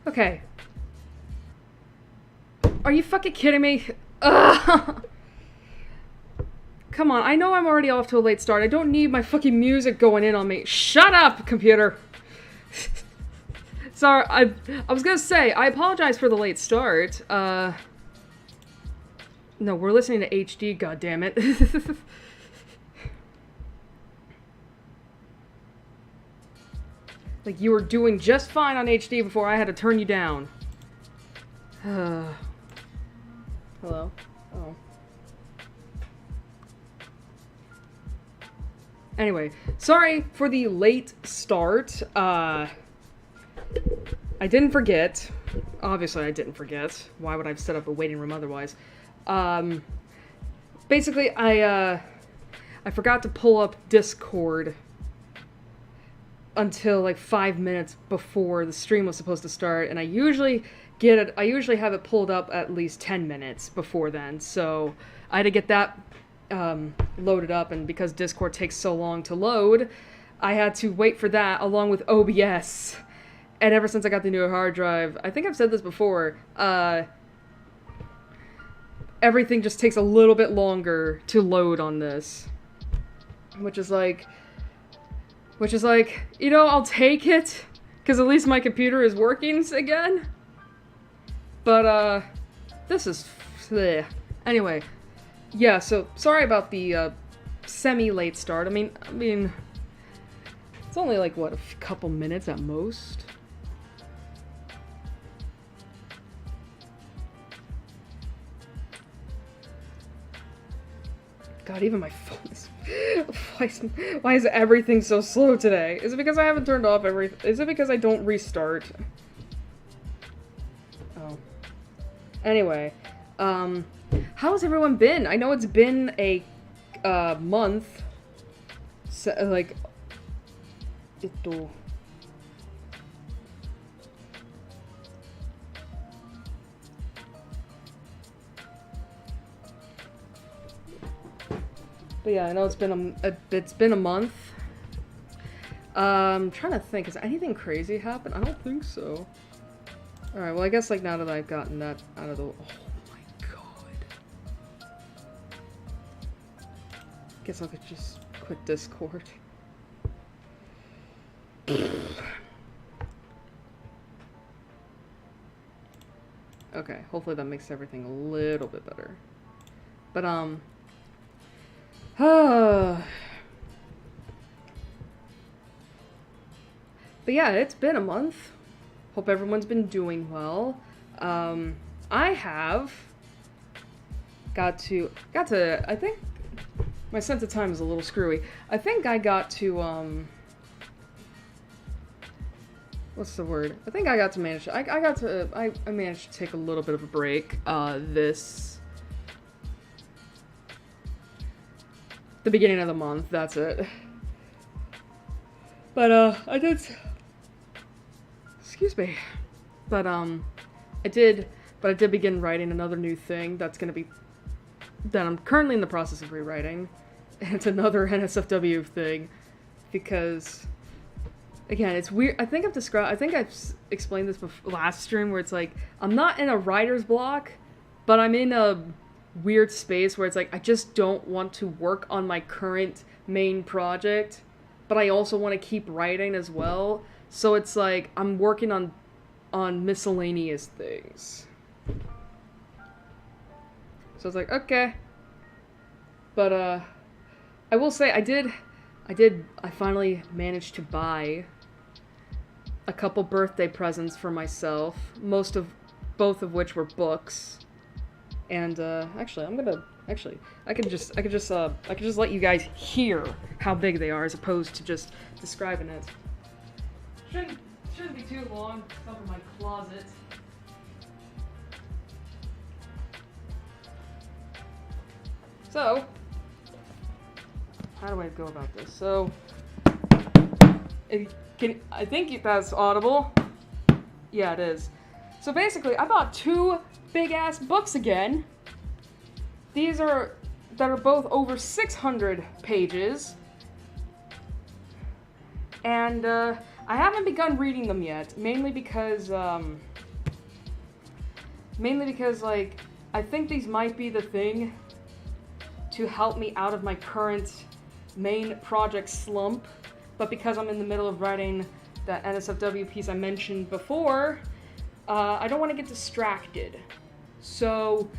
Okay. Are you fucking kidding me? Ugh. Come on, I know I'm already off to a late start. I don't need my fucking music going in on me. Shut up, computer! Sorry, I was gonna say, I apologize for the late start. No, we're listening to HD, goddammit. Like, you were doing just fine on HD before I had to turn you down. Hello? Oh. Anyway, sorry for the late start. I didn't forget. Obviously, I didn't forget. Why would I have set up a waiting room otherwise? Basically, I forgot to pull up Discord until like 5 minutes before the stream was supposed to start, and I usually have it pulled up at least 10 minutes before then, so I had to get that loaded up, and because Discord takes so long to load, I had to wait for that along with OBS. And ever since I got the new hard drive, I think I've said this before, everything just takes a little bit longer to load on this. Which is like, you know, I'll take it, because at least my computer is working again. But, this is... bleh. Anyway, yeah, so, sorry about the, semi-late start. I mean, it's only like, what, a couple minutes at most? God, even my phone is... Why is everything so slow today? Is it because I haven't turned off everything? Is it because I don't restart? Oh. Anyway, how's everyone been? I know it's been a, month. So, like... But yeah, I know it's been a month. I'm trying to think, has anything crazy happened? I don't think so. Alright, well I guess like now that I've gotten that out of the... Oh my god. Guess I could just quit Discord. Okay, hopefully that makes everything a little bit better. But but yeah, it's been a month. Hope everyone's been doing well. I have got to, I think, my sense of time is a little screwy. I think I got to, what's the word? I think I got to manage, I managed to take a little bit of a break, the beginning of the month, that's it. But, I did... Excuse me. But, I did begin writing another new thing that's gonna be... that I'm currently in the process of rewriting. And it's another NSFW thing. Because... Again, it's weird. I think I've explained this last stream, where it's like, I'm not in a writer's block, but I'm in a weird space where it's like, I just don't want to work on my current main project, but I also want to keep writing as well. So it's like, I'm working on miscellaneous things. So it's like, okay. But, I will say, I finally managed to buy a couple birthday presents for myself, both of which were books. And, actually, I could just let you guys hear how big they are, as opposed to just describing it. Shouldn't be too long. It's up in my closet. So, how do I go about this? So, I think that's audible. Yeah, it is. So basically, I bought two big-ass books again. That are both over 600 pages. And, I haven't begun reading them yet, mainly because, Mainly because, like, I think these might be the thing to help me out of my current main project slump, but because I'm in the middle of writing that NSFW piece I mentioned before, I don't want to get distracted. So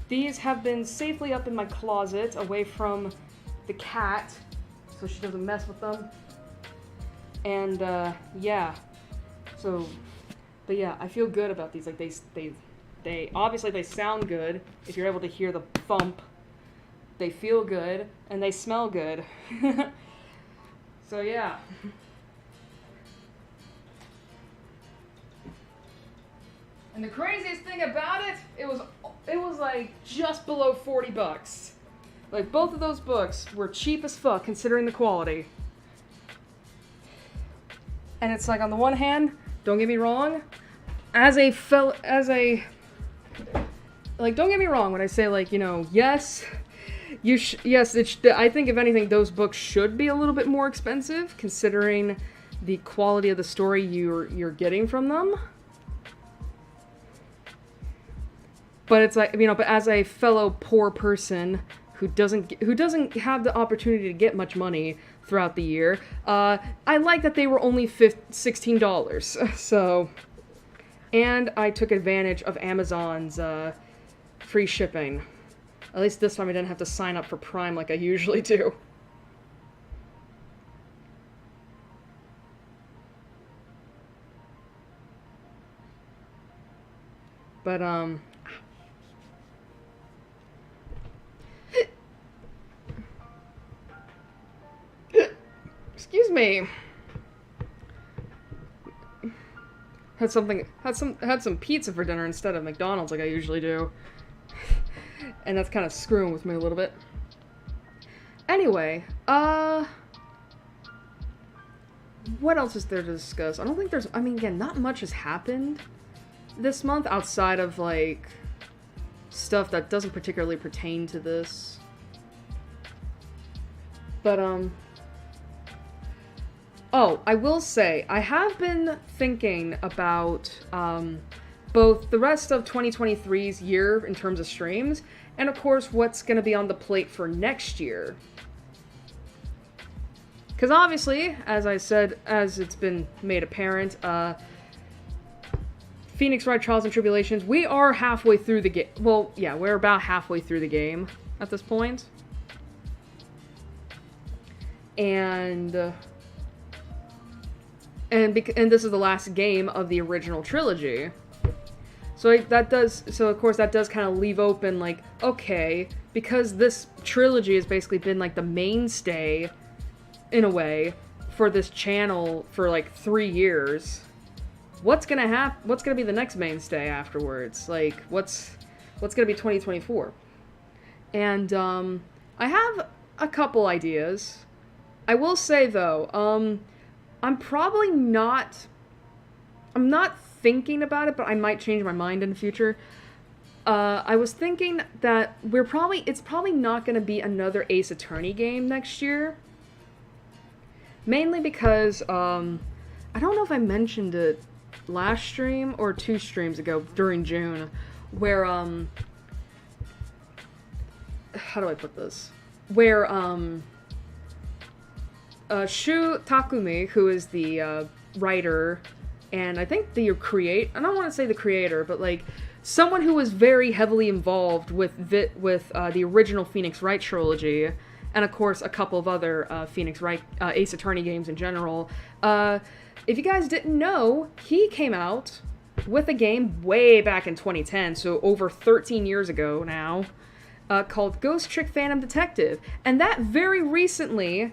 these have been safely up in my closet, away from the cat, so she doesn't mess with them. And yeah, so, but yeah, I feel good about these. Like they obviously they sound good if you're able to hear the thump. They feel good and they smell good. So yeah. And the craziest thing about it, it was like just below $40. Like, both of those books were cheap as fuck considering the quality. And it's like, on the one hand, don't get me wrong, like, don't get me wrong when I say, like, you know, yes, I think if anything, those books should be a little bit more expensive considering the quality of the story you're getting from them. But it's like, you know, but as a fellow poor person who doesn't have the opportunity to get much money throughout the year, I like that they were only $16. So, and I took advantage of Amazon's free shipping. At least this time I didn't have to sign up for Prime like I usually do. But excuse me. Had some pizza for dinner instead of McDonald's like I usually do. And that's kind of screwing with me a little bit. Anyway, what else is there to discuss? I don't think there's, I mean, again, not much has happened this month outside of, like, stuff that doesn't particularly pertain to this. But, oh, I will say, I have been thinking about, both the rest of 2023's year in terms of streams, and of course what's going to be on the plate for next year. Because obviously, as I said, as it's been made apparent, Phoenix Wright Trials and Tribulations, we are halfway through the game. Well, yeah, we're about halfway through the game at this point. And this is the last game of the original trilogy. So of course that does kind of leave open, like, okay, because this trilogy has basically been like the mainstay, in a way, for this channel for like 3 years. What's gonna be the next mainstay afterwards? Like, what's gonna be 2024? And I have a couple ideas. I will say though, I'm not thinking about it, but I might change my mind in the future. I was thinking that it's probably not going to be another Ace Attorney game next year. Mainly because, I don't know if I mentioned it last stream or 2 streams ago during June, where, how do I put this? Where, Shu Takumi, who is the, writer, and I think I don't want to say the creator, but like someone who was very heavily involved with the original Phoenix Wright trilogy, and of course a couple of other Phoenix Wright Ace Attorney games in general. If you guys didn't know, he came out with a game way back in 2010, so over 13 years ago now, called Ghost Trick Phantom Detective, and that very recently,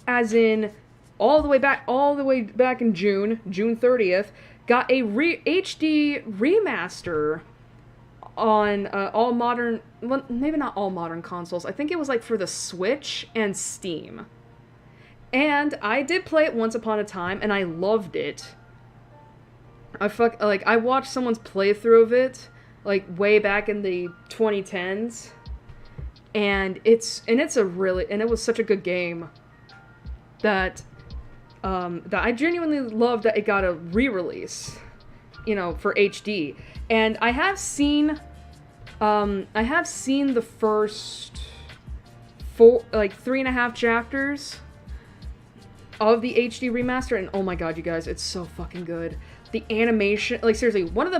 as in all the way back in June 30th, got a HD remaster on all modern, well, maybe not all modern consoles. I think it was like for the Switch and Steam. And I did play it once upon a time, and I loved it. I watched someone's playthrough of it, like way back in the 2010s, and it was such a good game that I genuinely love that it got a re-release. you know, for HD. And I have seen the first 3.5 chapters of the HD remaster, and oh my god, you guys, it's so fucking good. The animation, like seriously, one of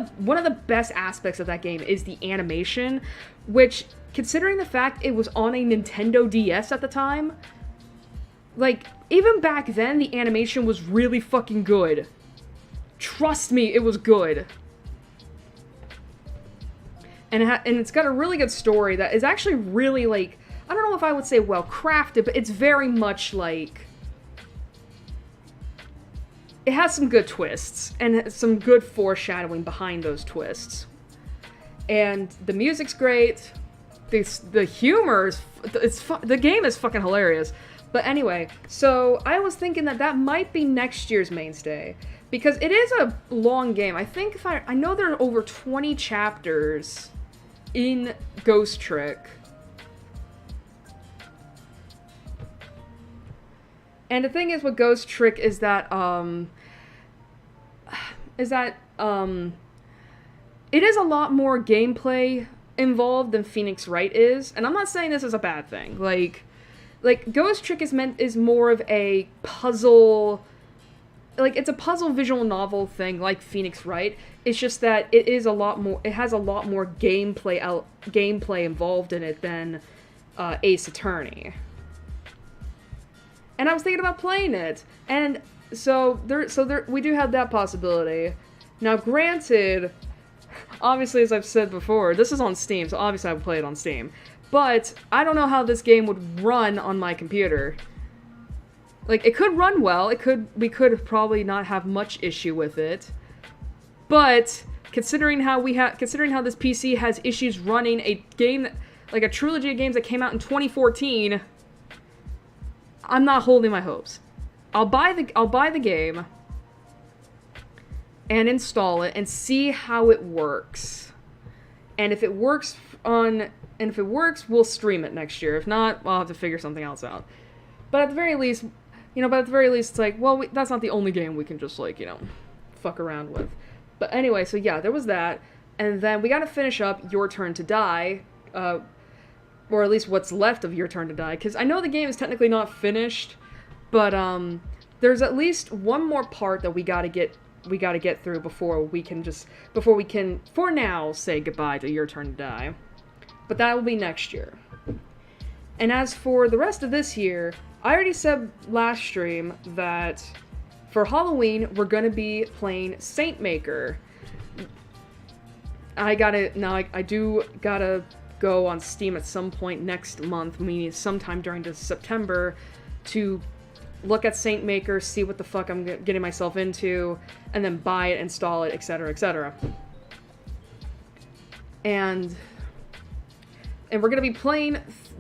the best aspects of that game is the animation, which, considering the fact it was on a Nintendo DS at the time, like, even back then, the animation was really fucking good. Trust me, it was good. And it's got a really good story that is actually really, like, I don't know if I would say well crafted, but it's very much like, it has some good twists, and some good foreshadowing behind those twists. And the music's great. The humor is... the game is fucking hilarious. But anyway, so I was thinking that might be next year's mainstay. Because it is a long game. I think I know there are over 20 chapters in Ghost Trick. And the thing is with Ghost Trick is that, it is a lot more gameplay involved than Phoenix Wright is. And I'm not saying this is a bad thing. Like Ghost Trick is more of a puzzle, like, it's a puzzle visual novel thing like Phoenix Wright. It's just that it has a lot more gameplay involved in it than Ace Attorney. And I was thinking about playing it, and so we do have that possibility. Now, granted, obviously, as I've said before, this is on Steam, so obviously I would play it on Steam. But I don't know how this game would run on my computer. Like, it could run well. We could probably not have much issue with it. But considering how this PC has issues running a game like a trilogy of games that came out in 2014. I'm not holding my hopes. I'll buy the game and install it and see how it works. And if it works, we'll stream it next year. If not, I'll have to figure something else out. But at the very least, it's like, well, that's not the only game we can just, like, fuck around with. But anyway, so yeah, there was that. And then we gotta finish up Your Turn to Die, or at least what's left of Your Turn to Die, because I know the game is technically not finished, but there's at least one more part that we gotta get through before we can for now say goodbye to Your Turn to Die. But that will be next year. And as for the rest of this year, I already said last stream that for Halloween we're gonna be playing Saint Maker. I do gotta go on Steam at some point next month, meaning sometime during September, to look at Saint Maker, see what the fuck I'm getting myself into, and then buy it, install it, etc., etc. And we're going to be playing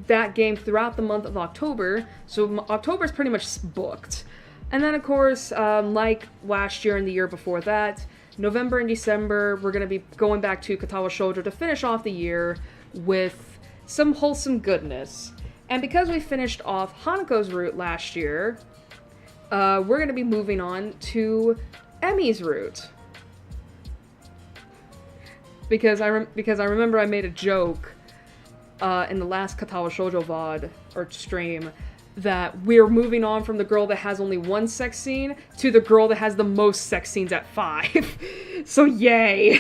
that game throughout the month of October, so October is pretty much booked. And then, of course, like last year and the year before that, November and December, we're going to be going back to Katawa Shoujo to finish off the year with some wholesome goodness. And because we finished off Hanako's route last year, we're going to be moving on to Emi's route. Because I remember I made a joke in the last Katawa Shoujo VOD, or stream, that we're moving on from the girl that has only one sex scene to the girl that has the most sex scenes at 5. So yay!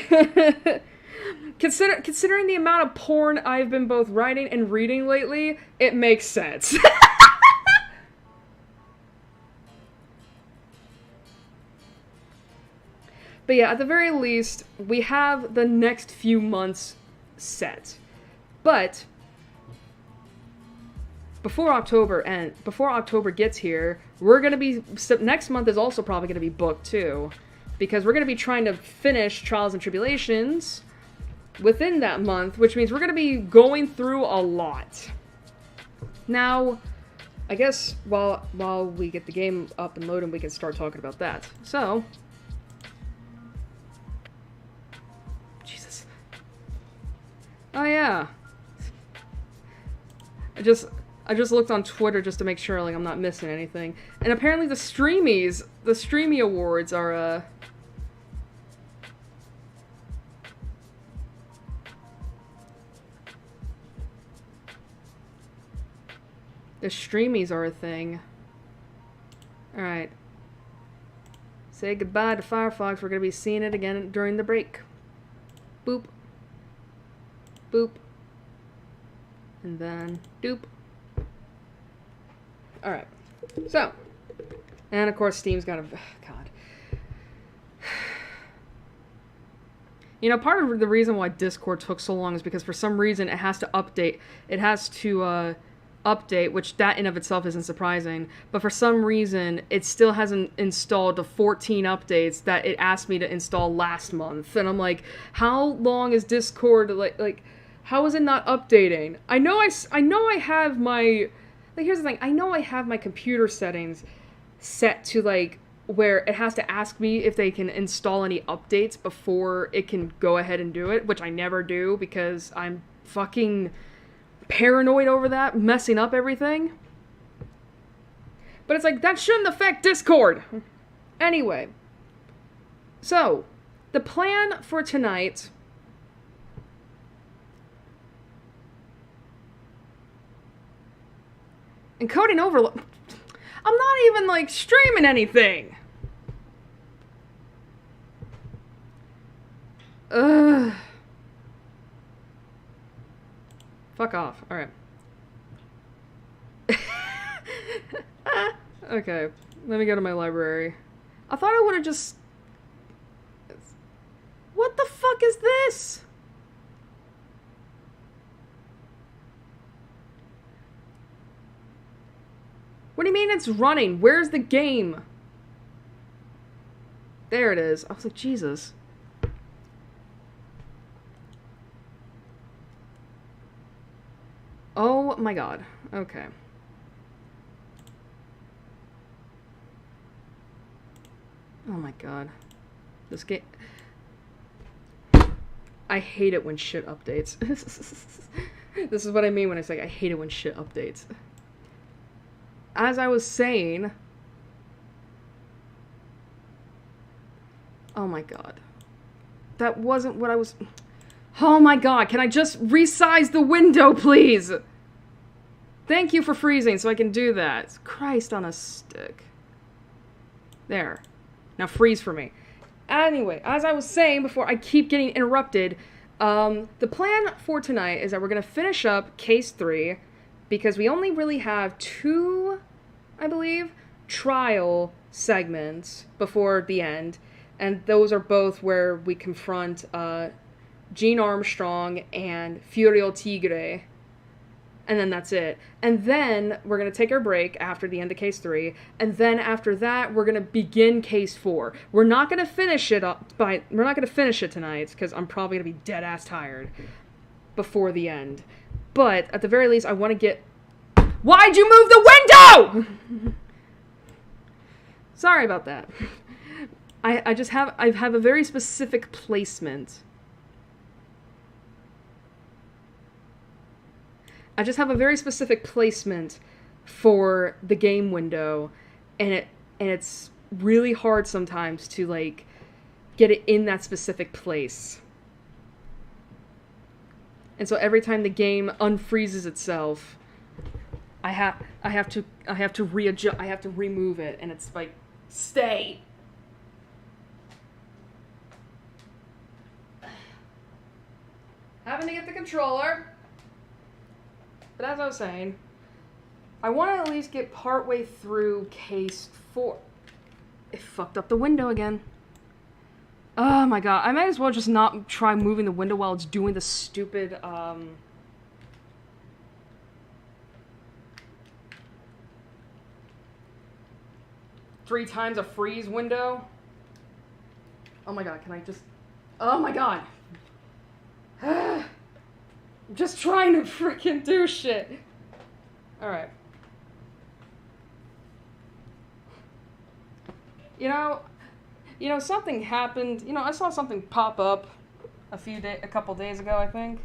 Considering the amount of porn I've been both writing and reading lately, it makes sense. But yeah, at the very least, we have the next few months set. But before October gets here, next month is also probably going to be booked too, because we're going to be trying to finish Trials and Tribulations within that month, which means we're going to be going through a lot. Now, I guess while we get the game up and loading, we can start talking about that. So, Jesus. Oh yeah. I just looked on Twitter just to make sure, like, I'm not missing anything. And apparently the Streamy Awards are The streamies are a thing. Alright. Say goodbye to Firefox. We're going to be seeing it again during the break. Boop. Boop. And then doop. Alright. So. And of course Steam's got a... God. You know, part of the reason why Discord took so long is because for some reason it has to update. It has to update, which that in of itself isn't surprising. But for some reason, it still hasn't installed the 14 updates that it asked me to install last month. And I'm like, how long is Discord, like, how is it not updating? I know I have my, like, here's the thing. I know I have my computer settings set to, like, where it has to ask me if they can install any updates before it can go ahead and do it, which I never do because I'm fucking paranoid over that, messing up everything. But it's like, that shouldn't affect Discord! Anyway. So, the plan for tonight... Encoding overload... I'm not even, like, streaming anything! Ugh. Fuck off. Alright. Okay. Let me go to my library. I thought I would have just... What the fuck is this? What do you mean it's running? Where's the game? There it is. I was like, Jesus. Oh my god. Okay. Oh my god. This game... I hate it when shit updates. This is what I mean when I say I hate it when shit updates. As I was saying... Oh my god. That wasn't what I was... Oh my god, can I just resize the window, please? Thank you for freezing so I can do that. Christ on a stick. There. Now freeze for me. Anyway, as I was saying before I keep getting interrupted, the plan for tonight is that we're going to finish up Case 3, because we only really have 2, I believe, trial segments before the end, and those are both where we confront Gene Armstrong and Furiel Tigre, and then that's it. And then we're going to take our break after the end of Case 3, and then after that we're going to begin Case 4. We're not going to finish it tonight, because I'm probably going to be dead-ass tired before the end. But, at the very least, I want to get... Why'd you move the window?! Sorry about that. I have a very specific placement. I just have a very specific placement for the game window, and it's really hard sometimes to, like, get it in that specific place. And so every time the game unfreezes itself, I have to readjust, I have to remove it, and it's like, stay. Having to get the controller. But as I was saying, I want to at least get partway through Case 4. It fucked up the window again. Oh my god, I might as well just not try moving the window while it's doing the stupid, 3 times a freeze window. Oh my god, can I just... Oh my god! I'm just trying to freaking do shit. Alright. You know, something happened. You know, I saw something pop up a couple days ago, I think.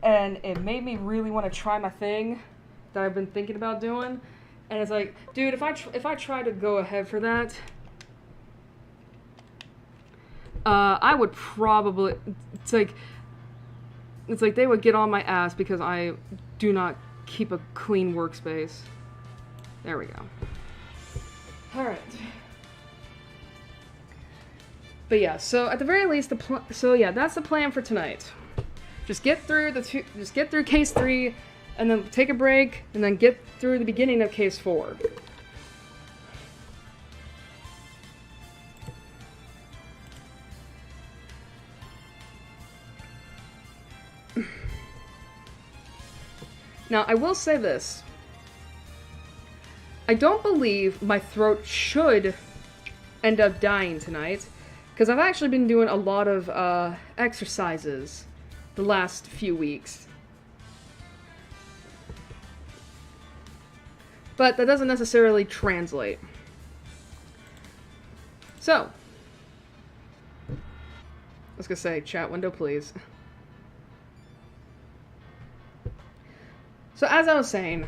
And it made me really want to try my thing that I've been thinking about doing. And it's like, dude, if I try to go ahead for that, I would probably... It's like they would get on my ass because I do not keep a clean workspace. There we go. Alright. But yeah, so at the very least, that's the plan for tonight. Just get through case 3, and then take a break, and then get through the beginning of case 4. Now, I will say this. I don't believe my throat should end up dying tonight, because I've actually been doing a lot of exercises the last few weeks. But that doesn't necessarily translate. So, I was gonna say, chat window, please. So as I was saying,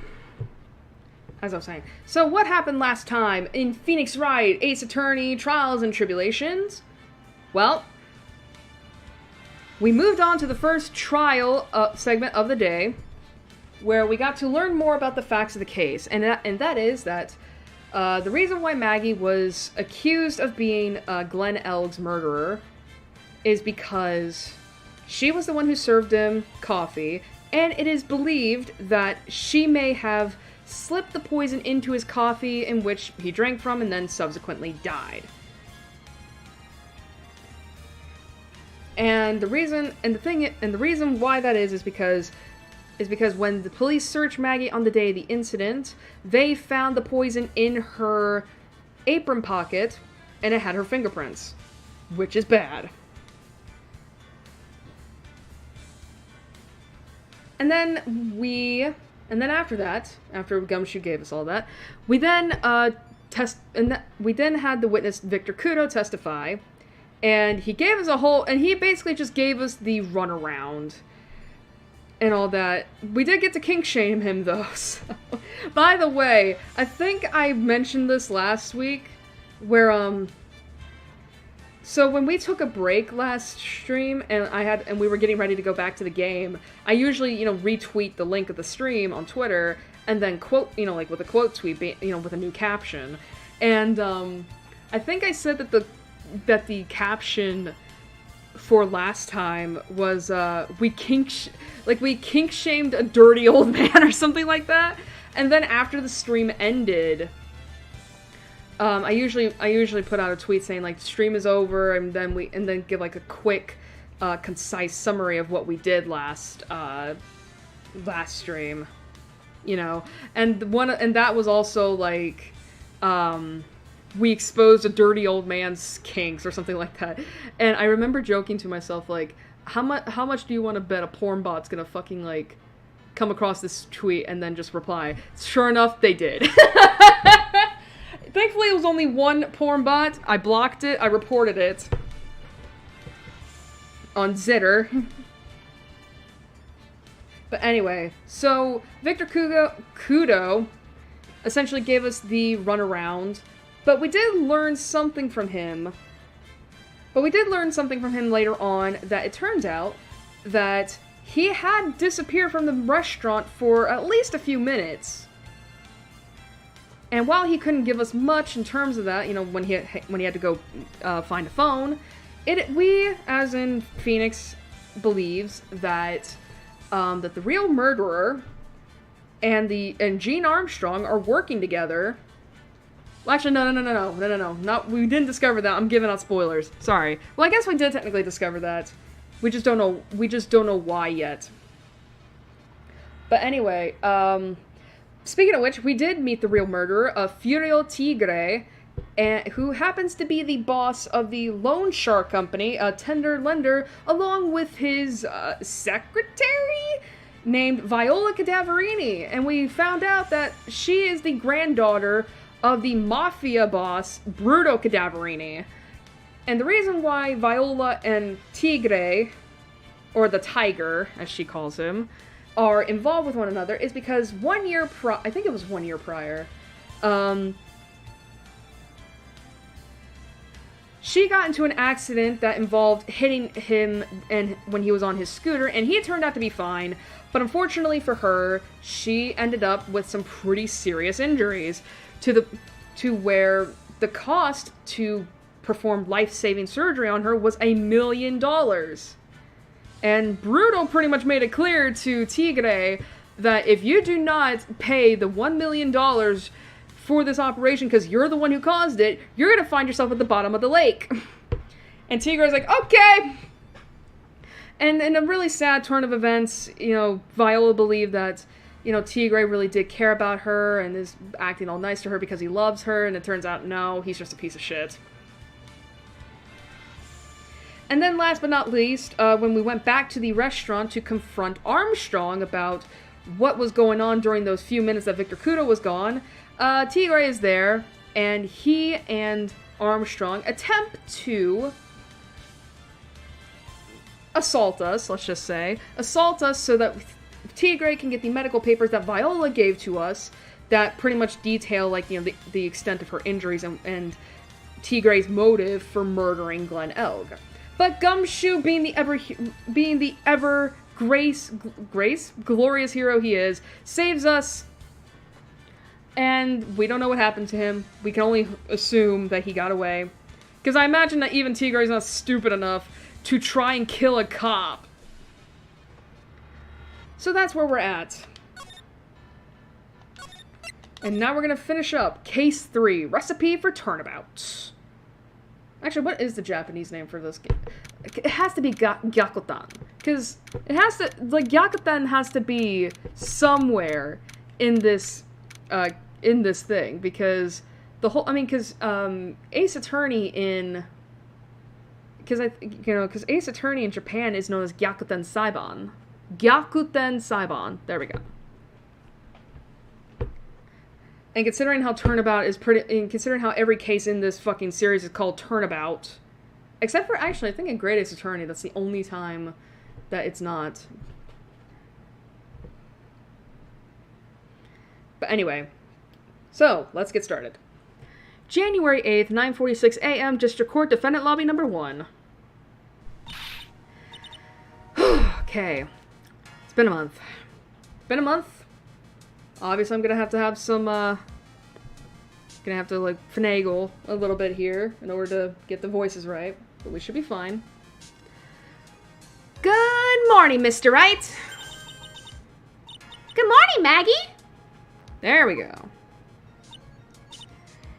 so what happened last time in Phoenix Wright, Ace Attorney, Trials and Tribulations? Well, we moved on to the first trial segment of the day, where we got to learn more about the facts of the case, and that is that the reason why Maggie was accused of being Glenn Elg's murderer is because she was the one who served him coffee, and it is believed that she may have slipped the poison into his coffee, in which he drank from and then subsequently died. And the reason why that is because when the police searched Maggie on the day of the incident, they found the poison in her apron pocket, and it had her fingerprints, which is bad. And then after that, after Gumshoe gave us all that, we then had the witness Victor Kudo testify, and he gave us he basically just gave us the runaround and all that. We did get to kink shame him though. So. By the way, I think I mentioned this last week, where so when we took a break last stream and we were getting ready to go back to the game, I usually, retweet the link of the stream on Twitter and then quote, like with a quote tweet, with a new caption. And I think I said that the caption for last time was we kink shamed a dirty old man or something like that. And then after the stream ended, I usually put out a tweet saying like stream is over, and then give like a quick concise summary of what we did last stream, and that was also like we exposed a dirty old man's kinks or something like that. And I remember joking to myself like, how much do you want to bet a porn bot's gonna fucking like come across this tweet and then just reply? Sure enough, they did. Thankfully, it was only one porn bot. I blocked it. I reported it on Zitter. But anyway, so Victor Kudo essentially gave us the runaround, but we did learn something from him. Later on, that it turns out that he had disappeared from the restaurant for at least a few minutes. And while he couldn't give us much in terms of that, when he had to go find a phone, we, as in Phoenix, believes that that the real murderer and Gene Armstrong are working together. Well, actually, no. We didn't discover that. I'm giving out spoilers. Sorry. Well, I guess we did technically discover that. We just don't know why yet. But anyway, speaking of which, we did meet the real murderer, Furio Tigre, who happens to be the boss of the Loan Shark Company, a tender lender, along with his secretary named Viola Cadaverini. And we found out that she is the granddaughter of the mafia boss, Bruto Cadaverini. And the reason why Viola and Tigre, or the Tiger, as she calls him, are involved with one another is because 1 year I think it was 1 year prior, she got into an accident that involved hitting him and when he was on his scooter, and he turned out to be fine, But unfortunately for her, she ended up with some pretty serious injuries to where the cost to perform life-saving surgery on her was $1 million. And Bruto pretty much made it clear to Tigre that if you do not pay the $1 million for this operation because you're the one who caused it, you're going to find yourself at the bottom of the lake. And Tigre's like, okay! And in a really sad turn of events, you know, Viola believed that, you know, Tigre really did care about her and is acting all nice to her because he loves her, and it turns out, no, he's just a piece of shit. And then last but not least, when we went back to the restaurant to confront Armstrong about what was going on during those few minutes that Victor Kudo was gone, Tigre is there, and he and Armstrong attempt to assault us, let's just say. Assault us so that Tigre can get the medical papers that Viola gave to us that pretty much detail, like, you know, the extent of her injuries and Tigre's motive for murdering Glenn Elg. But Gumshoe, being the ever glorious hero he is, saves us, and we don't know what happened to him. We can only assume that he got away. Because I imagine that even Tigre's not stupid enough to try and kill a cop. So that's where we're at. And now we're gonna finish up Case 3, Recipe for Turnabout. Actually, what is the Japanese name for this game? It has to be Gyakutan. Because it has to, like, Gyakutan has to be somewhere in this thing. Because the whole, I mean, because Ace Attorney in, because Ace Attorney in Japan is known as Gyakuten Saiban. Gyakuten Saiban. There we go. And considering how Turnabout is and considering how every case in this fucking series is called Turnabout, except for, actually, I think in Great Ace Attorney, that's the only time that it's not. But anyway, so, let's get started. January 8th, 9:46 a.m., District Court, Defendant Lobby number 1. Okay. It's been a month. Obviously, I'm gonna have some, gonna have to, like, finagle a little bit here in order to get the voices right, but we should be fine. Good morning, Mr. Wright. Good morning, Maggie. There we go.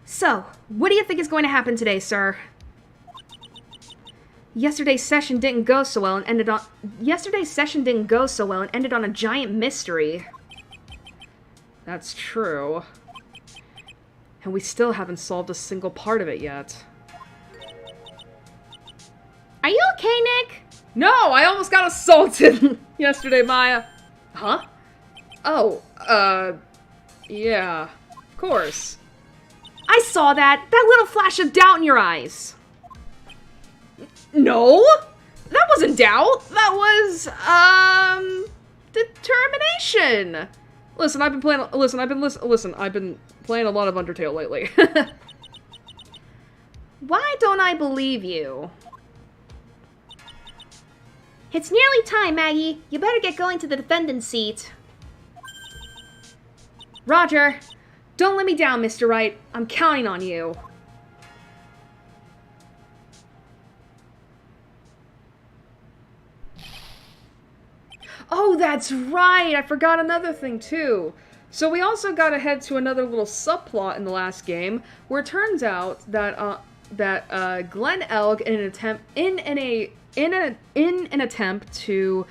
So, what do you think is going to happen today, sir? Yesterday's session didn't go so well and ended on a giant mystery. That's true. And we still haven't solved a single part of it yet. Are you okay, Nick? No, I almost got assaulted yesterday, Maya. Huh? Oh, yeah, of course. I saw that little flash of doubt in your eyes. No, that wasn't doubt. That was, determination. Listen, I've been playing a lot of Undertale lately. Why don't I believe you? It's nearly time, Maggie. You better get going to the defendant's seat. Roger. Don't let me down, Mr. Wright. I'm counting on you. Oh, that's right! I forgot another thing, too. So we also got to head to another little subplot in the last game, where it turns out that Glenn Elg, in an attempt to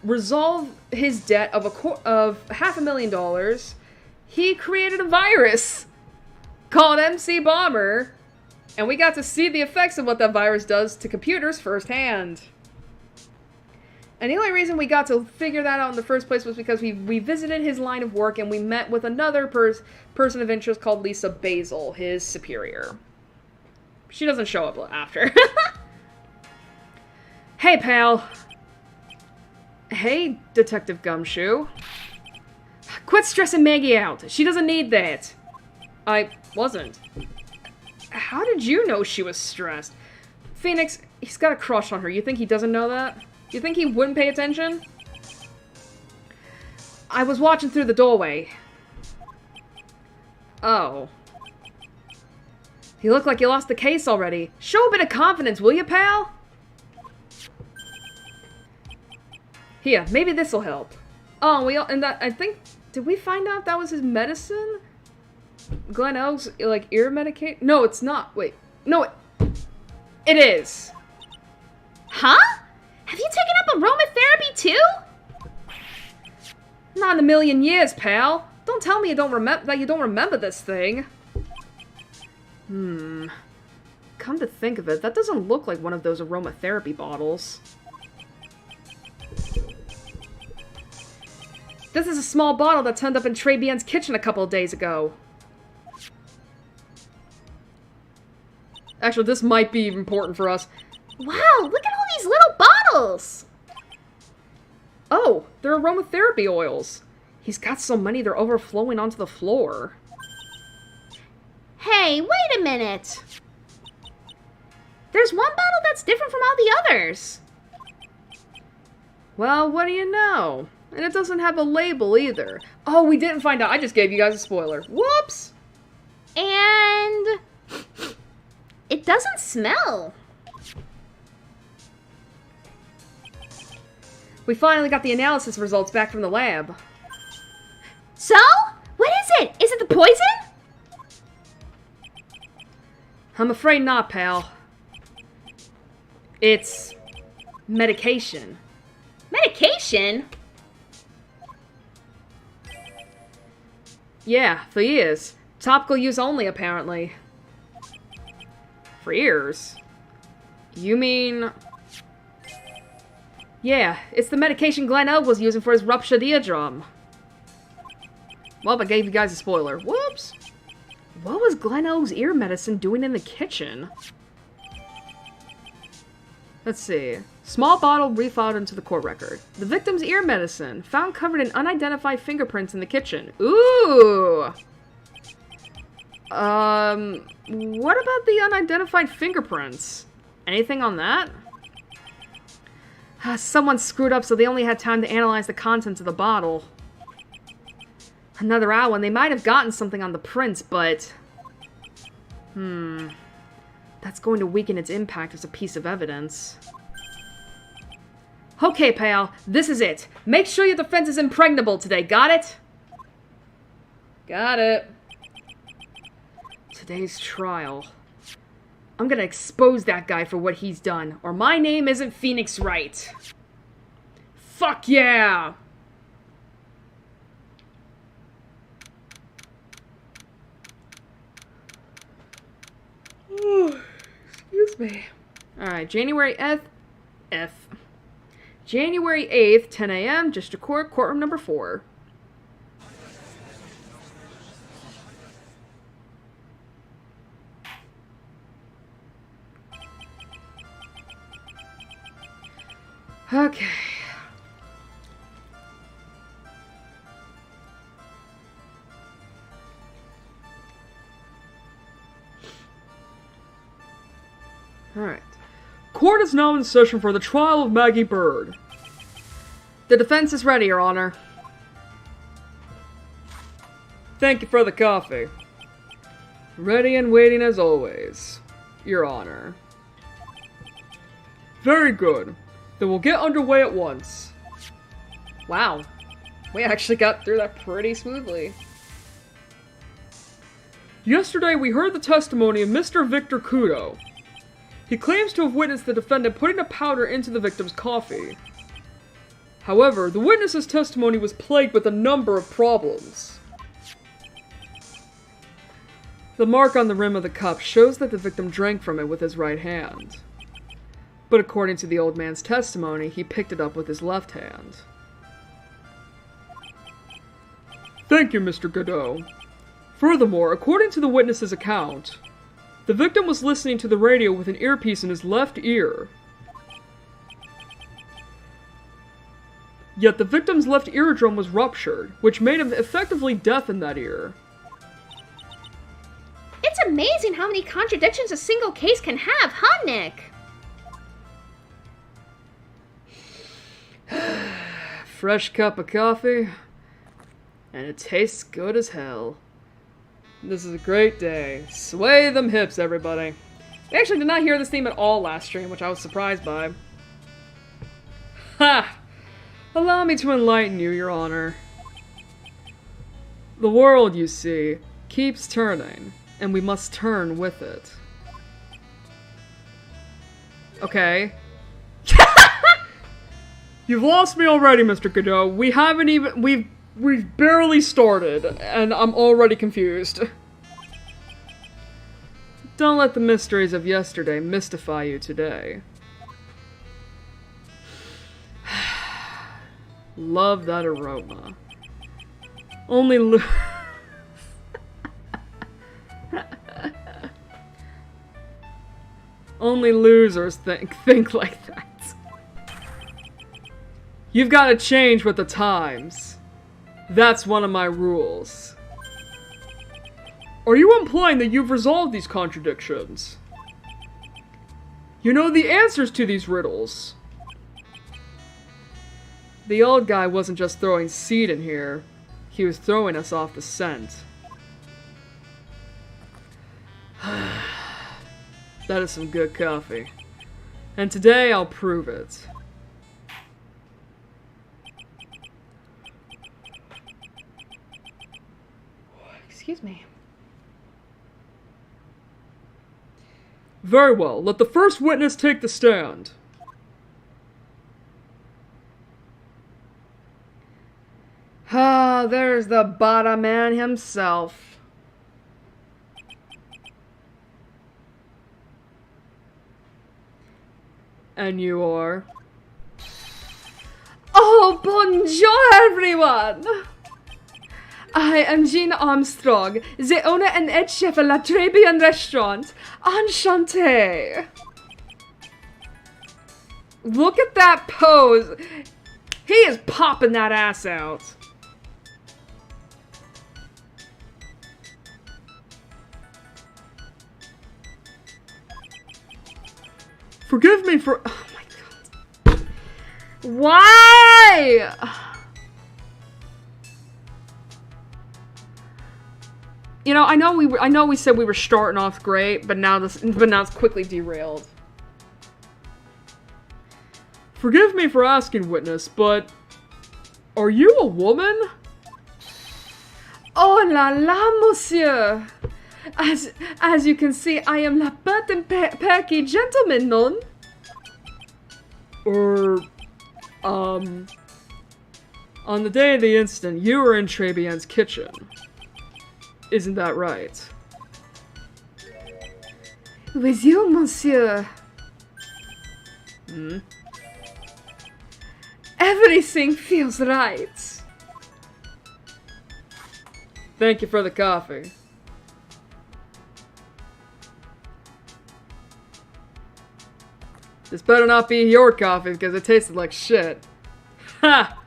resolve his debt of $500,000, he created a virus called MC Bomber, and we got to see the effects of what that virus does to computers firsthand. And the only reason we got to figure that out in the first place was because we visited his line of work and we met with another person of interest called Lisa Basil, his superior. She doesn't show up after. Hey, pal. Hey, Detective Gumshoe. Quit stressing Maggie out. She doesn't need that. I wasn't. How did you know she was stressed? Phoenix, he's got a crush on her. You think he doesn't know that? You think he wouldn't pay attention? I was watching through the doorway. Oh. You look like you lost the case already. Show a bit of confidence, will you, pal? Here, maybe this'll help. Oh, I think, did we find out that was his medicine? Glen Elg's, like, ear medication? No, it's not. Wait. No, it is. Huh? Have you taken up aromatherapy too? Not in a million years, pal. Don't tell me you don't remember this thing. Come to think of it, that doesn't look like one of those aromatherapy bottles. This is a small bottle that turned up in Trebian's kitchen a couple of days ago. Actually, this might be important for us. Wow, look at all these little bottles! Oh, they're aromatherapy oils. He's got so many they're overflowing onto the floor. Hey, wait a minute! There's one bottle that's different from all the others. Well, what do you know? And it doesn't have a label either. Oh, we didn't find out. I just gave you guys a spoiler. Whoops! And... it doesn't smell. We finally got the analysis results back from the lab. So? What is it? Is it the poison? I'm afraid not, pal. It's... medication. Medication? Yeah, for years. Topical use only, apparently. For ears? You mean... Yeah, it's the medication Glen Elg was using for his ruptured eardrum. Well, I gave you guys a spoiler. Whoops! What was Glen Elg's ear medicine doing in the kitchen? Let's see. Small bottle refiled into the court record. The victim's ear medicine, found covered in unidentified fingerprints in the kitchen. Ooh! What about the unidentified fingerprints? Anything on that? Someone screwed up, so they only had time to analyze the contents of the bottle. Another hour, and they might have gotten something on the prints, but... That's going to weaken its impact as a piece of evidence. Okay, pal, this is it. Make sure your defense is impregnable today, got it? Got it. Today's trial. I'm gonna expose that guy for what he's done, or my name isn't Phoenix Wright. Fuck yeah! Excuse me. Alright, January 8th, January 8th, 10 a.m., District Court, courtroom number 4. Okay. Alright. Court is now in session for the trial of Maggie Bird. The defense is ready, Your Honor. Thank you for the coffee. Ready and waiting as always, Your Honor. Very good. Then we'll get underway at once. Wow. We actually got through that pretty smoothly. Yesterday we heard the testimony of Mr. Victor Kudo. He claims to have witnessed the defendant putting a powder into the victim's coffee. However, the witness's testimony was plagued with a number of problems. The mark on the rim of the cup shows that the victim drank from it with his right hand. But according to the old man's testimony, he picked it up with his left hand. Thank you, Mr. Godot. Furthermore, according to the witness's account, the victim was listening to the radio with an earpiece in his left ear. Yet the victim's left eardrum was ruptured, which made him effectively deaf in that ear. It's amazing how many contradictions a single case can have, huh, Nick? Fresh cup of coffee. And it tastes good as hell. This is a great day. Sway them hips, everybody. We actually did not hear this theme at all last stream, which I was surprised by. Ha! Allow me to enlighten you, Your Honor. The world, you see, keeps turning, and we must turn with it. Okay. You've lost me already, Mr. Godot. We haven't even- we've barely started, and I'm already confused. Don't let the mysteries of yesterday mystify you today. Love that aroma. Only Only losers think like that. You've got to change with the times. That's one of my rules. Are you implying that you've resolved these contradictions? You know the answers to these riddles. The old guy wasn't just throwing seed in here. He was throwing us off the scent. That is some good coffee. And today I'll prove it. Excuse me. Very well, let the first witness take the stand. Ah, there's the Bada Man himself. And you are? Oh, bonjour, everyone! I am Jean Armstrong, the owner and head chef of La Tribulations restaurant. Enchanté! Look at that pose! He is popping that ass out. Forgive me for- oh my god. Why? You know, I know we said we were starting off great, but now it's quickly derailed. Forgive me for asking, witness, but are you a woman? Oh la la, monsieur! As you can see, I am la pert and perky gentleman, non? On the day of the incident, you were in Tribulations' kitchen. Isn't that right? With you, monsieur. Hmm? Everything feels right. Thank you for the coffee. This better not be your coffee because it tasted like shit. Ha!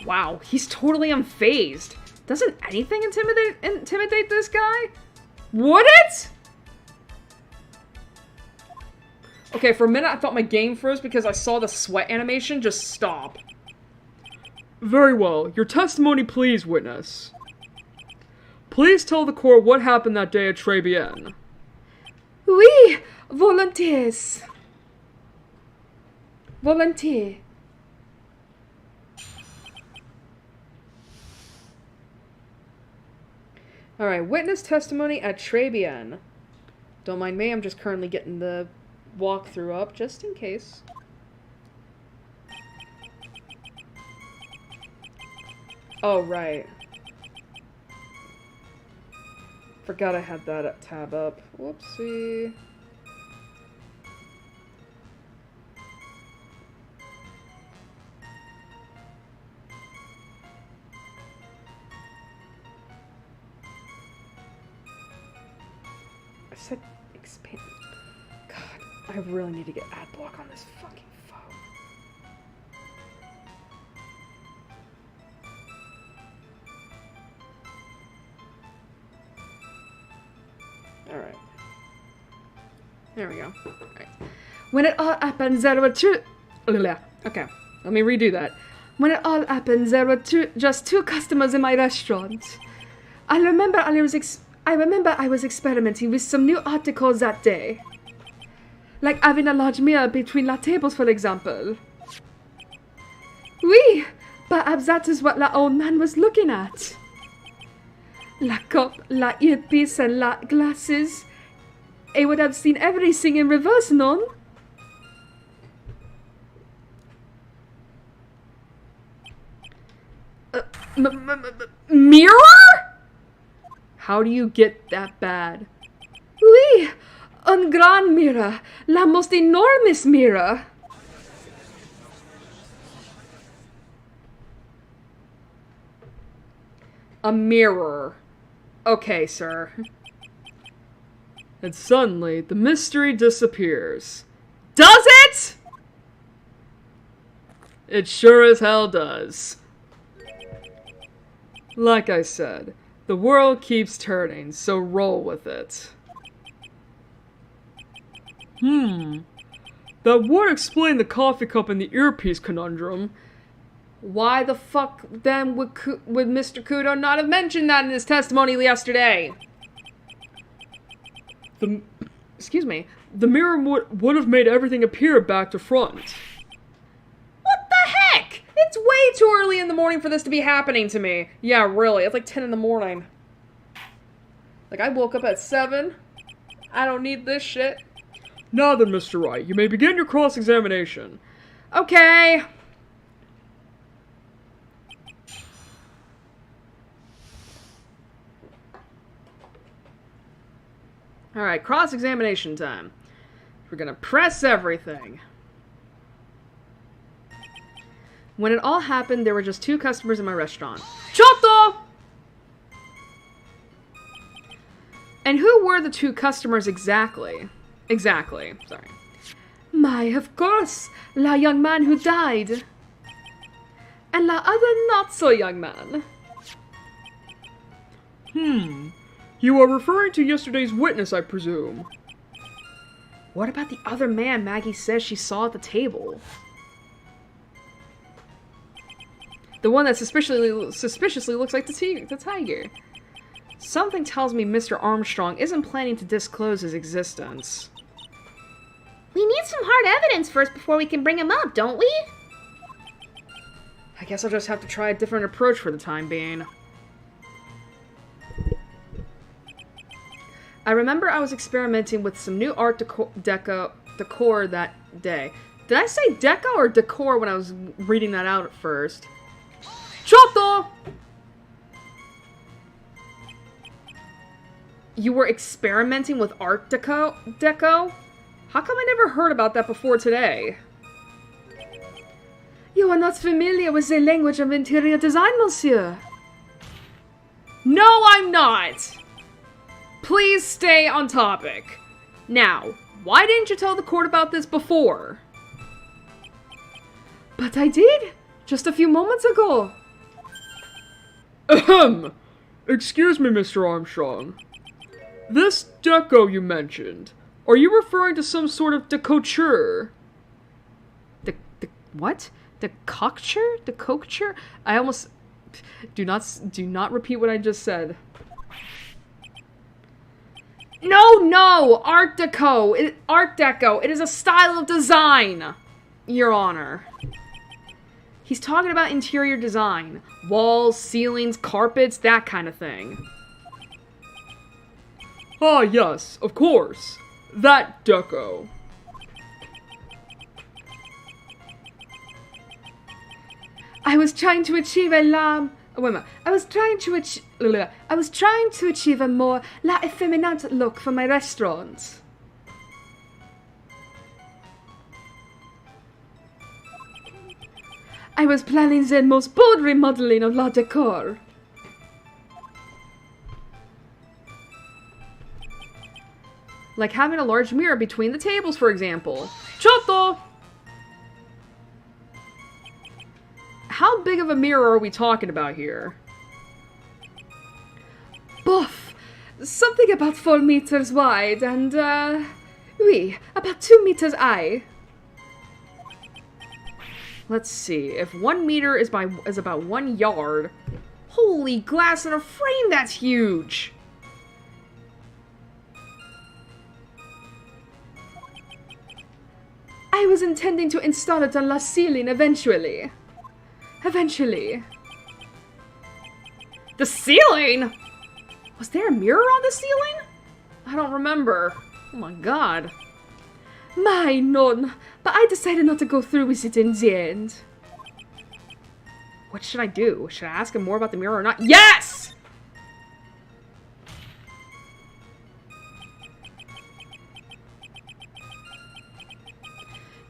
Wow, he's totally unfazed. Doesn't anything intimidate this guy? Would it? Okay, for a minute I thought my game froze because I saw the sweat animation just stop. Very well. Your testimony, please, witness. Please tell the court what happened that day at Tribulations. Oui, volontiers. Volontiers. Alright, witness testimony at Tribulations. Don't mind me, I'm just currently getting the walkthrough up, just in case. Oh, right. Forgot I had that tab up. Whoopsie. I said expand. God, I really need to get ad block on this fucking phone. Alright. There we go. Alright. When it all happens, there were two. Okay, let me redo that. When it all happened, there were just two customers in my restaurant. I remember I was experimenting with some new articles that day. Like having a large mirror between la tables, for example. Oui, perhaps that is what la old man was looking at. La cup, la earpiece, and la glasses. He would have seen everything in reverse, non? Mirror? How do you get that bad? Oui, un grand mirror, la most enormous mirror. A mirror. Okay, sir. And suddenly, the mystery disappears. Does it? It sure as hell does. Like I said, the world keeps turning, so roll with it. That would explain the coffee cup and the earpiece conundrum. Why the fuck then would Mr. Kudo not have mentioned that in his testimony yesterday? Excuse me. The mirror would have made everything appear back to front. What the heck? It's way too early in the morning for this to be happening to me. Yeah, really. It's like 10 in the morning. Like, I woke up at 7. I don't need this shit. Now then, Mr. Wright, you may begin your cross-examination. Okay. Alright, cross-examination time. We're gonna press everything. When it all happened, there were just 2 customers in my restaurant. Chotto! And who were the 2 customers exactly? Sorry. My, of course, la young man who died. And la other not-so-young man. You are referring to yesterday's witness, I presume. What about the other man Maggie says she saw at the table? The one that suspiciously looks like the tiger. Something tells me Mr. Armstrong isn't planning to disclose his existence. We need some hard evidence first before we can bring him up, don't we? I guess I'll just have to try a different approach for the time being. I remember I was experimenting with some new art decor that day. Did I say deco or decor when I was reading that out at first? Chotto! You were experimenting with art deco? How come I never heard about that before today? You are not familiar with the language of interior design, monsieur. No, I'm not! Please stay on topic. Now, why didn't you tell the court about this before? But I did, just a few moments ago. Ahem! Excuse me, Mr. Armstrong. This deco you mentioned, are you referring to some sort of decouture? What? Decocture? Decocture? I almost... Do not repeat what I just said. No! Art Deco! Art Deco! It is a style of design! Your Honor. He's talking about interior design. Walls, ceilings, carpets, that kind of thing. Ah, yes, of course. That deco. I was trying to achieve a more la effeminate look for my restaurant. I was planning the most bold remodeling of la decor. Like having a large mirror between the tables, for example. Chotto! How big of a mirror are we talking about here? Boff! Something about 4 meters wide and, oui, about 2 meters high. Let's see. If 1 meter is about 1 yard... Holy glass in a frame, that's huge! I was intending to install it on the ceiling eventually. Eventually. The ceiling?! Was there a mirror on the ceiling? I don't remember. Oh my god. My non, but I decided not to go through with it in the end. What should I do? Should I ask him more about the mirror or not? Yes!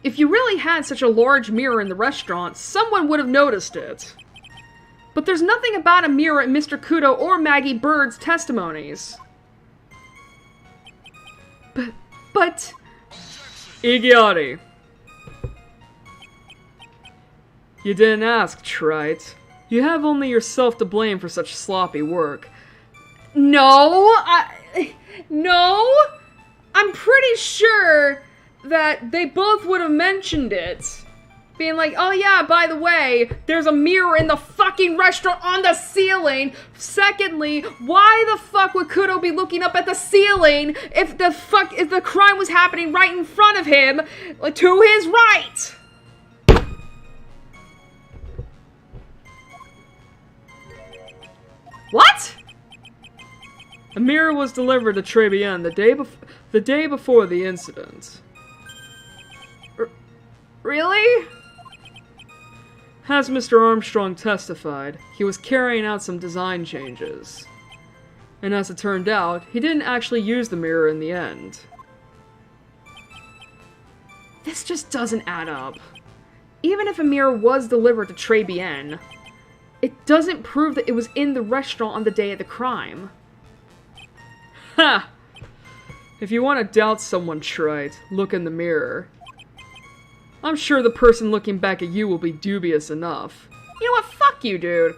If you really had such a large mirror in the restaurant, someone would have noticed it. But there's nothing about a mirror in Mr. Kudo or Maggie Bird's testimonies. But... Iggyari. You didn't ask, Wright. You have only yourself to blame for such sloppy work. No, no! I'm pretty sure that they both would have mentioned it. Being like, oh yeah, by the way, there's a mirror in the fucking restaurant on the ceiling. Secondly, why the fuck would Kudo be looking up at the ceiling if the crime was happening right in front of him, to his right? What? A mirror was delivered to Tribulations the day before the incident. Really? As Mr. Armstrong testified, he was carrying out some design changes. And as it turned out, he didn't actually use the mirror in the end. This just doesn't add up. Even if a mirror was delivered to Tribulations, it doesn't prove that it was in the restaurant on the day of the crime. Ha! If you want to doubt someone, Wright, look in the mirror. I'm sure the person looking back at you will be dubious enough. You know what? Fuck you, dude.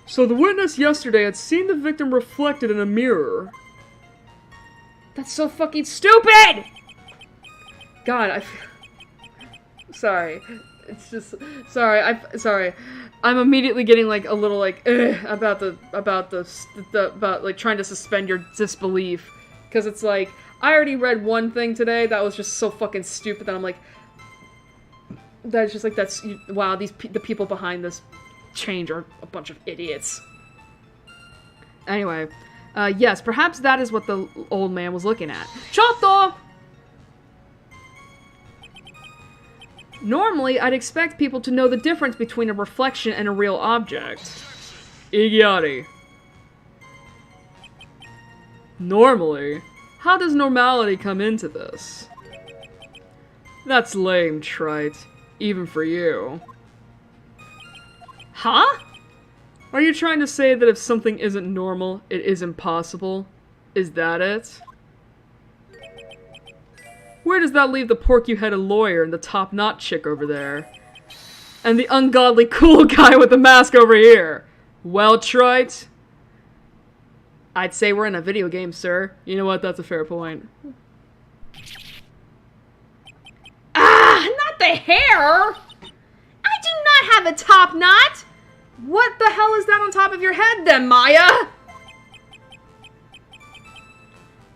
So the witness yesterday had seen the victim reflected in a mirror. That's so fucking stupid! God, sorry. It's just... Sorry. I'm immediately getting, like, a little, like, about like, trying to suspend your disbelief. Because it's like, I already read one thing today that was just so fucking stupid that I'm like... That's just like, wow, the people behind this change are a bunch of idiots. Anyway, yes, perhaps that is what the old man was looking at. Chotto! Normally, I'd expect people to know the difference between a reflection and a real object. Iggyari. Normally? How does normality come into this? That's lame, Wright. Even for you. Huh? Are you trying to say that if something isn't normal, it is impossible? Is that it? Where does that leave the porky-headed lawyer and the top-knot chick over there? And the ungodly cool guy with the mask over here? Well, Wright? I'd say we're in a video game, sir. You know what? That's a fair point. Ah! Not the hair! I do not have a top knot! What the hell is that on top of your head, then, Maya?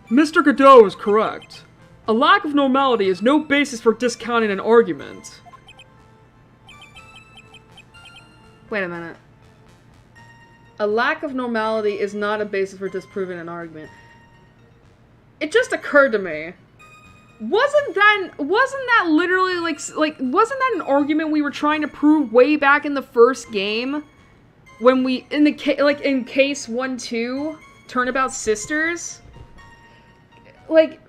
Mr. Godot is correct. A lack of normality is no basis for discounting an argument. Wait a minute. A lack of normality is not a basis for disproving an argument. It just occurred to me. Wasn't that literally wasn't that an argument we were trying to prove way back in the first game? When we, in case 1-2, Turnabout Sisters? Like,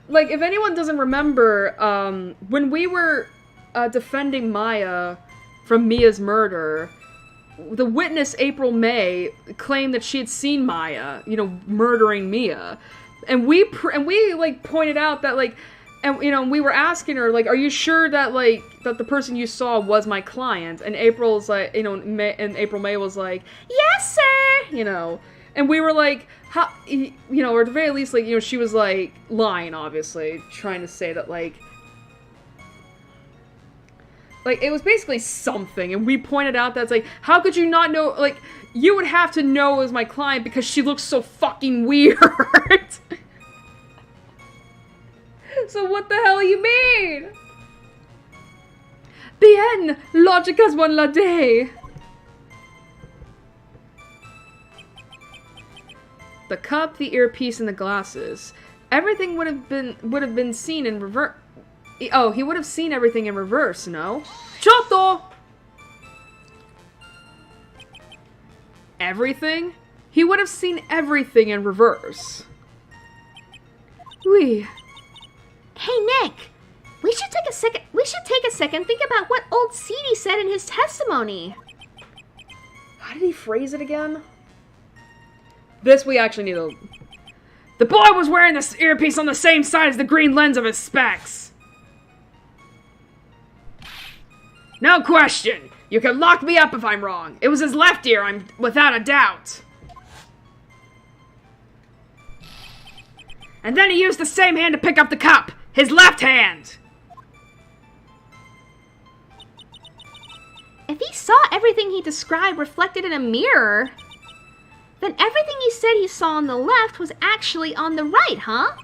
if anyone doesn't remember, when we were defending Maya from Mia's murder, the witness, April May, claimed that she had seen Maya, murdering Mia. And we pointed out that, we were asking her, are you sure that, that the person you saw was my client? And April's April May was like, yes, sir! And we were like, how, you know, or at the very least, like, you know, she was like lying, obviously, trying to say that, like, it was basically something, and we pointed out that it's like, how could you not know, like, you would have to know it was my client because she looks so fucking weird. So what the hell you mean? Bien, logicas one la day. The cup, the earpiece, and the glasses. Everything would have been seen in reverse. Oh, he would have seen everything in reverse, no? Choto! Everything? He would have seen everything in reverse. Oui. Hey, Nick. We should take a second. Think about what old Seedy said in his testimony. How did he phrase it again? This we actually need to... The boy was wearing this earpiece on the same side as the green lens of his specs. No question. You can lock me up if I'm wrong. It was his left ear, I'm without a doubt. And then he used the same hand to pick up the cup. His left hand. If he saw everything he described reflected in a mirror, then everything he said he saw on the left was actually on the right, huh?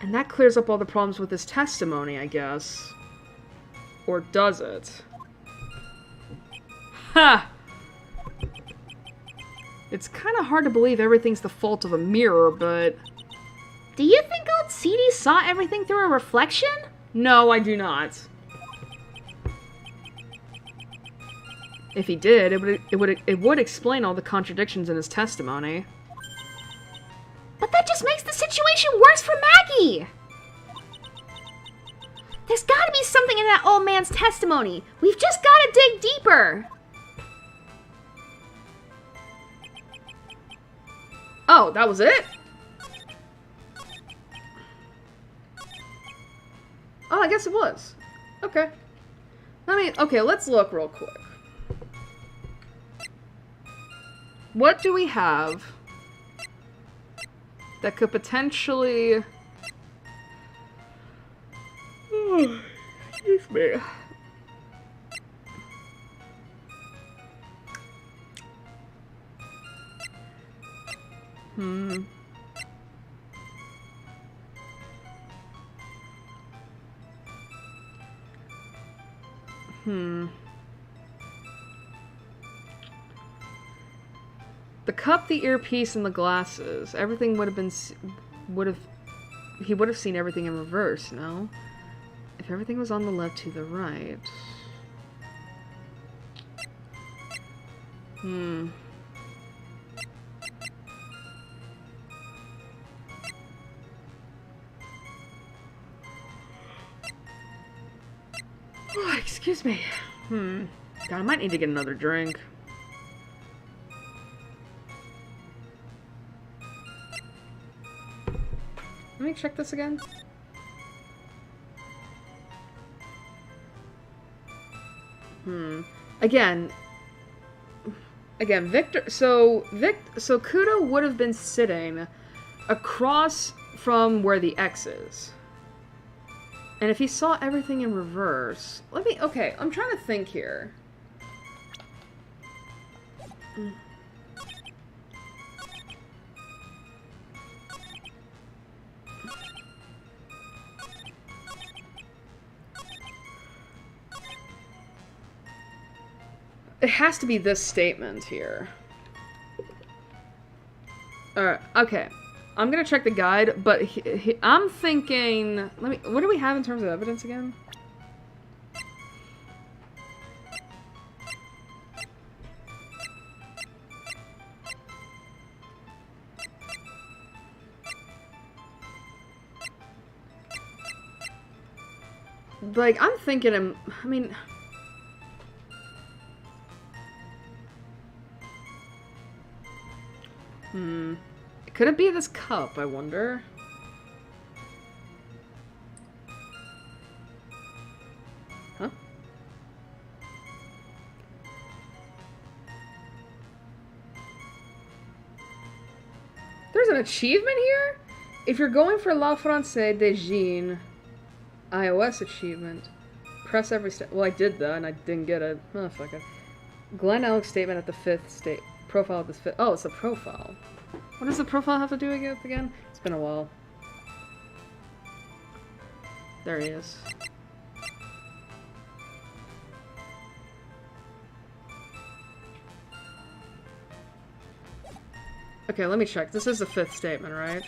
And that clears up all the problems with his testimony, I guess. Or does it? Ha! It's kind of hard to believe everything's the fault of a mirror, but... Do you think old Seedy saw everything through a reflection? No, I do not. If he did, it would explain all the contradictions in his testimony. But that just makes the situation worse for Maggie! There's gotta be something in that old man's testimony. We've just gotta dig deeper. Oh, that was it? Oh, I guess it was. Okay. Okay, let's look real quick. What do we have that could potentially... Excuse me. The cup, the earpiece, and the glasses. Everything would have been... He would have seen everything in reverse, no? If everything was on the left to the right... Oh, excuse me. God, I might need to get another drink. Let me check this again. Again, Victor, so Kudo would have been sitting across from where the X is. And if he saw everything in reverse... Okay, I'm trying to think here. It has to be this statement here. Alright, okay. I'm gonna check the guide, but I'm thinking... What do we have in terms of evidence again? Like, I'm thinking... I mean... Could it be this cup, I wonder? Huh? There's an achievement here? If you're going for La Française de Jean iOS achievement, press every step. Well, I did that and I didn't get it. Oh, fuck it. Glenn Alex statement at the 5th state. Profile of this 5th. Oh, it's a profile. What does the profile have to do with again? It's been a while. There he is. Okay, let me check. This is the 5th statement, right?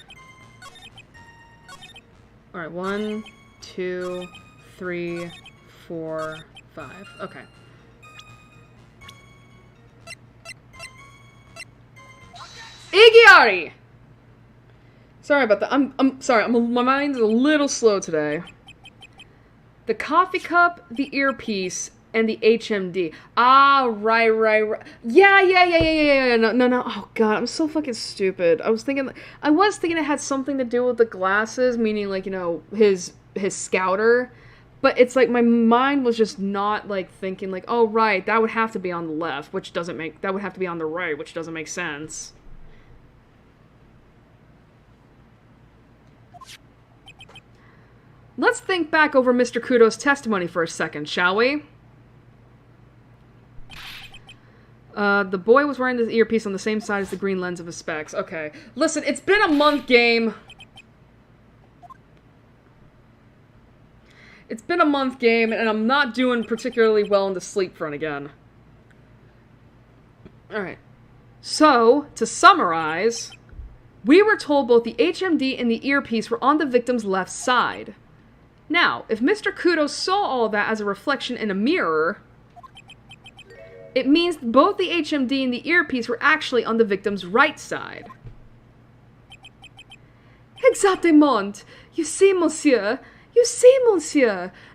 Alright, 1, 2, 3, 4, 5. Okay. Igiari! Sorry about that. I'm sorry. My mind's a little slow today. The coffee cup, the earpiece, and the HMD. Ah, right. Yeah. No. Oh god, I'm so fucking stupid. I was thinking it had something to do with the glasses, meaning like, you know, his scouter. But it's like my mind was just not like thinking like, oh right, that would have to be on the left, that would have to be on the right, which doesn't make sense. Let's think back over Mr. Kudo's testimony for a second, shall we? The boy was wearing the earpiece on the same side as the green lens of his specs. Okay. Listen, it's been a month, game. It's been a month, game, and I'm not doing particularly well on the sleep front again. Alright. So, to summarize, we were told both the HMD and the earpiece were on the victim's left side. Now, if Mr. Kudo saw all that as a reflection in a mirror, it means both the HMD and the earpiece were actually on the victim's right side. Exactement. You see, monsieur.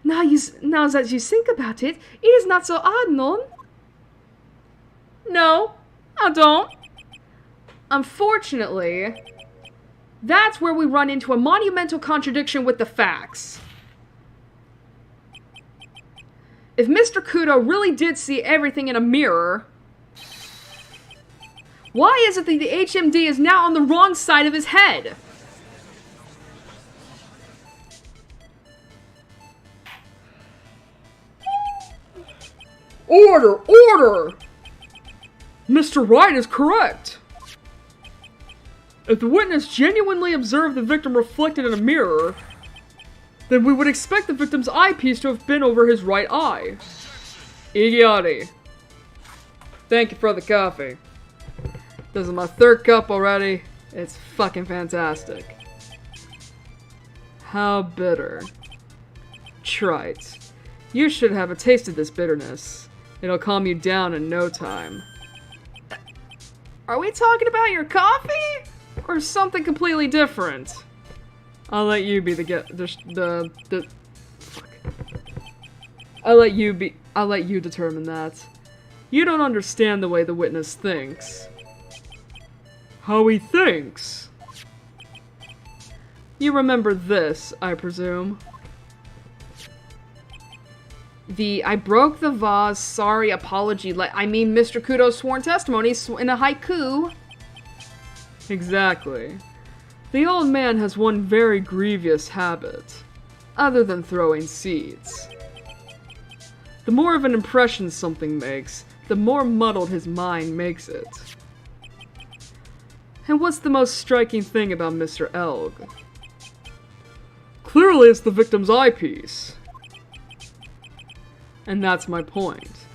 Now that you think about it, it is not so odd, no? No, I don't. Unfortunately, that's where we run into a monumental contradiction with the facts. If Mr. Kudo really did see everything in a mirror, why is it that the HMD is now on the wrong side of his head? Order! Mr. Wright is correct. If the witness genuinely observed the victim reflected in a mirror, then we would expect the victim's eyepiece to have been over his right eye. Igiotti. Thank you for the coffee. This is my 3rd cup already. It's fucking fantastic. How bitter. Trite. You should have tasted this bitterness. It'll calm you down in no time. Are we talking about your coffee? Or something completely different? I'll let you be fuck. I'll let you determine that. You don't understand the way the witness thinks. How he thinks? You remember this, I presume. I broke the vase, sorry, apology, Mr. Kudo's sworn testimony in a haiku. Exactly. The old man has one very grievous habit, other than throwing seeds. The more of an impression something makes, the more muddled his mind makes it. And what's the most striking thing about Mr. Elg? Clearly it's the victim's eyepiece. And that's my point.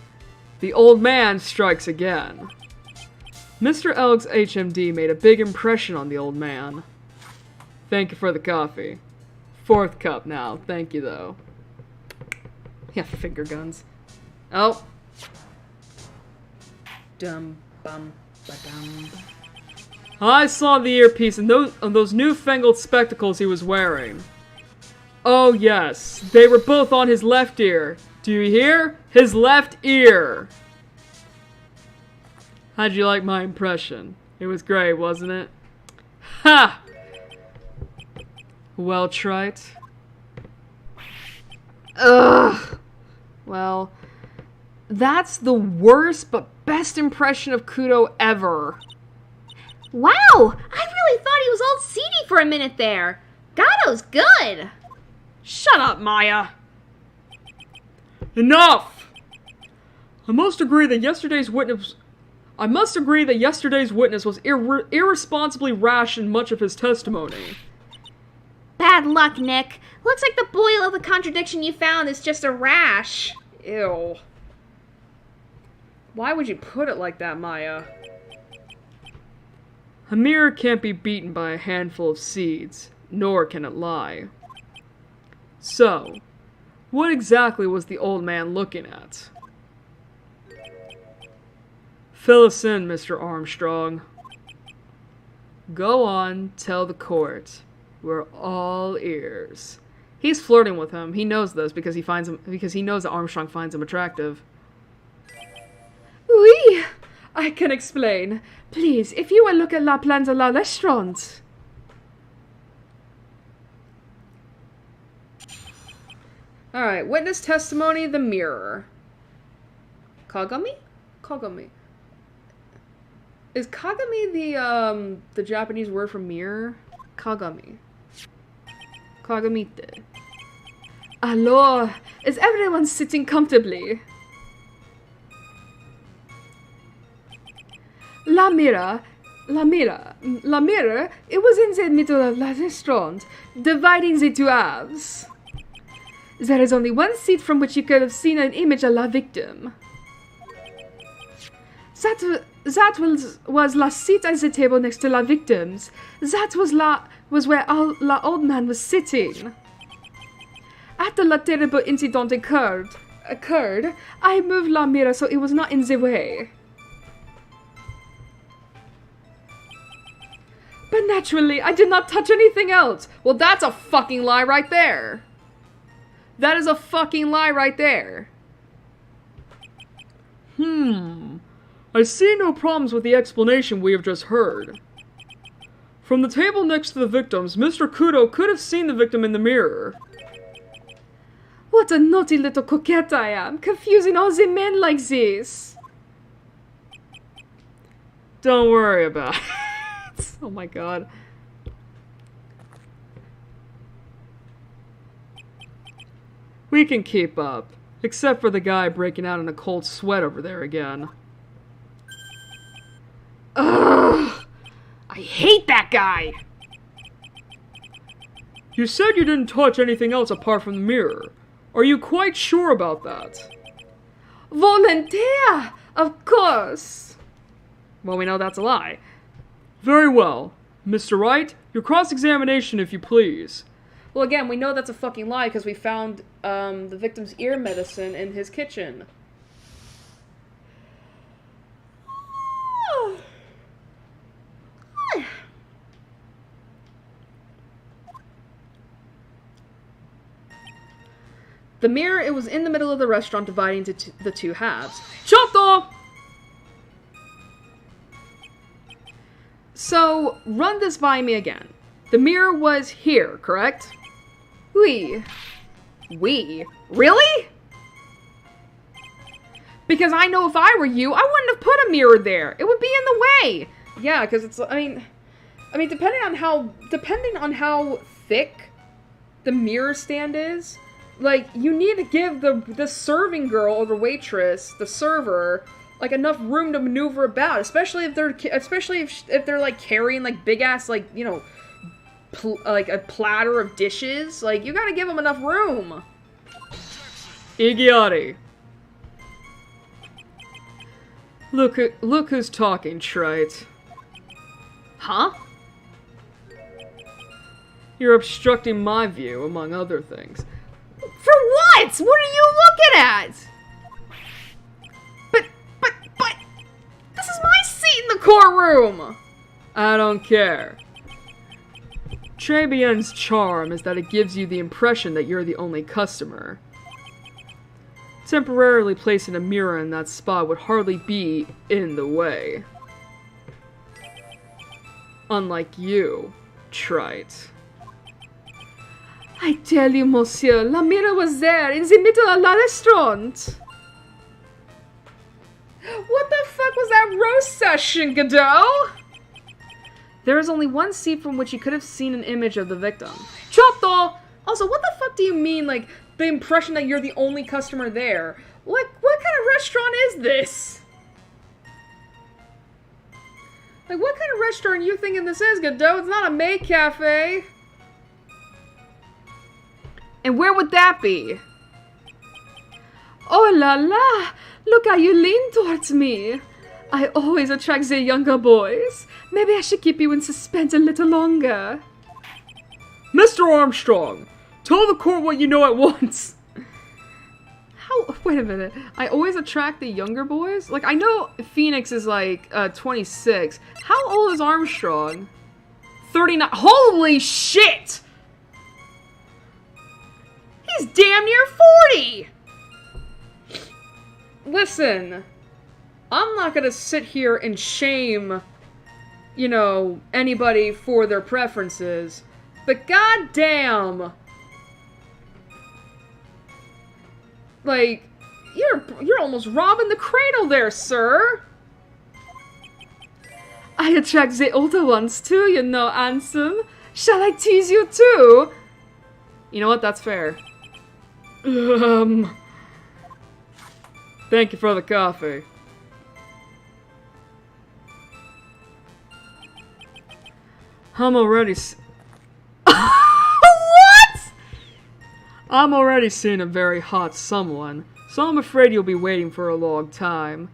The old man strikes again. Mr. Elg's HMD made a big impression on the old man. Thank you for the coffee. 4th cup now, thank you though. Yeah, finger guns. Oh. Dum bum ba-dum. I saw the earpiece and those newfangled spectacles he was wearing. Oh yes, they were both on his left ear. Do you hear? His left ear! How'd you like my impression? It was great, wasn't it? Ha! Well, Trite. Ugh! Well, that's the worst but best impression of Kudo ever. Wow! I really thought he was all seedy for a minute there. Gato's good. Shut up, Maya! Enough! I must agree that yesterday's witness was irresponsibly rash in much of his testimony. Bad luck, Nick. Looks like the boil of the contradiction you found is just a rash. Ew. Why would you put it like that, Maya? A mirror can't be beaten by a handful of seeds, nor can it lie. So, what exactly was the old man looking at? Fill us in, Mr. Armstrong. Go on, tell the court. We're all ears. He's flirting with him. He knows this because he knows that Armstrong finds him attractive. Oui, I can explain. Please, if you will look at la plan de la restaurant. Alright, witness testimony, the mirror. Kagami? Kagami. Is Kagami the Japanese word for mirror? Kagami. Kagamite. Alors, is everyone sitting comfortably? La mirror, it was in the middle of the restaurant, dividing the two halves. There is only one seat from which you could have seen an image of la victim. That was la seat at the table next to la victims. That was where la old man was sitting. After la terrible incident occurred, I moved la mirror so it was not in the way. But naturally, I did not touch anything else. Well, that's a fucking lie right there. That is a fucking lie right there. I see no problems with the explanation we have just heard. From the table next to the victims, Mr. Kudo could have seen the victim in the mirror. What a naughty little coquette I am, confusing all the men like this. Don't worry about it. Oh my god. We can keep up. Except for the guy breaking out in a cold sweat over there again. Ugh! I hate that guy! You said you didn't touch anything else apart from the mirror. Are you quite sure about that? Volunteer! Of course! Well, we know that's a lie. Very well. Mr. Wright, your cross-examination, if you please. Well, again, we know that's a fucking lie because we found the victim's ear medicine in his kitchen. The mirror, it was in the middle of the restaurant dividing into the two halves. Choto! So, run this by me again. The mirror was here, correct? Oui. We? Really? Because I know if I were you, I wouldn't have put a mirror there. It would be in the way. Yeah, because it's, I mean, depending on how thick the mirror stand is, like, you need to give the serving girl or the waitress, the server, like, enough room to maneuver about, especially if they're like carrying like big ass, like, you know, like a platter of dishes. Like, you gotta give them enough room. Iggyari. Look who's talking, Trite. Huh? You're obstructing my view, among other things. For what? What are you looking at? But, this is my seat in the courtroom! I don't care. Trebien's charm is that it gives you the impression that you're the only customer. Temporarily placing a mirror in that spot would hardly be in the way. Unlike you, Trite. I tell you, monsieur, la mirror was there, in the middle of la restaurant. What the fuck was that roast session, Godot? There is only one seat from which you could have seen an image of the victim. Chotto! Also, what the fuck do you mean, like, the impression that you're the only customer there? What kind of restaurant is this? Like, what kind of restaurant are you thinking this is, Godot? It's not a maid cafe. And where would that be? Oh la la! Look how you lean towards me. I always attract the younger boys. Maybe I should keep you in suspense a little longer. Mr. Armstrong, tell the court what you know at once. Wait a minute. I always attract the younger boys? Like, I know Phoenix is like 26. How old is Armstrong? 39. Holy shit! He's damn near 40! Listen, I'm not gonna sit here and shame, you know, anybody for their preferences, but goddamn, like, you're almost robbing the cradle there, sir. I attract the older ones too, you know, handsome. Shall I tease you too? You know what? That's fair. Thank you for the coffee. I'm already What? I'm already seeing a very hot someone, so I'm afraid you'll be waiting for a long time.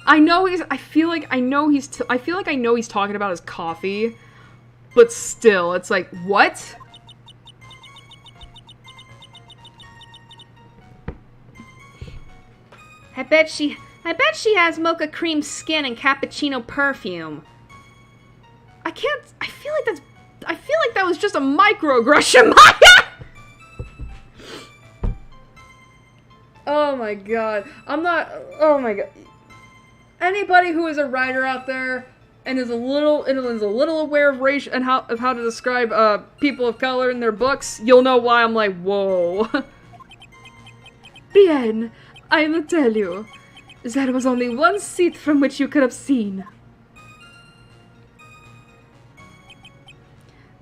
I know I feel like I know he's talking about his coffee, but still, it's like, what? I bet she has mocha cream skin and cappuccino perfume. I feel like that was just a microaggression, Maya! Oh my god. Oh my god. Anybody who is a writer out there and is a little aware of race and how to describe people of color in their books, you'll know why I'm like, whoa. Bien, I will tell you. There was only one seat from which you could have seen.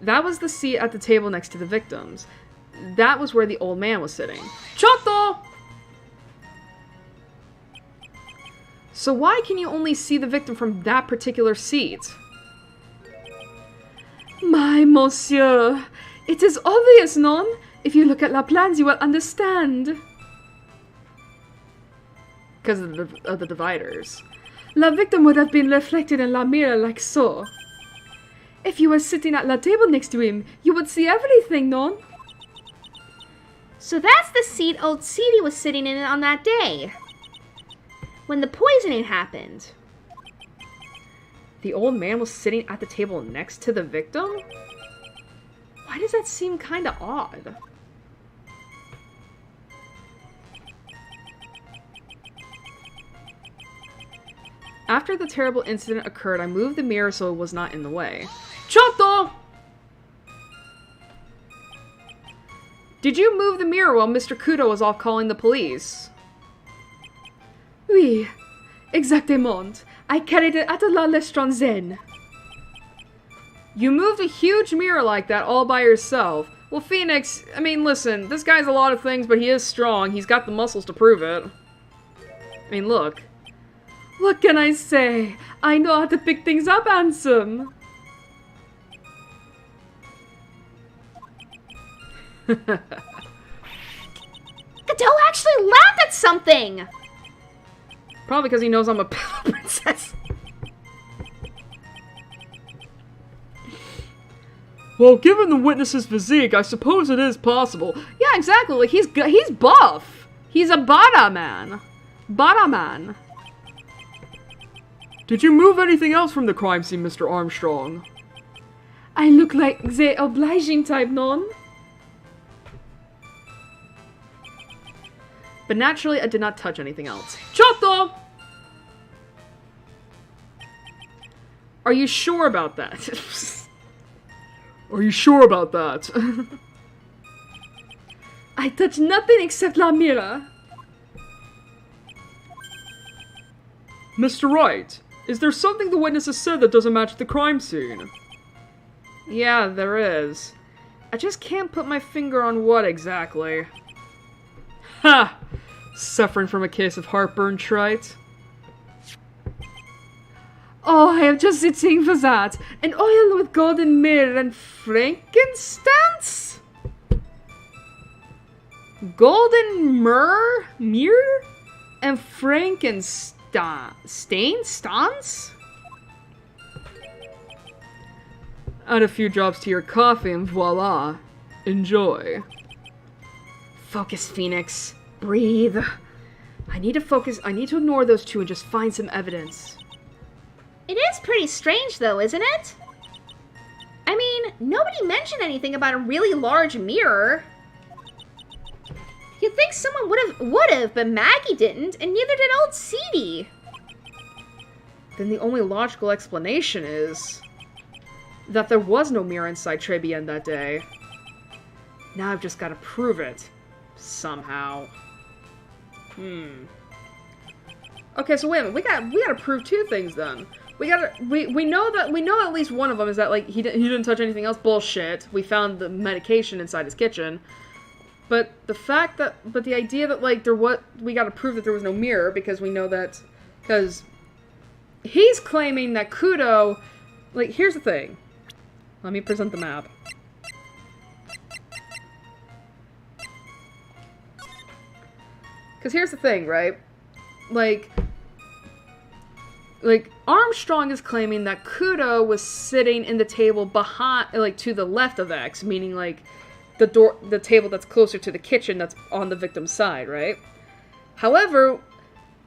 That was the seat at the table next to the victims. That was where the old man was sitting. Chotto! So why can you only see the victim from that particular seat? My monsieur, it is obvious, non? If you look at la plans, you will understand. Because of the dividers. La victim would have been reflected in la mirror like so. If you were sitting at la table next to him, you would see everything, non? So that's the seat old Seedy was sitting in on that day, when the poisoning happened. The old man was sitting at the table next to the victim? Why does that seem kind of odd? After the terrible incident occurred, I moved the mirror so it was not in the way. Chotto! Did you move the mirror while Mr. Kudo was off calling the police? Oui, exactement. I carried it at la restaurant zen. You moved a huge mirror like that all by yourself. Well, Phoenix, I mean, listen, this guy's a lot of things, but he is strong. He's got the muscles to prove it. I mean, look. What can I say? I know how to pick things up, handsome. Godot actually laughed at something! Probably because he knows I'm a princess. Well, given the witness's physique, I suppose it is possible. Yeah, exactly. Like, he's buff. He's a Bada man. Bada man. Did you move anything else from the crime scene, Mr. Armstrong? I look like the obliging type, non? But naturally, I did not touch anything else. Chotto! Are you sure about that? Are you sure about that? I touch nothing except la mirror. Mr. Wright, is there something the witness has said that doesn't match the crime scene? Yeah, there is. I just can't put my finger on what exactly. Ha! Suffering from a case of heartburn, Trite? Oh, I have just sitting for that. An oil with golden myrrh and frankincense? Golden myrrh? Myrrh? And Frankenstein? Add a few drops to your coffee and voila. Enjoy. Focus, Phoenix. Breathe. I need to focus. I need to ignore those two and just find some evidence. It is pretty strange, though, isn't it? I mean, nobody mentioned anything about a really large mirror. You'd think someone would have, but Maggie didn't, and neither did old Seedy. Then the only logical explanation is that there was no mirror inside Tribien that day. Now I've just got to prove it. Somehow. Okay, so wait a minute. We gotta prove two things then. We know at least one of them is that like he didn't touch anything else. Bullshit. We found the medication inside his kitchen. But the idea that like we gotta prove that there was no mirror because we know that because he's claiming that Kudo, like, here's the thing. Let me present the map. Because here's the thing, right? Like Armstrong is claiming that Kudo was sitting in the table behind, like, to the left of X, meaning, like, the table that's closer to the kitchen that's on the victim's side, right? However,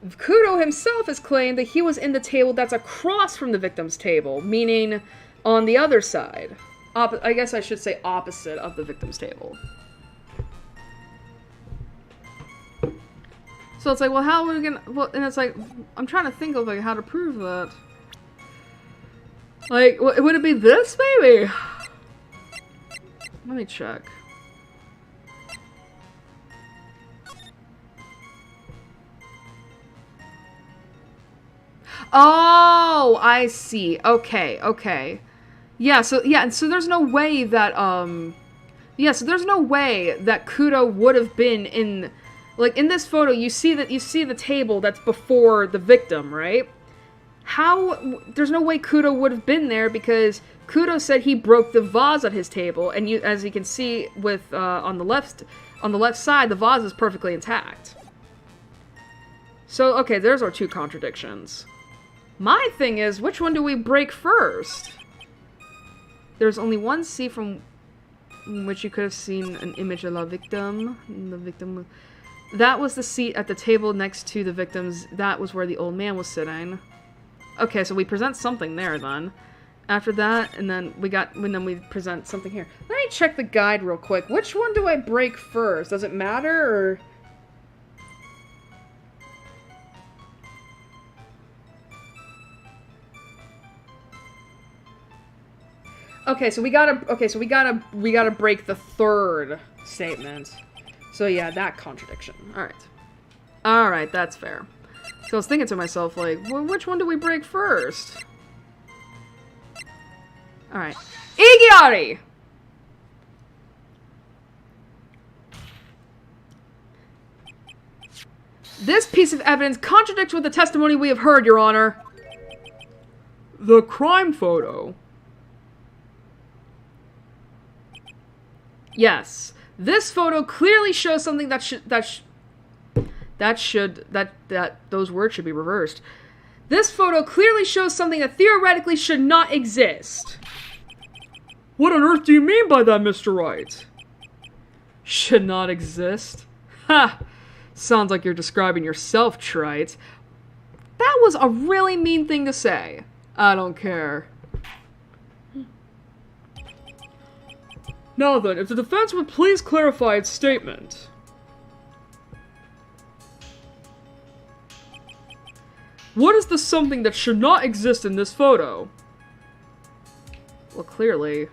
Kudo himself has claimed that he was in the table that's across from the victim's table, meaning on the other side. I guess I should say opposite of the victim's table. So it's like, well, how are we gonna... Well, and it's like, I'm trying to think of, like, how to prove that. Like, would it be this, maybe? Let me check. Oh, I see. Okay. Yeah, so there's no way that, so there's no way that Kudo would have been in... Like, in this photo, you see the table that's before the victim, right? There's no way Kudo would have been there because Kudo said he broke the vase at his table, and as you can see with, on the left side, the vase is perfectly intact. So, okay, there's our two contradictions. My thing is, which one do we break first? There's only one scene from which you could have seen an image of la victim. The victim... That was the seat at the table next to the victims. That was where the old man was sitting. Okay, so we present something there then. After that, and then we present something here. Let me check the guide real quick. Which one do I break first? Does it matter, or... Okay, so we gotta break the third statement. So yeah, that contradiction. Alright, that's fair. So I was thinking to myself, like, well, which one do we break first? Alright. Igiari! This piece of evidence contradicts with the testimony we have heard, Your Honor. The crime photo. Yes. This photo clearly shows something those words should be reversed. This photo clearly shows something that theoretically should not exist. What on earth do you mean by that, Mr. Wright? Should not exist? Ha! Sounds like you're describing yourself, Trite. That was a really mean thing to say. I don't care. Now then, if the defense would please clarify its statement. What is the something that should not exist in this photo? Well, clearly...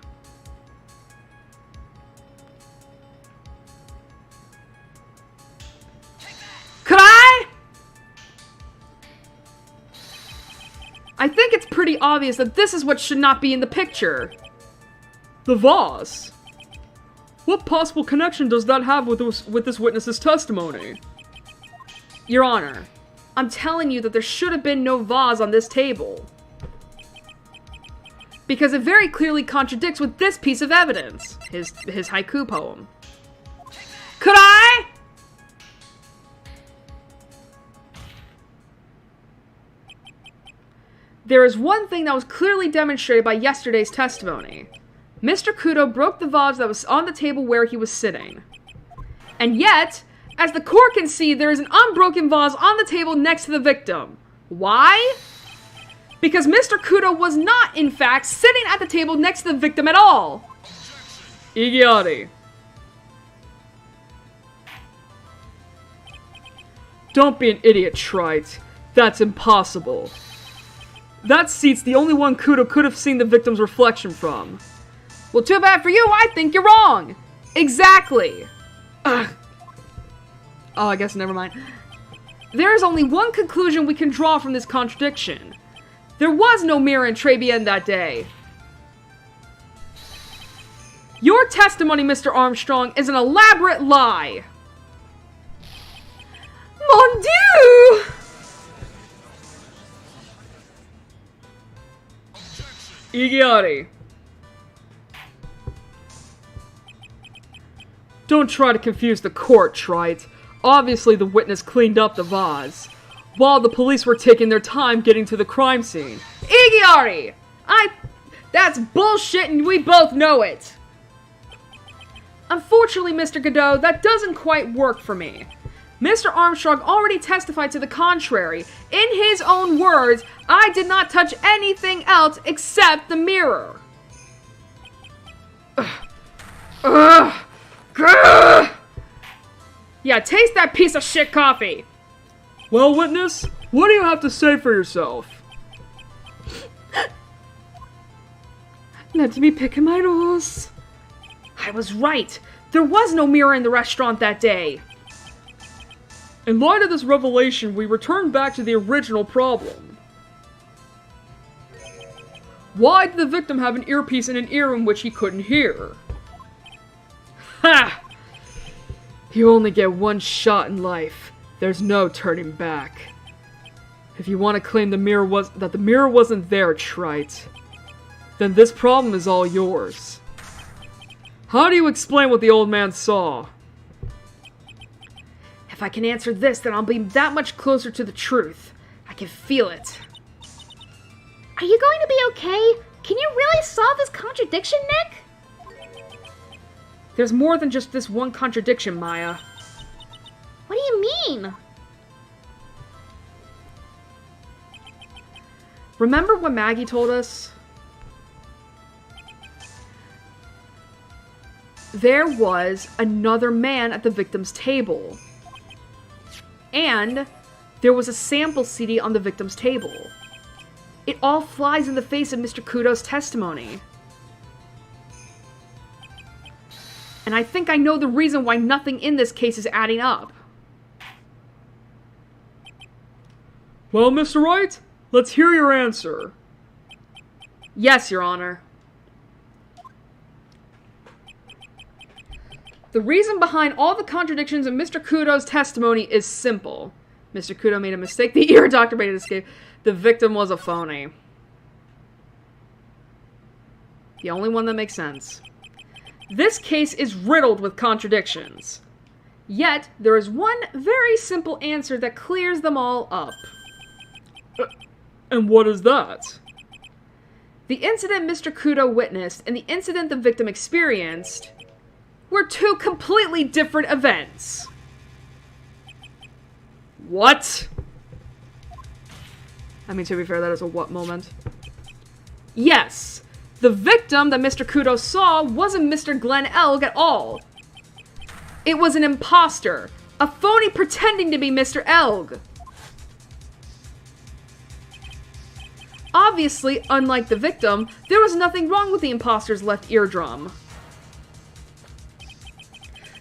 Could I? I think it's pretty obvious that this is what should not be in the picture. The vase? What possible connection does that have with this witness's testimony? Your Honor, I'm telling you that there should have been no vase on this table. Because it very clearly contradicts with this piece of evidence. His haiku poem. Could I? There is one thing that was clearly demonstrated by yesterday's testimony. Mr. Kudo broke the vase that was on the table where he was sitting. And yet, as the court can see, there is an unbroken vase on the table next to the victim. Why? Because Mr. Kudo was not, in fact, sitting at the table next to the victim at all. Iggyari. Don't be an idiot, Wright. That's impossible. That seat's the only one Kudo could have seen the victim's reflection from. Well, too bad for you, I think you're wrong. Exactly. Ugh. Oh, I guess never mind. There is only one conclusion we can draw from this contradiction. There was no mirror in Tribulations that day. Your testimony, Mr. Armstrong, is an elaborate lie. Mon Dieu! Iggyari. Don't try to confuse the court, Wright. Obviously, the witness cleaned up the vase, while the police were taking their time getting to the crime scene. Iggyari! That's bullshit and we both know it. Unfortunately, Mr. Godot, that doesn't quite work for me. Mr. Armstrong already testified to the contrary. In his own words, I did not touch anything else except the mirror. Yeah, taste that piece of shit coffee. Well, witness, what do you have to say for yourself? Let me pick my nose. I was right. There was no mirror in the restaurant that day. In light of this revelation, we return back to the original problem. Why did the victim have an earpiece in an ear in which he couldn't hear? Ha! You only get one shot in life. There's no turning back. If you want to claim the mirror wasn't there, Wright, then this problem is all yours. How do you explain what the old man saw? If I can answer this, then I'll be that much closer to the truth. I can feel it. Are you going to be okay? Can you really solve this contradiction, Nick? There's more than just this one contradiction, Maya. What do you mean? Remember what Maggie told us? There was another man at the victim's table. And there was a sample CD on the victim's table. It all flies in the face of Mr. Kudo's testimony. And I think I know the reason why nothing in this case is adding up. Well, Mr. Wright, let's hear your answer. Yes, Your Honor. The reason behind all the contradictions in Mr. Kudo's testimony is simple. Mr. Kudo made a mistake. The ear doctor made an escape. The victim was a phony. The only one that makes sense. This case is riddled with contradictions. Yet, there is one very simple answer that clears them all up. And what is that? The incident Mr. Kudo witnessed and the incident the victim experienced were two completely different events. What? I mean, to be fair, that is a what moment. Yes, the victim that Mr. Kudo saw wasn't Mr. Glenn Elg at all. It was an imposter, a phony pretending to be Mr. Elg. Obviously, unlike the victim, there was nothing wrong with the imposter's left eardrum.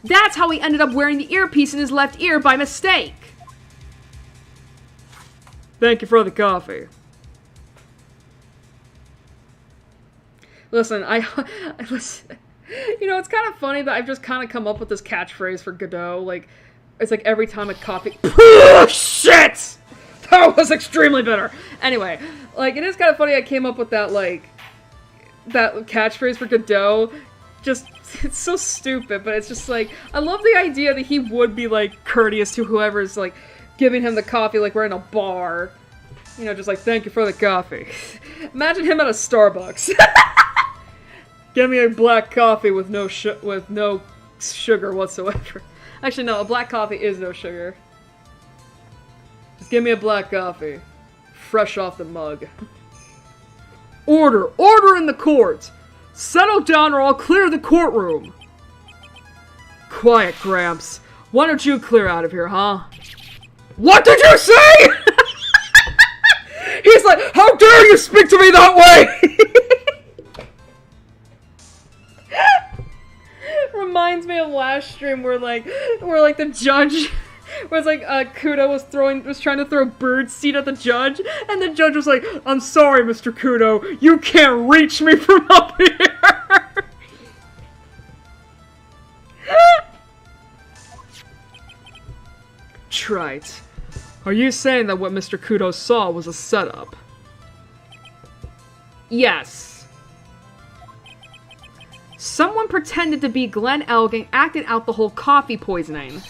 That's how he ended up wearing the earpiece in his left ear by mistake. Thank you for the coffee. Listen, listen. You know, it's kind of funny that I've just kind of come up with this catchphrase for Godot. Like, it's like every time a coffee. Shit! That was extremely bitter. Anyway, like, it is kind of funny I came up with that, like, that catchphrase for Godot. Just, it's so stupid, but it's just like, I love the idea that he would be, like, courteous to whoever's, like, giving him the coffee, like we're in a bar. You know, just like, thank you for the coffee. Imagine him at a Starbucks. Give me a black coffee with no sugar whatsoever. Actually, no, a black coffee is no sugar. Just give me a black coffee. Fresh off the mug. Order! Order in the court! Settle down or I'll clear the courtroom! Quiet, Gramps. Why don't you clear out of here, huh? What did you say?! He's like, how dare you speak to me that way?! Reminds me of last stream where the judge was like, Kudo was trying to throw bird seed at the judge, and the judge was like, I'm sorry, Mr. Kudo, you can't reach me from up here! Trite. Are you saying that what Mr. Kudo saw was a setup? Yes. Someone pretended to be Glenn Elg and acted out the whole coffee poisoning.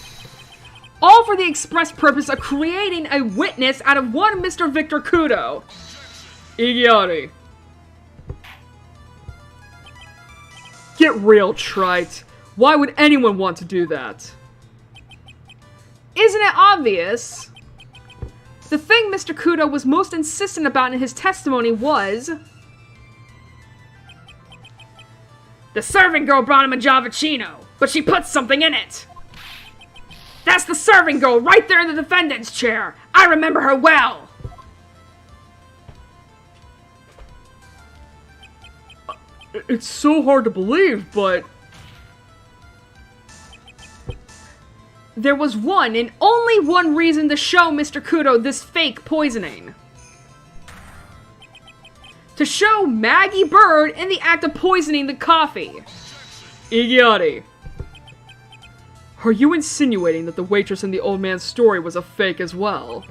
All for the express purpose of creating a witness out of one Mr. Victor Kudo. Iggyari. Get real, Trite. Why would anyone want to do that? Isn't it obvious? The thing Mr. Kudo was most insistent about in his testimony was... the serving girl brought him a Javachino, but she put something in it. That's the serving girl right there in the defendant's chair. I remember her well. It's so hard to believe, but... there was one and only one reason to show Mr. Kudo this fake poisoning. To show Maggie Bird in the act of poisoning the coffee. Iggyari. Are you insinuating that the waitress in the old man's story was a fake as well?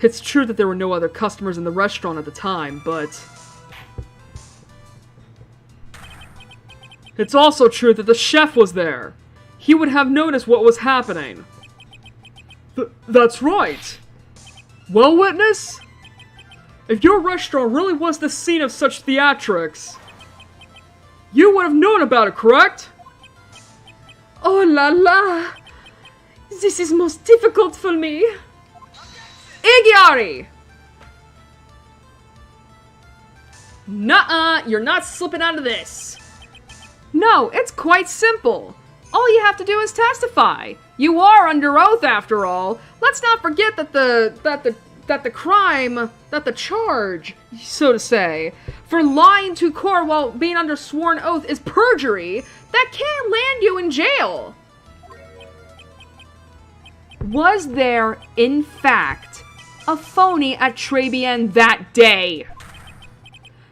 It's true that there were no other customers in the restaurant at the time, but... it's also true that the chef was there. He would have noticed what was happening. That's right. Well, witness? If your restaurant really was the scene of such theatrics, you would have known about it, correct? Oh la la! This is most difficult for me. Iggyari! Nuh-uh, you're not slipping out of this. No, it's quite simple. All you have to do is testify. You are under oath, after all. Let's not forget that the charge, so to say, for lying to court while being under sworn oath is perjury. That can land you in jail. Was there, in fact, a phony at Tribulations that day?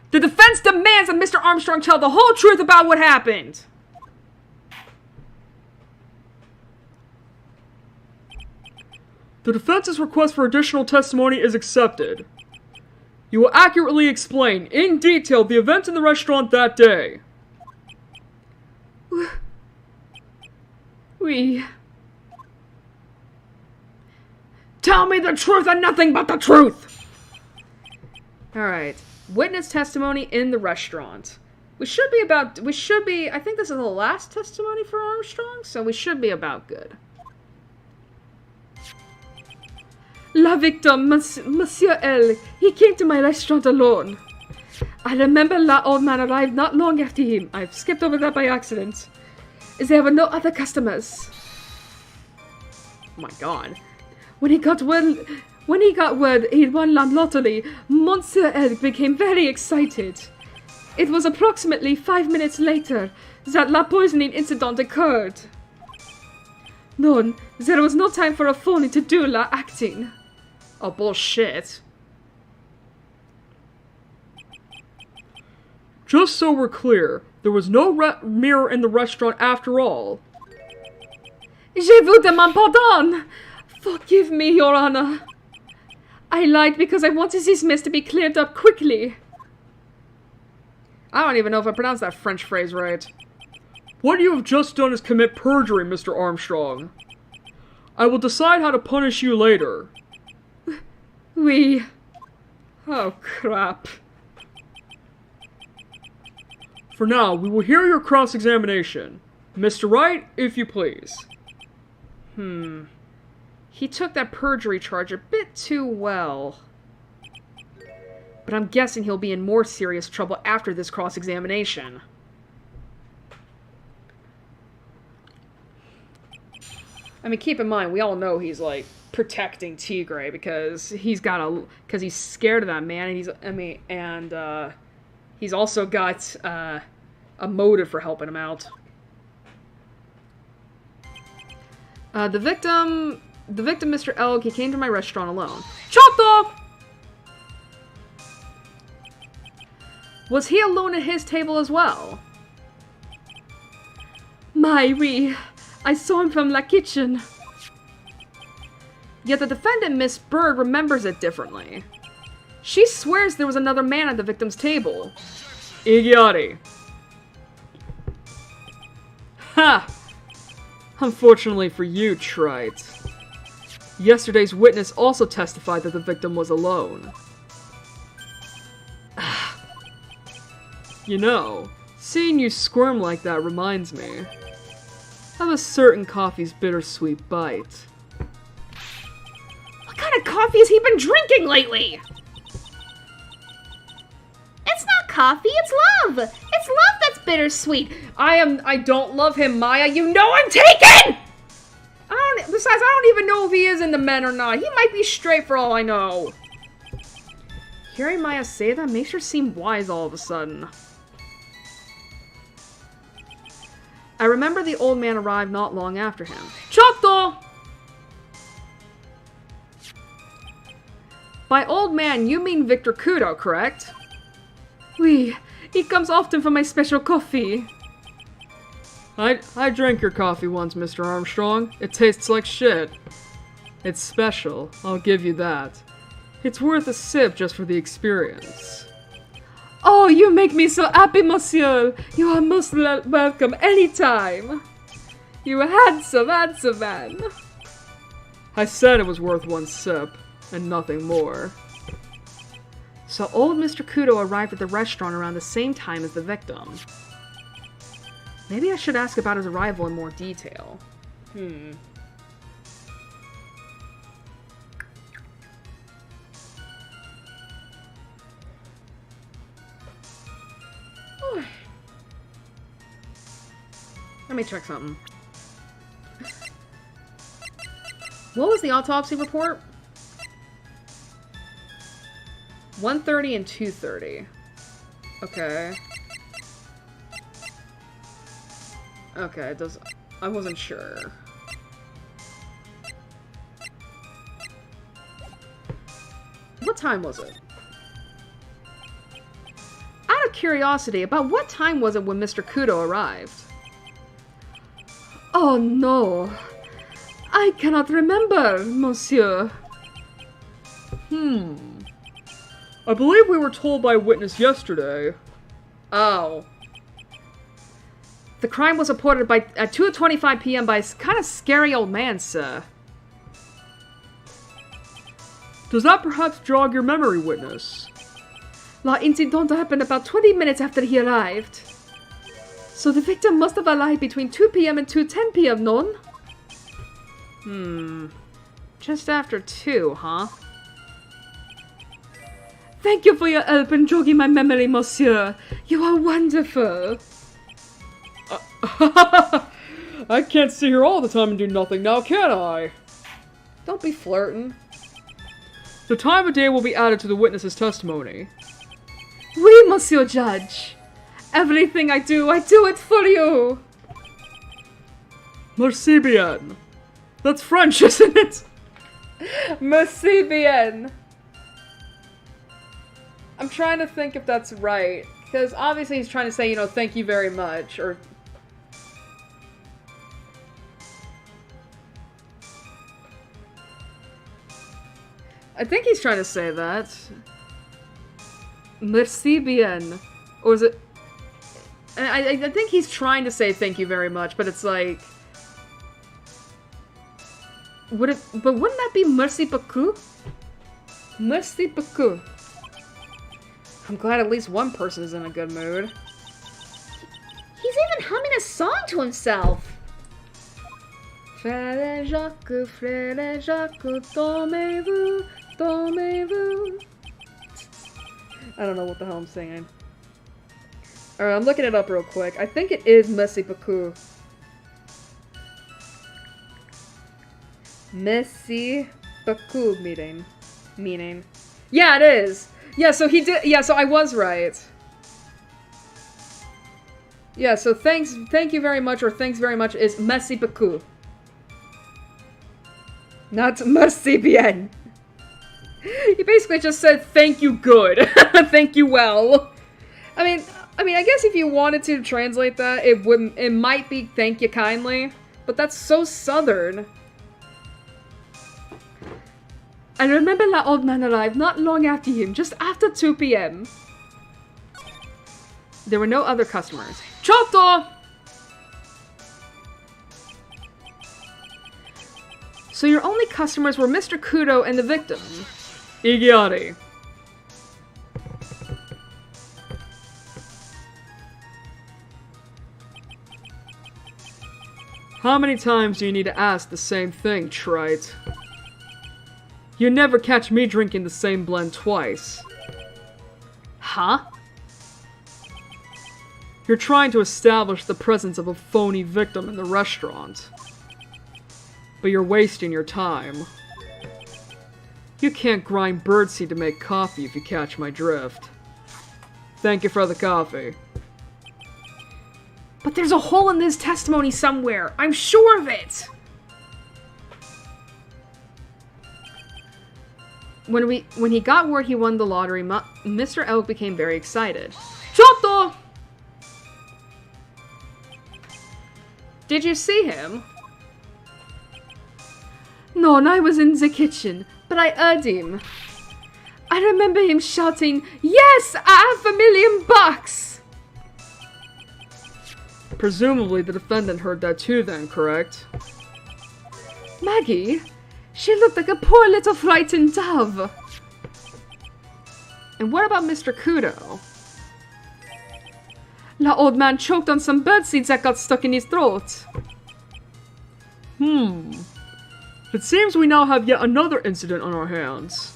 The defense demands that Mr. Armstrong tell the whole truth about what happened. The defense's request for additional testimony is accepted. You will accurately explain, in detail, the events in the restaurant that day. Tell me the truth and nothing but the truth! Alright. Witness testimony in the restaurant. I think this is the last testimony for Armstrong, so we should be about good. La victim, Monsieur L. He came to my restaurant alone. I remember the old man arrived not long after him. I've skipped over that by accident. There were no other customers. Oh my god. When he got word he'd won la lottery, Monsieur L became very excited. It was approximately 5 minutes later that la poisoning incident occurred. No, there was no time for a phony to do la acting. Oh, bullshit. Just so we're clear, there was no mirror in the restaurant after all. Je vous demande pardon. Forgive me, Your Honor. I lied because I wanted this mess to be cleared up quickly. I don't even know if I pronounced that French phrase right. What you have just done is commit perjury, Mr. Armstrong. I will decide how to punish you later. Oui. Oh, crap. For now, we will hear your cross-examination. Mr. Wright, if you please. He took that perjury charge a bit too well. But I'm guessing he'll be in more serious trouble after this cross-examination. I mean, keep in mind, we all know he's, like, protecting Tigre because he's scared of that man, and he's also got, a motive for helping him out. The victim, Mr. Elg, he came to my restaurant alone. Chop! Was he alone at his table as well? Oui. I saw him from la kitchen. Yet the defendant, Miss Bird, remembers it differently. She swears there was another man at the victim's table. Igiotti. Ha! Unfortunately for you, Trite. Yesterday's witness also testified that the victim was alone. You know, seeing you squirm like that reminds me of a certain coffee's bittersweet bite. What kind of coffee has he been drinking lately? It's not coffee, it's love! It's love that's bittersweet! I don't love him, Maya. You know I'm taken! Besides, I don't even know if he is into men or not. He might be straight for all I know. Hearing Maya say that makes her seem wise all of a sudden. I remember the old man arrived not long after him. Chotto! By old man, you mean Victor Kudo, correct? Oui, he comes often for my special coffee. I drank your coffee once, Mr. Armstrong. It tastes like shit. It's special, I'll give you that. It's worth a sip just for the experience. Oh, you make me so happy, monsieur. You are most welcome anytime. You handsome man. I said it was worth one sip, and nothing more. So old Mr. Kudo arrived at the restaurant around the same time as the victim. Maybe I should ask about his arrival in more detail. Let me check something. What was the autopsy report? 1:30 and 2:30. Okay. Okay, it does. I wasn't sure. What time was it? Out of curiosity, about what time was it when Mr. Kudo arrived? Oh no. I cannot remember, monsieur. I believe we were told by a witness yesterday. Oh. The crime was reported at 2:25 p.m. by a kind of scary old man, sir. Does that perhaps jog your memory, witness? La incident happened about 20 minutes after he arrived. So the victim must have arrived between 2 p.m. and 2:10 p.m., non? Just after 2, huh? Thank you for your help in jogging my memory, monsieur. You are wonderful. I can't sit here all the time and do nothing now, can I? Don't be flirting. The time of day will be added to the witness's testimony. Oui, monsieur judge. Everything I do it for you. Merci bien. That's French, isn't it? Merci bien. I'm trying to think if that's right, Because obviously he's trying to say, you know, thank you very much, or... I think he's trying to say that. Merci bien. Or is it... I think he's trying to say thank you very much, but it's like... But wouldn't that be merci beaucoup? Merci beaucoup. I'm glad at least one person is in a good mood. He's even humming a song to himself. Frère Jacques, dormez-vous, dormez-vous. I don't know what the hell I'm singing. Alright, I'm looking it up real quick. I think it is merci beaucoup. Merci beaucoup meaning. Yeah, it is. Yeah, so he did. Yeah, so I was right. Yeah, so thank you very much, or thanks very much is merci beaucoup. Not merci bien. He basically just said thank you good. Thank you well. I mean, I guess if you wanted to translate that, it might be thank you kindly, but that's so southern. I remember that old man arrived not long after him, just after 2 p.m. There were no other customers. Chotto! So your only customers were Mr. Kudo and the victim. Igiari. How many times do you need to ask the same thing, Trite? You never catch me drinking the same blend twice. Huh? You're trying to establish the presence of a phony victim in the restaurant. But you're wasting your time. You can't grind birdseed to make coffee if you catch my drift. Thank you for the coffee. But there's a hole in this testimony somewhere. I'm sure of it. When he got word he won the lottery, Mr. Elk became very excited. Chotto! Did you see him? No, I was in the kitchen, but I heard him. I remember him shouting, "Yes, $500,000! Presumably the defendant heard that too then, correct? Maggie? She looked like a poor little frightened dove. And what about Mr. Kudo? The old man choked on some birdseeds that got stuck in his throat. It seems we now have yet another incident on our hands.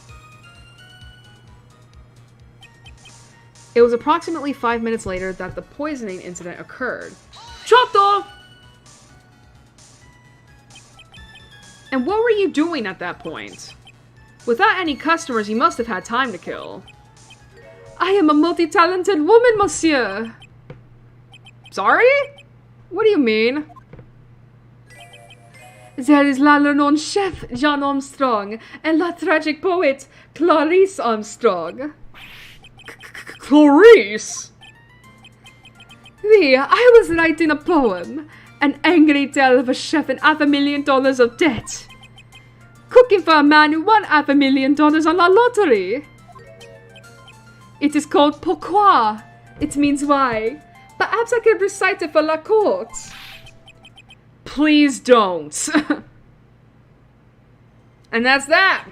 It was approximately 5 minutes later that the poisoning incident occurred. Chotto! And what were you doing at that point? Without any customers, you must have had time to kill. I am a multi-talented woman, monsieur. Sorry? What do you mean? There is la renowned chef, John Armstrong, and la tragic poet, Clarice Armstrong. Clarice? Oui, I was writing a poem. An angry tale of a chef and $500,000 of debt. Cooking for a man who won $500,000 on la lottery. It is called pourquoi. It means why. Perhaps I could recite it for la court. Please don't. And that's that.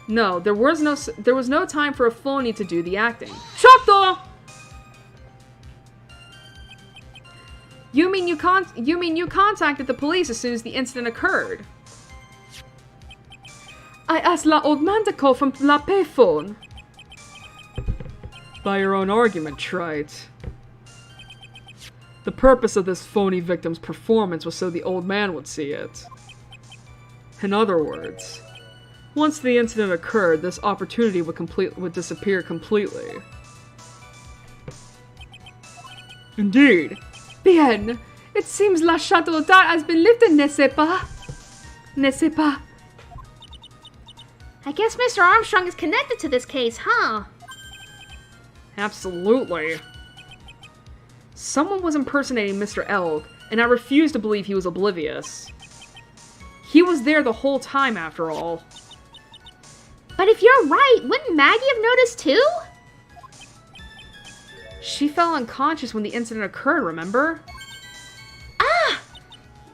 No, there was no time for a phony to do the acting. Chotto! You mean you contacted the police as soon as the incident occurred? I asked la old man to call from la payphone. By your own argument, Trite. The purpose of this phony victim's performance was so the old man would see it. In other words, once the incident occurred, this opportunity would disappear completely. Indeed. Bien. It seems la chateau d'art has been lifted, n'est-ce pas? N'est-ce pas? I guess Mr. Armstrong is connected to this case, huh? Absolutely. Someone was impersonating Mr. Elg, and I refuse to believe he was oblivious. He was there the whole time, after all. But if you're right, wouldn't Maggie have noticed too? She fell unconscious when the incident occurred, remember? Ah!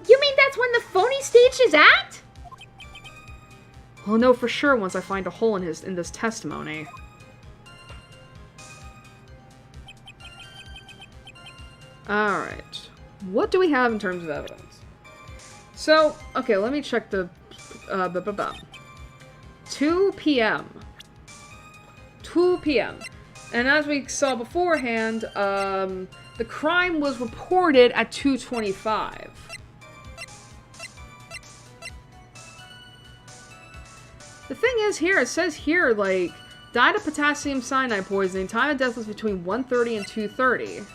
You mean that's when the phony staged his act? I'll know for sure once I find a hole in this testimony. Alright. What do we have in terms of evidence? So, okay, let me check the... 2 p.m. 2 p.m. And as we saw beforehand, the crime was reported at 2:25. The thing is here, it says here, like, died of potassium cyanide poisoning. Time of death was between 1:30 and 2:30.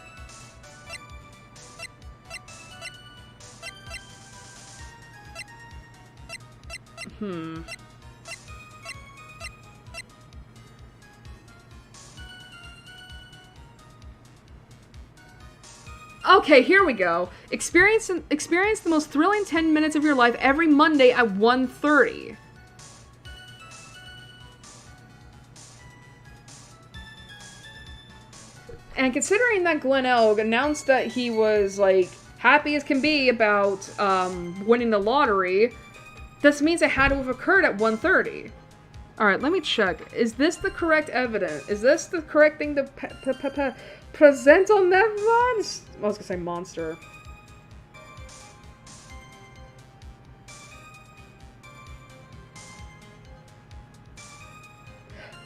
Okay, here we go. Experience the most thrilling 10 minutes of your life every Monday at 1:30. And considering that Glenn Elg announced that he was, like, happy as can be about winning the lottery, this means it had to have occurred at 1:30. Alright, let me check. Is this the correct evidence? Is this the correct thing to present on that one? I was gonna say monster.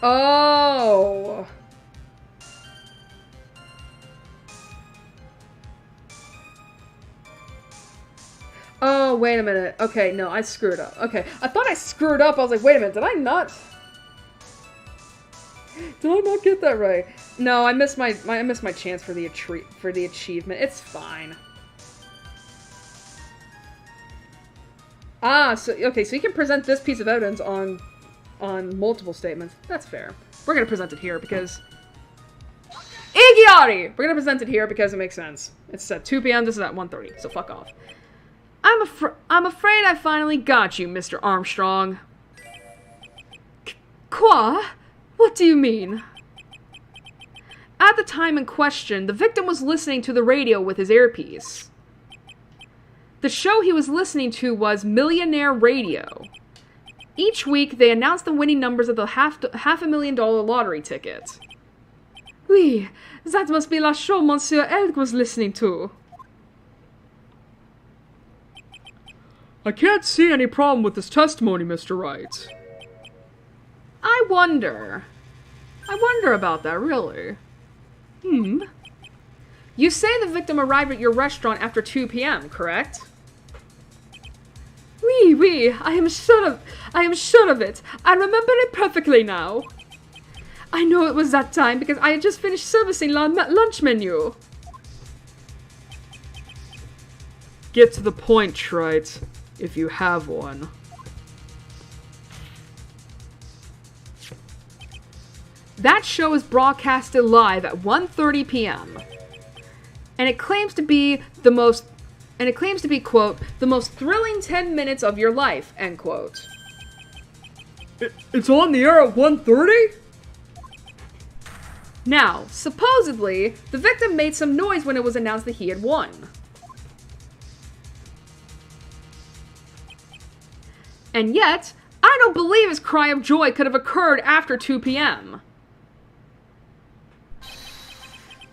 Oh! Oh, wait a minute. Okay, no, I screwed up. Okay, I thought I screwed up. I was like, wait a minute, did I not get that right? No, I missed my chance for the achievement. It's fine. Ah, so okay, so you can present this piece of evidence on multiple statements. That's fair. We're gonna present it here because Igiari! We're gonna present it here because it makes sense. It's at 2 p.m. This is at 1:30, so fuck off. I'm afraid I finally got you, Mr. Armstrong. Quoi? What do you mean? At the time in question, the victim was listening to the radio with his earpiece. The show he was listening to was Millionaire Radio. Each week, they announced the winning numbers of the $500,000 lottery ticket. Oui, that must be la show Monsieur Elg was listening to. I can't see any problem with this testimony, Mr. Wright. I wonder about that, really. You say the victim arrived at your restaurant after 2 p.m., correct? Oui, I am sure of it. I remember it perfectly now. I know it was that time because I had just finished servicing lunch menu. Get to the point, Wright, if you have one. That show is broadcasted live at 1:30 p.m. And it claims to be quote, the most thrilling 10 minutes of your life, end quote. It's on the air at 1:30? Now, supposedly, the victim made some noise when it was announced that he had won. And yet, I don't believe his cry of joy could have occurred after 2 p.m.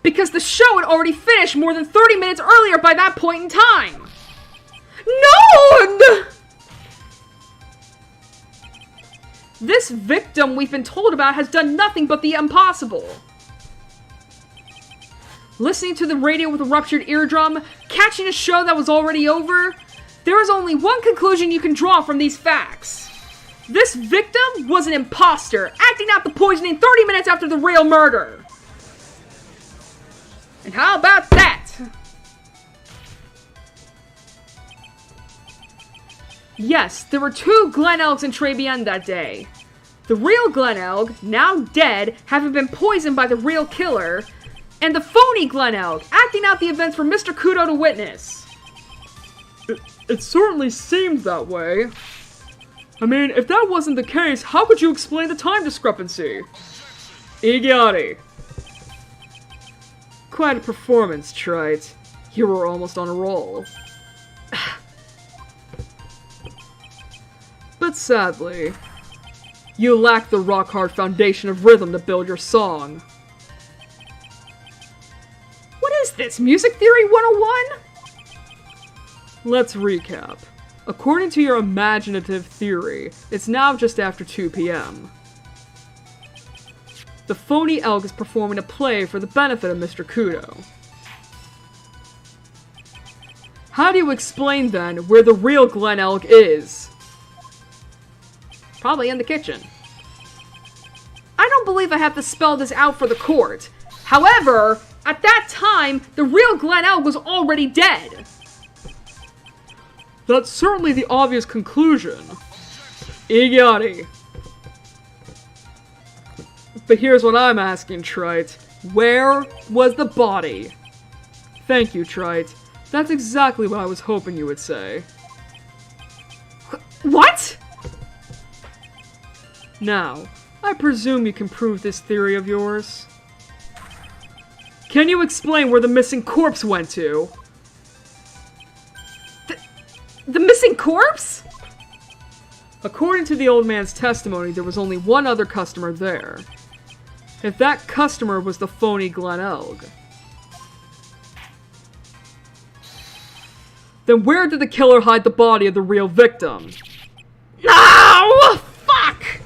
Because the show had already finished more than 30 minutes earlier by that point in time. No! This victim we've been told about has done nothing but the impossible. Listening to the radio with a ruptured eardrum, catching a show that was already over, there is only one conclusion you can draw from these facts. This victim was an imposter, acting out the poisoning 30 minutes after the real murder. And how about that? Yes, there were 2 Glen Elks in Tribulations that day. The real Glenelg, now dead, having been poisoned by the real killer, and the phony Glenelg, acting out the events for Mr. Kudo to witness. It certainly seemed that way. I mean, if that wasn't the case, how could you explain the time discrepancy? Iggyari. Quite a performance, Trite. You were almost on a roll. But sadly, you lack the rock-hard foundation of rhythm to build your song. What is this, Music Theory 101? Let's recap. According to your imaginative theory, it's now just after 2 p.m. The phony elk is performing a play for the benefit of Mr. Kudo. How do you explain, then, where the real Glen Elk is? Probably in the kitchen. I don't believe I have to spell this out for the court. However, at that time, the real Glen Elk was already dead. That's certainly the obvious conclusion. Iggyari. But here's what I'm asking, Trite. Where was the body? Thank you, Trite. That's exactly what I was hoping you would say. What? Now, I presume you can prove this theory of yours. Can you explain where the missing corpse went to? The missing corpse? According to the old man's testimony, there was only one other customer there. If that customer was the phony Glen Elg, then where did the killer hide the body of the real victim? No! Fuck!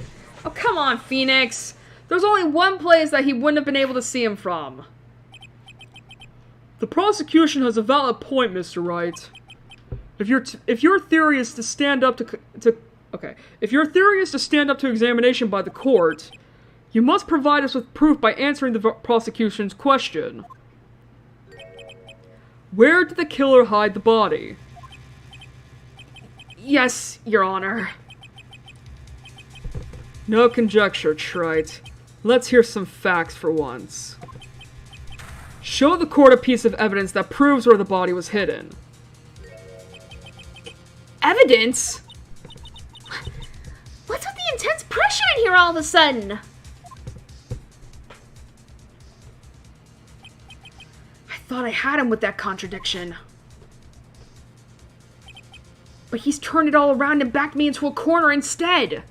Oh, come on, Phoenix. There's only one place that he wouldn't have been able to see him from. The prosecution has a valid point, Mr. Wright. If your theory is to stand up if your theory is to stand up to examination by the court, you must provide us with proof by answering the prosecution's question. Where did the killer hide the body? Yes, Your Honor. No conjecture, Trite. Let's hear some facts for once. Show the court a piece of evidence that proves where the body was hidden. Evidence? What's with the intense pressure in here all of a sudden? I thought I had him with that contradiction. But he's turned it all around and backed me into a corner instead.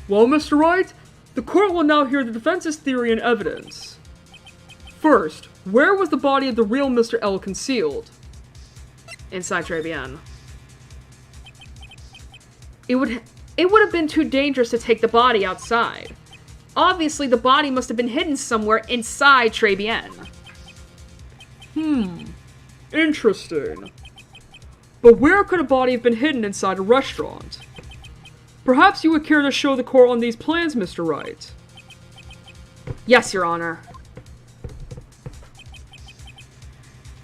Well, Mr. Wright, the court will now hear the defense's theory and evidence. First, where was the body of the real Mr. L concealed? Inside Tribulations. It would have been too dangerous to take the body outside. Obviously, the body must have been hidden somewhere inside Tribulations. Interesting. But where could a body have been hidden inside a restaurant? Perhaps you would care to show the court on these plans, Mr. Wright. Yes, Your Honor.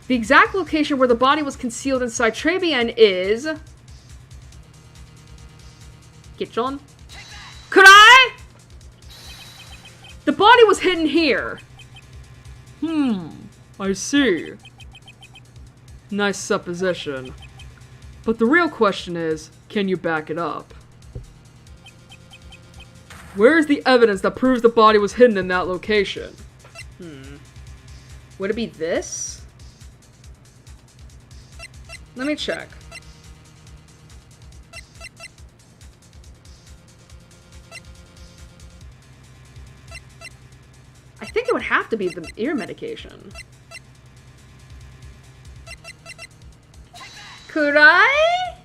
The exact location where the body was concealed inside Tribulations is... Kitchen? Could I? The body was hidden here. I see. Nice supposition. But the real question is, can you back it up? Where is the evidence that proves the body was hidden in that location? Would it be this? Let me check. I think it would have to be the ear medication. Could I?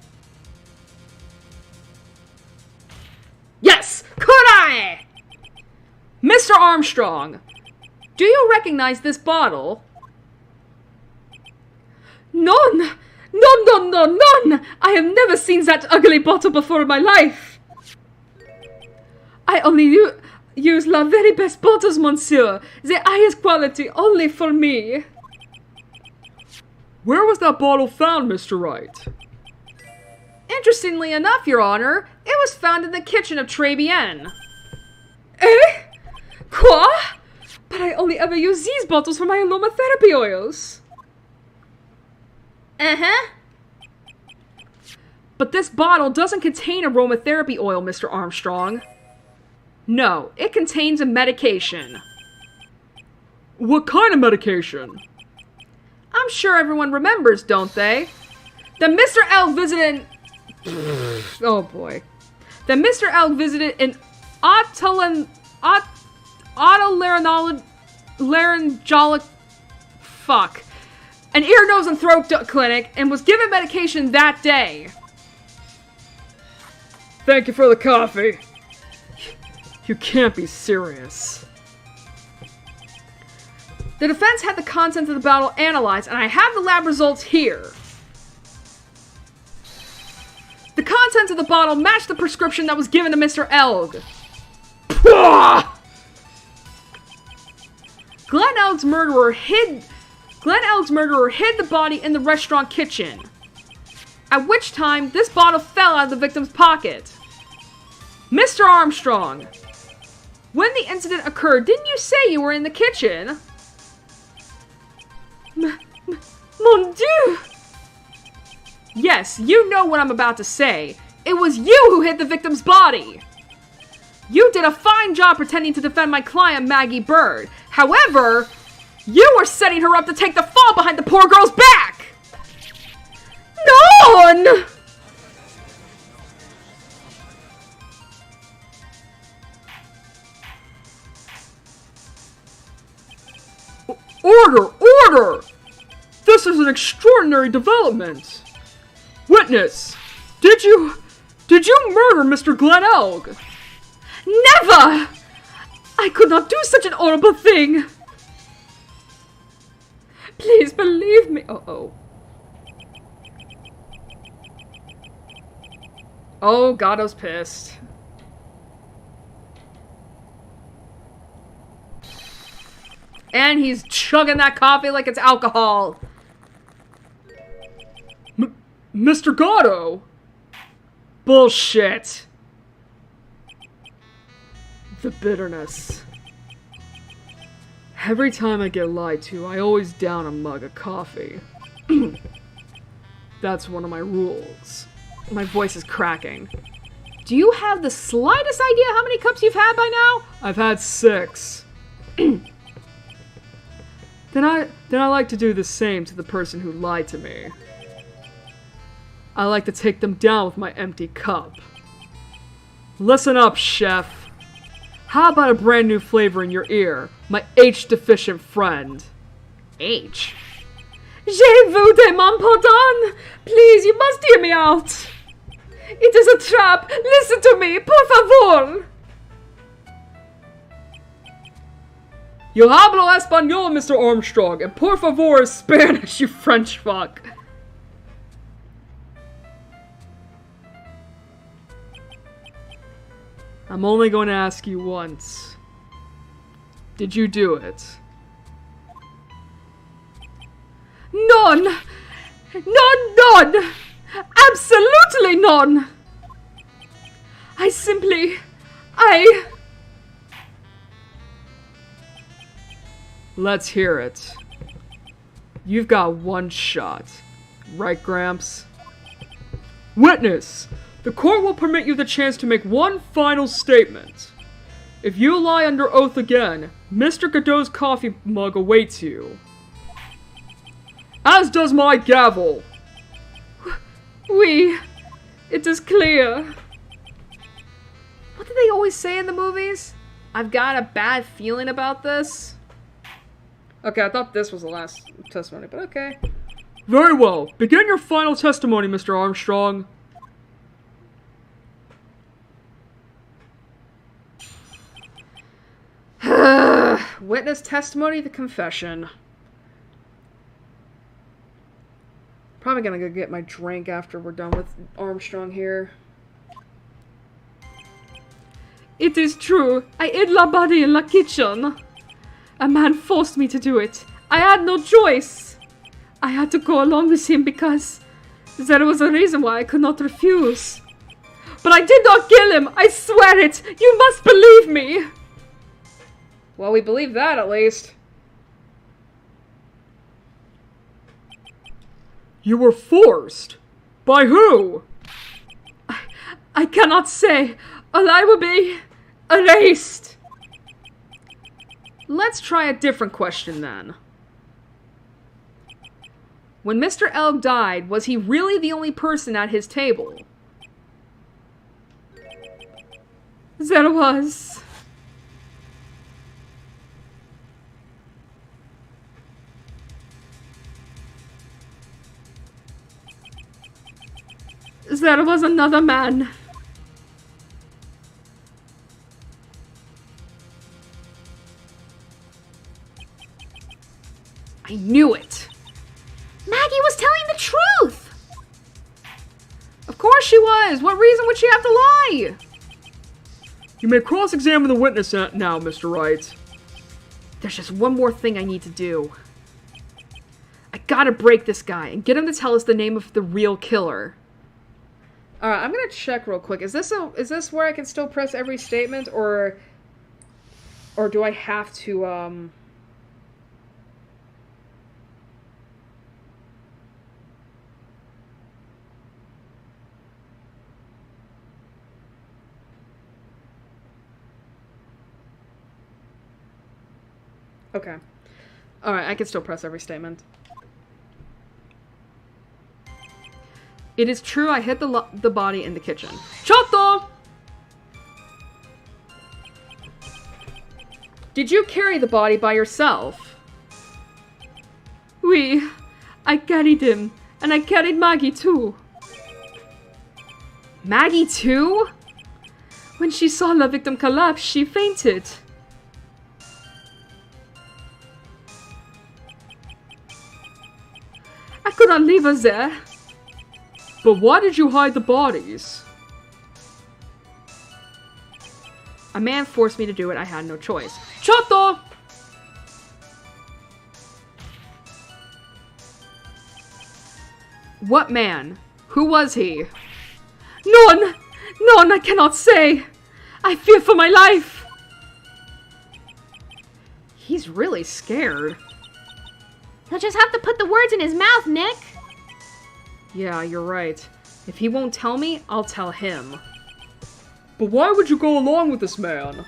Yes! Could I? Mr. Armstrong, do you recognize this bottle? None! None! I have never seen that ugly bottle before in my life. I only use la very best bottles, monsieur. The highest quality, only for me. Where was that bottle found, Mr. Wright? In Interestingly enough, Your Honor, it was found in the kitchen of Tribulations. Eh? Quoi? But I only ever use these bottles for my aromatherapy oils. Uh-huh. But this bottle doesn't contain aromatherapy oil, Mr. Armstrong. No, it contains a medication. What kind of medication? I'm sure everyone remembers, don't they? That Mr. L visited... oh boy. That Mr. L visited an otolaryngologic... fuck. An ear, nose, and throat clinic and was given medication that day. Thank you for the coffee. You can't be serious. The defense had the contents of the bottle analyzed, and I have the lab results here. The contents of the bottle matched the prescription that was given to Mr. Elg. Glenn Elg's murderer hid the body in the restaurant kitchen. At which time, this bottle fell out of the victim's pocket. Mr. Armstrong, when the incident occurred, didn't you say you were in the kitchen? Mon Dieu! Yes, you know what I'm about to say. It was you who hid the victim's body. You did a fine job pretending to defend my client, Maggie Bird. However, you were setting her up to take the fall behind the poor girl's back! Non! Order! Order! This is an extraordinary development. Witness, did you murder Mr. Glenn Elg? Never! I could not do such an horrible thing. Please believe me. Uh-oh. Oh, Gatto's pissed. And he's chugging that coffee like it's alcohol. Mr. Gatto? Bullshit. The bitterness. Every time I get lied to, I always down a mug of coffee. That's one of my rules. My voice is cracking. Do you have the slightest idea how many cups you've had by now? I've had 6. Then I like to do the same to the person who lied to me. I like to take them down with my empty cup. Listen up, chef. How about a brand new flavor in your ear? My H-deficient friend. H? Je vous demande pardon. Please, you must hear me out. It is a trap. Listen to me, por favor. Yo hablo español, Mr. Armstrong, and por favor is Spanish, you French fuck. I'm only going to ask you once. Did you do it? None! None! Absolutely none! Let's hear it. You've got one shot. Right, Gramps? Witness! The court will permit you the chance to make one final statement. If you lie under oath again, Mr. Godot's coffee mug awaits you. As does my gavel. Oui, it is clear. What do they always say in the movies? I've got a bad feeling about this. Okay, I thought this was the last testimony, but okay. Very well. Begin your final testimony, Mr. Armstrong. Witness testimony, the confession. Probably gonna go get my drink after we're done with Armstrong here. It is true. I hid la body in the kitchen. A man forced me to do it. I had no choice. I had to go along with him because There was a reason why I could not refuse. But I did not kill him! I swear it! You must believe me! Well, we believe that, at least. You were forced? By who? I cannot say, or I will be erased. Let's try a different question then. When Mr. Elg died, was he really the only person at his table? There was. There was another man. I knew it! Maggie was telling the truth! Of course she was! What reason would she have to lie? You may cross-examine the witness now, Mr. Wright. There's just one more thing I need to do. I gotta break this guy and get him to tell us the name of the real killer. Alright, I'm gonna check real quick. Is this where I can still press every statement, or do I have to, Okay. Alright, I can still press every statement. It is true I hit the body in the kitchen. Chotto! Did you carry the body by yourself? Oui, I carried him, and I carried Maggie too. Maggie too? When she saw the victim collapse, she fainted. I could not leave her there. But why did you hide the bodies? A man forced me to do it. I had no choice. Chotto! What man? Who was he? None! None, I cannot say! I fear for my life! He's really scared. He'll just have to put the words in his mouth, Nick. Yeah, you're right. If he won't tell me, I'll tell him. But why would you go along with this man?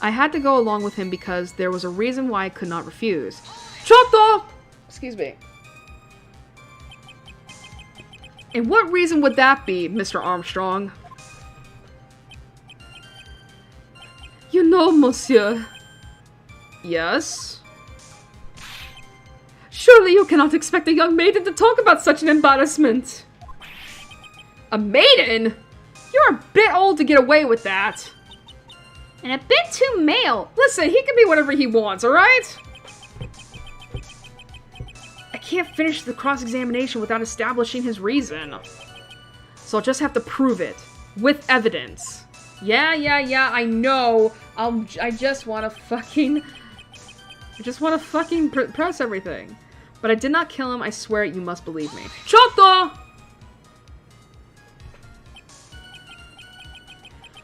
I had to go along with him because there was a reason why I could not refuse. Chotto! Excuse me. And what reason would that be, Mr. Armstrong? You know, monsieur. Yes? Surely you cannot expect a young maiden to talk about such an embarrassment. A maiden? You're a bit old to get away with that. And a bit too male. Listen, he can be whatever he wants, alright? I can't finish the cross-examination without establishing his reason. So I'll just have to prove it. With evidence. Yeah, I know. I just want to fucking press everything. But I did not kill him, I swear it, you must believe me. Chotto!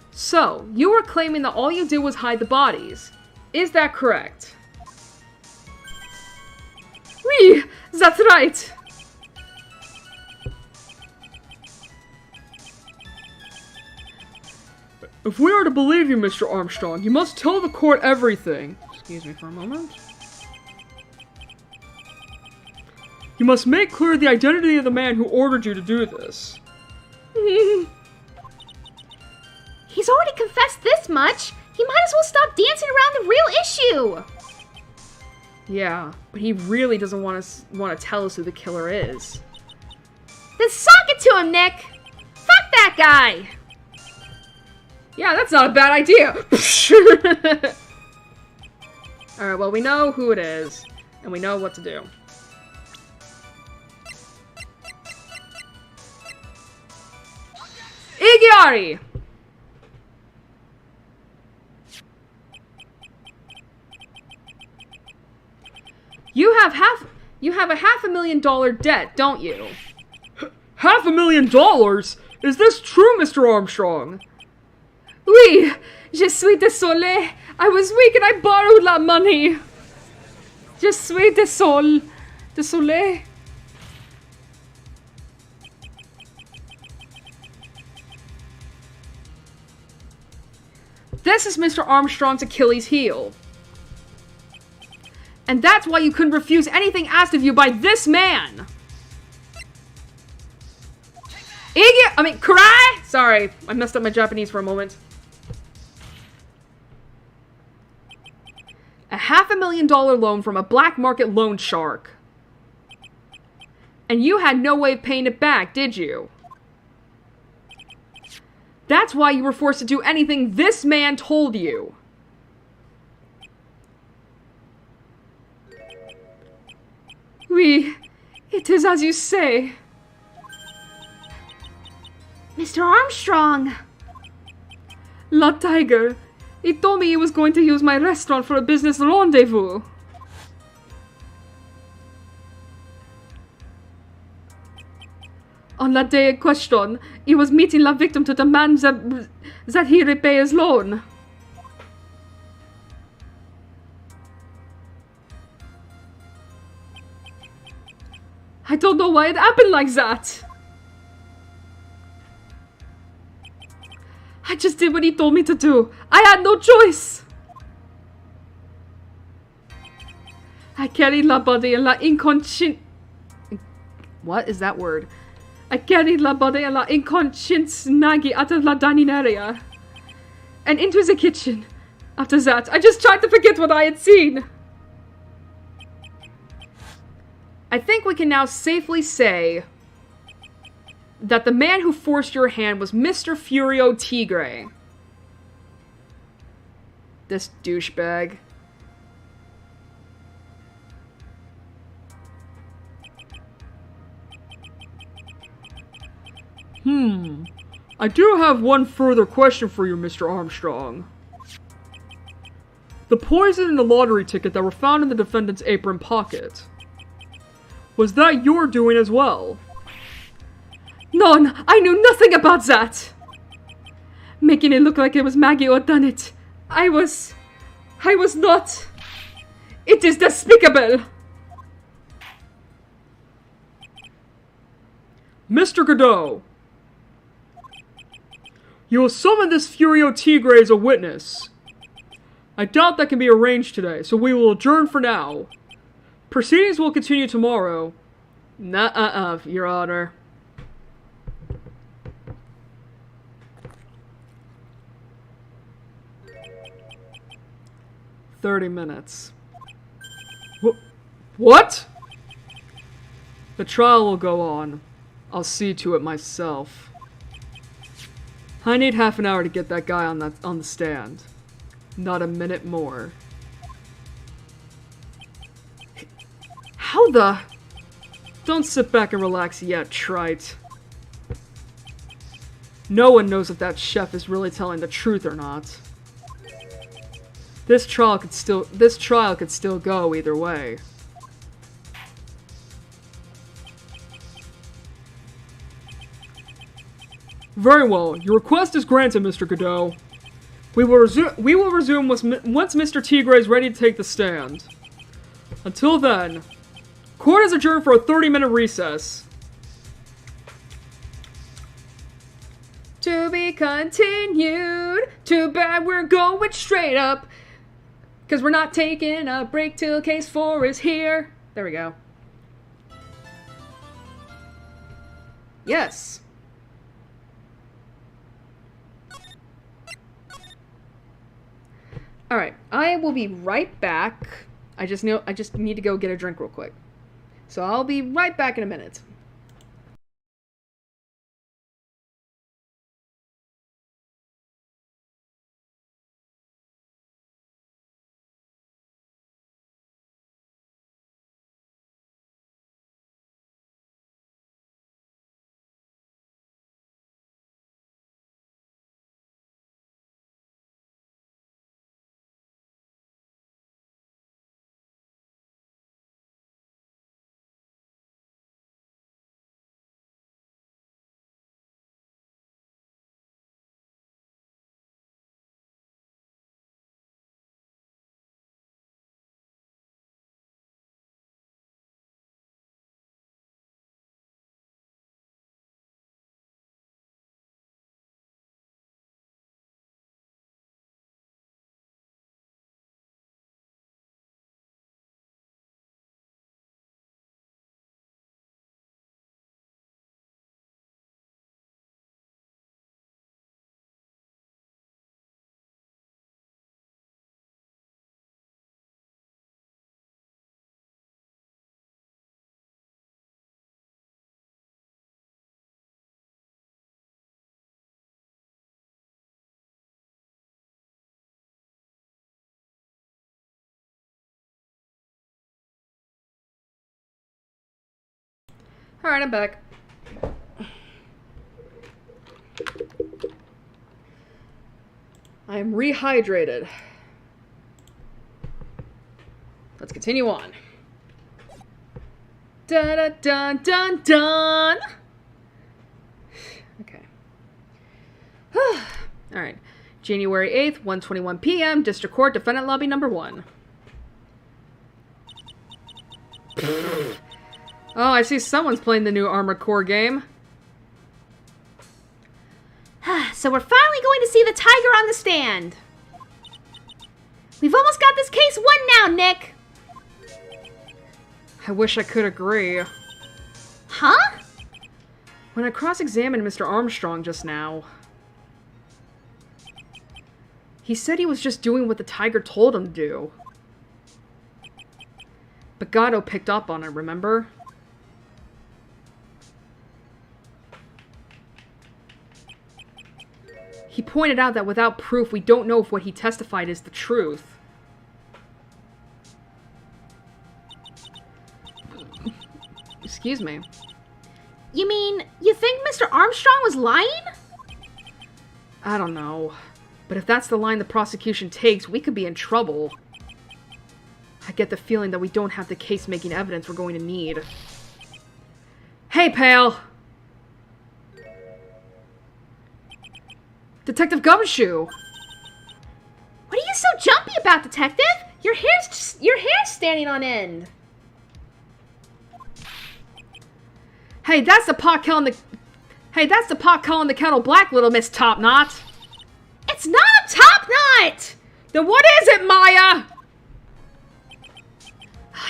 So, you were claiming that all you did was hide the bodies. Is that correct? Oui, that's right. If we are to believe you, Mr. Armstrong, you must tell the court everything. Excuse me for a moment. You must make clear the identity of the man who ordered you to do this. He's already confessed this much. He might as well stop dancing around the real issue. Yeah, but he really doesn't want to tell us who the killer is. Then sock it to him, Nick. Fuck that guy. Yeah, that's not a bad idea. Alright, well, we know who it is, and we know what to do. Airi! You have You have a $500,000 debt, don't you? $500,000? Is this true, Mr. Armstrong? Oui, je suis désolé. I was weak and I borrowed that money. Je suis désolé. This is Mr. Armstrong's Achilles heel. And that's why you couldn't refuse anything asked of you by this man. Kurai? Sorry, I messed up my Japanese for a moment. A $500,000 loan from a black market loan shark. And you had no way of paying it back, did you? That's why you were forced to do anything this man told you. Oui, it is as you say. Mr. Armstrong! La Tiger, he told me he was going to use my restaurant for a business rendezvous. On that day in question, he was meeting la victim to demand that he repay his loan. I don't know why it happened like that. I just did what he told me to do. I had no choice. I carried la body and la inconscient... What is that word? I carried la body and la inconscient Nagi out of la dining area. And into the kitchen. After that, I just tried to forget what I had seen. I think we can now safely say that the man who forced your hand was Mr. Furio Tigre. This douchebag. I do have one further question for you, Mr. Armstrong. The poison and the lottery ticket that were found in the defendant's apron pocket. Was that your doing as well? None! I knew nothing about that! Making it look like it was Maggie who had done it. I was not. It is despicable! Mr. Godot, you will summon this Furio Tigre as a witness. I doubt that can be arranged today, so we will adjourn for now. Proceedings will continue tomorrow. Nuh-uh, Your Honor. "30 minutes. What? The trial will go on. I'll see to it myself. I need half an hour to get that guy on the stand. Not a minute more." How the... Don't sit back and relax yet, trite. No one knows if that chef is really telling the truth or not. This trial could still go either way. Very well. Your request is granted, Mr. Godot. We will resume once Mr. Tigre is ready to take the stand. Until then, court is adjourned for a 30-minute recess. To be continued. Too bad we're going straight up. Because we're not taking a break till case 4 is here. There we go. Yes. Alright, I will be right back. I just need to go get a drink real quick. So I'll be right back in a minute. Alright, I'm back. I am rehydrated. Let's continue on. Dun dun dun dun. Okay. Alright. January 8th, 1:21 p.m. District Court, Defendant Lobby number 1. Oh, I see someone's playing the new Armored Core game. So we're finally going to see the tiger on the stand. We've almost got this case won now, Nick. I wish I could agree. Huh? When I cross-examined Mr. Armstrong just now, he said he was just doing what the tiger told him to do. But Gatto picked up on it, remember? He pointed out that without proof, we don't know if what he testified is the truth. Excuse me. You mean, you think Mr. Armstrong was lying? I don't know. But if that's the line the prosecution takes, we could be in trouble. I get the feeling that we don't have the case-making evidence we're going to need. Hey, pal! Detective Gumshoe! What are you so jumpy about, Detective? Your hair's standing on end. Hey, that's the pot calling the... Hey, that's the pot calling the kettle black, little Miss Topknot. It's not a top knot! Then what is it, Maya?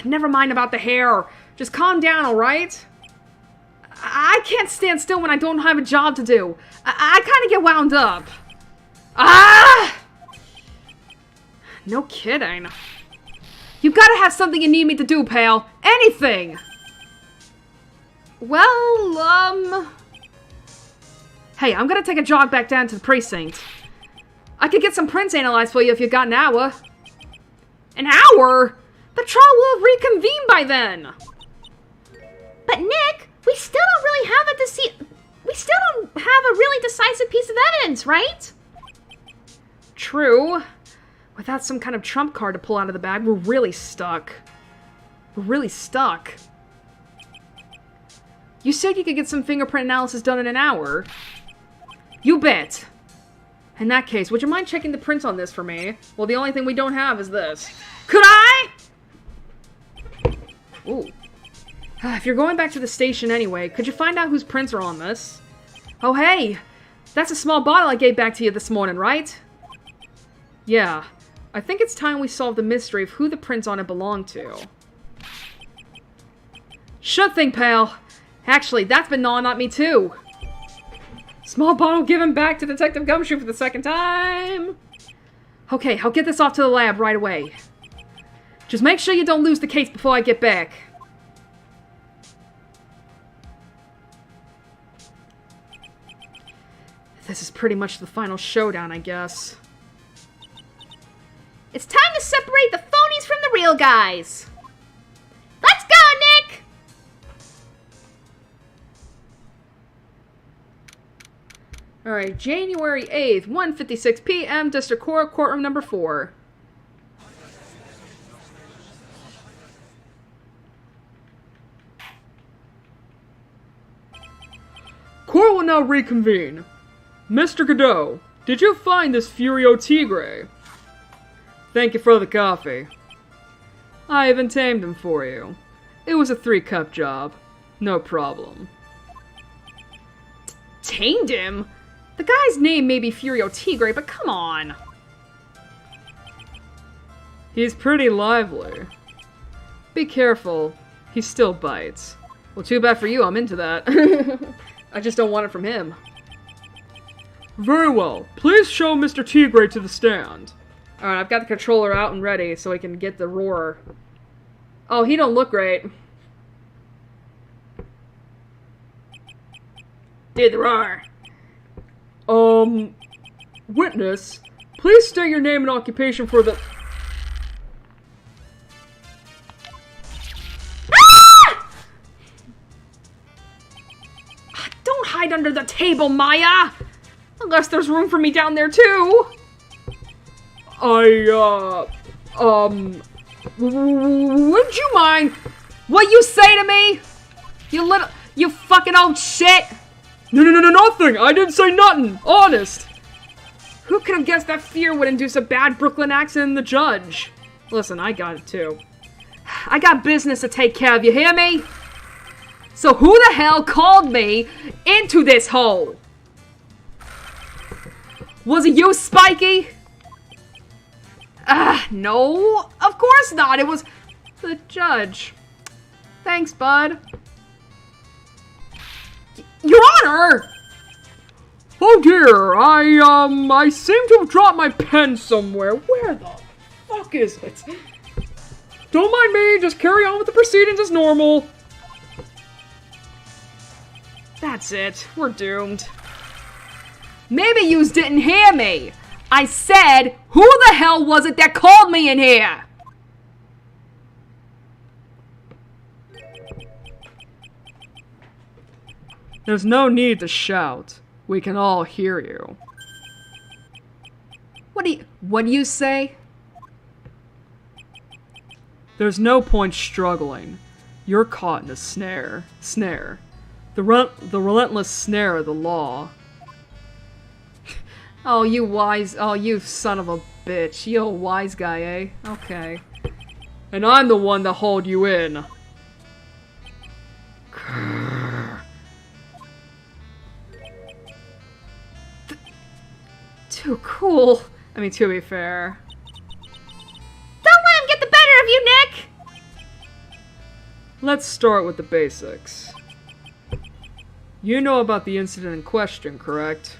Never mind about the hair. Just calm down, alright? I can't stand still when I don't have a job to do. I kind of get wound up. Ah! No kidding. You gotta have something you need me to do, pal. Anything! Well, Hey, I'm gonna take a jog back down to the precinct. I could get some prints analyzed for you if you got an hour. An hour? The trial will have reconvened by then! But Nick, we still don't really have a really decisive piece of evidence, right? True. Without some kind of trump card to pull out of the bag, we're really stuck. We're really stuck. You said you could get some fingerprint analysis done in an hour. You bet. In that case, would you mind checking the prints on this for me? Well, the only thing we don't have is this. Could I? Ooh. If you're going back to the station anyway, could you find out whose prints are on this? Oh, hey! That's a small bottle I gave back to you this morning, right? Yeah. I think it's time we solve the mystery of who the prints on it belong to. Sure thing, pal. Actually, that's been gnawing at me too. Small bottle given back to Detective Gumshoe for the second time. Okay, I'll get this off to the lab right away. Just make sure you don't lose the case before I get back. This is pretty much the final showdown, I guess. It's time to separate the phonies from the real guys. Let's go, Nick! Alright, January 8th, 1:56 p.m., District Court, courtroom number 4. Court will now reconvene. Mr. Godot, did you find this Furio Tigre? Thank you for the coffee. I even tamed him for you. It was a 3-cup job. No problem. Tamed him? The guy's name may be Furio Tigre, but come on. He's pretty lively. Be careful. He still bites. Well, too bad for you, I'm into that. I just don't want it from him. Very well. Please show Mr. Tigre to the stand. Alright, I've got the controller out and ready so I can get the roar. Oh, he don't look great. Did the roar. Witness, please state your name and occupation for the... hide under the table, Maya! Unless there's room for me down there, too! Wouldn't you mind what you say to me? You fucking old shit! No, nothing! I didn't say nothing! Honest! Who could have guessed that fear would induce a bad Brooklyn accent in the judge? Listen, I got it too. I got business to take care of, you hear me? So who the hell called me into this hole? Was it you, Spiky? No, of course not. It was the judge. Thanks, bud. Your Honor! Oh dear, I seem to have dropped my pen somewhere. Where the fuck is it? Don't mind me, just carry on with the proceedings as normal. That's it. We're doomed. Maybe yous didn't hear me. I said, who the hell was it that called me in here? There's no need to shout. We can all hear you. What do you say? There's no point struggling. You're caught in a snare. The relentless snare of the law. Oh, you son of a bitch. You old wise guy, eh? Okay. And I'm the one that hauled you in. Too cool. I mean, to be fair. Don't let him get the better of you, Nick! Let's start with the basics. You know about the incident in question, correct?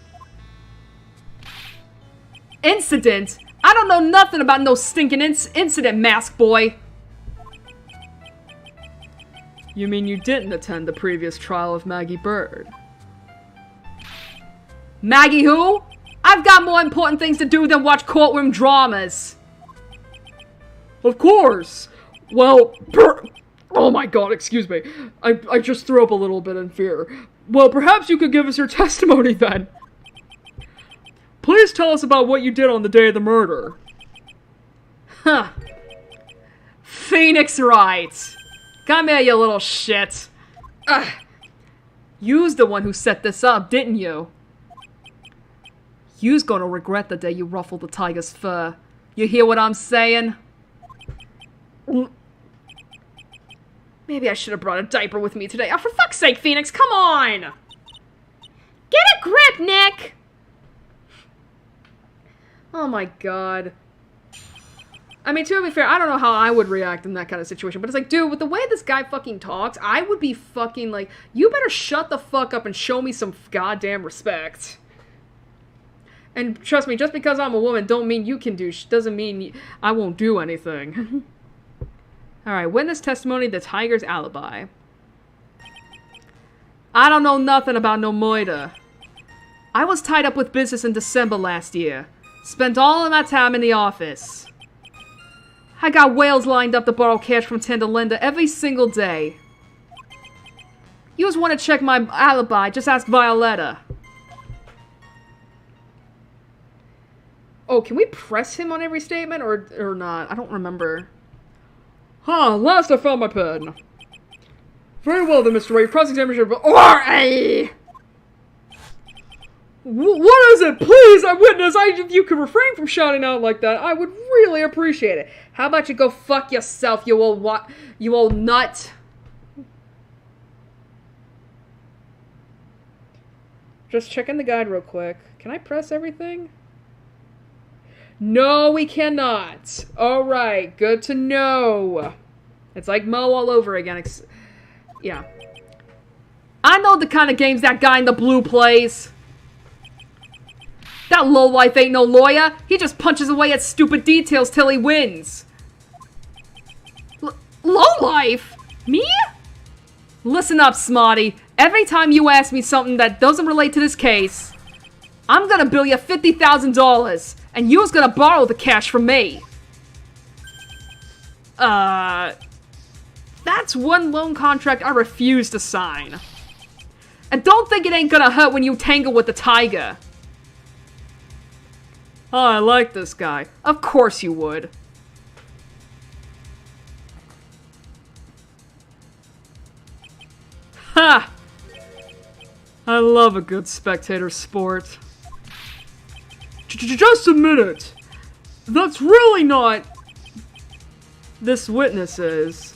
Incident? I don't know nothing about no stinking incident, mask boy. You mean you didn't attend the previous trial of Maggie Bird? Maggie who? I've got more important things to do than watch courtroom dramas. Of course! Well, oh my god, excuse me. I just threw up a little bit in fear. Well, perhaps you could give us your testimony then. Please tell us about what you did on the day of the murder. Huh. Phoenix Wright. Come here, you little shit. Ugh. You's the one who set this up, didn't you? You's gonna regret the day you ruffled the tiger's fur. You hear what I'm saying? Maybe I should have brought a diaper with me today. Oh, for fuck's sake, Phoenix, come on! Get a grip, Nick! Oh my god. I mean, to be fair, I don't know how I would react in that kind of situation, but it's like, dude, with the way this guy fucking talks, I would be fucking like, you better shut the fuck up and show me some goddamn respect. And trust me, just because I'm a woman doesn't mean you can do doesn't mean I won't do anything. Alright, witness testimony, the tiger's alibi. I don't know nothing about no murder. I was tied up with business in December last year. Spent all of my time in the office. I got whales lined up to borrow cash from Tender Linda every single day. You just want to check my alibi, just ask Violetta. Oh, can we press him on every statement or not? I don't remember. Last I found my pen. Very well then, Mr. Wright. Cross-examination of... What is it? Please, I witness. If you could refrain from shouting out like that, I would really appreciate it. How about you go fuck yourself, you old nut? Just checking the guide real quick. Can I press everything? No, we cannot. Alright, good to know. It's like Mo all over again. Yeah. I know the kind of games that guy in the blue plays. That lowlife ain't no lawyer. He just punches away at stupid details till he wins. Lowlife? Me? Listen up, Smarty. Every time you ask me something that doesn't relate to this case, I'm gonna bill you $50,000, and you's gonna borrow the cash from me. That's one loan contract I refuse to sign. And don't think it ain't gonna hurt when you tangle with the tiger. Oh, I like this guy. Of course you would. Ha! I love a good spectator sport. Just a minute! That's really not... This witness is...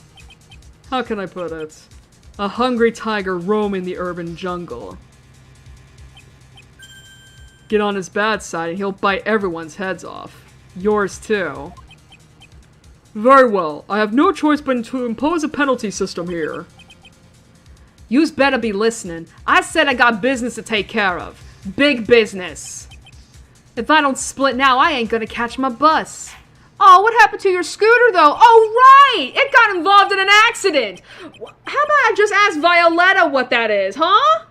How can I put it? A hungry tiger roaming the urban jungle. Get on his bad side and he'll bite everyone's heads off. Yours too. Very well. I have no choice but to impose a penalty system here. You's better be listening. I said I got business to take care of. Big business. If I don't split now, I ain't gonna catch my bus. Oh, what happened to your scooter, though? Oh, right! It got involved in an accident! How about I just ask Violetta what that is, huh?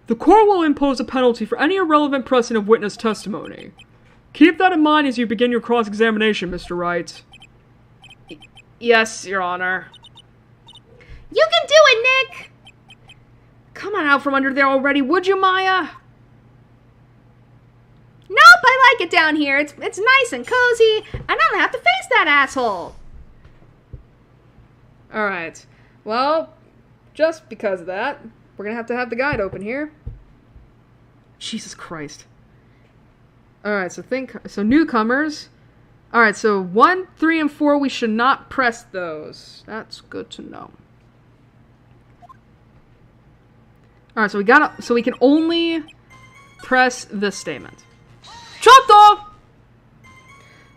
The court will impose a penalty for any irrelevant pressing of witness testimony. Keep that in mind as you begin your cross-examination, Mr. Wright. Yes, Your Honor. You can do it, Nick! Come on out from under there already, would you, Maya? Nope, I like it down here. It's nice and cozy, and I don't have to face that asshole. Alright. Well, just because of that, we're gonna have the guide open here. Jesus Christ. Alright, so newcomers. Alright, so 1, 3, and 4, we should not press those. That's good to know. Alright, so we can only press this statement. Choto!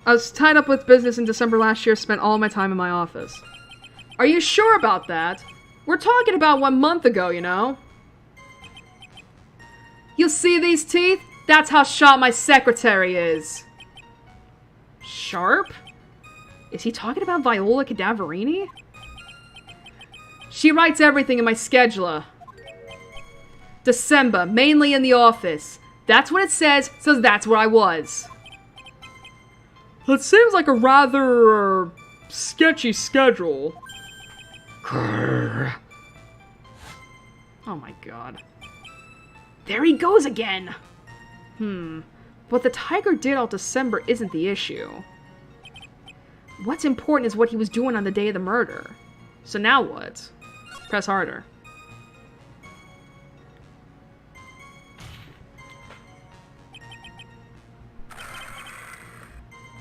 I was tied up with business in December last year, spent all my time in my office. Are you sure about that? We're talking about 1 month ago, you know? You see these teeth? That's how sharp my secretary is. Sharp? Is he talking about Viola Cadaverini? She writes everything in my scheduler. December, mainly in the office. That's what it says, so that's where I was. That seems like a rather sketchy schedule. Oh my god. There he goes again! What the tiger did all December isn't the issue. What's important is what he was doing on the day of the murder. So now what? Press harder.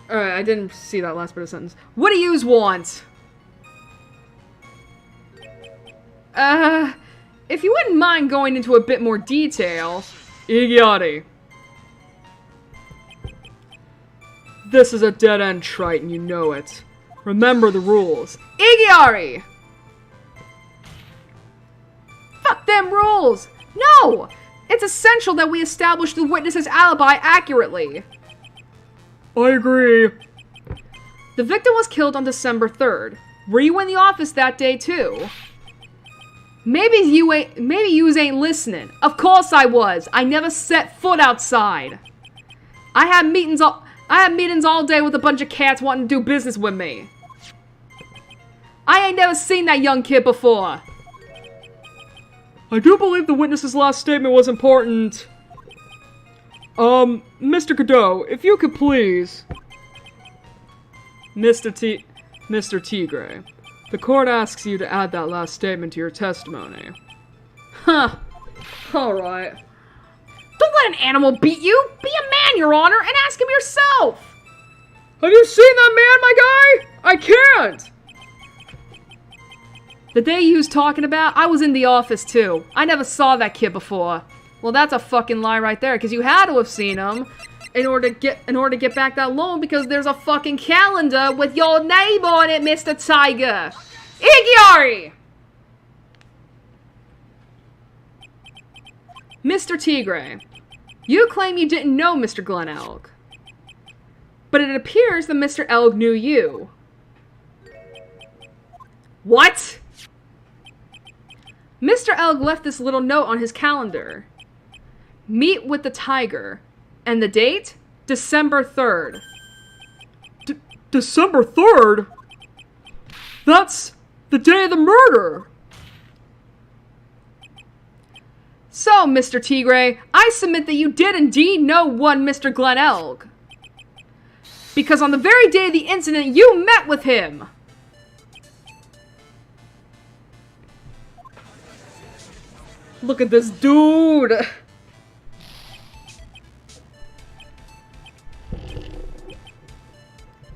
Alright, I didn't see that last bit of sentence. What do yous want? If you wouldn't mind going into a bit more detail. Iggyati. This is a dead-end Triton, you know it. Remember the rules. Iggyari! Fuck them rules! No! It's essential that we establish the witness's alibi accurately. I agree. The victim was killed on December 3rd. Were you in the office that day too? Maybe yous ain't listening. Of course I was. I never set foot outside. I had meetings all day with a bunch of cats wanting to do business with me. I ain't never seen that young kid before. I do believe the witness's last statement was important. Mr. Cadeau, if you could please... Mr. Tigre, the court asks you to add that last statement to your testimony. Huh. Alright. Don't let an animal beat you! Be a man, Your Honor, and ask him yourself! Have you seen that man, my guy? I can't! The day you was talking about, I was in the office too. I never saw that kid before. Well, that's a fucking lie right there, because you had to have seen him in order to get back that loan, because there's a fucking calendar with your name on it, Mr. Tiger. Iggyari! Mr. Tigre, you claim you didn't know Mr. Glenn Elg. But it appears that Mr. Elg knew you. What? Mr. Elg left this little note on his calendar. Meet with the tiger. And the date? December 3rd. December 3rd? That's the day of the murder! So, Mr. Tigre, I submit that you did indeed know one Mr. Glen Elg. Because on the very day of the incident, you met with him! Look at this dude!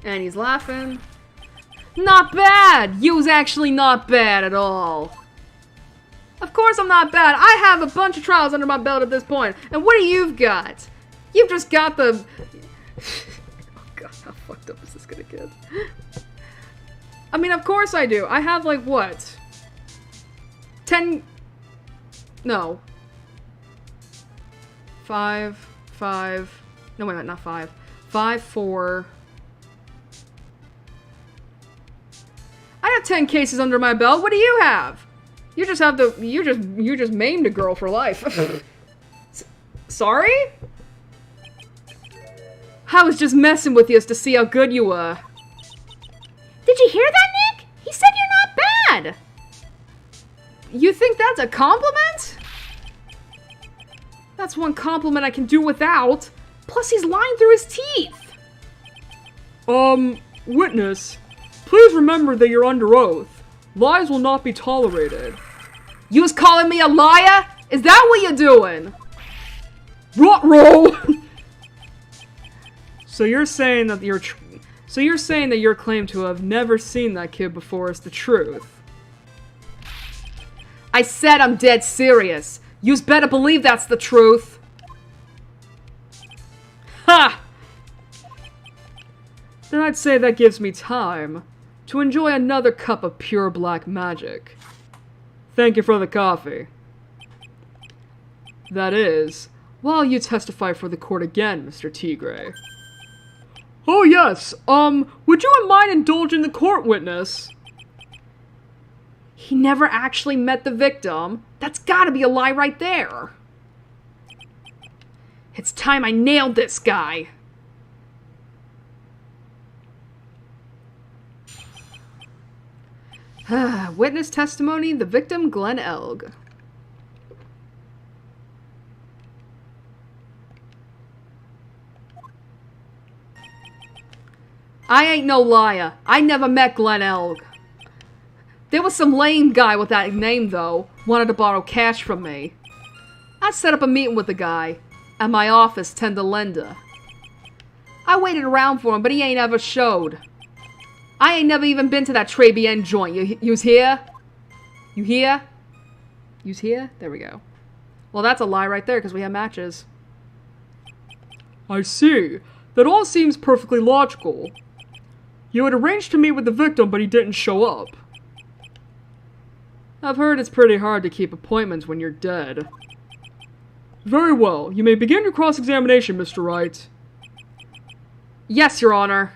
And he's laughing. Not bad! You's actually not bad at all. Of course I'm not bad. I have a bunch of trials under my belt at this point. And what do you've got? You've just got the... Oh god, how fucked up is this gonna get? I mean, of course I do. I have like, what? 10... No. 5... No, wait a minute, not 5. 5, 4... I have 10 cases under my belt. What do you have? You just have the... You just maimed a girl for life. Sorry? I was just messing with you to see how good you were. Did you hear that, Nick? He said you're not bad. You think that's a compliment? That's one compliment I can do without. Plus, he's lying through his teeth. Witness, please remember that you're under oath. Lies will not be tolerated. You was calling me a liar? Is that what you're doing? Ruh-roh! So you're saying that your claim to have never seen that kid before is the truth? I said I'm dead serious. You's better believe that's the truth. Ha! Then I'd say that gives me time to enjoy another cup of pure black magic. Thank you for the coffee. That is, while you testify for the court again, Mr. Tigre. Oh yes, would you mind indulging the court, witness? He never actually met the victim. That's gotta be a lie right there. It's time I nailed this guy. Witness testimony, the victim, Glen Elg. I ain't no liar. I never met Glen Elg. There was some lame guy with that name, though, wanted to borrow cash from me. I set up a meeting with the guy at my office, 10 to Linda. I waited around for him, but he ain't ever showed. I ain't never even been to that Tribulations joint. You's here? You here? You's here? There we go. Well, that's a lie right there, because we have matches. I see. That all seems perfectly logical. You had arranged to meet with the victim, but he didn't show up. I've heard it's pretty hard to keep appointments when you're dead. Very well. You may begin your cross-examination, Mr. Wright. Yes, Your Honor.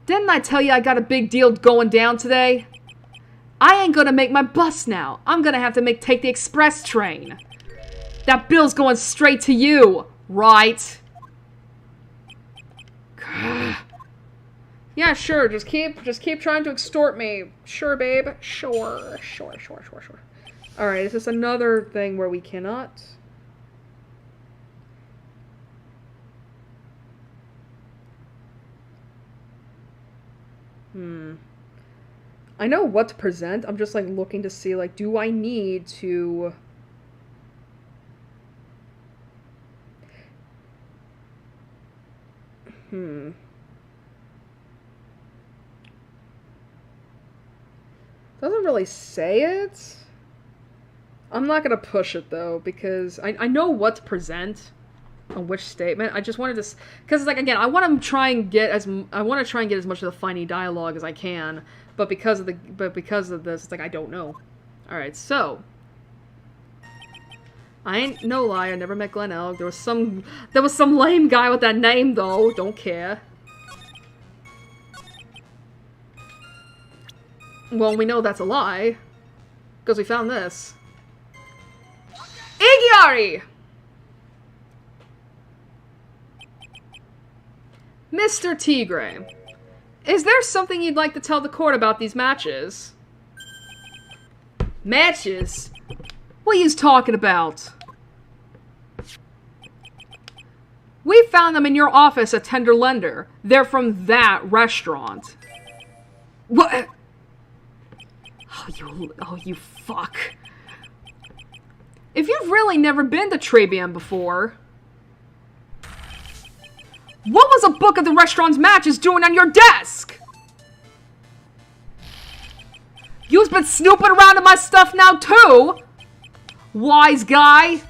Didn't I tell you I got a big deal going down today? I ain't gonna make my bus now. I'm gonna have to take the express train. That bill's going straight to you, right? Yeah, sure. Just keep trying to extort me. Sure, babe. Sure. Alright, is this another thing where we cannot? I know what to present. I'm just, like, looking to see, like, do I need to... Doesn't really say it. I'm not gonna push it, though, because I know what to present on which statement. I just wanted to... Because, like, again, I want to try and get as much of the funny dialogue as I can, but because of this, it's like, I don't know. Alright, so... I ain't no lie, I never met Glen Elg. There was some lame guy with that name, though. Don't care. Well, we know that's a lie. Because we found this. Airi! Mr. Tigre, is there something you'd like to tell the court about these matches? Matches? What are you talking about? We found them in your office at Tender Lender. They're from that restaurant. What? Oh, you fuck. If you've really never been to Tribune before, what was a book of the restaurant's matches doing on your desk? You've been snooping around in my stuff now too, wise guy.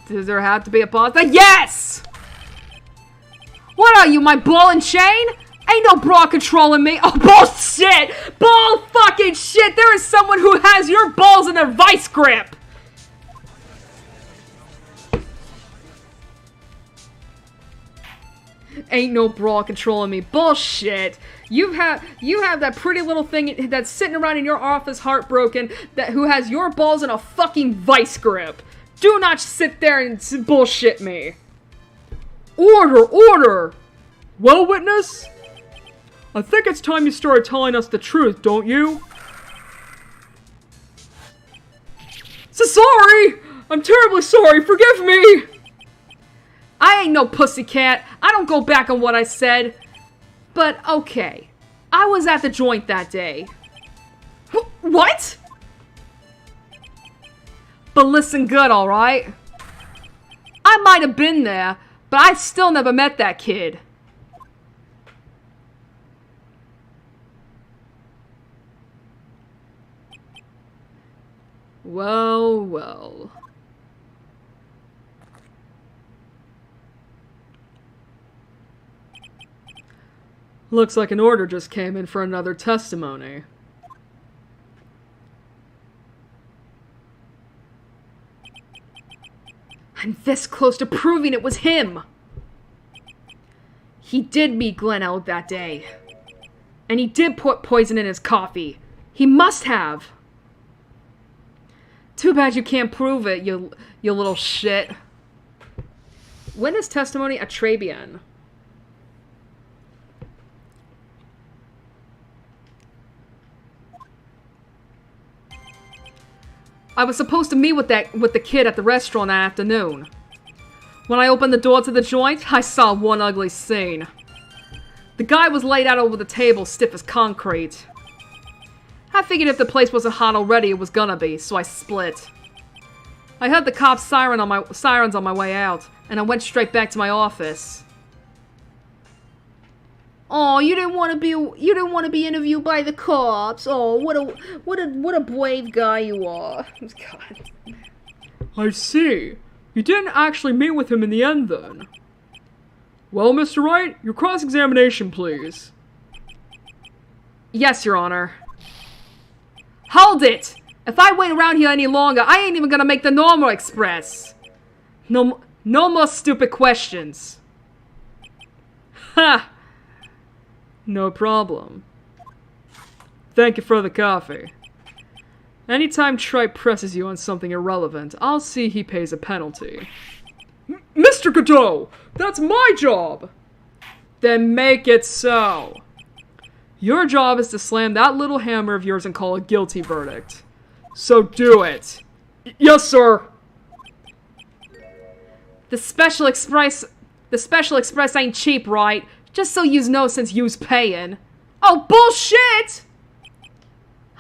Does there have to be a pause? Yes! What are you, my ball and chain? Ain't no bra controlling me. Oh, bullshit! Bull fucking shit! There is someone who has your balls in their vice grip! Ain't no bra controlling me. Bullshit! You have that pretty little thing that's sitting around in your office heartbroken who has your balls in a fucking vice grip. Do not sit there and bullshit me. Order! Order! Well, witness? I think it's time you started telling us the truth, don't you? So sorry! I'm terribly sorry, forgive me! I ain't no pussycat. I don't go back on what I said. But, okay. I was at the joint that day. What? But listen good, alright? I might have been there, but I still never met that kid. Well, well. Looks like an order just came in for another testimony. I'm this close to proving it was him! He did meet Glenn out that day. And he did put poison in his coffee. He must have! Too bad you can't prove it, you little shit. When is testimony at Tribune? I was supposed to meet with the kid at the restaurant that afternoon. When I opened the door to the joint, I saw one ugly scene. The guy was laid out over the table, stiff as concrete. I figured if the place wasn't hot already, it was gonna be, so I split. I heard the cops' sirens on my way out, and I went straight back to my office. Oh, you didn't want to be interviewed by the cops. Oh, what a brave guy you are. God. I see. You didn't actually meet with him in the end, then. Well, Mr. Wright, your cross-examination, please. Yes, Your Honor. Hold it! If I wait around here any longer, I ain't even gonna make the normal express. No more stupid questions. Ha! No problem. Thank you for the coffee. Anytime Tripe presses you on something irrelevant, I'll see he pays a penalty. Mr. Godot! That's my job! Then make it so. Your job is to slam that little hammer of yours and call a guilty verdict. So do it. Yes, sir. The Special Express ain't cheap, right? Just so yous know since yous payin'. Oh, bullshit!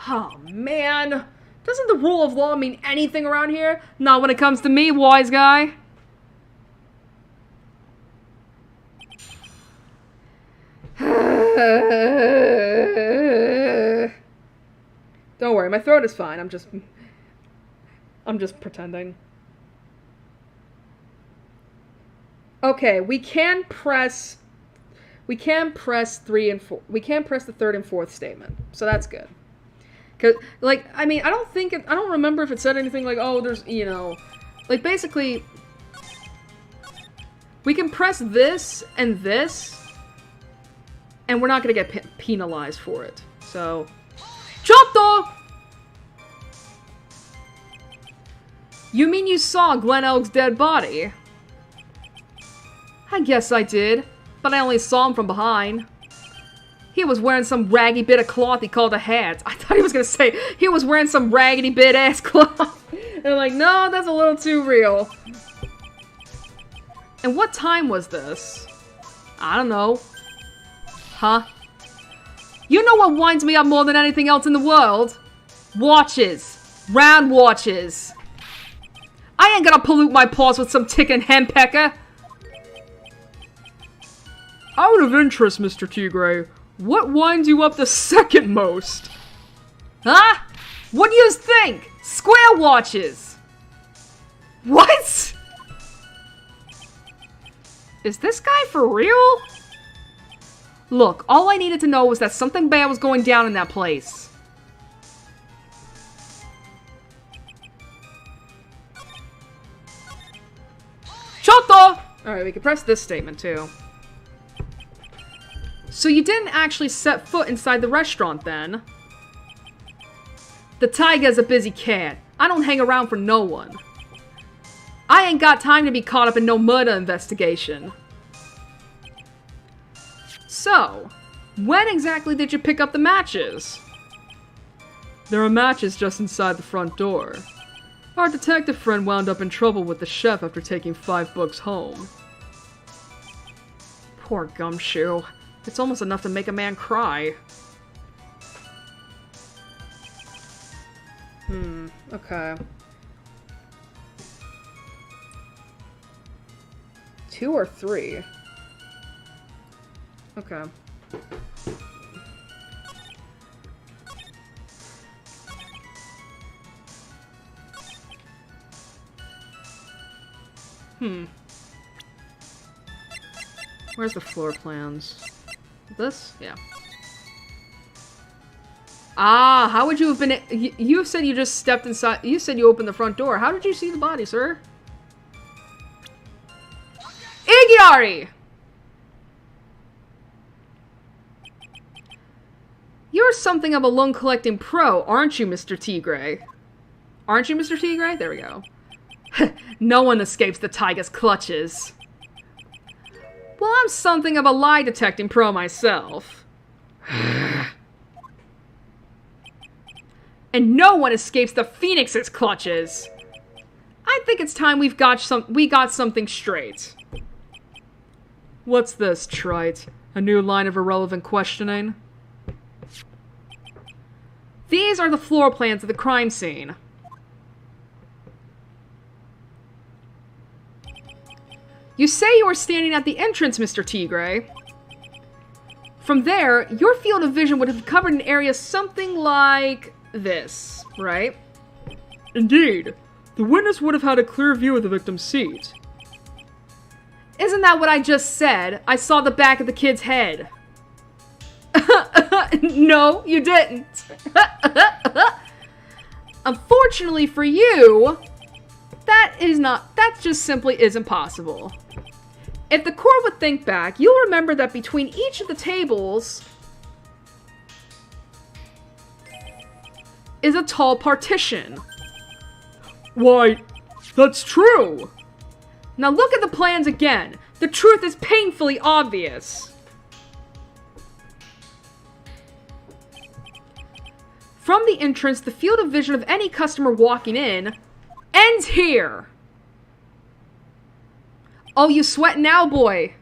Oh, man. Doesn't the rule of law mean anything around here? Not when it comes to me, wise guy. Don't worry, my throat is fine. I'm just pretending. Okay, we can press 3 and 4. We can press the third and fourth statement. So that's good. Cause, like, I mean, I don't remember if it said anything like, oh, there's, you know, like, basically, we can press this, and we're not gonna get penalized for it. So, Chotto! You mean you saw Glenn Elk's dead body? I guess I did, but I only saw him from behind. He was wearing some raggy bit of cloth he called a hat. I thought he was gonna say he was wearing some raggedy bit ass cloth. And I'm like, no, that's a little too real. And what time was this? I don't know. Huh? You know what winds me up more than anything else in the world? Watches. Round watches. I ain't gonna pollute my paws with some ticking henpecker. Out of interest, Mr. Tigre, what winds you up the second most? Huh? What do you think? Square watches. What? Is this guy for real? Look, all I needed to know was that something bad was going down in that place. Shoto! Alright, we can press this statement too. So you didn't actually set foot inside the restaurant then? The tiger's a busy cat. I don't hang around for no one. I ain't got time to be caught up in no murder investigation. So, when exactly did you pick up the matches? There are matches just inside the front door. Our detective friend wound up in trouble with the chef after taking 5 books home. Poor Gumshoe. It's almost enough to make a man cry. Okay. 2 or 3? Okay. Where's the floor plans? This? Yeah. Ah, how would you have been... You said you just stepped inside... You said you opened the front door. How did you see the body, sir? Igiari! You're something of a loan-collecting pro, aren't you, Mr. Tigre? Aren't you, Mr. Tigre? There we go. No one escapes the tiger's clutches. Well, I'm something of a lie-detecting pro myself. And no one escapes the Phoenix's clutches. I think it's time we got something straight. What's this, Trite? A new line of irrelevant questioning? These are the floor plans of the crime scene. You say you were standing at the entrance, Mr. Tigre. From there, your field of vision would have covered an area something like this, right? Indeed. The witness would have had a clear view of the victim's seat. Isn't that what I just said? I saw the back of the kid's head. No, you didn't. Unfortunately for you, that just simply isn't possible. If the court would think back, you'll remember that between each of the tables is a tall partition. Why, that's true. Now look at the plans again. The truth is painfully obvious. From the entrance, the field of vision of any customer walking in ends here. Oh, you sweating now, boy?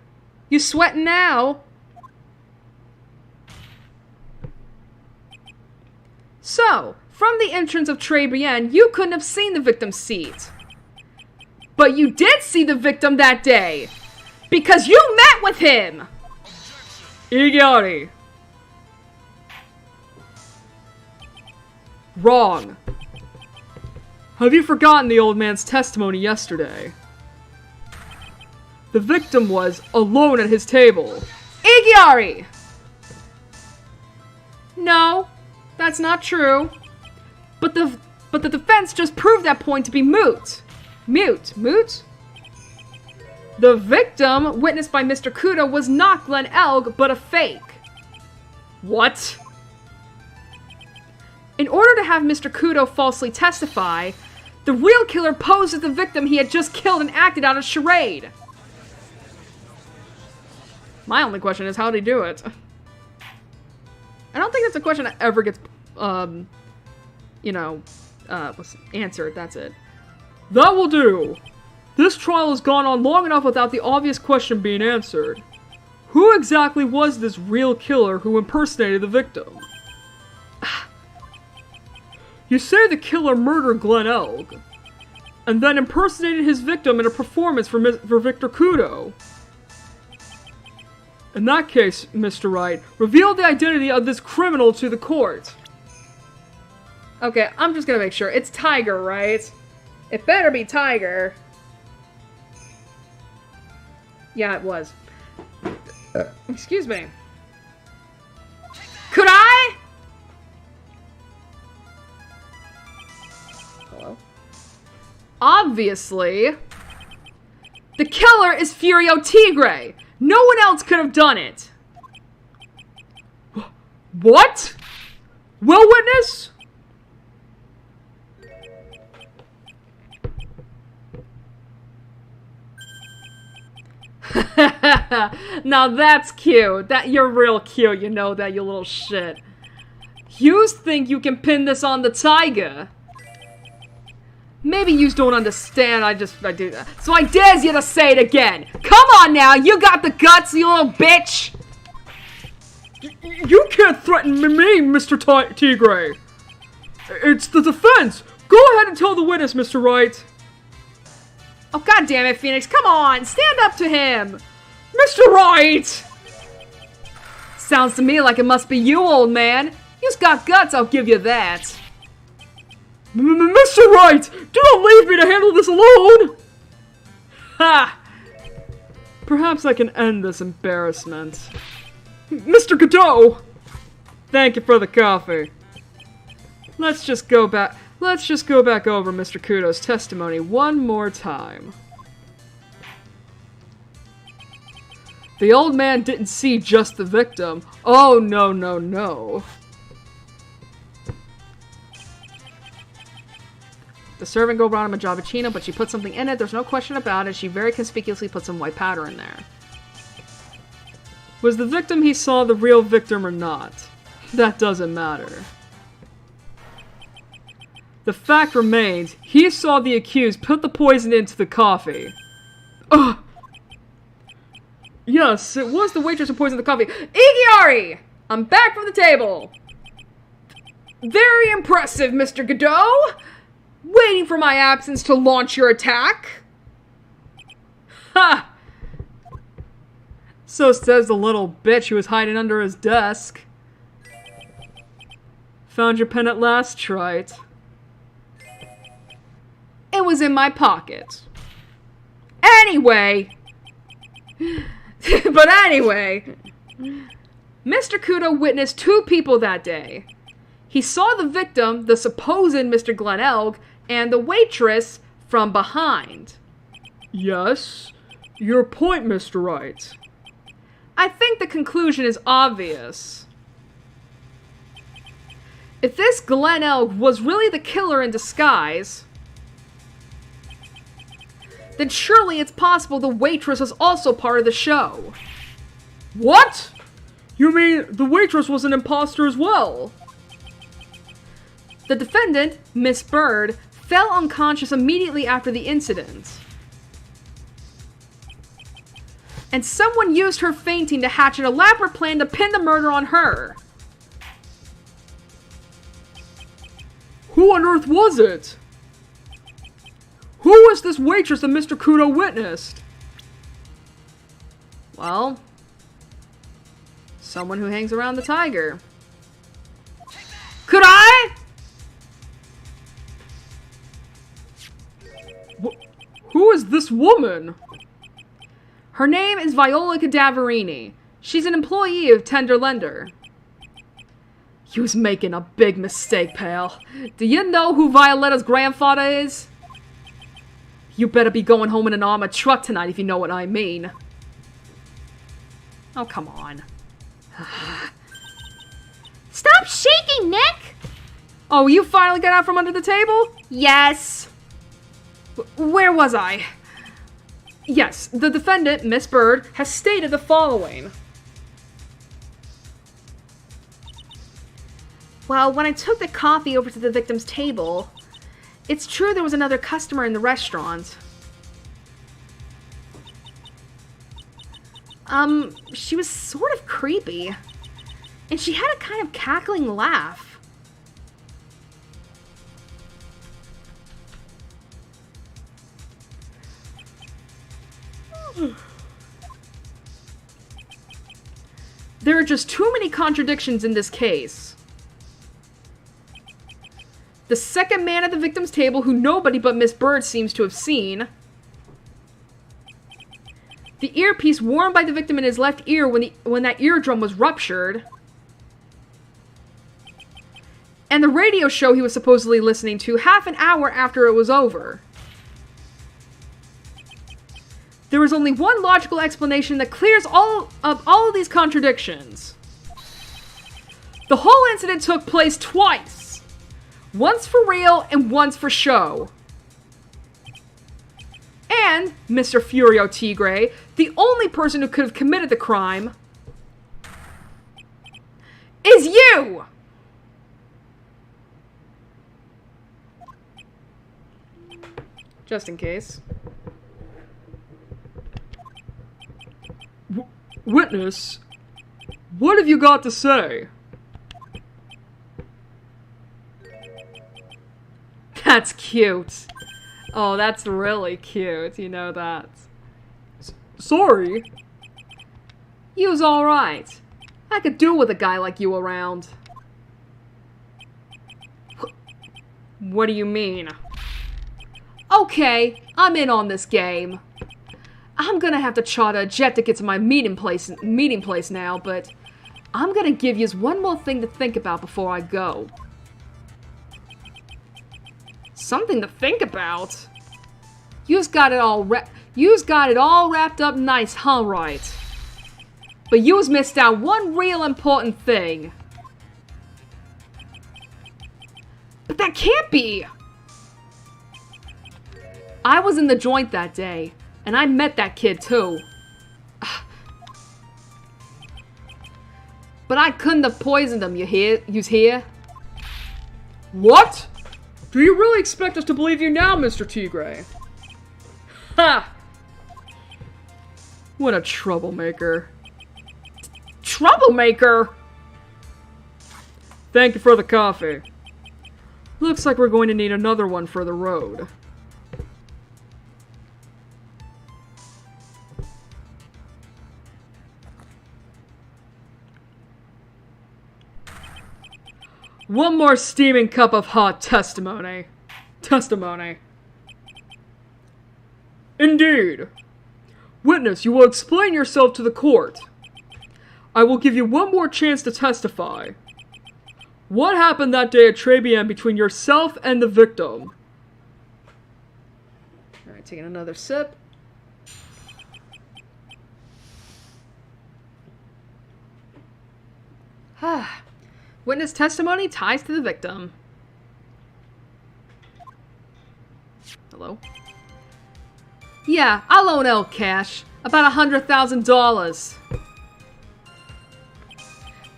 You sweating now? So, from the entrance of Tribulations, you couldn't have seen the victim's seat. But you did see the victim that day. Because you met with him! Igiari. Wrong. Have you forgotten the old man's testimony yesterday? The victim was alone at his table. Igiari! No, that's not true. But the defense just proved that point to be moot. Moot? The victim, witnessed by Mr. Kudo, was not Glenn Elg, but a fake. What? In order to have Mr. Kudo falsely testify, the real killer posed as the victim he had just killed and acted out a charade. My only question is, how did he do it? I don't think that's a question that ever gets, answered. That's it. That will do. This trial has gone on long enough without the obvious question being answered. Who exactly was this real killer who impersonated the victim? You say the killer murdered Glen Elg, and then impersonated his victim in a performance for Victor Kudo. In that case, Mr. Wright, reveal the identity of this criminal to the court. Okay, I'm just gonna make sure. It's Tiger, right? It better be Tiger. Yeah, it was. Excuse me. Could I? Hello? Obviously, the killer is Furio Tigre. No one else could have done it. What? Will witness? Now that's cute. You're real cute, you know that, you little shit. You think you can pin this on the tiger? Maybe you don't understand, I do that. So I dares you to say it again. Come on now, you got the guts, you little bitch! You can't threaten me, Mr. Tigre. It's the defense. Go ahead and tell the witness, Mr. Wright. Oh, god damn it, Phoenix, come on, stand up to him! Mr. Wright! Sounds to me like it must be you, old man. You've got guts, I'll give you that. Mr. Wright! Do not leave me to handle this alone! Ha! Perhaps I can end this embarrassment. Mr. Godot! Thank you for the coffee. Let's just go back over Mr. Kudo's testimony one more time. The old man didn't see just the victim. Oh, no, no, no. The servant girl brought him a Japachino, but she put something in it. There's no question about it. She very conspicuously put some white powder in there. Was the victim he saw the real victim or not? That doesn't matter. The fact remains, he saw the accused put the poison into the coffee. Ugh! Yes, it was the waitress who poisoned the coffee. Igiari! I'm back from the table! Very impressive, Mr. Godot! Waiting for my absence to launch your attack? Ha! So says the little bitch who was hiding under his desk. Found your pen at last, Trite. It was in my pocket. Anyway. But anyway. Mr. Kudo witnessed two people that day. He saw the victim, the supposed Mr. Glen Elg, and the waitress from behind. Yes, your point, Mr. Wright. I think the conclusion is obvious. If this Glen Elg was really the killer in disguise, then surely it's possible the waitress was also part of the show. What? You mean the waitress was an imposter as well? The defendant, Miss Bird, fell unconscious immediately after the incident. And someone used her fainting to hatch an elaborate plan to pin the murder on her. Who on earth was it? Who was this waitress that Mr. Kudo witnessed? Well, someone who hangs around the tiger. Could I? Who is this woman? Her name is Viola Cadaverini. She's an employee of Tender Lender. You was making a big mistake, pal. Do you know who Violetta's grandfather is? You better be going home in an armored truck tonight if you know what I mean. Oh, come on. Stop shaking, Nick! Oh, you finally got out from under the table? Yes. Where was I? Yes, the defendant, Miss Bird, has stated the following. Well, when I took the coffee over to the victim's table, it's true there was another customer in the restaurant. She was sort of creepy. And she had a kind of cackling laugh. There are just too many contradictions in this case. The second man at the victim's table who nobody but Miss Bird seems to have seen. The earpiece worn by the victim in his left ear when that eardrum was ruptured. And the radio show he was supposedly listening to half an hour after it was over. There is only one logical explanation that clears all of these contradictions. The whole incident took place twice. Once for real and once for show. And, Mr. Furio Tigre, the only person who could have committed the crime is you! Just in case. Witness, what have you got to say? That's cute. Oh, that's really cute. You know that. Sorry. You was alright. I could do with a guy like you around. What do you mean? Okay, I'm in on this game. I'm gonna have to charter a jet to get to my meeting place now, but I'm gonna give yous one more thing to think about before I go. Something to think about? Yous got it all wrapped up nice, huh, Wright? But yous missed out one real important thing. But that can't be! I was in the joint that day. And I met that kid, too. But I couldn't have poisoned him, you hear? What? Do you really expect us to believe you now, Mr. Tigre? Ha! What a troublemaker. Troublemaker? Thank you for the coffee. Looks like we're going to need another one for the road. One more steaming cup of hot testimony. Indeed. Witness, you will explain yourself to the court. I will give you one more chance to testify. What happened that day at Tribulations between yourself and the victim? Alright, taking another sip. Witness testimony ties to the victim. Hello? Yeah, I'll loan El cash. About $100,000.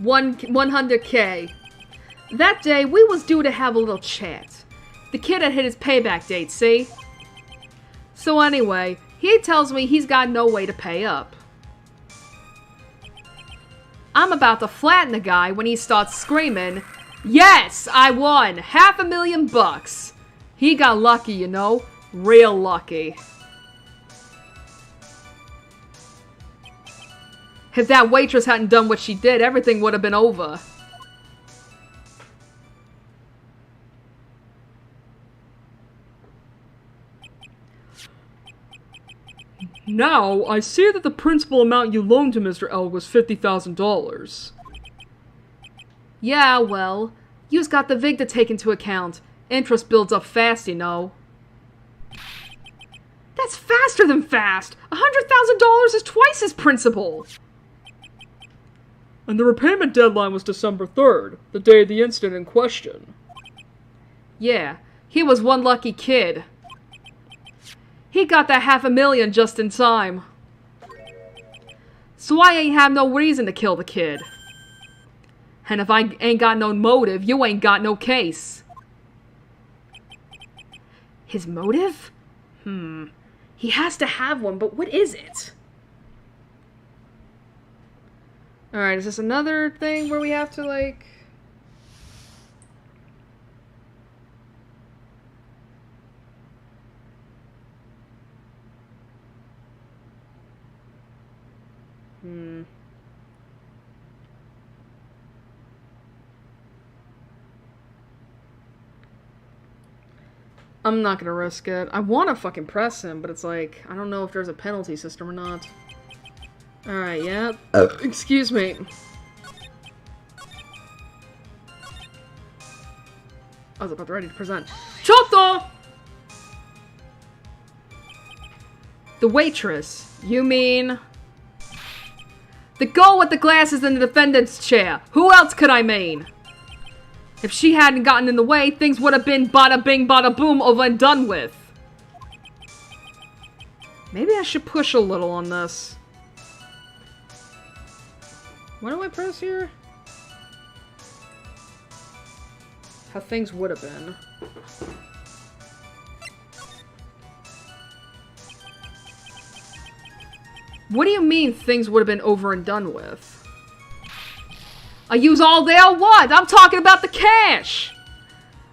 100K. That day, we was due to have a little chat. The kid had hit his payback date, see? So anyway, he tells me he's got no way to pay up. I'm about to flatten the guy when he starts screaming, "Yes, I won! $500,000! He got lucky, you know. Real lucky. If that waitress hadn't done what she did, everything would have been over. Now, I see that the principal amount you loaned to Mr. L was $50,000. Yeah, well, you's got the VIG to take into account. Interest builds up fast, you know. That's faster than fast! $100,000 is twice his principal! And the repayment deadline was December 3rd, the day of the incident in question. Yeah, he was one lucky kid. He got that $500,000 just in time. So I ain't have no reason to kill the kid. And if I ain't got no motive, you ain't got no case. His motive? He has to have one, but what is it? Alright, is this another thing where we have to, like... I'm not gonna risk it. I wanna fucking press him, but it's like, I don't know if there's a penalty system or not. Alright, yeah. Excuse me. I was about ready to present. Chotto! The waitress. You mean... the girl with the glasses in the defendant's chair. Who else could I mean? If she hadn't gotten in the way, things would have been bada bing bada boom over and done with. Maybe I should push a little on this. What do I press here? How things would have been. What do you mean things would have been over and done with? I use all day or what? I'm talking about the cash.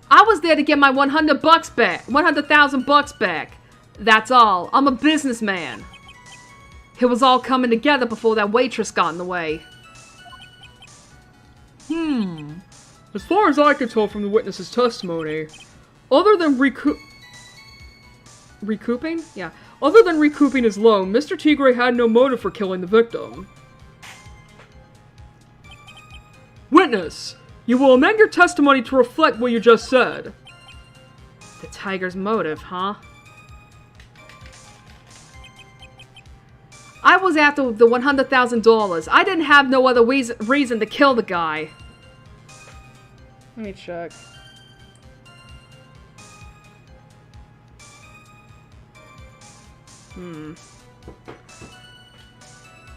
I was there to get my $100 back. 100,000 bucks back. That's all. I'm a businessman. It was all coming together before that waitress got in the way. As far as I can tell from the witness's testimony, other than recouping? Yeah. Other than recouping his loan, Mr. Tigre had no motive for killing the victim. Witness, you will amend your testimony to reflect what you just said. The tiger's motive, huh? I was after the $100,000. I didn't have no other reason to kill the guy. Let me check.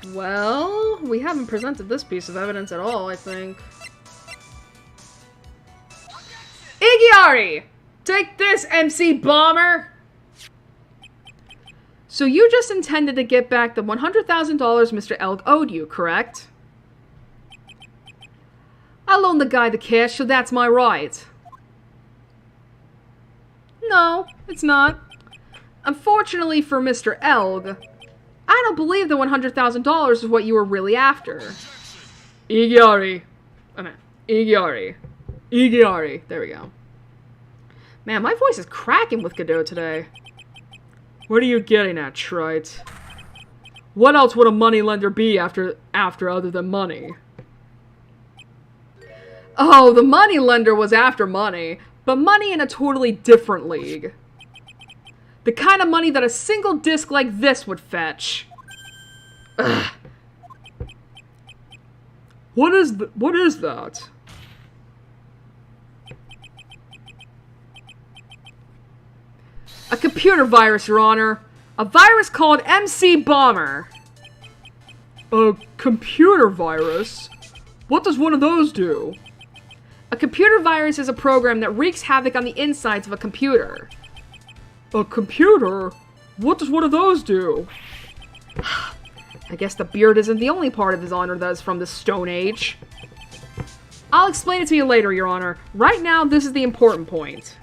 Well, we haven't presented this piece of evidence at all, I think. Igiari! Take this, MC Bomber! So you just intended to get back the $100,000 Mr. Elk owed you, correct? I loaned the guy the cash, so that's my right. No, it's not. Unfortunately for Mr. Elg, I don't believe the $100,000 is what you were really after. Igiari. Igiari. There we go. Man, my voice is cracking with Godot today. What are you getting at, Wright? What else would a moneylender be after other than money? Oh, the moneylender was after money, but money in a totally different league. The kind of money that a single disc like this would fetch. Ugh. What is that? A computer virus, Your Honor. A virus called MC Bomber. A computer virus? What does one of those do? A computer virus is a program that wreaks havoc on the insides of a computer. A computer? What does one of those do? I guess the beard isn't the only part of his honor that is from the Stone Age. I'll explain it to you later, Your Honor. Right now, this is the important point.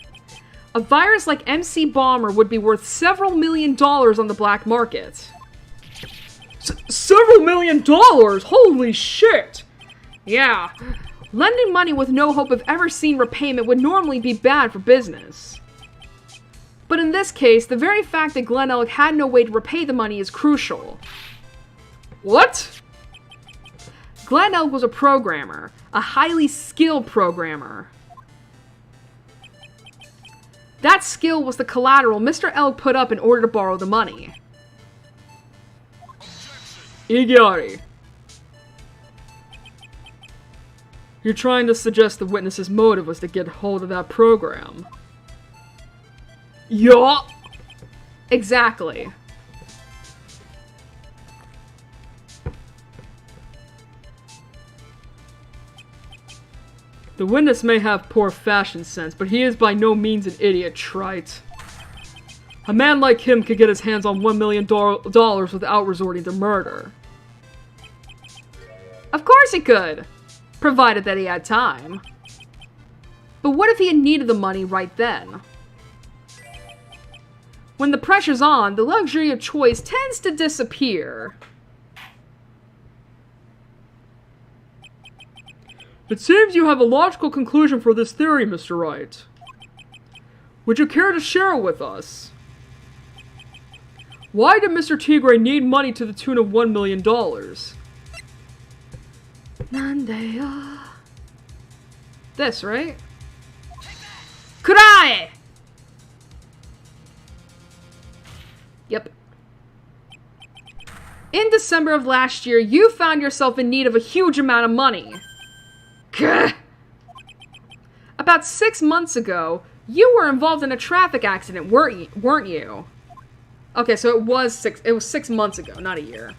A virus like MC Bomber would be worth several $1 million on the black market. Several $1 million? Holy shit! Yeah. Lending money with no hope of ever seeing repayment would normally be bad for business. But in this case, the very fact that Glen Elk had no way to repay the money is crucial. What? Glen Elk was a programmer. A highly skilled programmer. That skill was the collateral Mr. Elk put up in order to borrow the money. Igiari. You're trying to suggest the witness's motive was to get hold of that program. Yeah. Exactly. The witness may have poor fashion sense, but he is by no means an idiot, Trite. A man like him could get his hands on $1 million without resorting to murder. Of course he could, provided that he had time. But what if he had needed the money right then? When the pressure's on, the luxury of choice tends to disappear. It seems you have a logical conclusion for this theory, Mr. Wright. Would you care to share it with us? Why did Mr. Tigre need money to the tune of $1 million? This, right? Kurai! Yep. In December of last year, you found yourself in need of a huge amount of money. Gah. About 6 months ago, you were involved in a traffic accident, weren't you? Okay, so it was 6 months ago, not a year.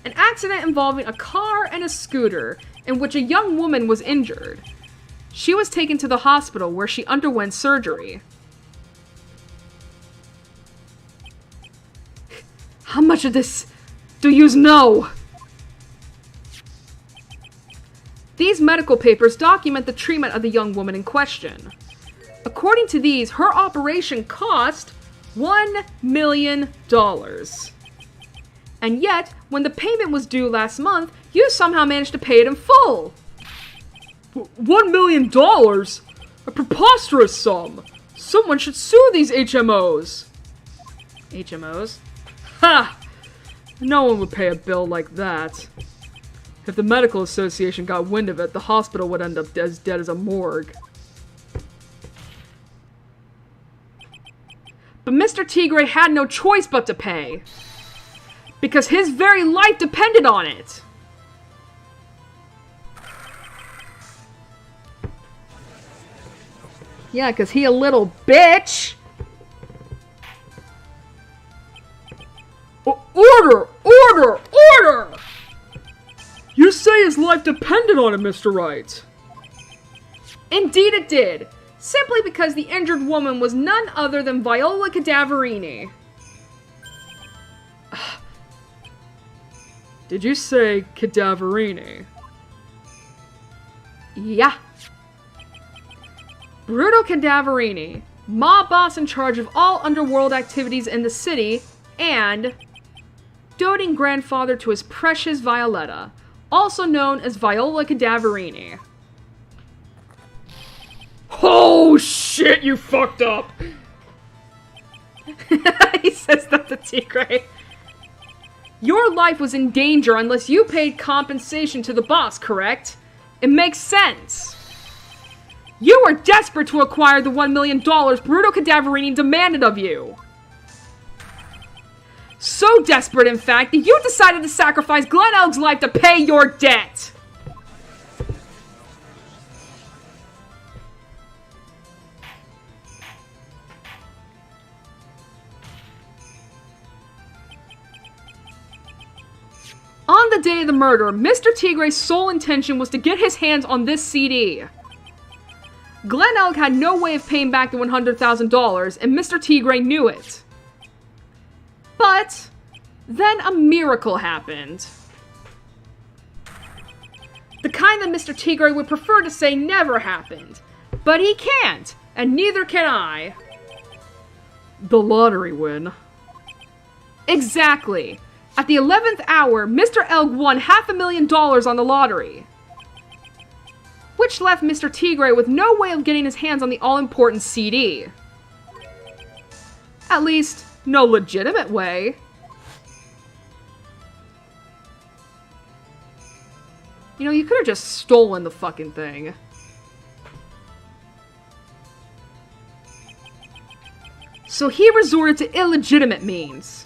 An accident involving a car and a scooter in which a young woman was injured. She was taken to the hospital where she underwent surgery. How much of this do you know? These medical papers document the treatment of the young woman in question. According to these, her operation cost $1 million. And yet, when the payment was due last month, you somehow managed to pay it in full. $1 million? A preposterous sum! Someone should sue these HMOs! HMOs? Ha! No one would pay a bill like that. If the medical association got wind of it, the hospital would end up as dead as a morgue. But Mr. Tigre had no choice but to pay. Because his very life depended on it. Yeah, because he a little bitch. Order! Order! Order! You say his life depended on it, Mr. Wright. Indeed it did. Simply because the injured woman was none other than Viola Cadaverini. Did you say Cadaverini? Yeah. Bruto Cadaverini, mob boss in charge of all underworld activities in the city, and doting grandfather to his precious Violetta, also known as Viola Cadaverini. Oh shit, you fucked up! He says that to Tigre. Your life was in danger unless you paid compensation to the boss, correct? It makes sense. You were desperate to acquire the $1 million Bruto Cadaverini demanded of you. So desperate, in fact, that you decided to sacrifice Glen Elg's life to pay your debt. On the day of the murder, Mr. Tigre's sole intention was to get his hands on this CD. Glen Elg had no way of paying back the $100,000, and Mr. Tigre knew it. But then a miracle happened. The kind that Mr. Tigre would prefer to say never happened. But he can't, and neither can I. The lottery win. Exactly. At the 11th hour, Mr. Elg won $500,000 on the lottery. Which left Mr. Tigre with no way of getting his hands on the all-important CD. At least, no legitimate way. You know, you could have just stolen the fucking thing. So he resorted to illegitimate means.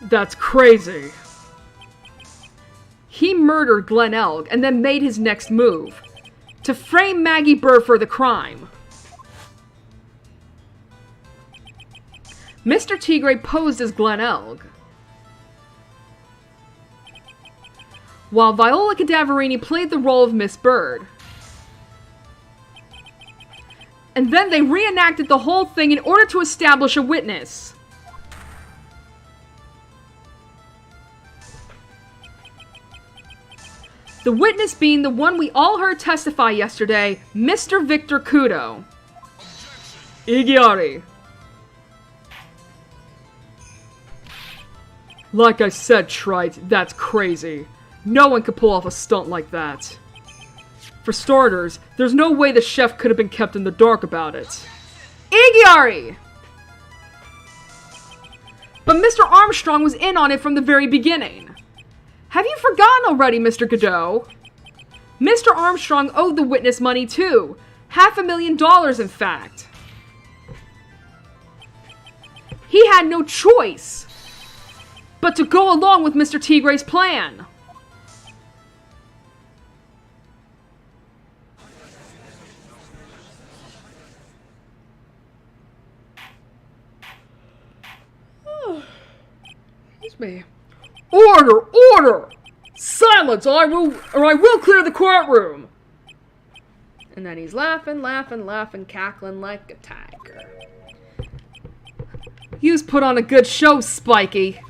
That's crazy. He murdered Glen Elg and then made his next move. To frame Maggie Burr for the crime. Mr. Tigre posed as Glen Elg. while Viola Cadaverini played the role of Miss Bird. And then they reenacted the whole thing in order to establish a witness. The witness being the one we all heard testify yesterday, Mr. Victor Kudo. Igiari. Like I said, Trite, that's crazy. No one could pull off a stunt like that. For starters, there's no way the chef could have been kept in the dark about it. Igiari! But Mr. Armstrong was in on it from the very beginning. Have you forgotten already, Mr. Godot? Mr. Armstrong owed the witness money too. $500,000, in fact. He had no choice but to go along with Mr. Tigre's plan. Excuse me. Order! Order! Silence, or I will clear the courtroom! And then he's laughing, cackling like a tiger. You's put on a good show, Spiky.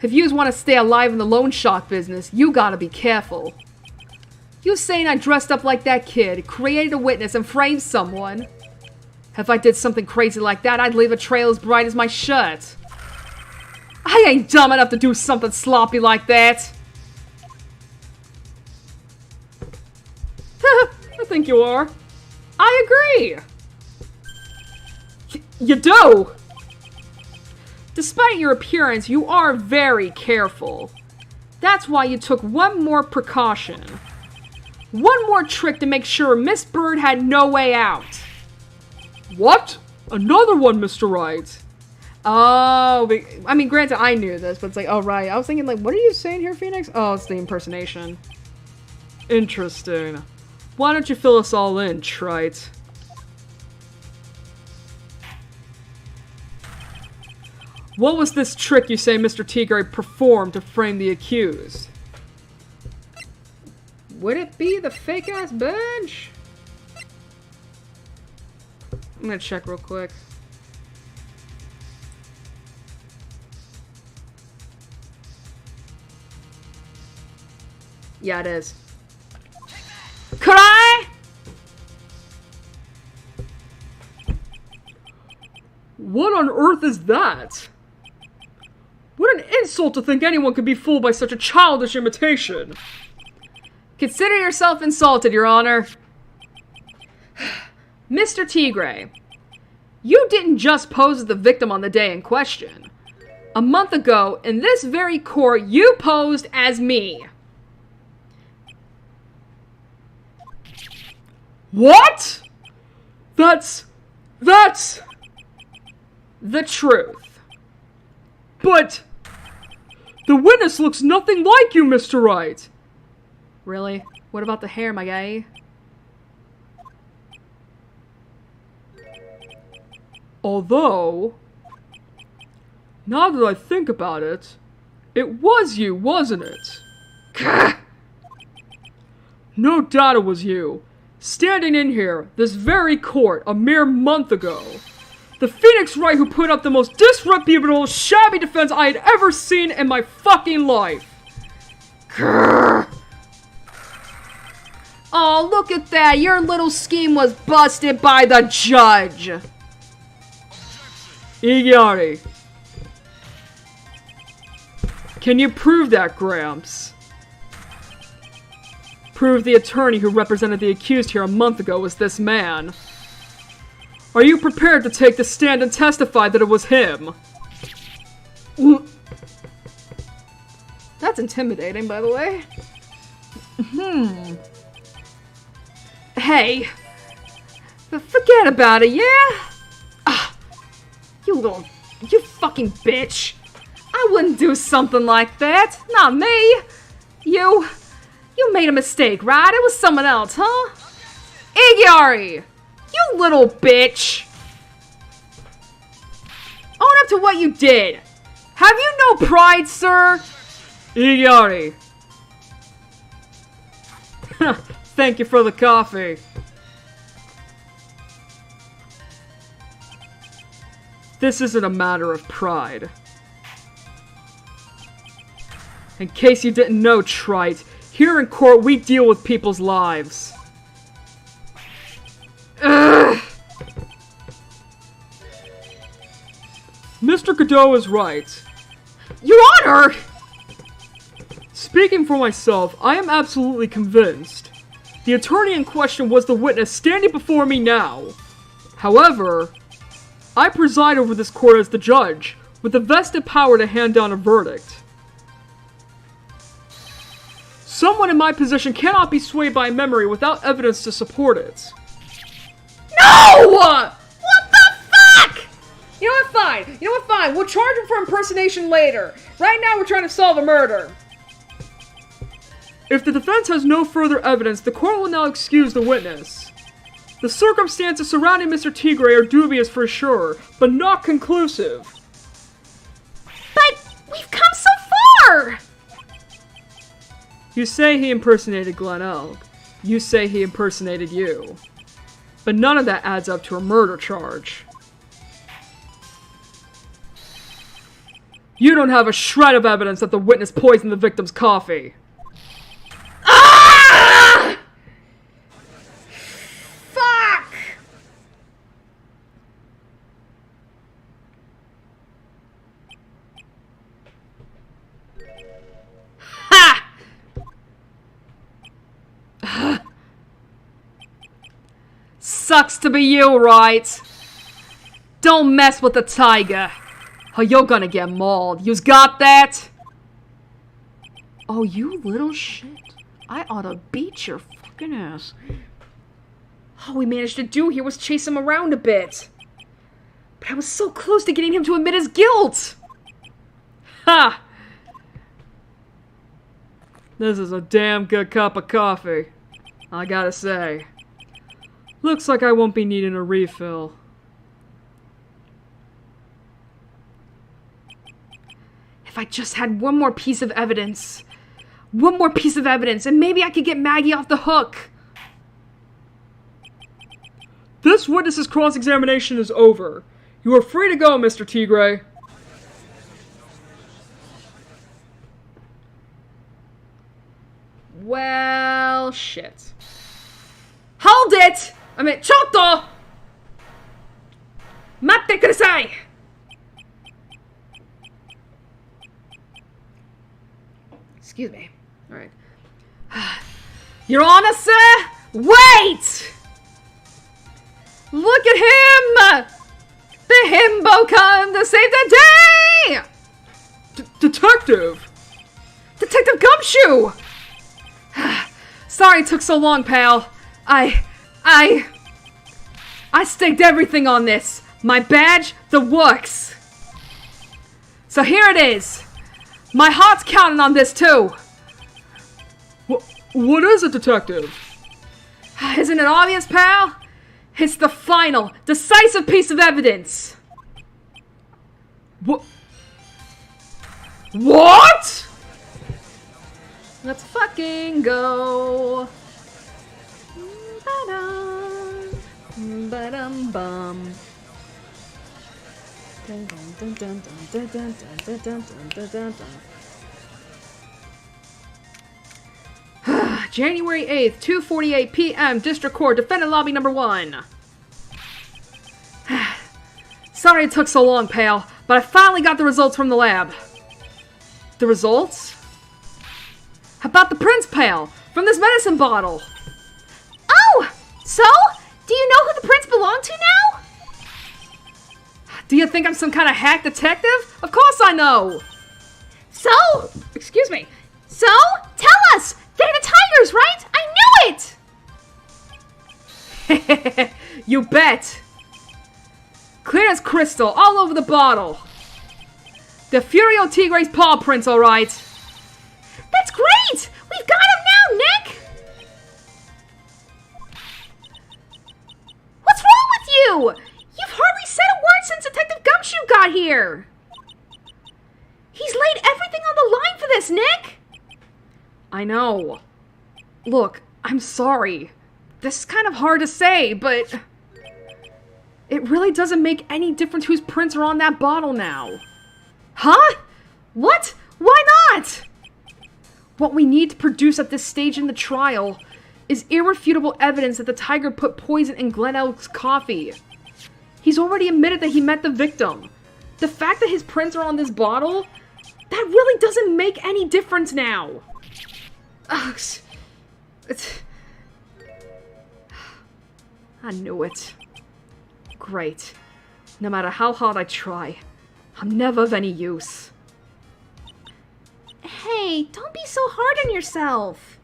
If yous want to stay alive in the loan shark business, you gotta be careful. You saying I dressed up like that kid, created a witness, and framed someone? If I did something crazy like that, I'd leave a trail as bright as my shirt. I ain't dumb enough to do something sloppy like that. I think you are. I agree. You do? Despite your appearance, you are very careful. That's why you took one more precaution. One more trick to make sure Miss Bird had no way out. What? Another one, Mr. Wright. Oh, I mean, granted, I knew this, but it's like, oh, right. I was thinking, like, what are you saying here, Phoenix? Oh, it's the impersonation. Interesting. Why don't you fill us all in, Trite? What was this trick you say Mr. Tigre performed to frame the accused? Would it be the fake-ass bench? I'm gonna check real quick. Yeah, it is. Could I? What on earth is that? What an insult to think anyone could be fooled by such a childish imitation. Consider yourself insulted, Your Honor. Mr. Tigre, you didn't just pose as the victim on the day in question. A month ago, in this very court, you posed as me. What? That's the truth. But the witness looks nothing like you, Mr. Wright. Really? What about the hair, my guy? Although, now that I think about it, it was you, wasn't it? No doubt it was you. Standing in here, this very court, a mere month ago. The Phoenix Wright who put up the most disreputable, shabby defense I had ever seen in my fucking life. Oh, look at that. Your little scheme was busted by the judge. Igiari. Can you prove that, Gramps? Prove the attorney who represented the accused here a month ago was this man. Are you prepared to take the stand and testify that it was him? That's intimidating, by the way. Hey. Forget about it, yeah? You fucking bitch. I wouldn't do something like that. Not me. You made a mistake, right? It was someone else, huh? Igiari! You little bitch! Own up to what you did! Have you no pride, sir? Igari. Thank you for the coffee. This isn't a matter of pride. In case you didn't know, Trite, here in court we deal with people's lives. Ugh. Mr. Godot is right. Your Honor! Speaking for myself, I am absolutely convinced. The attorney in question was the witness standing before me now. However, I preside over this court as the judge, with the vested power to hand down a verdict. Someone in my position cannot be swayed by memory without evidence to support it. No! What the fuck? You know what, fine. You know what, fine. We'll charge him for impersonation later. Right now we're trying to solve a murder. If the defense has no further evidence, the court will now excuse the witness. The circumstances surrounding Mr. Tigre are dubious for sure, but not conclusive. But we've come so far! You say he impersonated Glen Elk. You say he impersonated you. But none of that adds up to a murder charge. You don't have a shred of evidence that the witness poisoned the victim's coffee. Ah! Fuck! Ha! Sucks to be you, Wright. Don't mess with the tiger, or you're gonna get mauled. You's got that? Oh, you little shit. I oughta beat your fucking ass. All we managed to do here was chase him around a bit. But I was so close to getting him to admit his guilt. Ha! This is a damn good cup of coffee, I gotta say. Looks like I won't be needing a refill. If I just had one more piece of evidence. One more piece of evidence, and maybe I could get Maggie off the hook. This witness's cross-examination is over. You are free to go, Mr. Tigre. Well, shit. Hold it! I mean, Chotto! Matte kudasai! Excuse me. Alright. Your Honor, sir! Wait! Look at him! The himbo come to save the day! Detective! Detective Gumshoe! Sorry it took so long, pal. I staked everything on this. My badge, the works. So here it is. My heart's counting on this too. What is it, Detective? Isn't it obvious, pal? It's the final, decisive piece of evidence. What? Let's fucking go. Ba-dum, ba-dum-bum. Dun, dun, dun, dun, dun, dun, dun, dun, dun, dun, dun. January 8th, 2:48 p.m. District Court, Defendant Lobby Number 1. Sorry it took so long, pal, but I finally got the results from the lab. The results? How about the prints, pal, from this medicine bottle? Oh! So? Do you know who the prints belong to now? Do you think I'm some kind of hack detective? Of course I know! So? Excuse me. So? Tell us! They're the tigers, right? I knew it! You bet! Clear as crystal, all over the bottle. The Furio Tigre's paw prints, alright. That's great! We've got him now, Nick! What's wrong with you? You've hardly said a word since Detective Gumshoe got here. I know. Look, I'm sorry. This is kind of hard to say, but it really doesn't make any difference whose prints are on that bottle now. Huh? What? Why not? What we need to produce at this stage in the trial is irrefutable evidence that the tiger put poison in Glen Elk's coffee. He's already admitted that he met the victim. The fact that his prints are on this bottle, that really doesn't make any difference now. Ugh, I knew it. Great. No matter how hard I try, I'm never of any use. Hey, don't be so hard on yourself.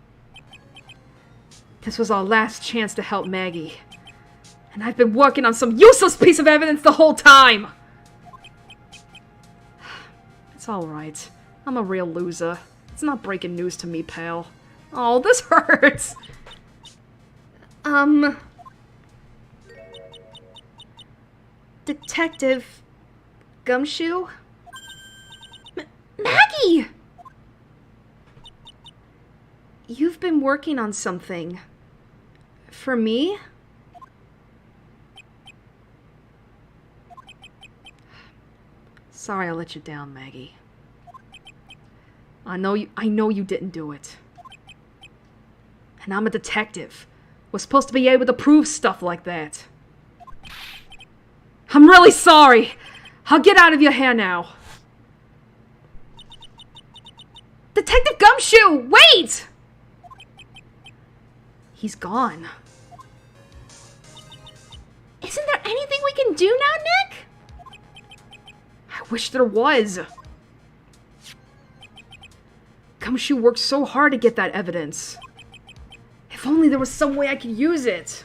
This was our last chance to help Maggie. And I've been working on some useless piece of evidence the whole time! It's alright. I'm a real loser. It's not breaking news to me, pal. Oh, this hurts! Detective Gumshoe? Maggie! You've been working on something. For me? Sorry I let you down, Maggie. I know you didn't do it. And I'm a detective. We're supposed to be able to prove stuff like that. I'm really sorry! I'll get out of your hair now. Detective Gumshoe, wait! He's gone. Isn't there anything we can do now, Nick? I wish there was. Gumshoe worked so hard to get that evidence. If only there was some way I could use it.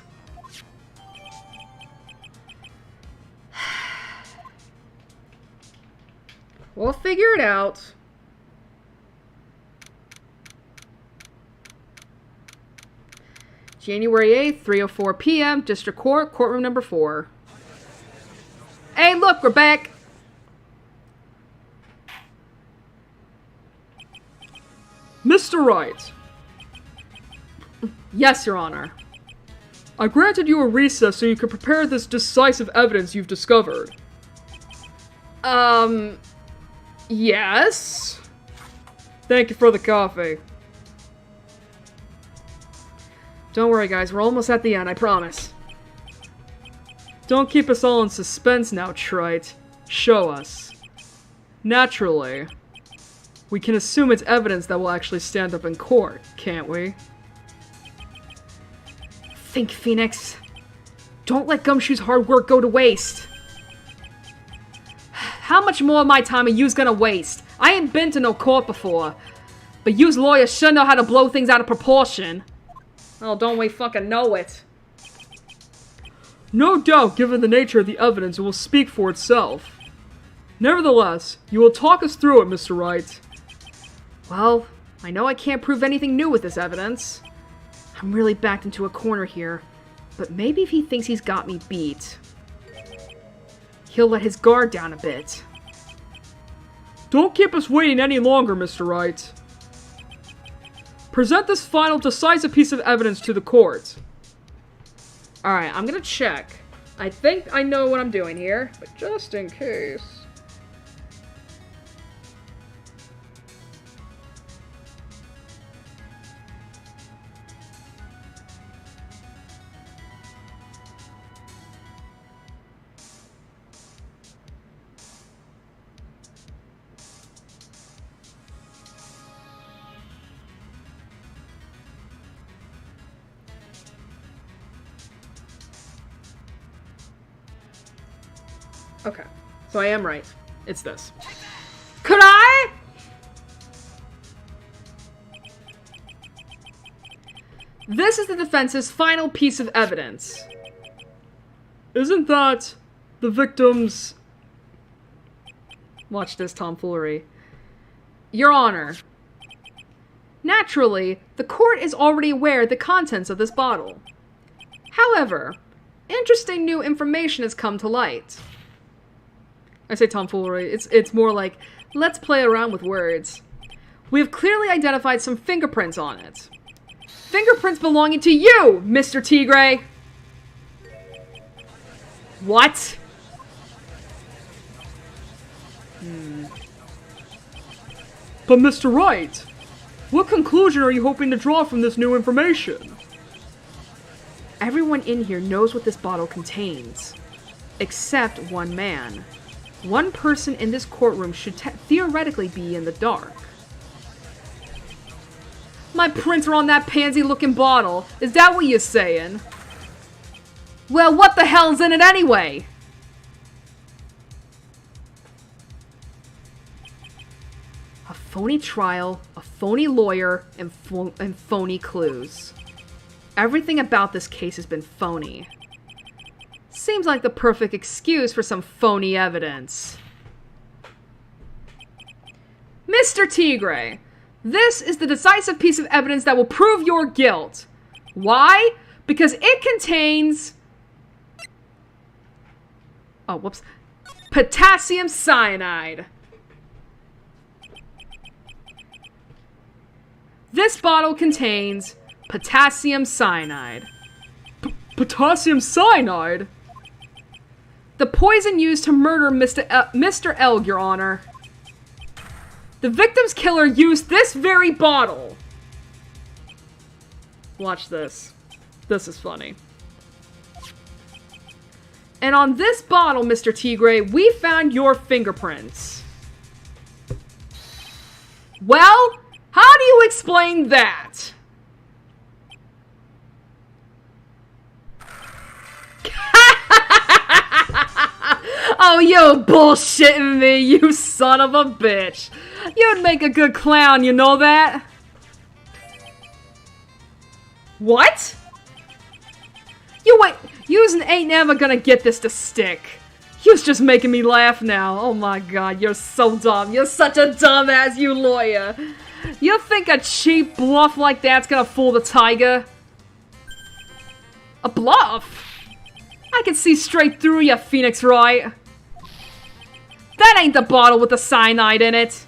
We'll figure it out. January 8th, 3:04 p.m., District Court, courtroom number 4. Hey, look, we're back! Mr. Wright. Yes, Your Honor. I granted you a recess so you could prepare this decisive evidence you've discovered. Yes? Thank you for the coffee. Don't worry, guys, we're almost at the end, I promise. Don't keep us all in suspense now, Trite. Show us. Naturally. We can assume it's evidence that will actually stand up in court, can't we? Think, Phoenix. Don't let Gumshoe's hard work go to waste. How much more of my time are yous gonna waste? I ain't been to no court before. But yous lawyers sure know how to blow things out of proportion. Oh, don't we fucking know it. No doubt, given the nature of the evidence, it will speak for itself. Nevertheless, you will talk us through it, Mr. Wright. Well, I know I can't prove anything new with this evidence. I'm really backed into a corner here, but maybe if he thinks he's got me beat, he'll let his guard down a bit. Don't keep us waiting any longer, Mr. Wright. Present this final decisive piece of evidence to the court. Alright, I'm gonna check. I think I know what I'm doing here, but just in case. Okay, so I am right. It's this. Could I? This is the defense's final piece of evidence. Isn't that the victim's... Watch this tomfoolery. Your Honor, naturally, the court is already aware of the contents of this bottle. However, interesting new information has come to light. I say tomfoolery, it's more like, let's play around with words. We have clearly identified some fingerprints on it. Fingerprints belonging to you, Mr. Tigre! What? But Mr. Wright, what conclusion are you hoping to draw from this new information? Everyone in here knows what this bottle contains. Except one man. One person in this courtroom should theoretically be in the dark. My prints are on that pansy-looking bottle. Is that what you're saying? Well, what the hell's in it anyway? A phony trial, a phony lawyer, and phony clues. Everything about this case has been phony. Seems like the perfect excuse for some phony evidence. Mr. Tigre, this is the decisive piece of evidence that will prove your guilt. Why? Because it contains... Oh, whoops. Potassium cyanide. This bottle contains potassium cyanide. Potassium cyanide? The poison used to murder Mr. Elg, Your Honor. The victim's killer used this very bottle. Watch this. This is funny. And on this bottle, Mr. Tigre, we found your fingerprints. Well, how do you explain that? Oh, you're bullshitting me, you son of a bitch. You'd make a good clown, you know that? What? You's ain't never gonna get this to stick. You's just making me laugh now. Oh my god, you're so dumb. You're such a dumbass, you lawyer. You think a cheap bluff like that's gonna fool the tiger? A bluff? I can see straight through you, Phoenix Wright. That ain't the bottle with the cyanide in it.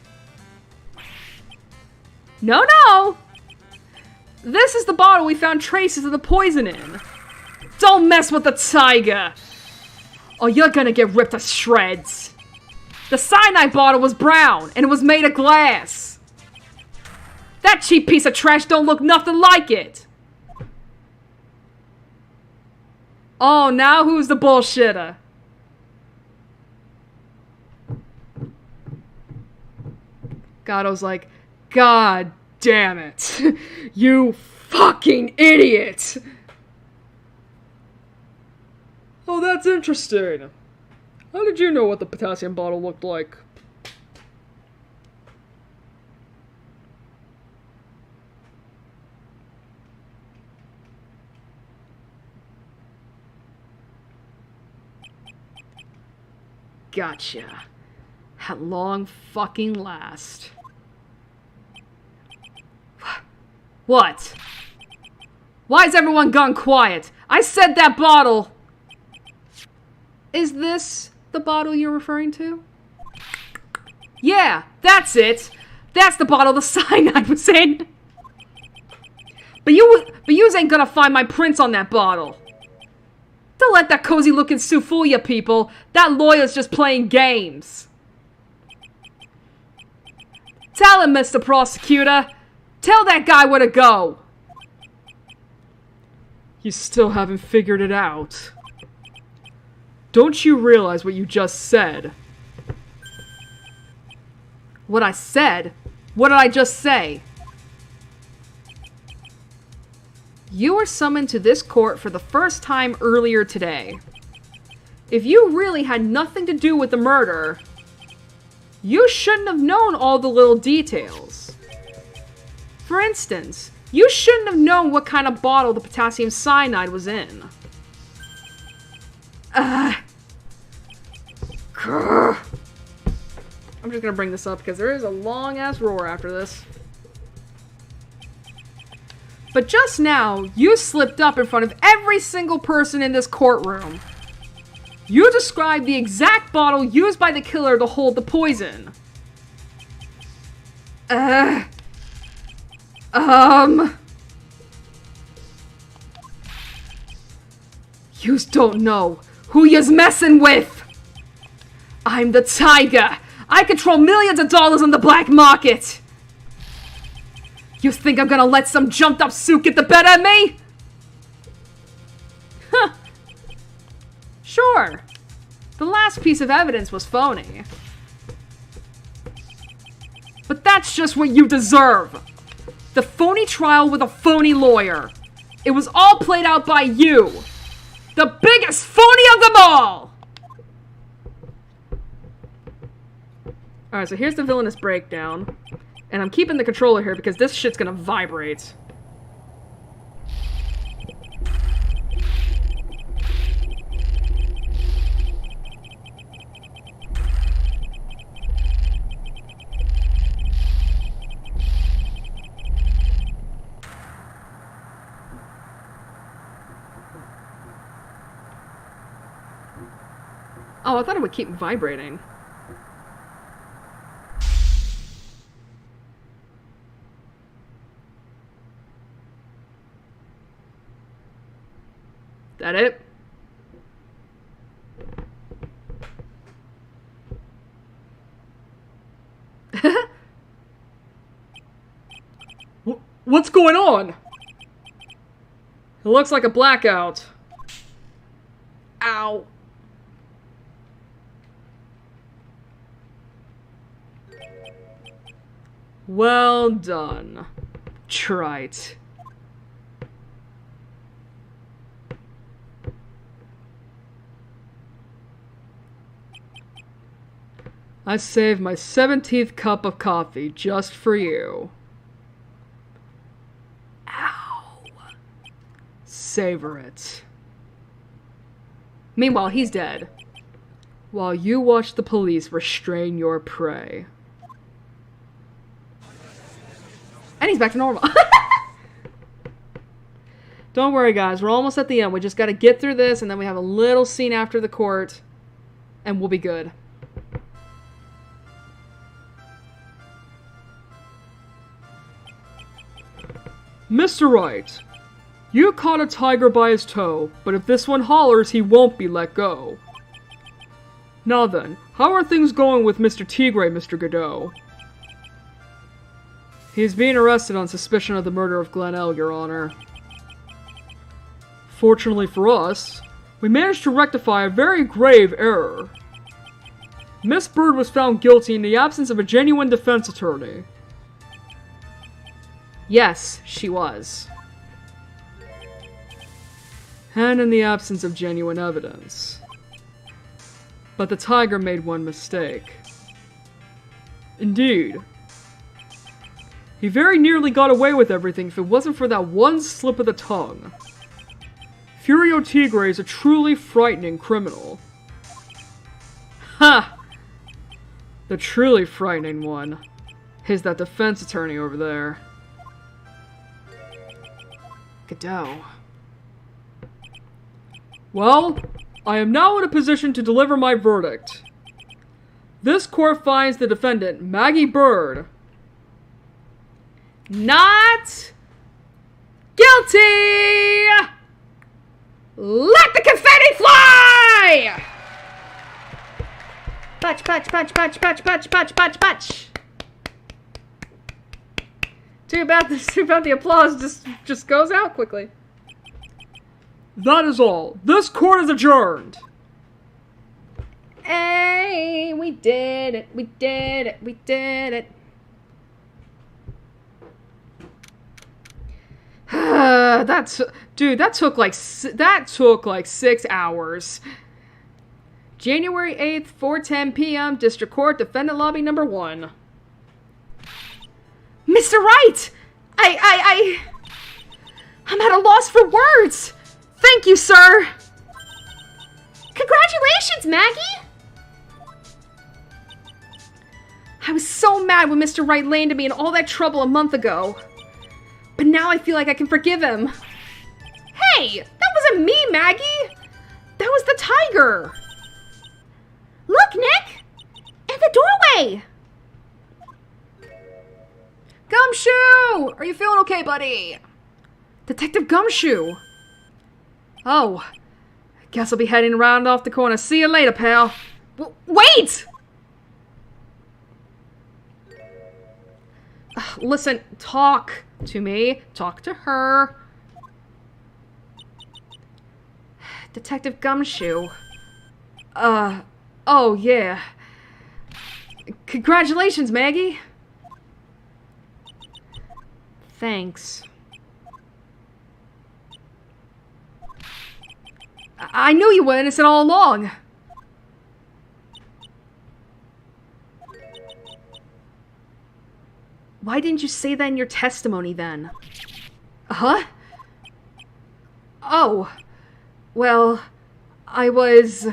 No, no. This is the bottle we found traces of the poison in. Don't mess with the tiger. Or you're gonna get ripped to shreds. The cyanide bottle was brown, and it was made of glass. That cheap piece of trash don't look nothing like it. Oh, now who's the bullshitter? Gato's like, God damn it. You fucking idiot. Oh, that's interesting. How did you know what the potassium bottle looked like? Gotcha. At long fucking last. What? Why is everyone gone quiet? I said that bottle! Is this the bottle you're referring to? Yeah, that's it! That's the bottle the cyanide was in! But yous ain't gonna find my prints on that bottle! Don't let that cozy-looking suit fool you, people! That lawyer's just playing games! Tell him, Mr. Prosecutor! Tell that guy where to go! You still haven't figured it out. Don't you realize what you just said? What I said? What did I just say? You were summoned to this court for the first time earlier today. If you really had nothing to do with the murder, you shouldn't have known all the little details. For instance, you shouldn't have known what kind of bottle the potassium cyanide was in. I'm just gonna bring this up because there is a long-ass roar after this. But just now, you slipped up in front of every single person in this courtroom. You described the exact bottle used by the killer to hold the poison. Yous don't know who yous messing with. I'm the Tiger. I control millions of dollars on the black market. You think I'm gonna let some jumped up suit get the better of me? Huh. Sure. The last piece of evidence was phony. But that's just what you deserve. The phony trial with a phony lawyer. It was all played out by you. The biggest phony of them all! Alright, so here's the villainous breakdown. And I'm keeping the controller here because this shit's gonna vibrate. Oh, I thought it would keep vibrating. That it? What's going on? It looks like a blackout. Ow. Well done, Trite. I saved my 17th cup of coffee just for you. Ow. Savor it. Meanwhile, he's dead. While you watch the police restrain your prey. And he's back to normal. Don't worry, guys. We're almost at the end. We just gotta get through this, and then we have a little scene after the court, and we'll be good. Mr. Wright, you caught a tiger by his toe, but if this one hollers, he won't be let go. Now then, how are things going with Mr. Tigre, Mr. Godot? He's being arrested on suspicion of the murder of Glenelg, Your Honor. Fortunately for us, we managed to rectify a very grave error. Miss Bird was found guilty in the absence of a genuine defense attorney. Yes, she was. And in the absence of genuine evidence. But the tiger made one mistake. Indeed. He very nearly got away with everything if it wasn't for that one slip of the tongue. Furio Tigre is a truly frightening criminal. Ha! The truly frightening one is that defense attorney over there. Godot. Well, I am now in a position to deliver my verdict. This court finds the defendant, Maggie Bird, not guilty! Let the confetti fly! Punch, punch, punch, punch, punch, punch, punch, punch, punch. Too bad the applause just goes out quickly. That is all. This court is adjourned. Hey, we did it. We did it. We did it. That took like 6 hours. January 8th, 4:10 p.m. District Court, Defendant Lobby number 1. Mr. Wright! I'm at a loss for words! Thank you, sir! Congratulations, Maggie! I was so mad when Mr. Wright landed me in all that trouble a month ago. But now I feel like I can forgive him. Hey! That wasn't me, Maggie! That was the tiger! Look, Nick! At the doorway! Go Gumshoe! Are you feeling okay, buddy? Detective Gumshoe! Oh. Guess I'll be heading around off the corner. See you later, pal. Wait! Listen, talk to me. Talk to her. Detective Gumshoe. Oh, yeah. Congratulations, Maggie. Thanks. I knew you were innocent all along. Why didn't you say that in your testimony then? Huh? Oh. Well, I was...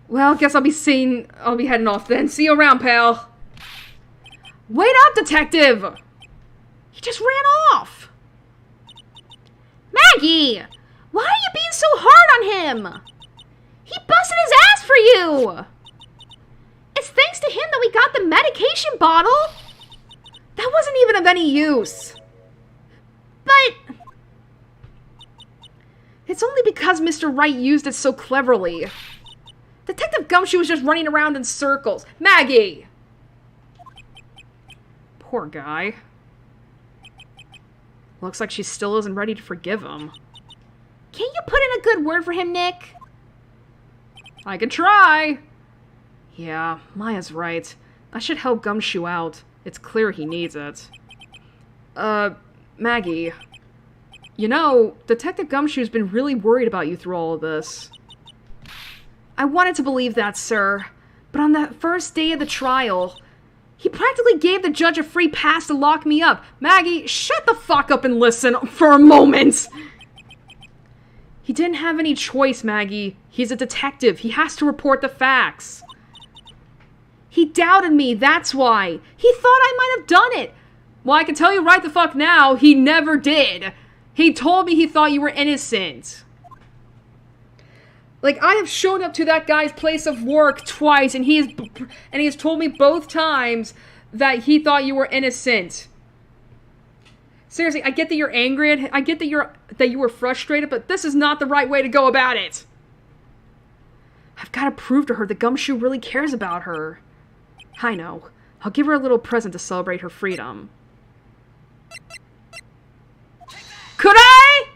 Well, guess I'll be heading off then. See you around, pal. Wait up, detective! He just ran off. Maggie! Why are you being so hard on him? He busted his ass for you! It's thanks to him that we got the medication bottle! That wasn't even of any use. But... It's only because Mr. Wright used it so cleverly. Detective Gumshoe was just running around in circles. Maggie! Poor guy. Looks like she still isn't ready to forgive him. Can't you put in a good word for him, Nick? I could try. Yeah, Maya's right. I should help Gumshoe out. It's clear he needs it. Maggie. You know, Detective Gumshoe's been really worried about you through all of this. I wanted to believe that, sir. But on the first day of the trial, he practically gave the judge a free pass to lock me up. Maggie, shut the fuck up and listen for a moment! He didn't have any choice, Maggie. He's a detective. He has to report the facts. He doubted me, that's why. He thought I might have done it. Well, I can tell you right the fuck now, he never did. He told me he thought you were innocent. Like, I have shown up to that guy's place of work twice, and he has told me both times that he thought you were innocent. Seriously, I get that you're angry. I get that you were frustrated, but this is not the right way to go about it. I've got to prove to her that Gumshoe really cares about her. I know. I'll give her a little present to celebrate her freedom. Could I?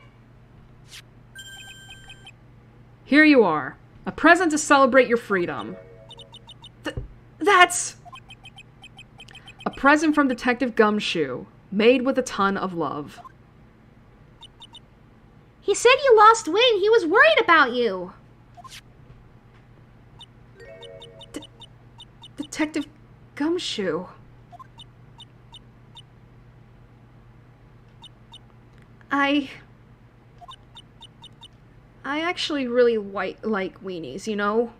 Here you are. A present to celebrate your freedom. That's... A present from Detective Gumshoe, made with a ton of love. He said you lost weight. He was worried about you. Detective Gumshoe. I actually really like weenies, you know?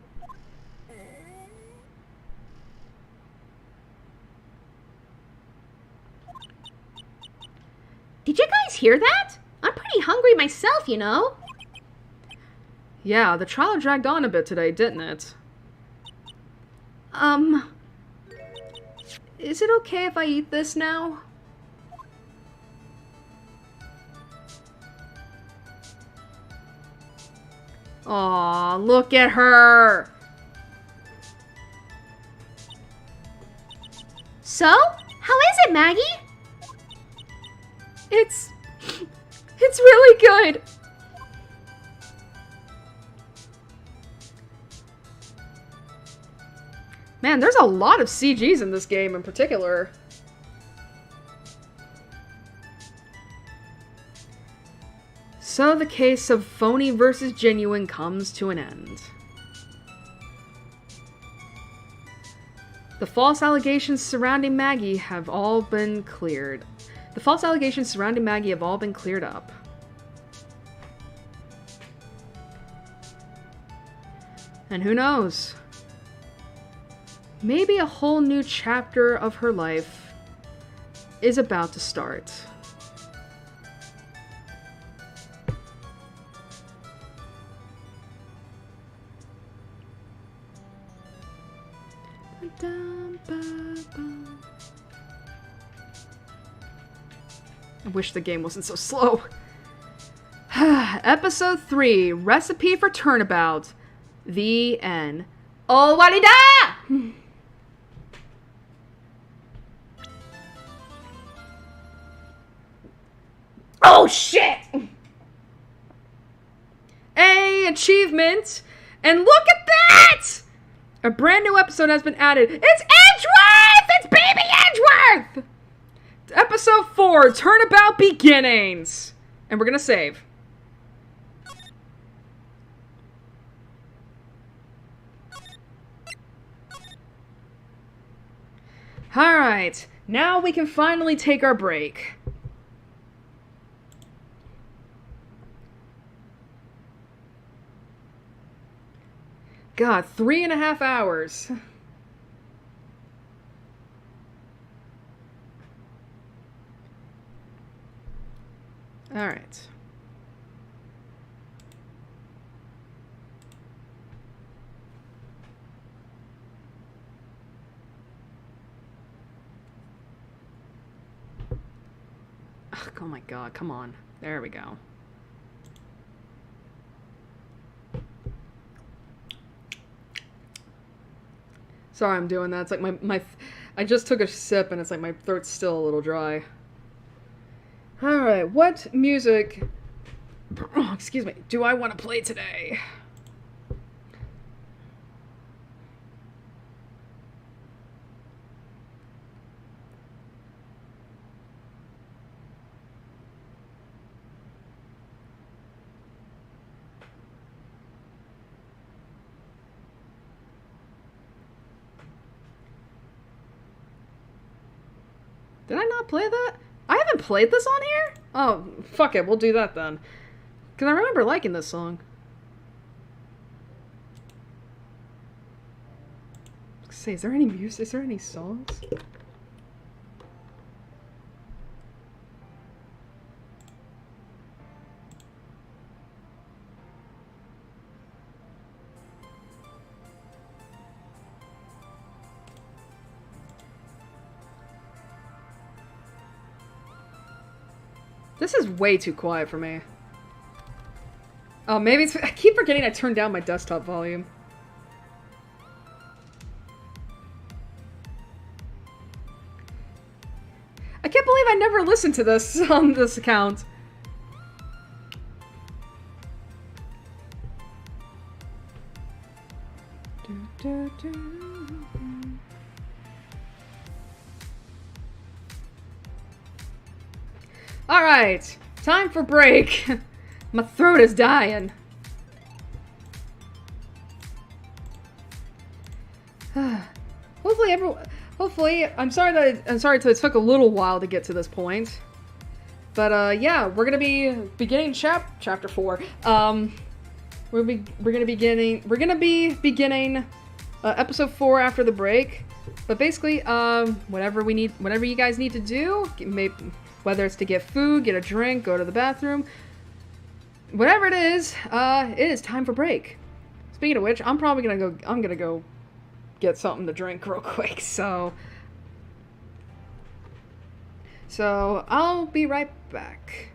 Did you guys hear that? I'm pretty hungry myself, you know? Yeah, the trial dragged on a bit today, didn't it? Is it okay if I eat this now? Aw, look at her! So? How is it, Maggie? It's really good! Man, there's a lot of CGs in this game in particular. So the case of phony versus genuine comes to an end. The false allegations surrounding Maggie have all been cleared. The false allegations surrounding Maggie have all been cleared up. And who knows? Maybe a whole new chapter of her life is about to start. I wish the game wasn't so slow. Episode 3, Recipe for Turnabout. The end. Oh, walida! Oh, shit! A achievement! And look at that! A brand new episode has been added. It's Edgeworth! It's baby Edgeworth! Episode 4, Turnabout Beginnings. And we're gonna save. Alright, now we can finally take our break. God, 3.5 hours. Alright. Oh my god, come on. There we go. Sorry I'm doing that. It's like my I just took a sip and it's like my throat's still a little dry. Alright, what music, excuse me, do I want to play today? Did I not play that? I haven't played this on here? Oh, fuck it, we'll do that then. Because I remember liking this song. Say, is there any music? Is there any songs? This is way too quiet for me. Oh, maybe it's... I keep forgetting I turned down my desktop volume. I can't believe I never listened to this on this account. Alright, time for break. My throat is dying. Hopefully, I'm sorry it took a little while to get to this point. But yeah, we're gonna be beginning chapter 4. We're gonna be beginning episode 4 after the break. But basically, whatever you guys need to do, whether it's to get food, get a drink, go to the bathroom, whatever it is time for break. Speaking of which, I'm gonna go get something to drink real quick, so I'll be right back.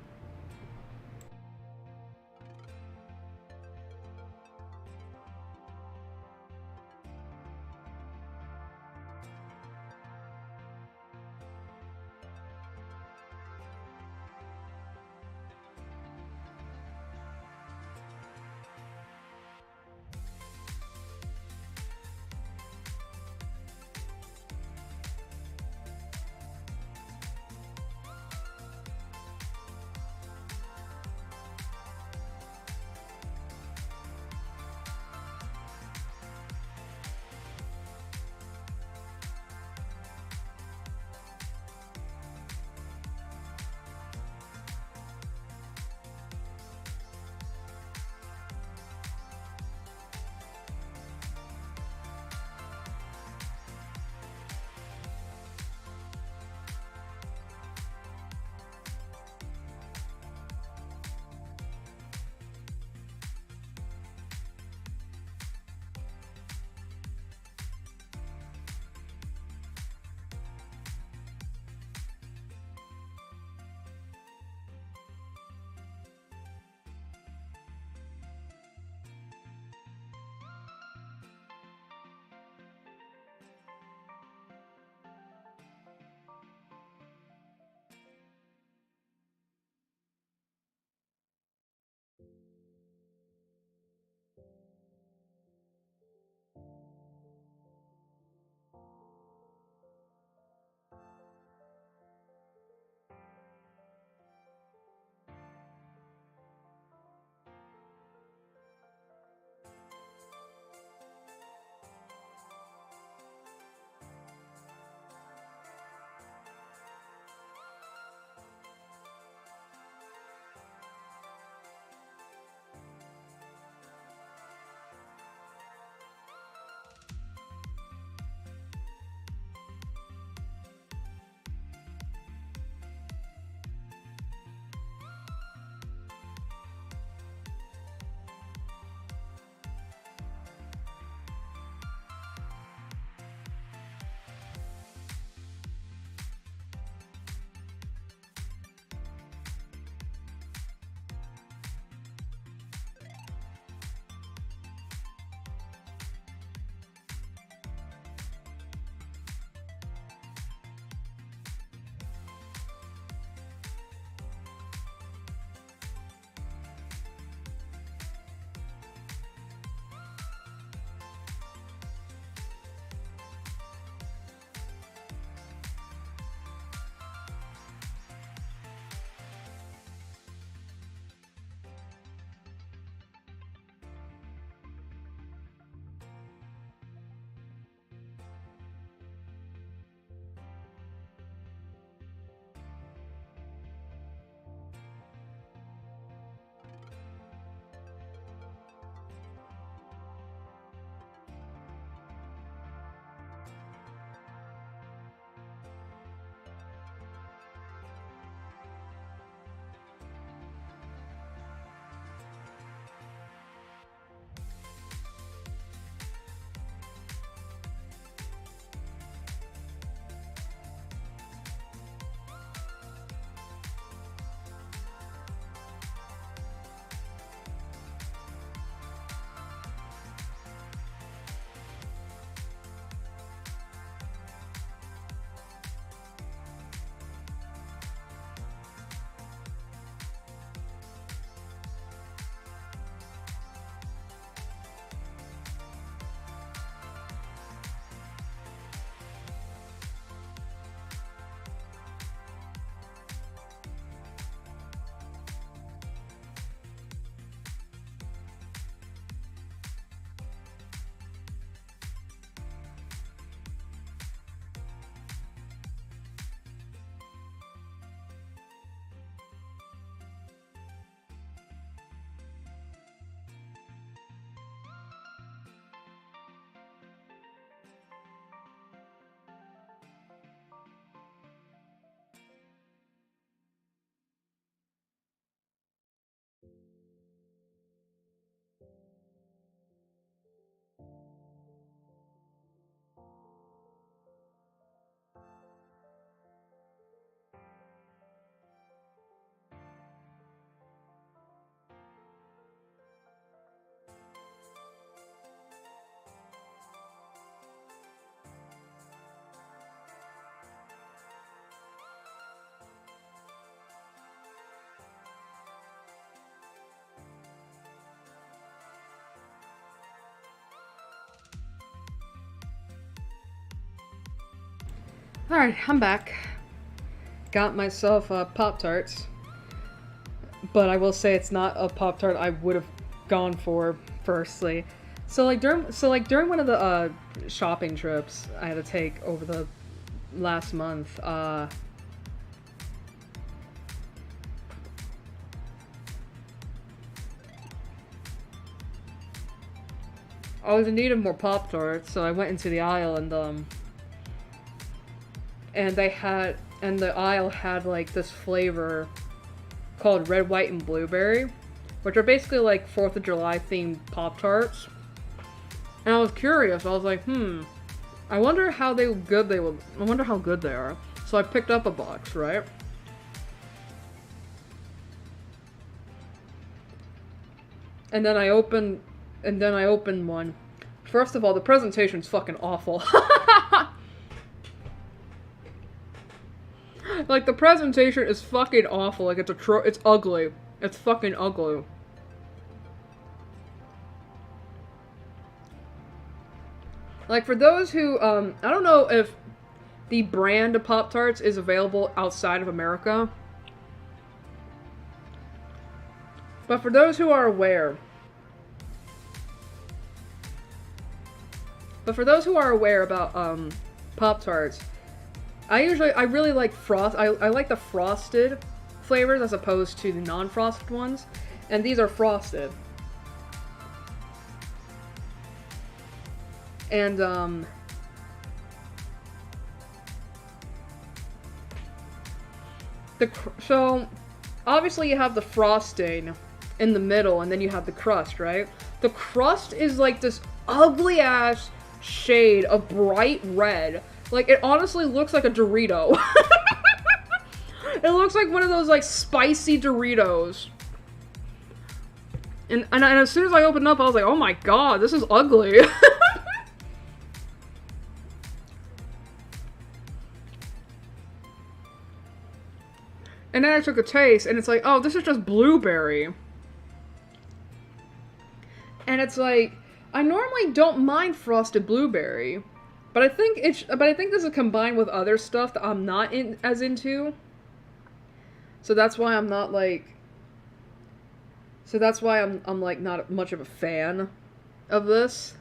Alright, I'm back. Got myself Pop-Tarts. But I will say it's not a Pop-Tart I would have gone for firstly. So like during one of the shopping trips I had to take over the last month, I was in need of more Pop-Tarts, so I went into the aisle and the aisle had like this flavor called red, white, and blueberry, which are basically like 4th of July themed Pop-Tarts. And I was curious. I was like, I wonder how good they are. So I picked up a box, right? And then I opened one. First of all, the presentation's fucking awful. Like, the presentation is fucking awful. Like, it's ugly. It's fucking ugly. Like, for those who, I don't know if the brand of Pop-Tarts is available outside of America. But for those who are aware... about, Pop-Tarts, I really like I like the frosted flavors as opposed to the non-frosted ones. And these are frosted. And, so, obviously you have the frosting in the middle, and then you have the crust, right? The crust is like this ugly-ass shade of bright red. Like, it honestly looks like a Dorito. It looks like one of those, like, spicy Doritos. And as soon as I opened up, I was like, oh my god, this is ugly. And then I took a taste, and it's like, oh, this is just blueberry. And it's like, I normally don't mind frosted blueberry, but I think this is combined with other stuff that I'm not as into. So that's why I'm not like. So that's why I'm like not much of a fan of this.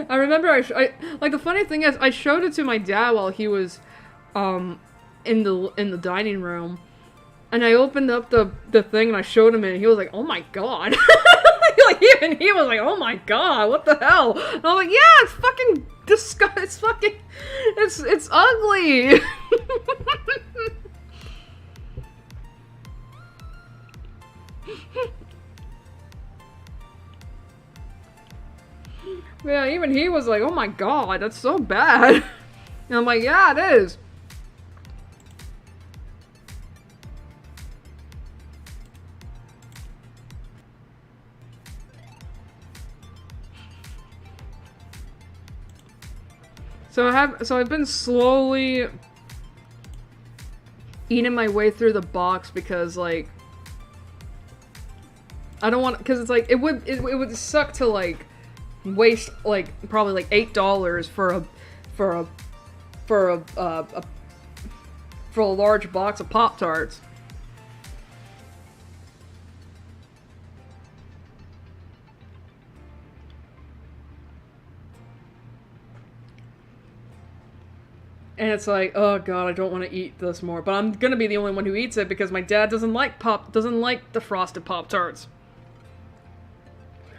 I remember I like, the funny thing is I showed it to my dad while he was in the dining room, and I opened up the thing and I showed him it, and he was like, oh my god. Like, even he was like, oh my god, what the hell? And I was like, yeah, it's fucking disgusting. It's fucking it's ugly. Yeah, even he was like, oh my god, that's so bad. And I'm like, yeah, it is. So I've been slowly eating my way through the box because, like, I don't want, because it's like, it would suck to, like, waste, like, probably like $8 for a large box of Pop-Tarts. And it's like, oh god, I don't want to eat this more. But I'm gonna be the only one who eats it because my dad doesn't like the frosted Pop-Tarts.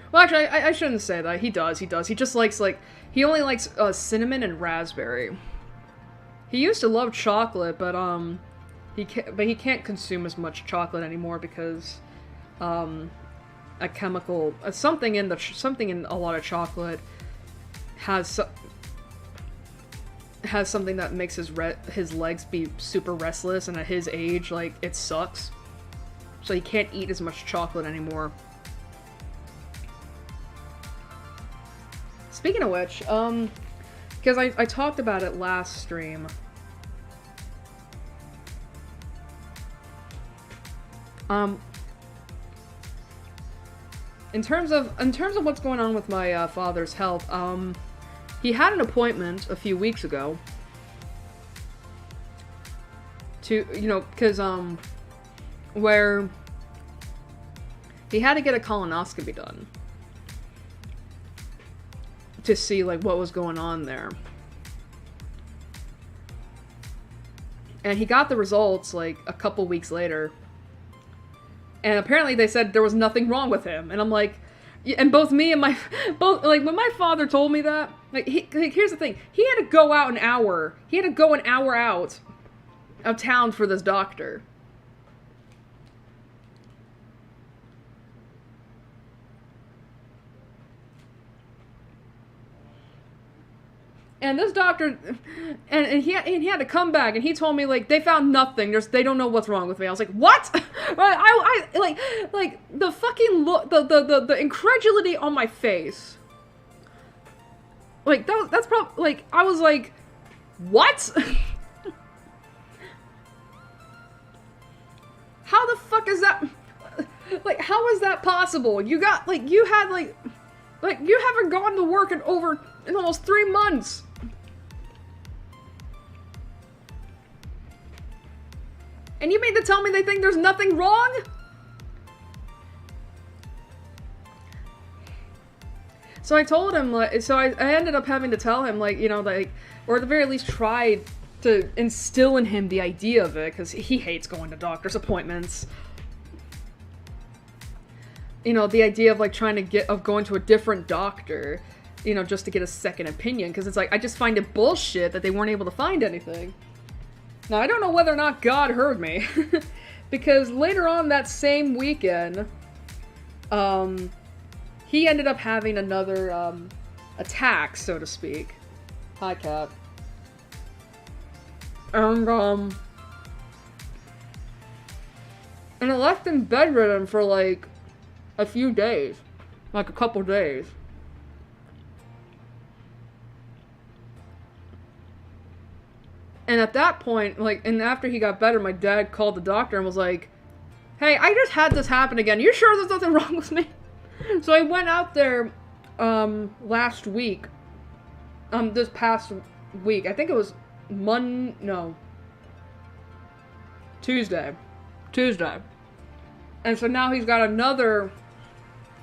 Well, actually, I shouldn't say that. He does. He just likes, like, he only likes cinnamon and raspberry. He used to love chocolate, but he can't consume as much chocolate anymore because a chemical, something in a lot of chocolate has something that makes his legs be super restless, and at his age, like, it sucks. So he can't eat as much chocolate anymore. Speaking of which, because I talked about it last stream, In terms of what's going on with my father's health, he had an appointment a few weeks ago to, because where he had to get a colonoscopy done to see like what was going on there. And he got the results like a couple weeks later. And apparently they said there was nothing wrong with him. And I'm like, and both me and both, like, when my father told me that, like, here's the thing. He had to go out an hour. He had to go an hour out of town for this doctor. And this doctor, and he had to come back, and he told me, like, they found nothing. They don't know what's wrong with me. I was like, what? I like the fucking look, the incredulity on my face. Like, that's probably, like, I was like, what? How the fuck is that, like, how is that possible? You got, like, you haven't gone to work in almost 3 months. And you mean to tell me they think there's nothing wrong? So I told him, like, so I ended up having to tell him, like, like, or at the very least try to instill in him the idea of it, because he hates going to doctor's appointments. The idea of, like, going to a different doctor, just to get a second opinion, because it's like, I just find it bullshit that they weren't able to find anything. Now, I don't know whether or not God heard me, because later on that same weekend, he ended up having another, attack, so to speak. Hi, Cat. And it left him bedridden for, like, a few days. Like, a couple days. And at that point, like, and after he got better, my dad called the doctor and was like, hey, I just had this happen again. You sure there's nothing wrong with me? So I went out there, last week. This past week. I think it was Tuesday. And so now he's got another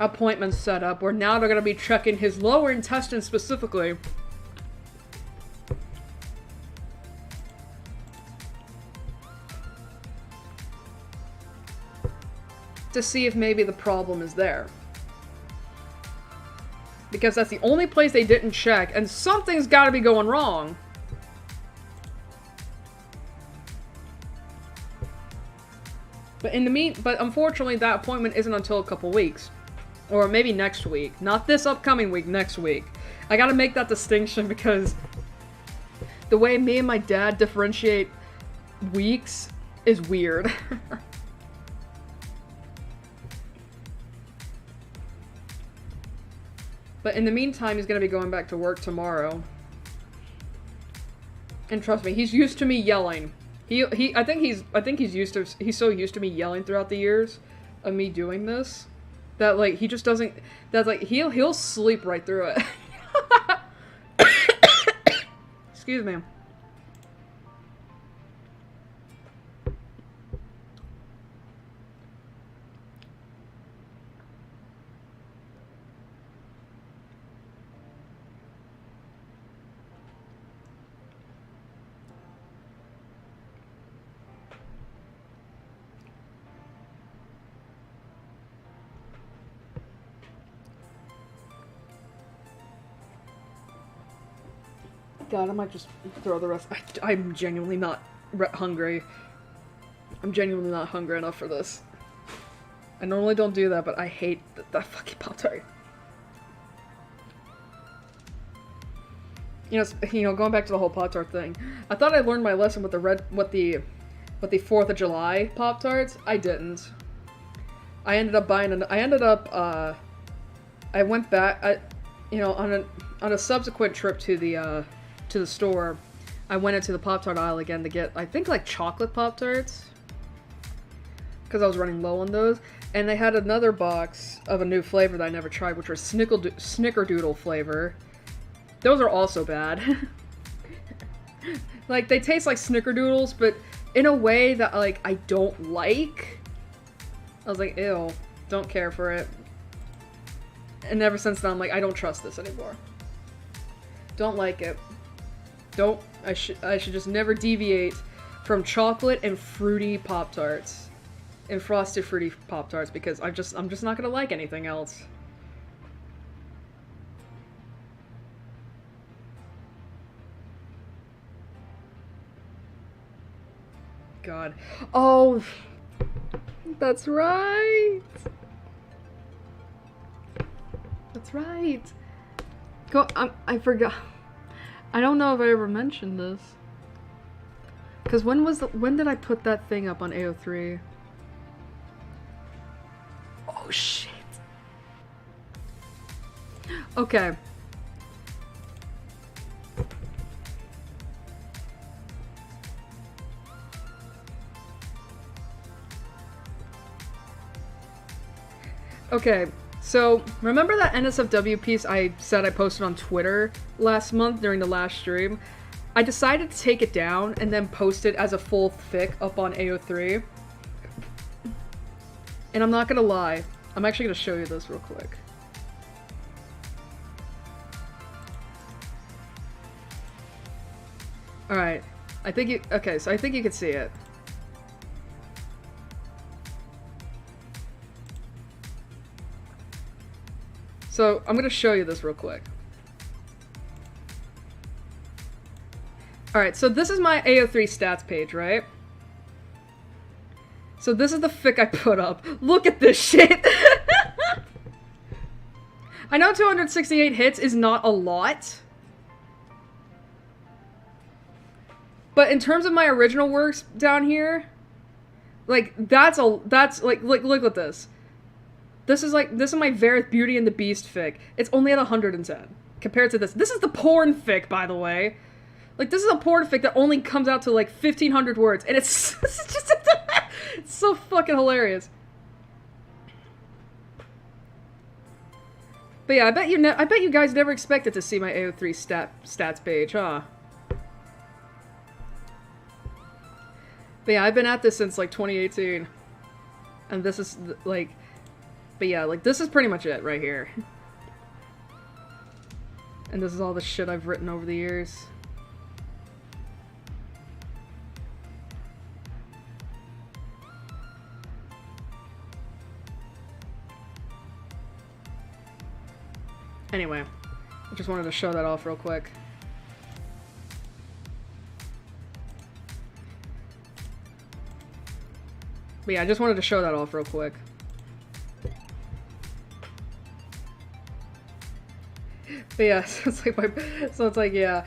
appointment set up where now they're going to be checking his lower intestine specifically. To see if maybe the problem is there. Because that's the only place they didn't check, and something's gotta be going wrong. But unfortunately that appointment isn't until a couple weeks. Or maybe next week. Not this upcoming week, next week. I gotta make that distinction because the way me and my dad differentiate weeks is weird. But in the meantime, he's gonna be going back to work tomorrow. And trust me, he's used to me yelling. I think he's so used to me yelling throughout the years of me doing this that, like, he just doesn't, that's like, he'll sleep right through it. Excuse me. God, I might just throw the rest. I'm genuinely not hungry. I'm genuinely not hungry enough for this. I normally don't do that, but I hate that fucking Pop-Tart. Going back to the whole Pop-Tart thing. I thought I learned my lesson with the 4th of July Pop-Tarts. I didn't. I ended up buying I went back, on a subsequent trip to the store, I went into the Pop-Tart aisle again to get, I think, like, chocolate Pop-Tarts. because I was running low on those. And they had another box of a new flavor that I never tried, which was Snickerdoodle flavor. Those are also bad. Like, they taste like Snickerdoodles, but in a way that, like, I don't like. I was like, ew, don't care for it. And ever since then, I'm like, I don't trust this anymore. Don't like it. I should just never deviate from chocolate and fruity Pop-Tarts. And frosted fruity Pop-Tarts, because I'm just not gonna like anything else. God. Oh, that's right. That's right. I forgot. I don't know if I ever mentioned this. Because when did I put that thing up on AO3? Oh, shit. Okay. Okay, so remember that NSFW piece I said I posted on Twitter last month during the last stream? I decided to take it down and then post it as a full fic up on AO3. And I'm not gonna lie, I'm actually gonna show you this real quick. Alright, I think you can see it. So, I'm gonna show you this real quick. Alright, so this is my AO3 stats page, right? So this is the fic I put up. Look at this shit! I know 268 hits is not a lot. But in terms of my original works down here, like, look at this. This is my Verith Beauty and the Beast fic. It's only at 110. Compared to this. This is the porn fic, by the way. Like, this is a porn fic that only comes out to, like, 1,500 words. And it's just... it's so fucking hilarious. But yeah, I bet you guys never expected to see my AO3 stats page, huh? But yeah, I've been at this since, like, 2018. And this is, like... But yeah, like, this is pretty much it right here. And this is all the shit I've written over the years. Anyway, I just wanted to show that off real quick. But yeah, I just wanted to show that off real quick. But yeah, so it's like yeah,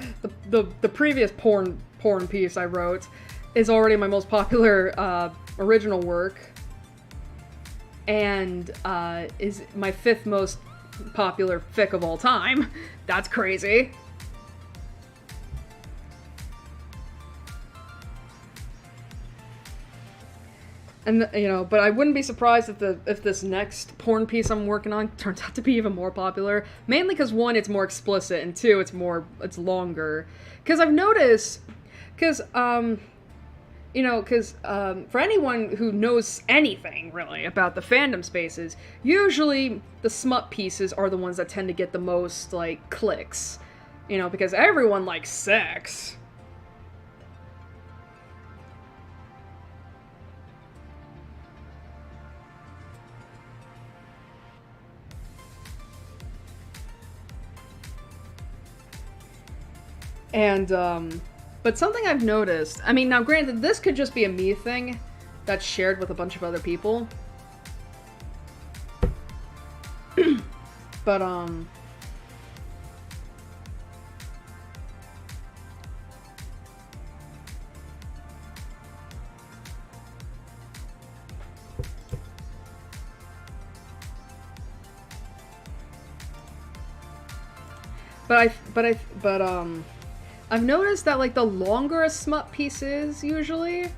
the previous porn piece I wrote is already my most popular original work, and is my 5th most popular fic of all time. That's crazy. And, you know, but I wouldn't be surprised if this next porn piece I'm working on turns out to be even more popular. Mainly because, 1, it's more explicit, and 2, it's longer. Because I've noticed, for anyone who knows anything, really, about the fandom spaces, usually the smut pieces are the ones that tend to get the most, like, clicks. You know, because everyone likes sex. And, but something I've noticed, I mean, now granted, this could just be a me thing that's shared with a bunch of other people. But, I've noticed that, like, the longer a smut piece is, usually,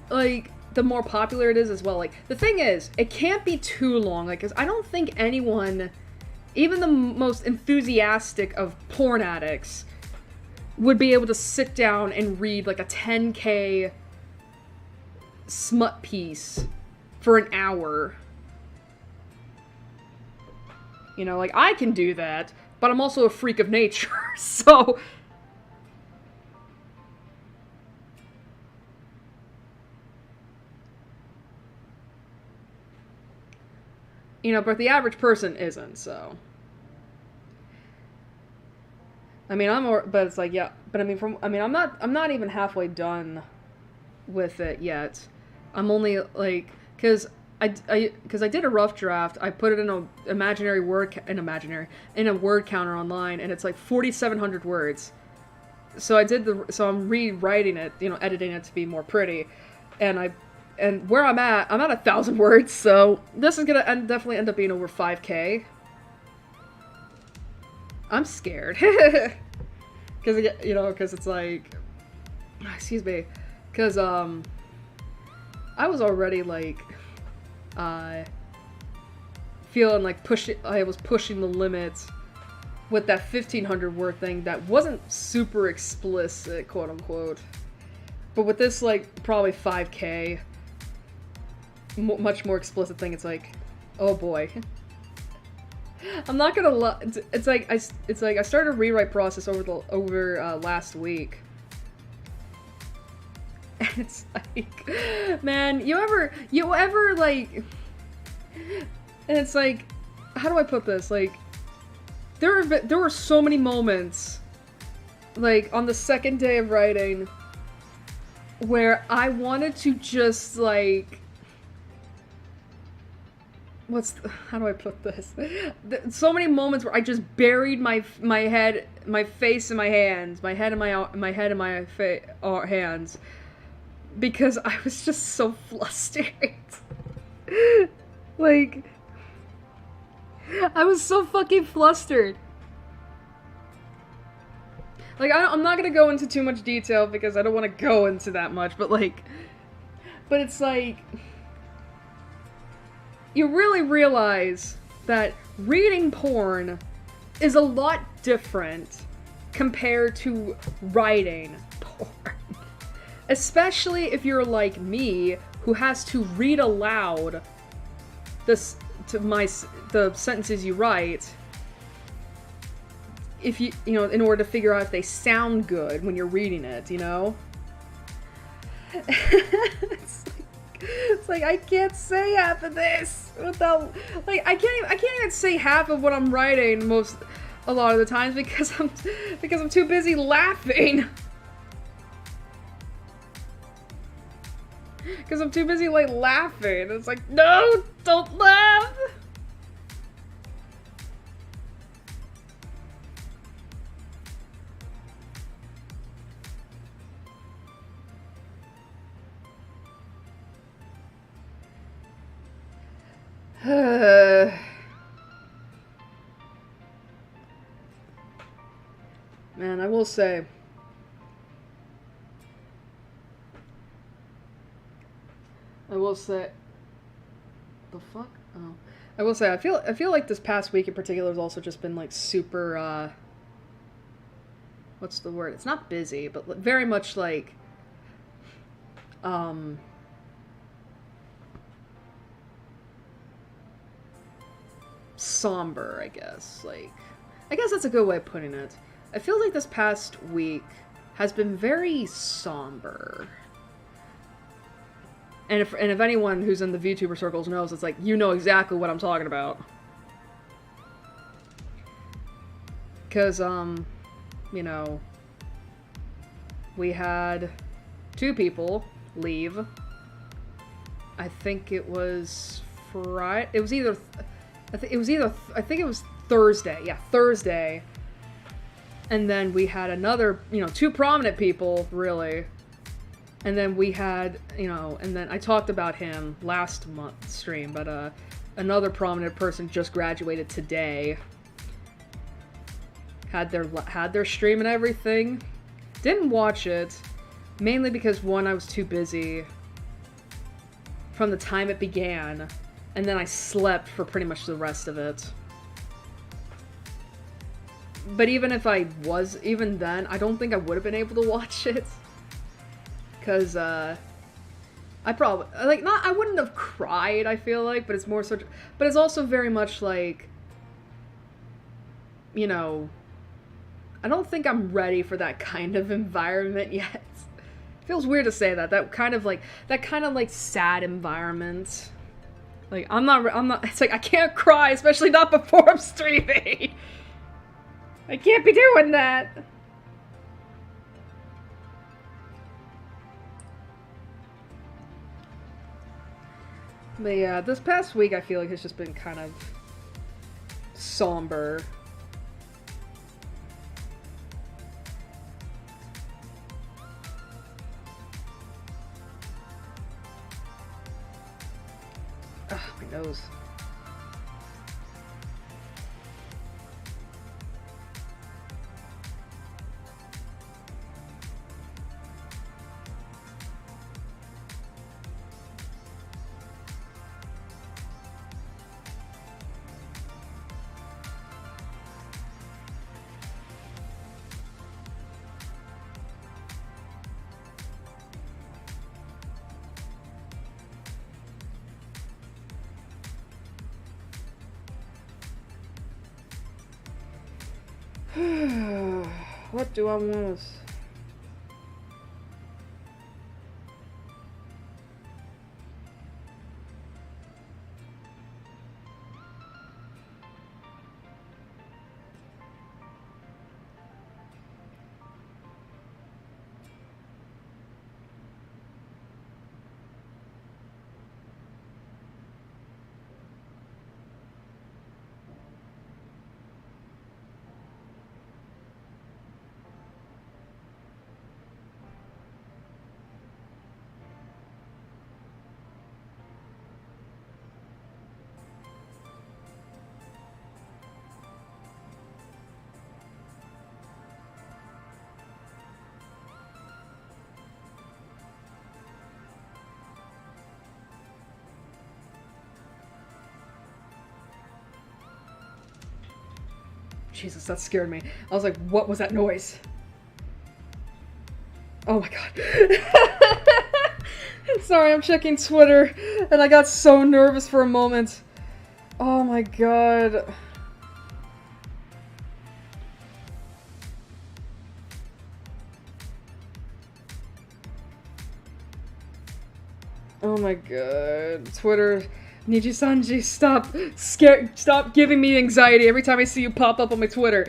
like, the more popular it is as well. Like, the thing is, it can't be too long, like, because I don't think anyone, even the most enthusiastic of porn addicts, would be able to sit down and read, like, a 10K smut piece for an hour. You know, like, I can do that, but I'm also a freak of nature, so... You know, but the average person isn't, so... I mean, but it's like, yeah, but I mean, I'm not even halfway done with it yet. I'm only, like, because I did a rough draft. I put it in a word counter online, and it's like 4,700 words. So I'm rewriting it, you know, editing it to be more pretty, and where I'm at 1,000 words. So this is gonna definitely end up being over 5K. I'm scared, because you know, because it's like, excuse me, because I was already like, feeling like I was pushing the limits with that 1,500 word thing that wasn't super explicit, quote unquote, but with this like probably 5K, much more explicit thing, it's like, oh boy. I'm not gonna lie. It's like I started a rewrite process over last week, and it's like, man, you ever like, and it's like, how do I put this? Like, there were so many moments, like on the second day of writing, where I wanted to just like. How do I put this? So many moments where I just buried my head, my face in my hands, my head in my hands, because I was just so flustered. Like, I was so fucking flustered. Like, I'm not gonna go into too much detail because I don't want to go into that much, but it's like, you really realize that reading porn is a lot different compared to writing porn. Especially if you're like me, who has to read aloud the sentences you write, if you know, in order to figure out if they sound good when you're reading it, you know? It's like I can't say half of this without, like, I can't even say half of what I'm writing a lot of the times because I'm too busy laughing. Because I'm too busy like laughing. It's like, no, don't laugh. Man, I will say, the fuck? Oh. I will say, I feel like this past week in particular has also just been like super, what's the word? It's not busy, but very much like, somber, I guess. Like, I guess that's a good way of putting it. I feel like this past week has been very somber. And if anyone who's in the VTuber circles knows, it's like, you know exactly what I'm talking about. Because, you know, we had 2 people leave. I think it was Friday. It was either, I think it was Thursday. Yeah, Thursday. And then we had another, you know, 2 prominent people, really. And then we had, you know, and then I talked about him last month's stream, but another prominent person just graduated today. Had their stream and everything. Didn't watch it, mainly because, one, I was too busy from the time it began, and then I slept for pretty much the rest of it. But even if I was, even then, I don't think I would have been able to watch it. Because, I probably, like, I wouldn't have cried, I feel like, but it's more so, but it's also very much like, you know, I don't think I'm ready for that kind of environment yet. It feels weird to say that, that kind of like sad environment. Like, I'm not, it's like, I can't cry, especially not before I'm streaming. I can't be doing that. But yeah, this past week I feel like it's just been kind of somber. Ugh, my nose. What do I want to... Jesus, that scared me. I was like, what was that noise? Oh my god. Sorry, I'm checking Twitter, and I got so nervous for a moment. Oh my god. Oh my god. Twitter... Niji-sanji, stop giving me anxiety every time I see you pop up on my Twitter.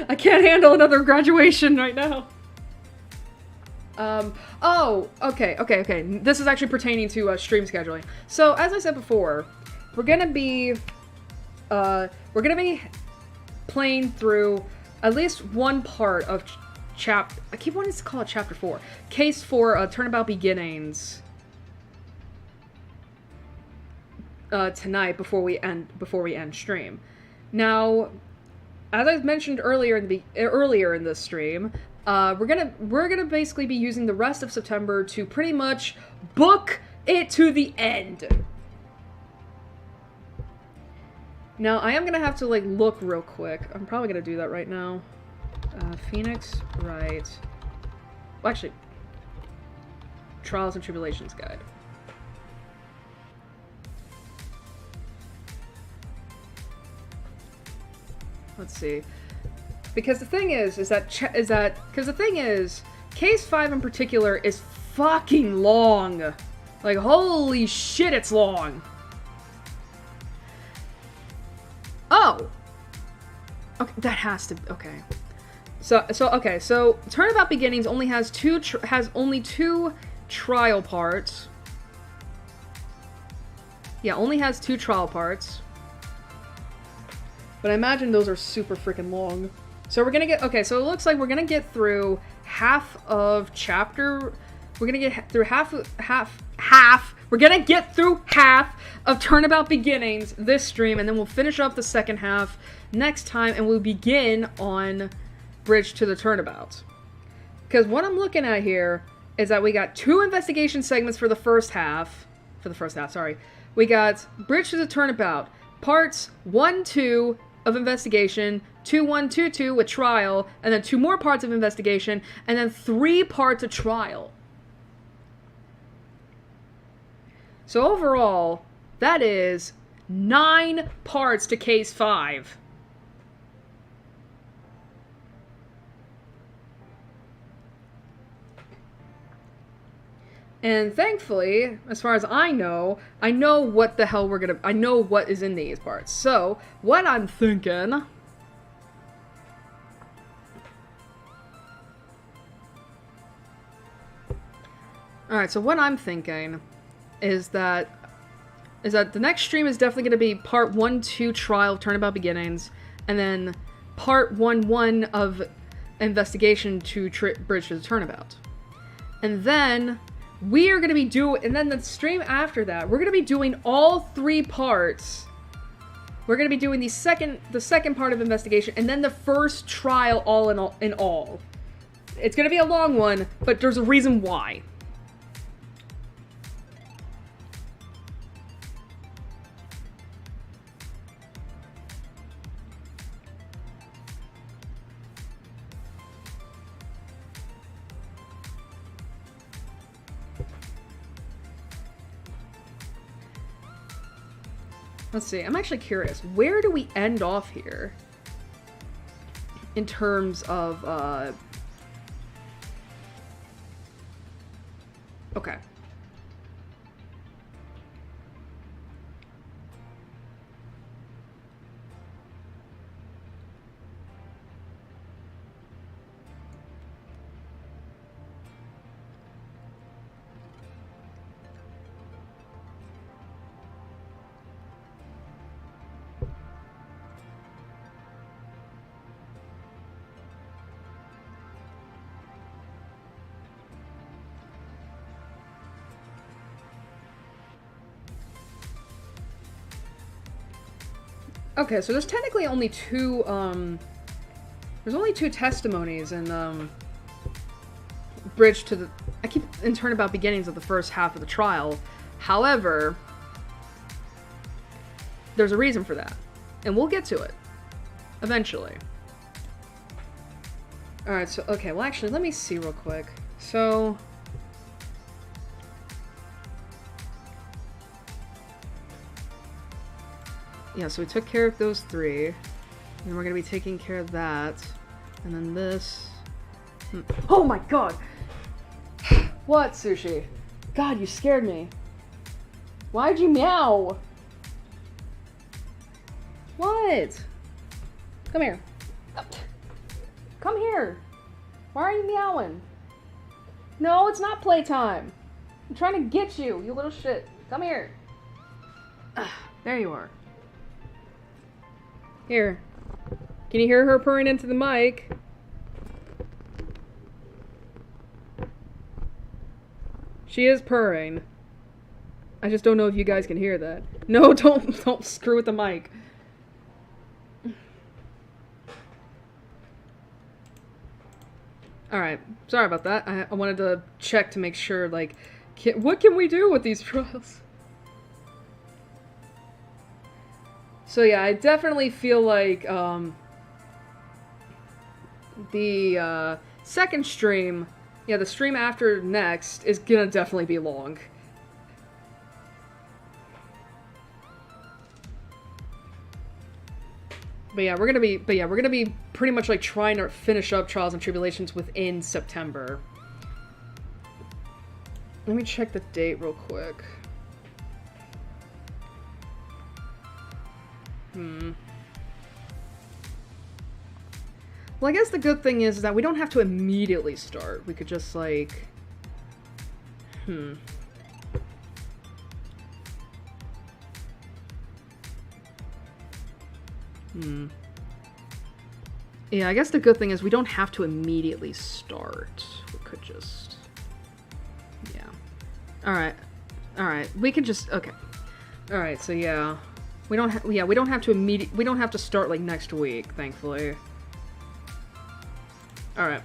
I can't handle another graduation right now. Oh, okay. This is actually pertaining to, stream scheduling. So, as I said before, we're gonna be playing through at least one part of I keep wanting to call it Chapter 4. Case 4, Turnabout Beginnings. Tonight before we end stream. Now, as I mentioned earlier in the stream, we're gonna basically be using the rest of September to pretty much book it to the end. Now, I am gonna have to like look real quick. I'm probably gonna do that right now. Phoenix Wright. Well, actually, Trials and Tribulations Guide. Let's see. Because the thing is Case 5 in particular is fucking long. Like, holy shit, it's long. Oh! Okay, that has to... Okay. So Turnabout Beginnings only has only two trial parts. Yeah, only has 2 trial parts. But I imagine those are super freaking long. So we're gonna get... Okay, so it looks like we're gonna get through half of chapter... We're gonna get through half... We're gonna get through half of Turnabout Beginnings this stream, and then we'll finish up the second half next time, and we'll begin on Bridge to the Turnabout. Because what I'm looking at here is that we got 2 investigation segments for the first half. Sorry. We got Bridge to the Turnabout, parts 1, 2 of investigation, 2, 1, 2, 2 with trial, and then 2 more parts of investigation, and then 3 parts of trial. So overall, that is 9 parts to Case 5. And thankfully, as far as I know what the hell I know what is in these parts. So, what I'm thinking... Alright, so what I'm thinking is that the next stream is definitely going to be part 1, 2 Trial, Turnabout Beginnings, and then part 1, 1 of Investigation to Bridge to the Turnabout. And then... we are going to be and then the stream after that, we're going to be doing all 3 parts. We're going to be doing the second part of investigation, and then the first trial all in all. It's going to be a long one, but there's a reason why. Let's see, I'm actually curious. Where do we end off here? In terms of, okay. Okay, so there's technically only 2, there's only 2 testimonies in, Bridge to the... I keep in Turnabout Beginnings of the first half of the trial. However, there's a reason for that. And we'll get to it. Eventually. Alright, so, okay, well actually, let me see real quick. So... yeah, so we took care of those 3. And then we're gonna be taking care of that. And then this... oh my god! What, Sushi? God, you scared me. Why'd you meow? What? Come here. Come here. Why are you meowing? No, it's not playtime. I'm trying to get you, you little shit. Come here. There you are. Here. Can you hear her purring into the mic? She is purring. I just don't know if you guys can hear that. No, don't screw with the mic. Alright, sorry about that. I wanted to check to make sure, like, what can we do with these trials? So yeah, I definitely feel like, the, second stream, yeah, the stream after next is gonna definitely be long. But yeah, we're gonna be pretty much like trying to finish up Trials and Tribulations within September. Let me check the date real quick. Well, I guess the good thing is that we don't have to immediately start. We could just, like... Yeah, I guess the good thing is we don't have to immediately start. We could just... yeah. Alright. Alright, we can just... okay. Alright, so yeah. We don't have to start, like, next week, thankfully. Alright.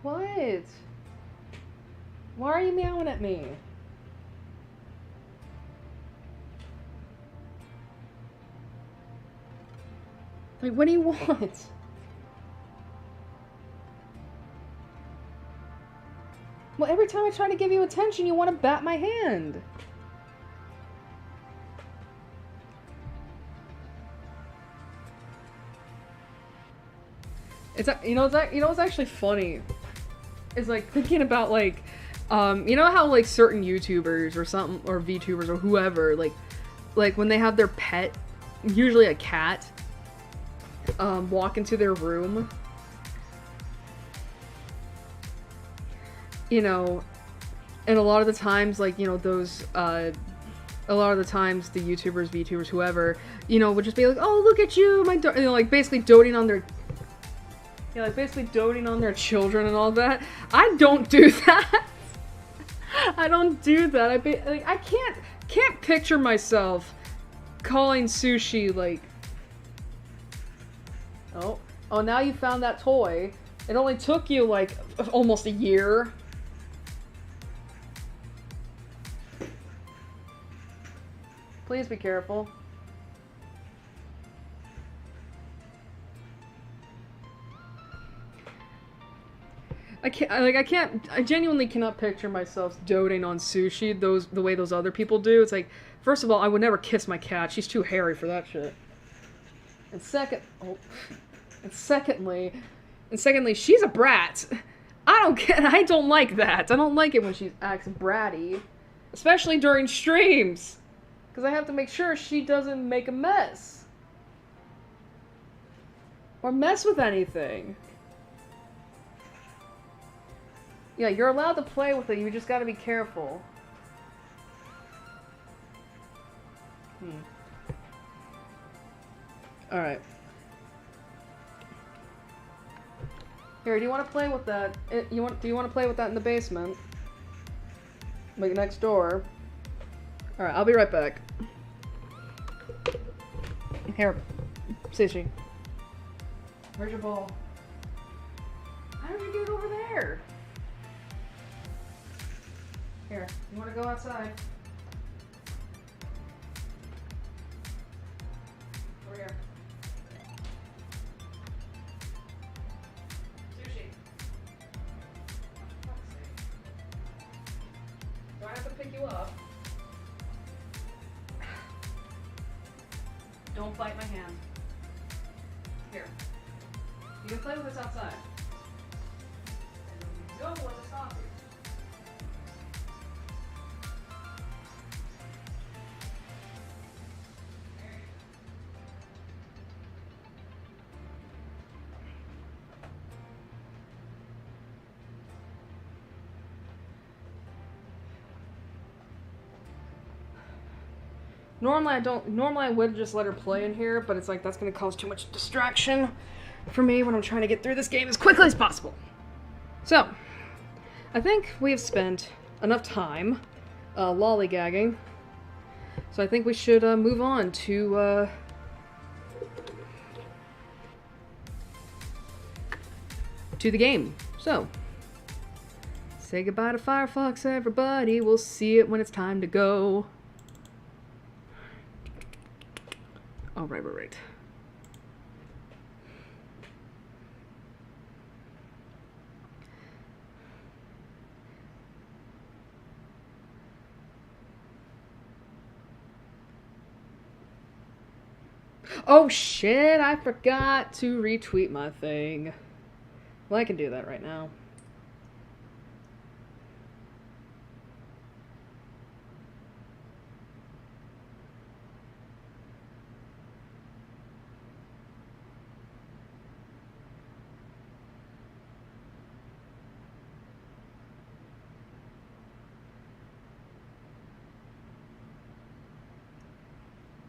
What? Why are you meowing at me? Like, what do you want? Well, every time I try to give you attention, you want to bat my hand. It's what's actually funny is like thinking about like you know how like certain YouTubers or something or VTubers or whoever like when they have their pet, usually a cat, walk into their room, you know, and a lot of the times like, you know, those a lot of the times the YouTubers, VTubers, whoever, you know, would just be like, oh, look at you, my you know, like basically doting on their basically doting on their children and all that. I don't do that. I don't do that. I can't picture myself calling Sushi like, oh, now you found that toy. It only took you like almost a year. Please be careful. I genuinely cannot picture myself doting on Sushi the way those other people do. It's like, first of all, I would never kiss my cat. She's too hairy for that shit. And secondly, she's a brat. I don't like that. I don't like it when she acts bratty, especially during streams, because I have to make sure she doesn't make a mess or mess with anything. Yeah, you're allowed to play with it, you just gotta be careful. Alright. Here, do you want to play with that? Do you want to play with that in the basement? Like next door. Alright, I'll be right back. Here, Sushi. Where's your ball? How did you get it over there? Here, you want to go outside? Over here. Sushi. For fuck's sake. Do I have to pick you up? Don't bite my hand. Here. You can play with this outside. Go, what's to stop you? Normally I would just let her play in here, but it's like that's gonna cause too much distraction for me when I'm trying to get through this game as quickly as possible. So, I think we have spent enough time lollygagging, so I think we should move on to the game. So, say goodbye to Firefox, everybody. We'll see it when it's time to go. Oh, right. Oh shit, I forgot to retweet my thing. Well, I can do that right now.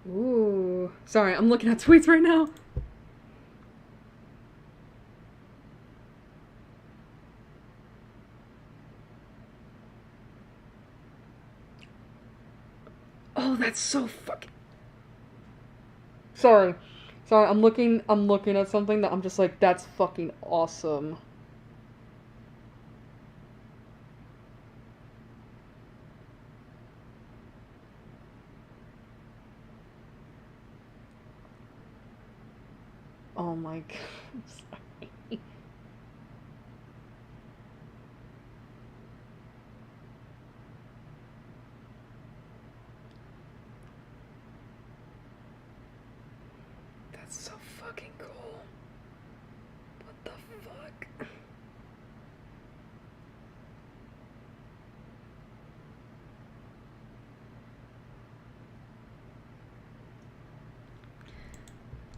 Ooh. Sorry, I'm looking at tweets right now. Oh, that's so fucking... Sorry, I'm looking at something that I'm just like, that's fucking awesome. my god. I'm sorry. That's so fucking cool. What the fuck?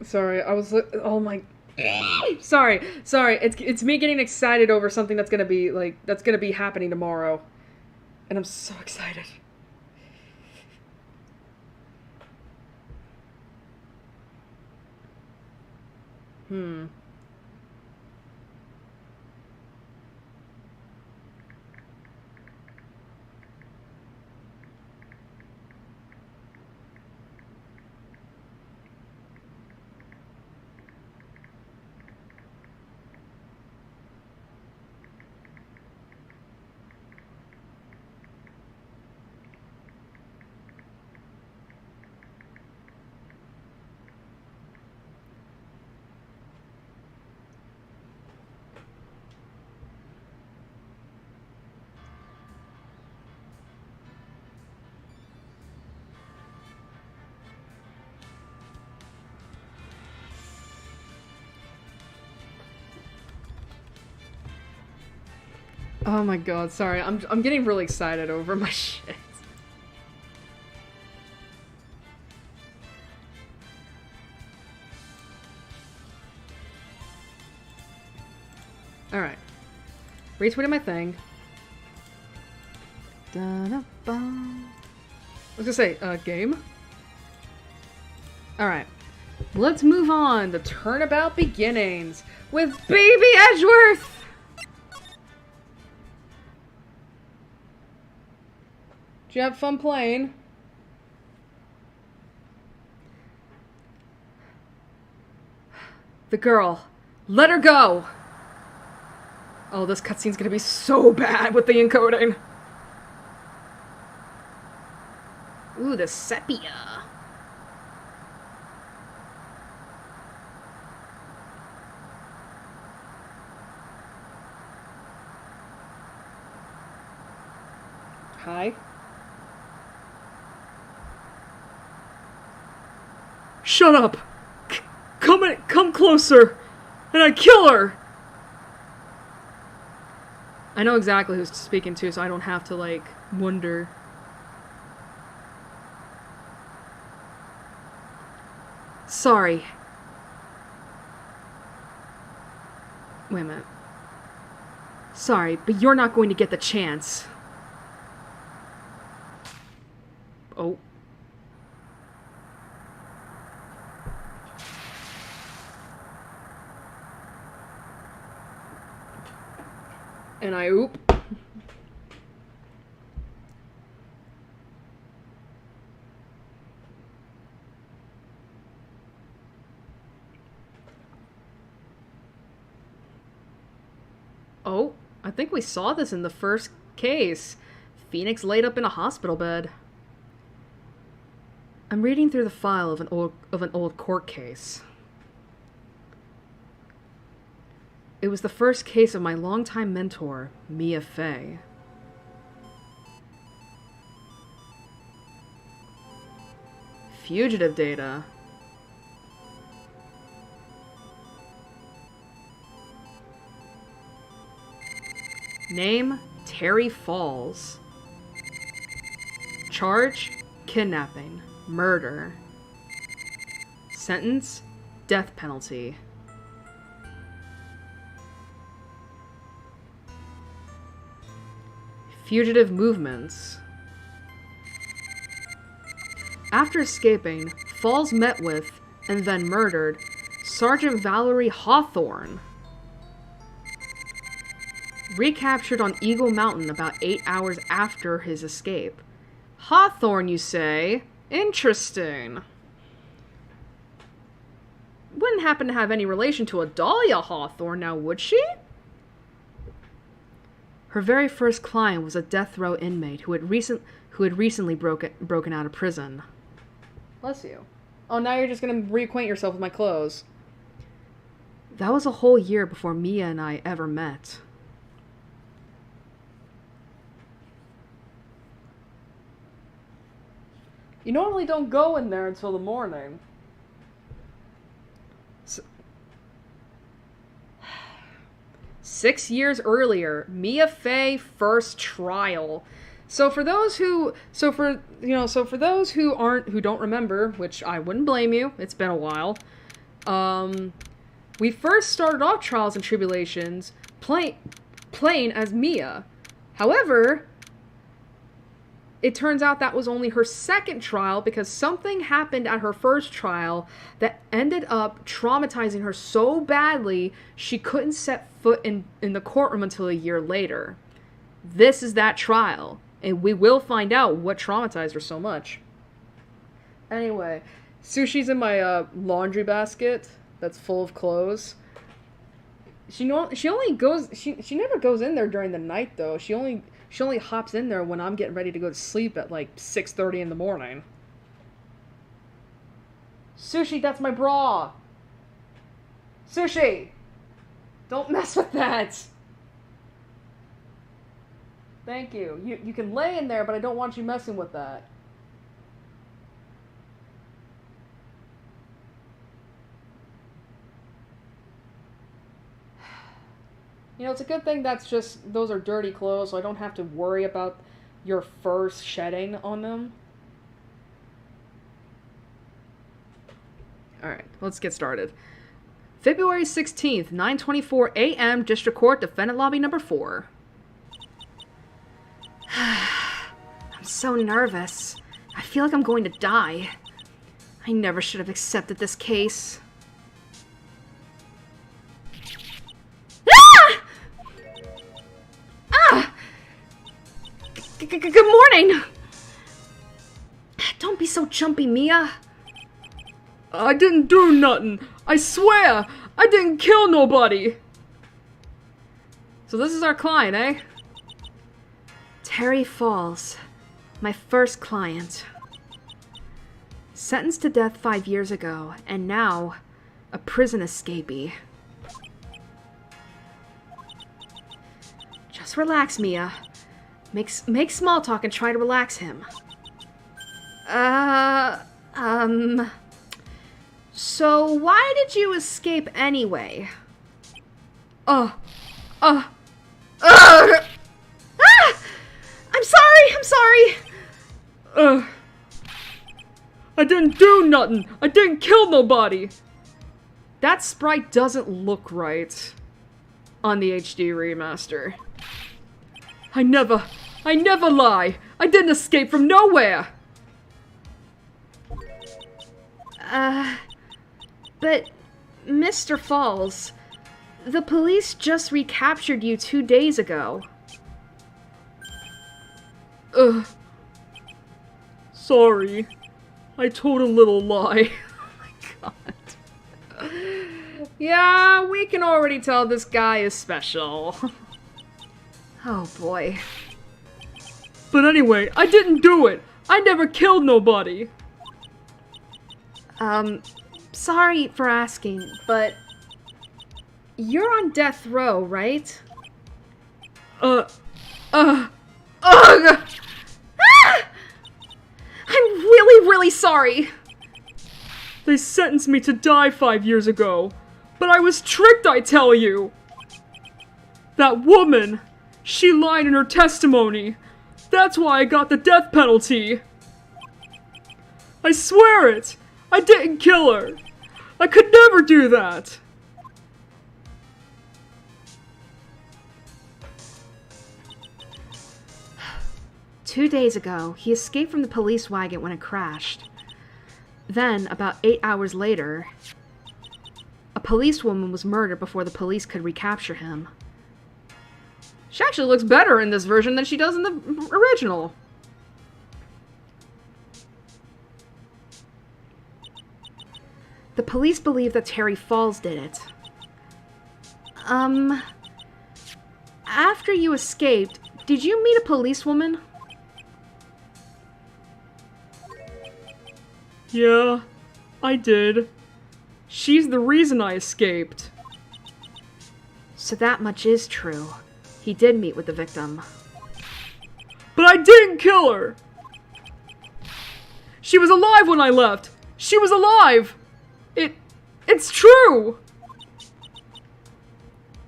Sorry, I was oh my sorry. It's me getting excited over something that's gonna be happening tomorrow. And I'm so excited. Oh my god, sorry. I'm getting really excited over my shit. Alright. Retweeted my thing. Da-da-ba. I was gonna say, game? Alright. Let's move on to Turnabout Beginnings with Baby Edgeworth! Did you have fun playing? The girl. Let her go! Oh, this cutscene's gonna be so bad with the encoding. Ooh, the sepia. Hi. Shut up! Come closer! And I kill her! I know exactly who's speaking to, so I don't have to, like, wonder. Sorry. Wait a minute. Sorry, but you're not going to get the chance. Oh. And I oop. Oh, I think we saw this in the first case. Phoenix laid up in a hospital bed. I'm reading through the file of an old court case. It was the first case of my longtime mentor, Mia Fey. Fugitive data. Name, Terry Falls. Charge, kidnapping, murder. Sentence, death penalty. Fugitive movements. After escaping, Falls met with, and then murdered, Sergeant Valerie Hawthorne. Recaptured on Eagle Mountain about 8 hours after his escape. Hawthorne, you say? Interesting. Wouldn't happen to have any relation to Adalia Hawthorne, now would she? Her very first client was a death row inmate who had recently broken out of prison. Bless you. Oh, now you're just gonna reacquaint yourself with my clothes. That was a whole year before Mia and I ever met. You normally don't go in there until the morning. 6 years earlier, Mia Fey first trial. So for those who don't remember, which I wouldn't blame you, it's been a while. We first started off Trials and Tribulations playing as Mia. However, it turns out that was only her second trial because something happened at her first trial that ended up traumatizing her so badly she couldn't set foot in the courtroom until a year later. This is that trial, and we will find out what traumatized her so much. Anyway, Sushi's in my laundry basket that's full of clothes. She never goes in there during the night though. She only hops in there when I'm getting ready to go to sleep at like 6:30 in the morning. Sushi, that's my bra. Sushi, don't mess with that. Thank you. You can lay in there, but I don't want you messing with that. You know, it's a good thing those are dirty clothes, so I don't have to worry about your furs shedding on them. Alright, let's get started. February 16th, 9:24 a.m., District Court, Defendant Lobby number 4. I'm so nervous. I feel like I'm going to die. I never should have accepted this case. Good morning! Don't be so jumpy, Mia. I didn't do nothing. I swear, I didn't kill nobody. So this is our client, eh? Terry Falls, my first client. Sentenced to death 5 years ago, and now a prison escapee. Just relax, Mia. Make small talk and try to relax him. So why did you escape anyway? I'm sorry! I didn't do nothing. I didn't kill nobody. That sprite doesn't look right on the HD remaster. I never lie. I didn't escape from nowhere. But Mr. Falls, the police just recaptured you 2 days ago. Sorry. I told a little lie. Oh my god. Yeah, we can already tell this guy is special. Oh boy. But anyway, I didn't do it. I never killed nobody. Sorry for asking, but you're on death row, right? Ugh. Ah! I'm really sorry. They sentenced me to die 5 years ago. But I was tricked, I tell you. That woman, she lied in her testimony. That's why I got the death penalty. I swear it. I didn't kill her. I could never do that. Two days ago, he escaped from the police wagon when it crashed. Then, about 8 hours later, a policewoman was murdered before the police could recapture him. She actually looks better in this version than she does in the original. The police believe that Terry Falls did it. After you escaped, did you meet a policewoman? Yeah, I did. She's the reason I escaped. So that much is true. He did meet with the victim. But I didn't kill her! She was alive when I left! She was alive! It's true!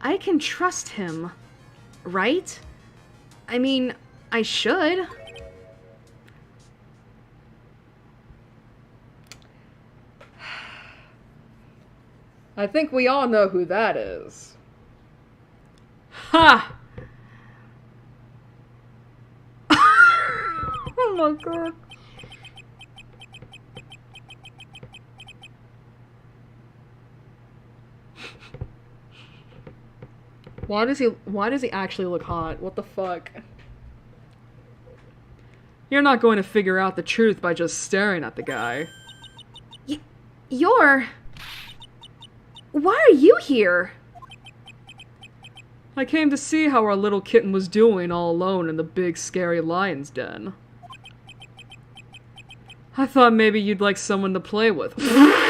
I can trust him, right? I mean, I should. I think we all know who that is. Ha! Oh my god. Why does he actually look hot? What the fuck? You're not going to figure out the truth by just staring at the guy. Why are you here? I came to see how our little kitten was doing all alone in the big scary lion's den. I thought maybe you'd like someone to play with. Where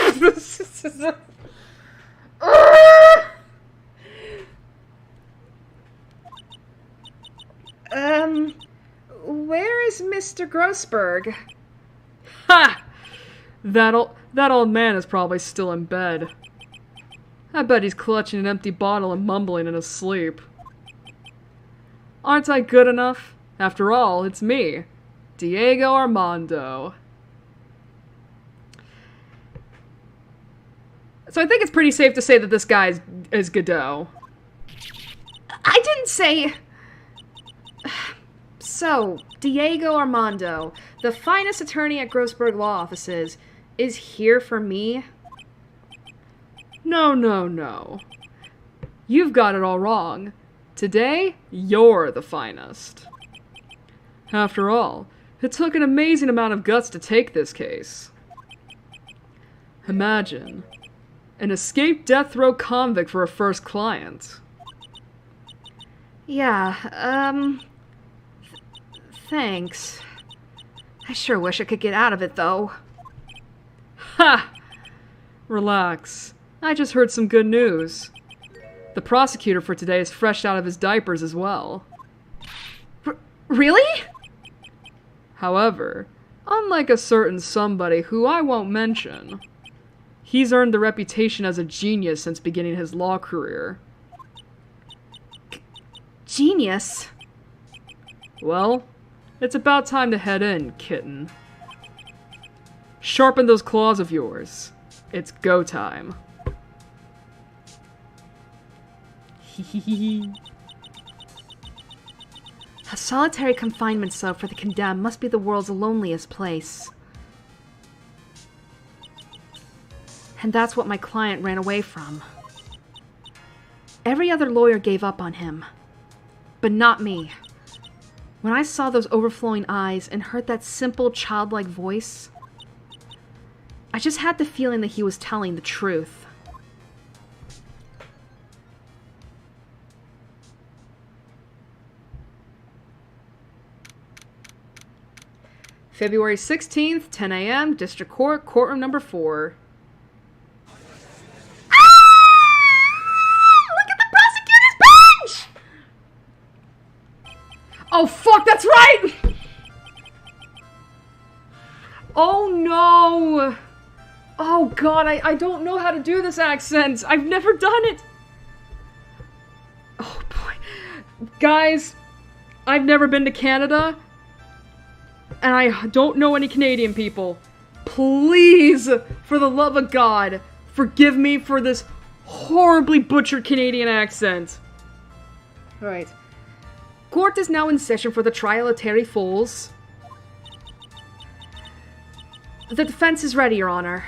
is Mr. Grossberg? Ha! That old man is probably still in bed. I bet he's clutching an empty bottle and mumbling in his sleep. Aren't I good enough? After all, it's me, Diego Armando. So I think it's pretty safe to say that this guy is Godot. I didn't say... So, Diego Armando, the finest attorney at Grossberg Law Offices, is here for me? No. You've got it all wrong. Today, you're the finest. After all, it took an amazing amount of guts to take this case. Imagine, an escaped death row convict for a first client. Yeah, thanks. I sure wish I could get out of it, though. Ha! Relax. I just heard some good news. The prosecutor for today is fresh out of his diapers as well. Really? However, unlike a certain somebody who I won't mention, he's earned the reputation as a genius since beginning his law career. Genius? Well, it's about time to head in, kitten. Sharpen those claws of yours. It's go time. A solitary confinement cell for the condemned must be the world's loneliest place. And that's what my client ran away from. Every other lawyer gave up on him. But not me. When I saw those overflowing eyes and heard that simple, childlike voice, I just had the feeling that he was telling the truth. February 16th, 10 a.m., District Court, Courtroom Number 4. Look at the prosecutor's bench! Oh, fuck, that's right! Oh, no! Oh, God, I don't know how to do this accent. I've never done it. Oh, boy. Guys, I've never been to Canada, and I don't know any Canadian people. Please, for the love of God, forgive me for this horribly butchered Canadian accent. Alright. Court is now in session for the trial of Terry Foles. The defense is ready, Your Honor.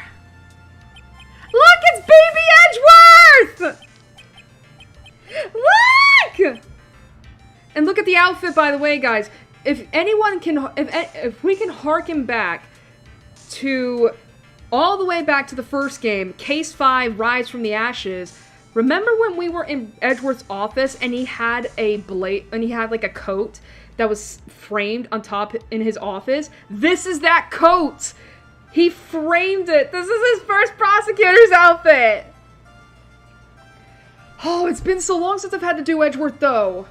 Look, it's Baby Edgeworth! Look! And look at the outfit, by the way, guys. If anyone can, if we can harken back to all the way back to the first game, Case 5, Rise from the Ashes. Remember when we were in Edgeworth's office and he had a like a coat that was framed on top in his office? This is that coat. He framed it. This is his first prosecutor's outfit. Oh, it's been so long since I've had to do Edgeworth, though.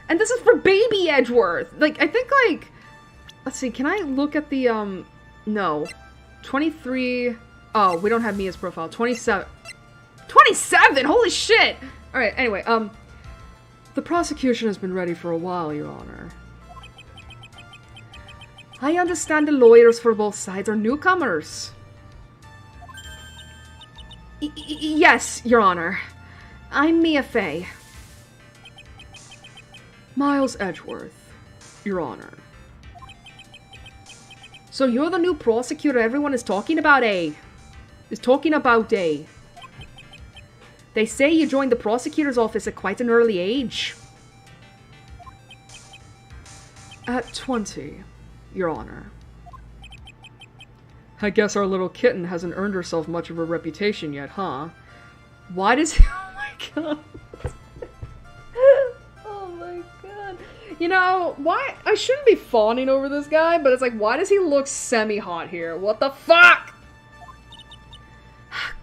And this is for baby Edgeworth. Like, I think, like... Let's see, can I look at the, No. 23... Oh, we don't have Mia's profile. 27. 27?! Holy shit! Alright, anyway, The prosecution has been ready for a while, Your Honor. I understand the lawyers for both sides are newcomers. Yes, Your Honor. I'm Mia Fey. Miles Edgeworth, Your Honor. So you're the new prosecutor everyone is talking about, eh? They say you joined the prosecutor's office at quite an early age. At 20, Your Honor. I guess our little kitten hasn't earned herself much of a reputation yet, huh? Why does... Oh my god. Oh my god. You know, why... I shouldn't be fawning over this guy, but it's like, why does he look semi-hot here? What the fuck?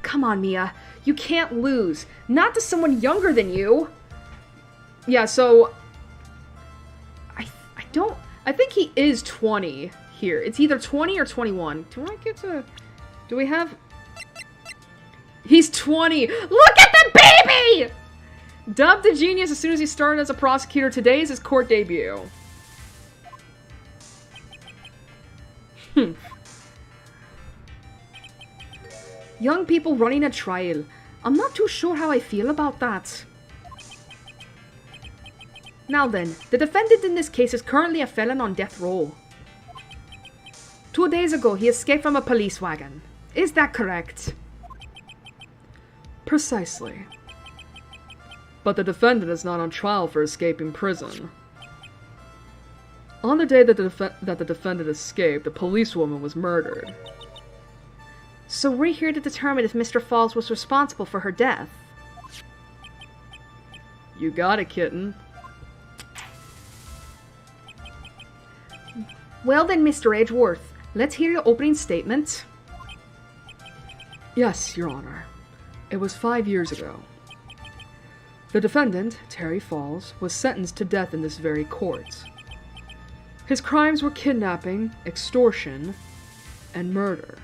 Come on, Mia. You can't lose. Not to someone younger than you. Yeah, so... I think he is 20 here. It's either 20 or 21. Do we have... He's 20. Look at the baby! Dubbed a genius as soon as he started as a prosecutor, today is his court debut. Young people running a trial. I'm not too sure how I feel about that. Now then, the defendant in this case is currently a felon on death row. 2 days ago, he escaped from a police wagon. Is that correct? Precisely. But the defendant is not on trial for escaping prison. On the day that the defendant escaped, a policewoman was murdered. So we're here to determine if Mr. Falls was responsible for her death. You got it, kitten. Well then, Mr. Edgeworth, let's hear your opening statement. Yes, Your Honor. It was 5 years ago. The defendant, Terry Falls, was sentenced to death in this very court. His crimes were kidnapping, extortion, and murder.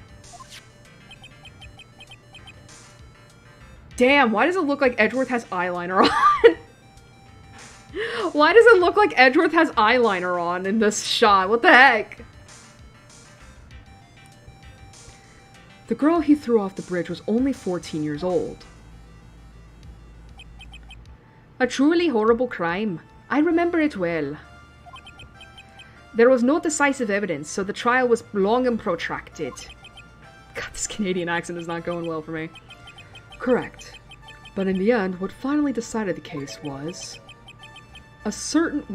Damn, why does it look like Edgeworth has eyeliner on? Why does it look like Edgeworth has eyeliner on in this shot? What the heck? The girl he threw off the bridge was only 14 years old. A truly horrible crime. I remember it well. There was no decisive evidence, so the trial was long and protracted. God, this Canadian accent is not going well for me. Correct. But in the end, what finally decided the case was a certain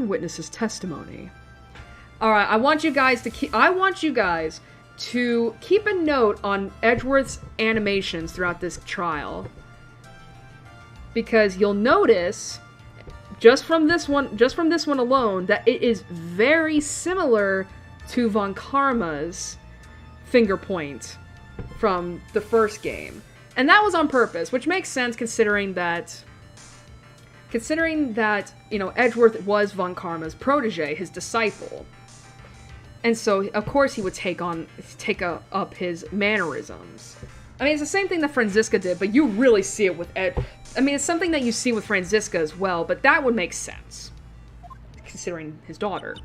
witness's testimony. Alright, I want you guys to keep a note on Edgeworth's animations throughout this trial. Because you'll notice, just from this one alone, that it is very similar to Von Karma's finger point from the first game. And that was on purpose, which makes sense considering that, you know, Edgeworth was Von Karma's protege, his disciple. And so, of course, he would take up his mannerisms. I mean, it's the same thing that Franziska did, but you really see it with I mean, it's something that you see with Franziska as well, but that would make sense, considering his daughter.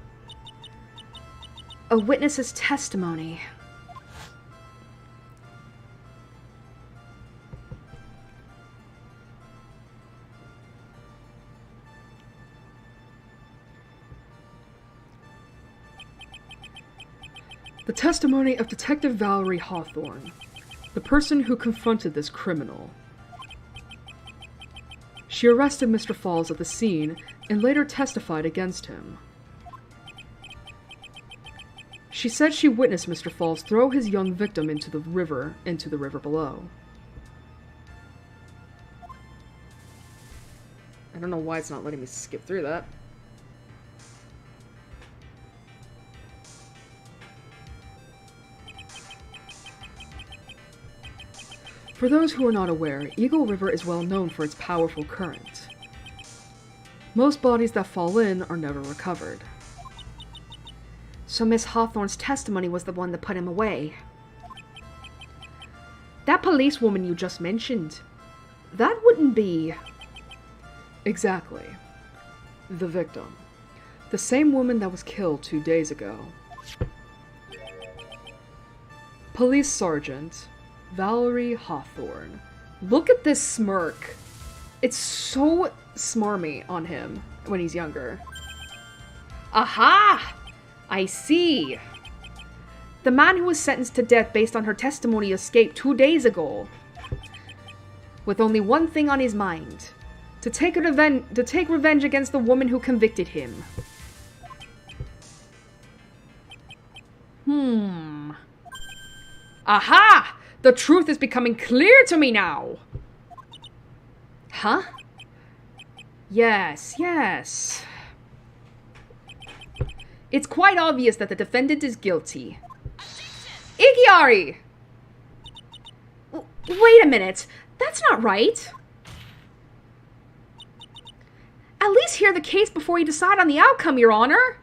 A witness's testimony. The testimony of Detective Valerie Hawthorne, the person who confronted this criminal. She arrested Mr. Falls at the scene and later testified against him. She said she witnessed Mr. Falls throw his young victim into the river below. I don't know why it's not letting me skip through that. For those who are not aware, Eagle River is well known for its powerful current. Most bodies that fall in are never recovered. So Miss Hawthorne's testimony was the one that put him away. That policewoman you just mentioned, that wouldn't be... Exactly. The victim. The same woman that was killed 2 days ago. Police Sergeant Valerie Hawthorne. Look at this smirk. It's so smarmy on him when he's younger. Aha! I see. The man who was sentenced to death based on her testimony escaped 2 days ago. With only one thing on his mind. To take revenge against the woman who convicted him. Aha! The truth is becoming clear to me now! Huh? Yes. It's quite obvious that the defendant is guilty. Igiari! Wait a minute. That's not right. At least hear the case before you decide on the outcome, Your Honor.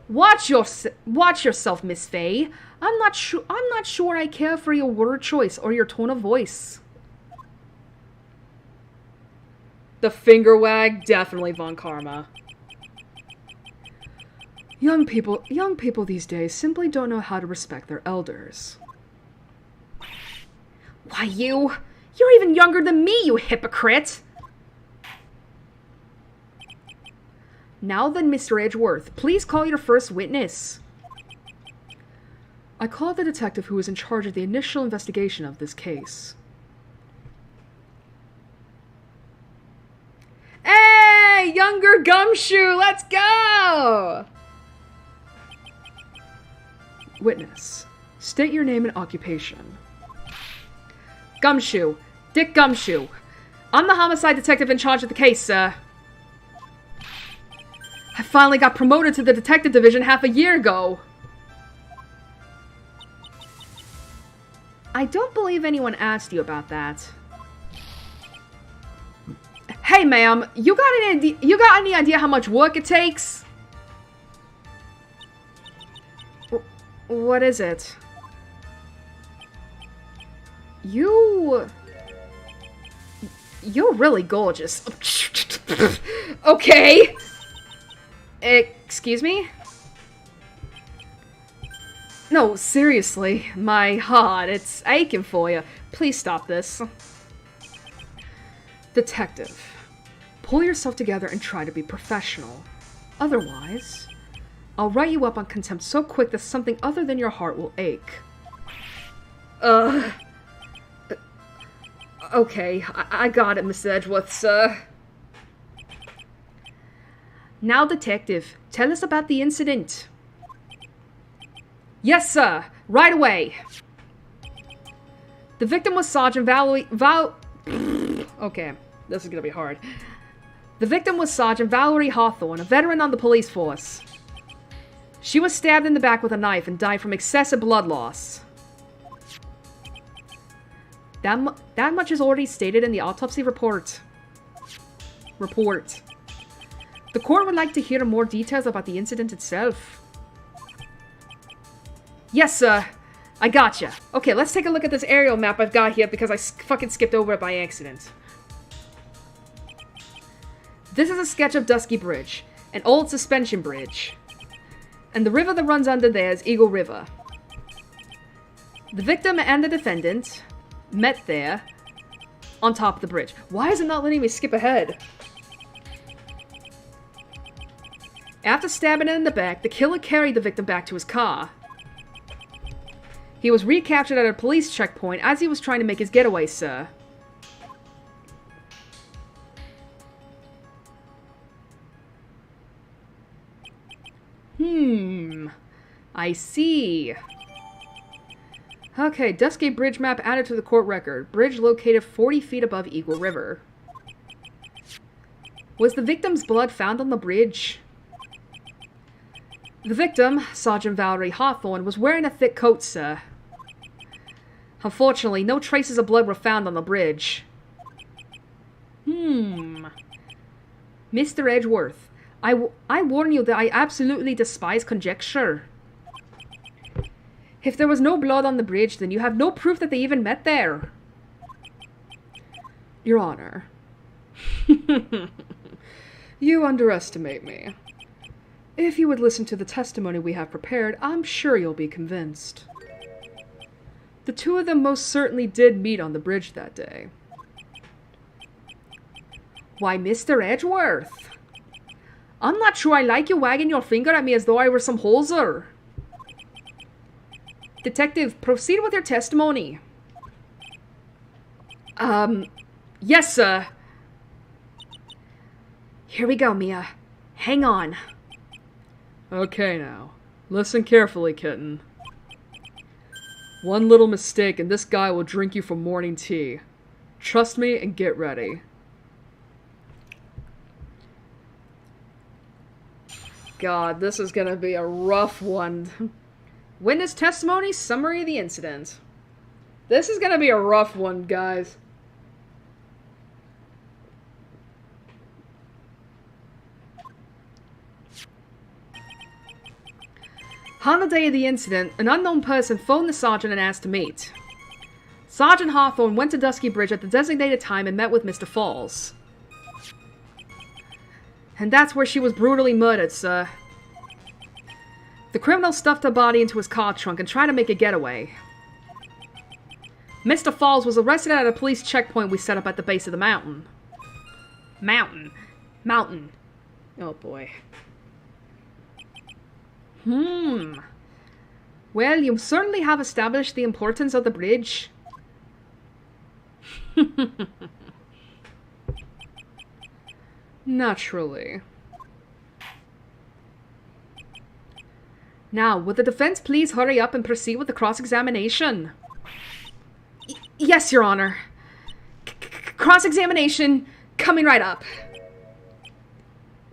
Watch yourself, Miss Faye. I'm not sure I care for your word choice or your tone of voice. The finger wag, definitely Von Karma. Young people these days simply don't know how to respect their elders. Why, you're even younger than me, you hypocrite! Now then, Mr. Edgeworth, please call your first witness. I called the detective who was in charge of the initial investigation of this case. Hey, younger Gumshoe, let's go! Witness, state your name and occupation. Gumshoe. Dick Gumshoe. I'm the homicide detective in charge of the case, sir. I finally got promoted to the detective division half a year ago. I don't believe anyone asked you about that. Hey, ma'am, you got any idea how much work it takes? What is it? You're really gorgeous. Okay. Excuse me? No, seriously. My heart, it's aching for you. Please stop this. Detective, pull yourself together and try to be professional. Otherwise, I'll write you up on contempt so quick that something other than your heart will ache. Okay, I got it, Mr. Edgeworth, sir. Now, detective, tell us about the incident. Yes, sir. Right away. The victim was Sergeant Okay, this is gonna be hard. The victim was Sergeant Valerie Hawthorne, a veteran on the police force. She was stabbed in the back with a knife and died from excessive blood loss. That much is already stated in the autopsy report. The court would like to hear more details about the incident itself. Yes, sir. I gotcha. Okay, let's take a look at this aerial map I've got here because I fucking skipped over it by accident. This is a sketch of Dusky Bridge, an old suspension bridge. And the river that runs under there is Eagle River. The victim and the defendant met there on top of the bridge. Why is it not letting me skip ahead? After stabbing her in the back, the killer carried the victim back to his car. He was recaptured at a police checkpoint as he was trying to make his getaway, sir. I see. Okay, Dusky Bridge map added to the court record. Bridge located 40 feet above Eagle River. Was the victim's blood found on the bridge? The victim, Sergeant Valerie Hawthorne, was wearing a thick coat, sir. Unfortunately, no traces of blood were found on the bridge. Mr. Edgeworth, I warn you that I absolutely despise conjecture. If there was no blood on the bridge, then you have no proof that they even met there. Your Honor. You underestimate me. If you would listen to the testimony we have prepared, I'm sure you'll be convinced. The two of them most certainly did meet on the bridge that day. Why, Mr. Edgeworth, I'm not sure I like you wagging your finger at me as though I were some hoser. Detective, proceed with your testimony. Yes, sir. Here we go, Mia. Hang on. Okay now. Listen carefully, kitten. One little mistake and this guy will drink you for morning tea. Trust me and get ready. God, this is gonna be a rough one. Witness testimony, summary of the incident. This is gonna be a rough one, guys. On the day of the incident, an unknown person phoned the sergeant and asked to meet. Sergeant Hawthorne went to Dusky Bridge at the designated time and met with Mr. Falls. And that's where she was brutally murdered, sir. The criminal stuffed her body into his car trunk and tried to make a getaway. Mr. Falls was arrested at a police checkpoint we set up at the base of the mountain. Mountain. Oh boy. Well, you certainly have established the importance of the bridge. Naturally. Now, would the defense please hurry up and proceed with the cross-examination? Yes, Your Honor. Cross-examination coming right up.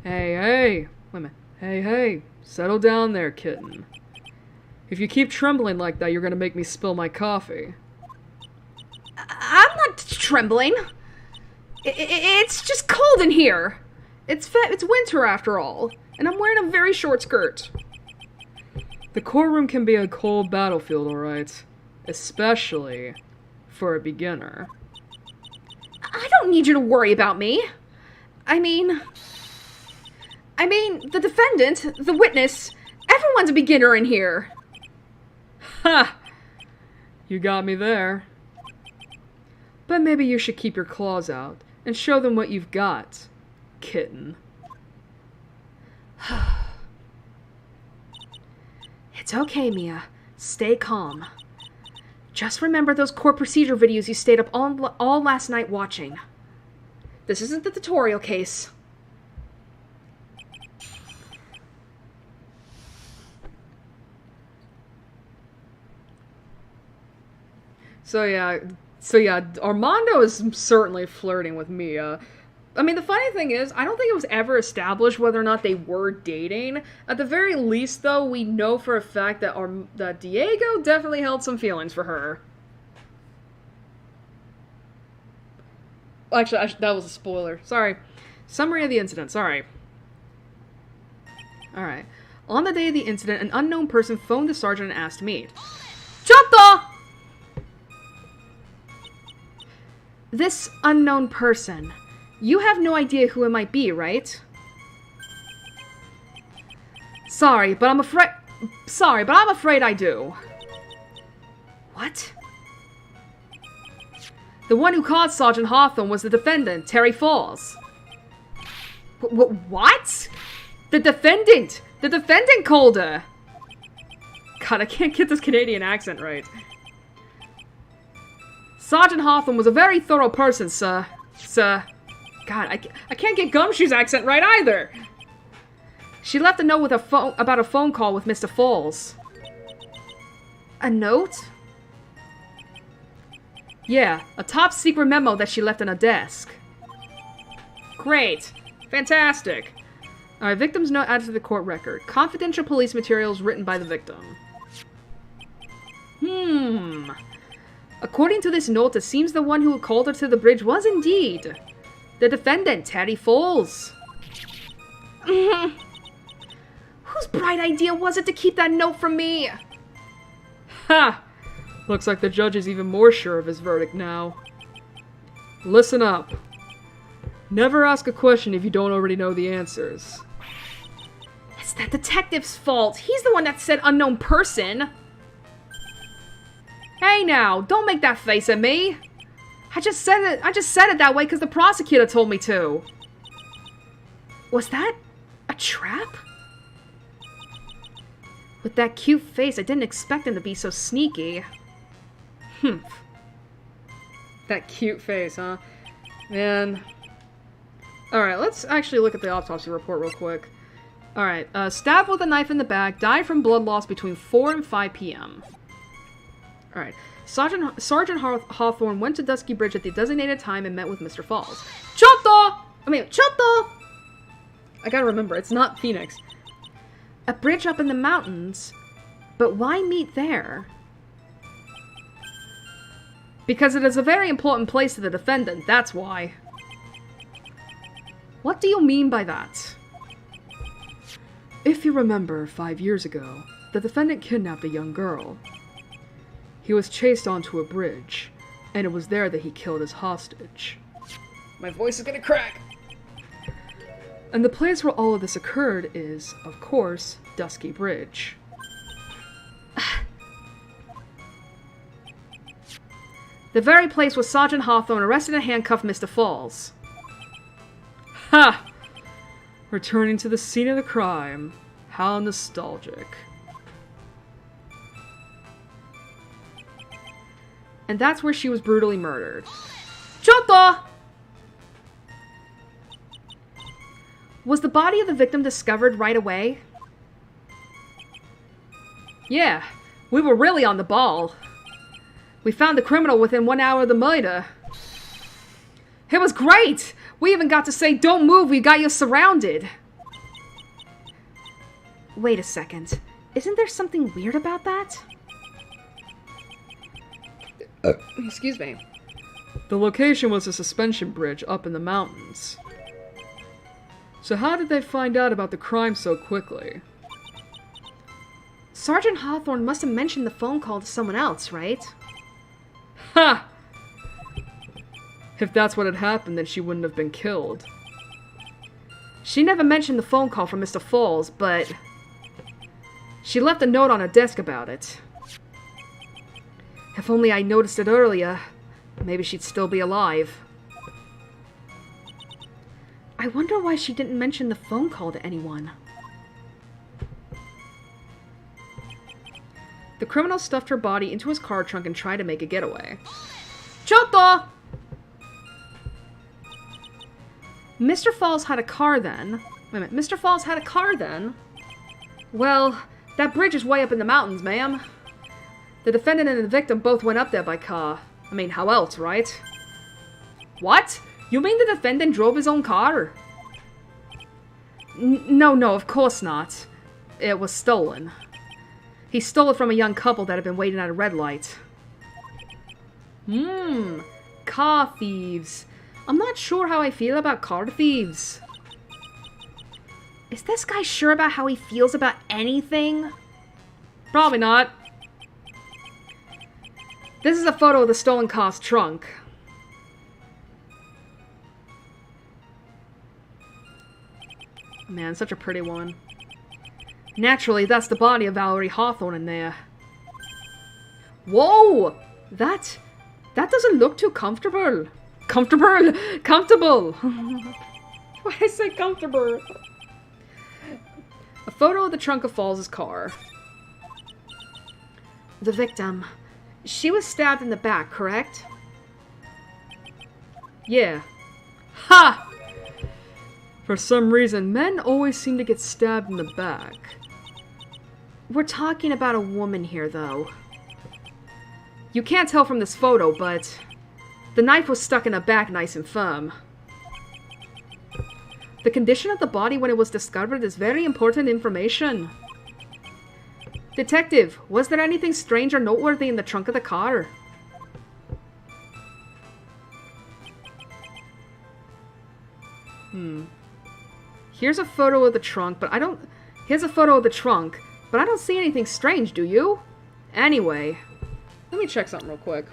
Hey. Wait a minute. Hey. Settle down there, kitten. If you keep trembling like that, you're gonna make me spill my coffee. I'm not trembling. It's just cold in here. It's winter after all, and I'm wearing a very short skirt. The courtroom can be a cold battlefield, alright? Especially for a beginner. I don't need you to worry about me. I mean, the defendant, the witness, everyone's a beginner in here. Ha! You got me there. But maybe you should keep your claws out and show them what you've got, kitten. It's okay, Mia. Stay calm. Just remember those court procedure videos you stayed up all last night watching. This isn't the tutorial case. So yeah, Armando is certainly flirting with Mia. I mean, the funny thing is, I don't think it was ever established whether or not they were dating. At the very least, though, we know for a fact that Diego definitely held some feelings for her. Actually, that was a spoiler. Sorry. Summary of the incident. Sorry. Alright. On the day of the incident, an unknown person phoned the sergeant and asked to meet. Chotto! This unknown person. You have no idea who it might be, right? Sorry, but I'm afraid I do. What? The one who called Sergeant Hawthorne was the defendant, Terry Falls. What? The defendant! The defendant called her! God, I can't get this Canadian accent right. Sergeant Hawthorne was a very thorough person, sir. God, I can't get Gumshoe's accent right either! She left a note with about a phone call with Mr. Falls. A note? Yeah, a top-secret memo that she left on her desk. Great. Fantastic. Alright, victim's note added to the court record. Confidential police materials written by the victim. According to this note, it seems the one who called her to the bridge was indeed the defendant, Teddy Falls. Whose bright idea was it to keep that note from me? Ha! Looks like the judge is even more sure of his verdict now. Listen up. Never ask a question if you don't already know the answers. It's that detective's fault. He's the one that said unknown person. Hey now, don't make that face at me. I just said it that way because the prosecutor told me to. Was that a trap? With that cute face, I didn't expect him to be so sneaky. That cute face, huh? Man. Alright, let's actually look at the autopsy report real quick. Alright, stabbed with a knife in the back, died from blood loss between 4 and 5 p.m. Alright, Sergeant Hawthorne went to Dusky Bridge at the designated time and met with Mr. Falls. Choto! I gotta remember, it's not Phoenix. A bridge up in the mountains? But why meet there? Because it is a very important place to the defendant, that's why. What do you mean by that? If you remember, 5 years ago, the defendant kidnapped a young girl. He was chased onto a bridge, and it was there that he killed his hostage. My voice is gonna crack! And the place where all of this occurred is, of course, Dusky Bridge. The very place where Sergeant Hawthorne arrested and handcuffed Mr. Falls. Ha! Returning to the scene of the crime. How nostalgic. And that's where she was brutally murdered. Choto! Was the body of the victim discovered right away? Yeah, we were really on the ball. We found the criminal within 1 hour of the murder. It was great! We even got to say, "Don't move, we got you surrounded." Wait a second. Isn't there something weird about that? Excuse me. The location was a suspension bridge up in the mountains. So how did they find out about the crime so quickly? Sergeant Hawthorne must have mentioned the phone call to someone else, right? Ha! If that's what had happened, then she wouldn't have been killed. She never mentioned the phone call from Mr. Falls, but she left a note on her desk about it. If only I noticed it earlier, maybe she'd still be alive. I wonder why she didn't mention the phone call to anyone. The criminal stuffed her body into his car trunk and tried to make a getaway. Choto! Mr. Falls had a car then. Wait a minute, Mr. Falls had a car then? Well, that bridge is way up in the mountains, ma'am. The defendant and the victim both went up there by car. I mean, how else, right? What? You mean the defendant drove his own car? No, of course not. It was stolen. He stole it from a young couple that had been waiting at a red light. Car thieves. I'm not sure how I feel about car thieves. Is this guy sure about how he feels about anything? Probably not. This is a photo of the stolen car's trunk. Man, such a pretty one. Naturally, that's the body of Valerie Hawthorne in there. Whoa! That doesn't look too comfortable. Comfortable! Why did I say comfortable? A photo of the trunk of Falls' car. The victim. She was stabbed in the back, correct? Yeah. Ha! For some reason, men always seem to get stabbed in the back. We're talking about a woman here, though. You can't tell from this photo, but the knife was stuck in her back nice and firm. The condition of the body when it was discovered is very important information. Detective, was there anything strange or noteworthy in the trunk of the car? Here's a photo of the trunk, but I don't... Here's a photo of the trunk, but I don't see anything strange, do you? Anyway. Let me check something real quick.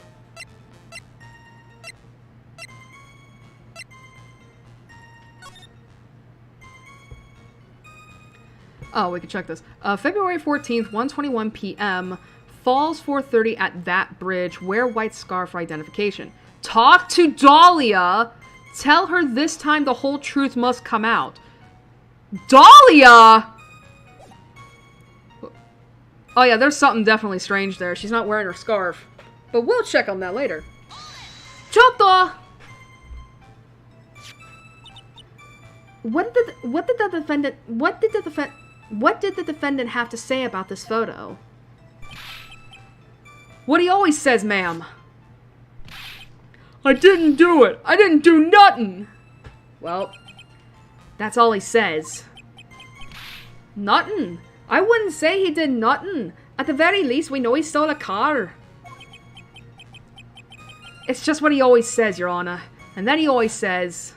Oh, we can check this. February 14th, 1:21 p.m. Falls 4:30 at that bridge. Wear white scarf for identification. Talk to Dahlia! Tell her this time the whole truth must come out. Dahlia! Oh yeah, there's something definitely strange there. She's not wearing her scarf. But we'll check on that later. Choto! What did the defendant have to say about this photo? What he always says, ma'am. I didn't do it! I didn't do nothing! Well, that's all he says. Nothing. I wouldn't say he did nothing. At the very least, we know he stole a car. It's just what he always says, Your Honor. And then he always says...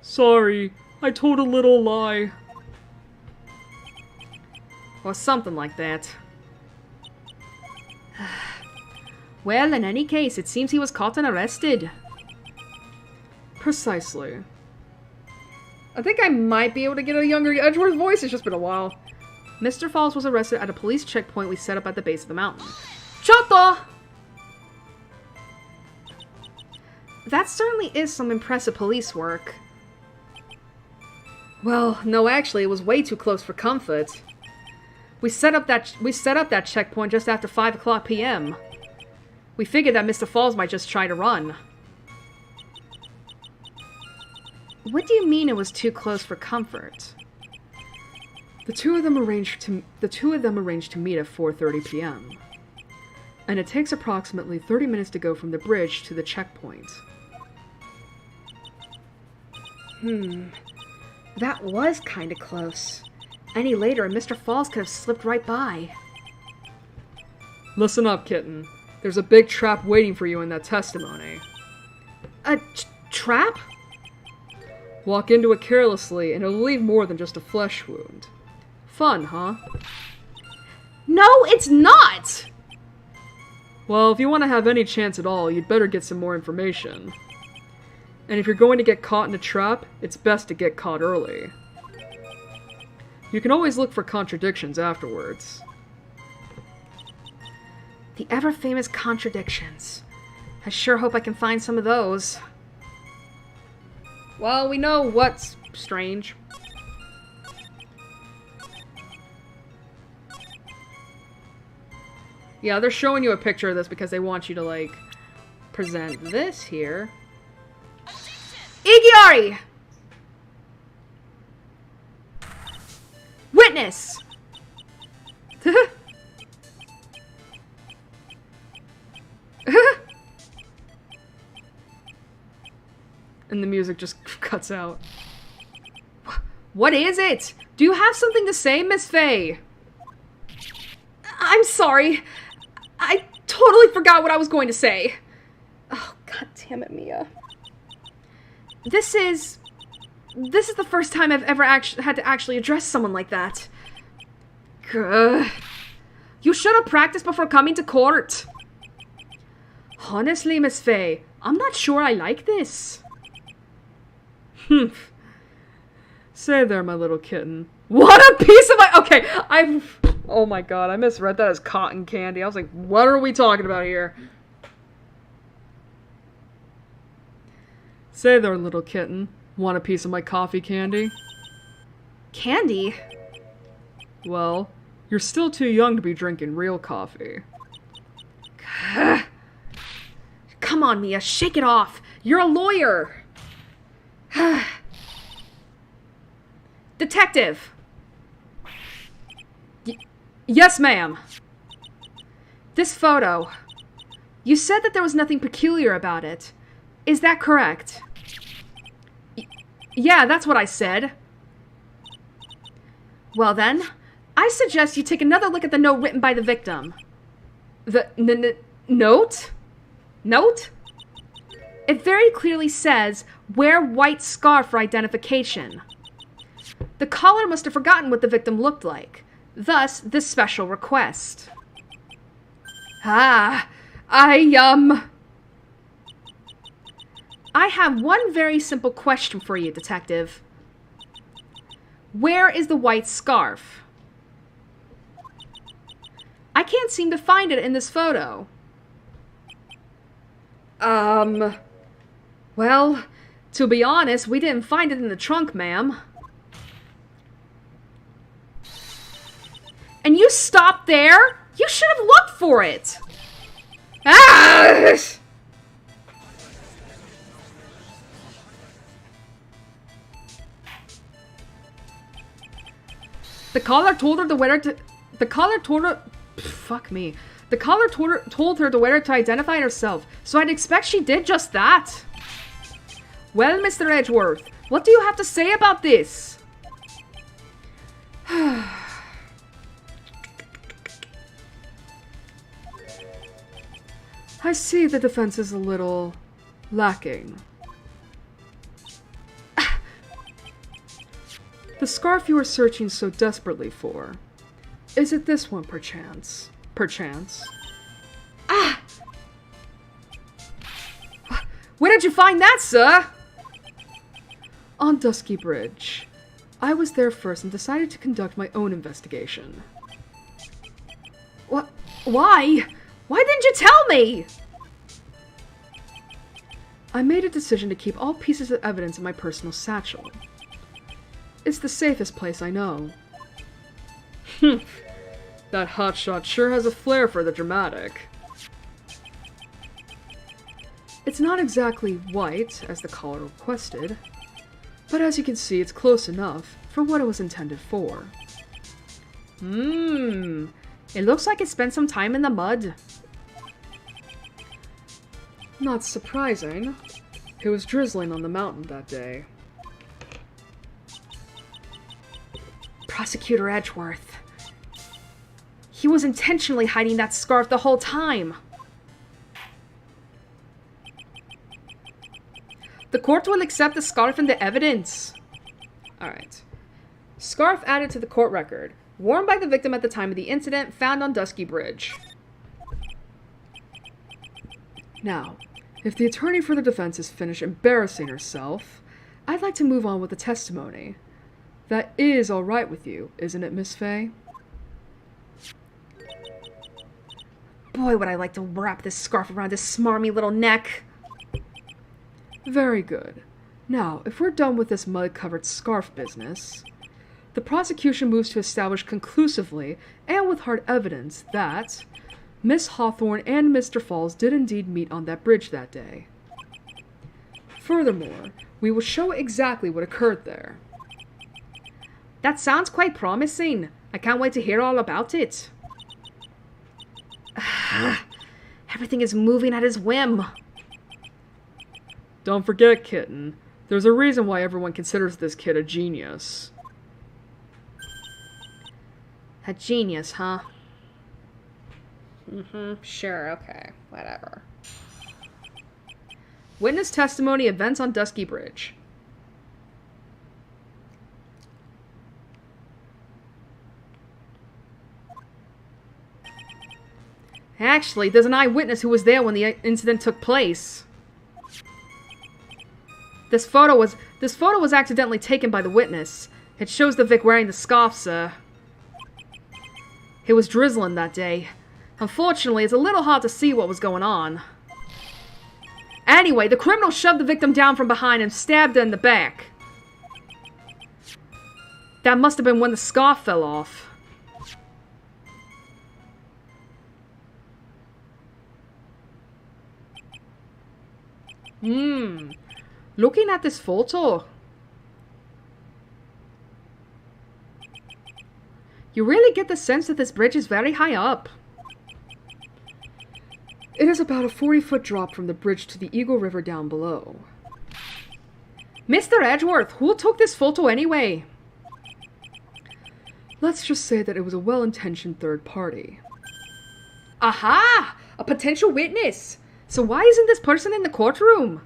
Sorry. I told a little lie. Or something like that. Well, in any case, it seems he was caught and arrested. Precisely. I think I might be able to get a younger Edgeworth voice. It's just been a while. Mr. Falls was arrested at a police checkpoint we set up at the base of the mountain. Choto! That certainly is some impressive police work. Well, no, actually, it was way too close for comfort. We set up that checkpoint just after 5 o'clock p.m. We figured that Mr. Falls might just try to run. What do you mean it was too close for comfort? The two of them arranged to meet at 4:30 p.m. And it takes approximately 30 minutes to go from the bridge to the checkpoint. That was kinda close. Any later and Mr. Falls could have slipped right by. Listen up, kitten. There's a big trap waiting for you in that testimony. A trap? Walk into it carelessly and it'll leave more than just a flesh wound. Fun, huh? No, it's not! Well, if you want to have any chance at all, you'd better get some more information. And if you're going to get caught in a trap, it's best to get caught early. You can always look for contradictions afterwards. The ever-famous contradictions. I sure hope I can find some of those. Well, we know what's strange. Yeah, they're showing you a picture of this because they want you to, like, present this here. Igiari! Witness! And the music just cuts out. What is it? Do you have something to say, Miss Faye? I'm sorry. I totally forgot what I was going to say. Oh, god damn it, Mia. This is the first time I've ever had to actually address someone like that. Grr. You should have practiced before coming to court. Honestly, Miss Faye, I'm not sure I like this. Humph. Say there, my little kitten. What a piece of my... Okay, oh my god, I misread that as cotton candy. I was like, what are we talking about here? Say there, little kitten. Want a piece of my coffee candy? Candy? Well, you're still too young to be drinking real coffee. Come on, Mia, shake it off. You're a lawyer. Detective. Yes, ma'am. This photo. You said that there was nothing peculiar about it. Is that correct? Yeah, that's what I said. Well then, I suggest you take another look at the note written by the victim. The note? Note? It very clearly says, wear white scarf for identification. The caller must have forgotten what the victim looked like. Thus, this special request. I have one very simple question for you, Detective. Where is the white scarf? I can't seem to find it in this photo. Well, to be honest, we didn't find it in the trunk, ma'am. And you stopped there? You should have looked for it! Ah! The caller told her to wear it to... The caller told her... Fuck me. The caller told her to wear it to identify herself, so I'd expect she did just that. Well, Mr. Edgeworth, what do you have to say about this? I see the defense is a little lacking. The scarf you were searching so desperately for. Is it this one, perchance? Perchance? Ah! Where did you find that, sir? On Dusky Bridge. I was there first and decided to conduct my own investigation. What? Why? Why didn't you tell me? I made a decision to keep all pieces of evidence in my personal satchel. It's the safest place I know. That hotshot sure has a flair for the dramatic. It's not exactly white, as the caller requested, but as you can see, it's close enough for what it was intended for. It looks like it spent some time in the mud. Not surprising. It was drizzling on the mountain that day. Prosecutor Edgeworth. He was intentionally hiding that scarf the whole time. The court will accept the scarf and the evidence. Alright. Scarf added to the court record. Worn by the victim at the time of the incident, found on Dusky Bridge. Now, if the attorney for the defense is finished embarrassing herself, I'd like to move on with the testimony. That is all right with you, isn't it, Miss Fay? Boy, would I like to wrap this scarf around his smarmy little neck. Very good. Now, if we're done with this mud-covered scarf business, the prosecution moves to establish conclusively and with hard evidence that Miss Hawthorne and Mr. Falls did indeed meet on that bridge that day. Furthermore, we will show everything what occurred there. That sounds quite promising. I can't wait to hear all about it. Everything is moving at his whim. Don't forget, kitten, there's a reason why everyone considers this kid a genius. A genius, huh? Sure, okay, whatever. Witness testimony, events on Dusky Bridge. Actually, there's an eyewitness who was there when the incident took place. This photo was accidentally taken by the witness. It shows the Vic wearing the scarf, sir. It was drizzling that day. Unfortunately, it's a little hard to see what was going on. Anyway, the criminal shoved the victim down from behind and stabbed her in the back. That must have been when the scarf fell off. Looking at this photo, you really get the sense that this bridge is very high up. It is about a 40-foot drop from the bridge to the Eagle River down below. Mr. Edgeworth, who took this photo anyway? Let's just say that it was a well-intentioned third party. Aha! A potential witness! So why isn't this person in the courtroom?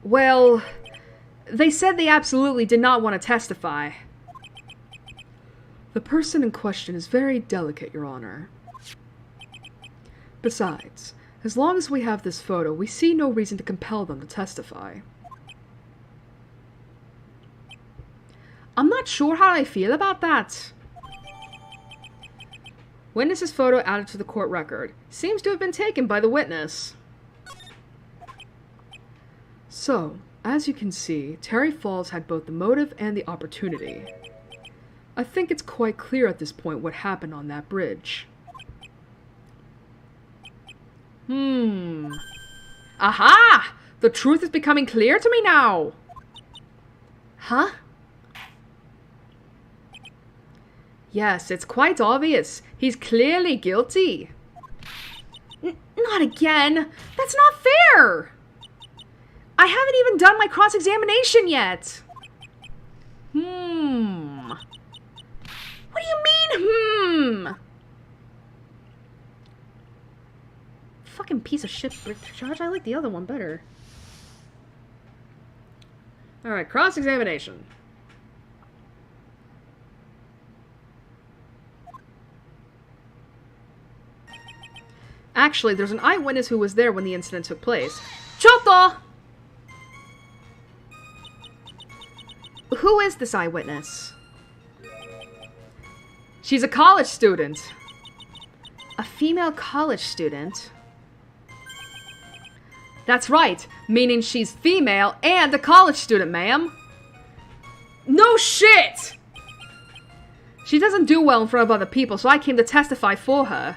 Well, they said they absolutely did not want to testify. The person in question is very delicate, Your Honor. Besides, as long as we have this photo, we see no reason to compel them to testify. I'm not sure how I feel about that. Witness's photo added to the court record. Seems to have been taken by the witness. So, as you can see, Terry Falls had both the motive and the opportunity. I think it's quite clear at this point what happened on that bridge. Aha! The truth is becoming clear to me now. Huh? Yes, it's quite obvious. He's clearly guilty. Not again. That's not fair. I haven't even done my cross-examination yet. What do you mean, Fucking piece of shit, George. I like the other one better. Alright, cross-examination. Actually, there's an eyewitness who was there when the incident took place. Choto! Who is this eyewitness? She's a college student. A female college student? That's right, meaning she's female and a college student, ma'am. No shit! She doesn't do well in front of other people, so I came to testify for her.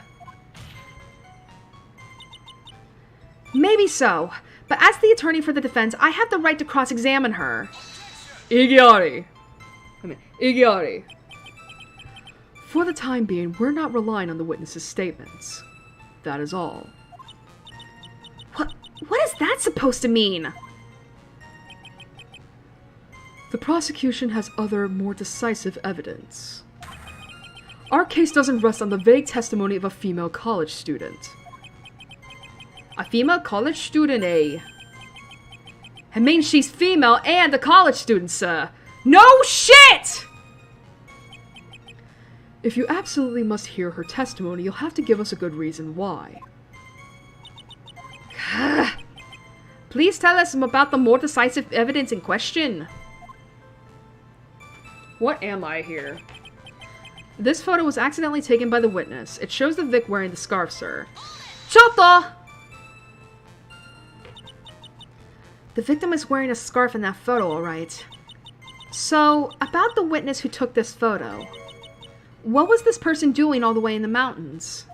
Maybe so, but as the attorney for the defense, I have the right to cross-examine her. Igiari. For the time being, we're not relying on the witness's statements. That is all. What is that supposed to mean? The prosecution has other, more decisive evidence. Our case doesn't rest on the vague testimony of a female college student. A female college student, eh? It means she's female and a college student, sir. No shit! If you absolutely must hear her testimony, you'll have to give us a good reason why. Please tell us about the more decisive evidence in question. What am I here? This photo was accidentally taken by the witness. It shows the Vic wearing the scarf, sir. Choto! The victim is wearing a scarf in that photo, alright. So, about the witness who took this photo. What was this person doing all the way in the mountains?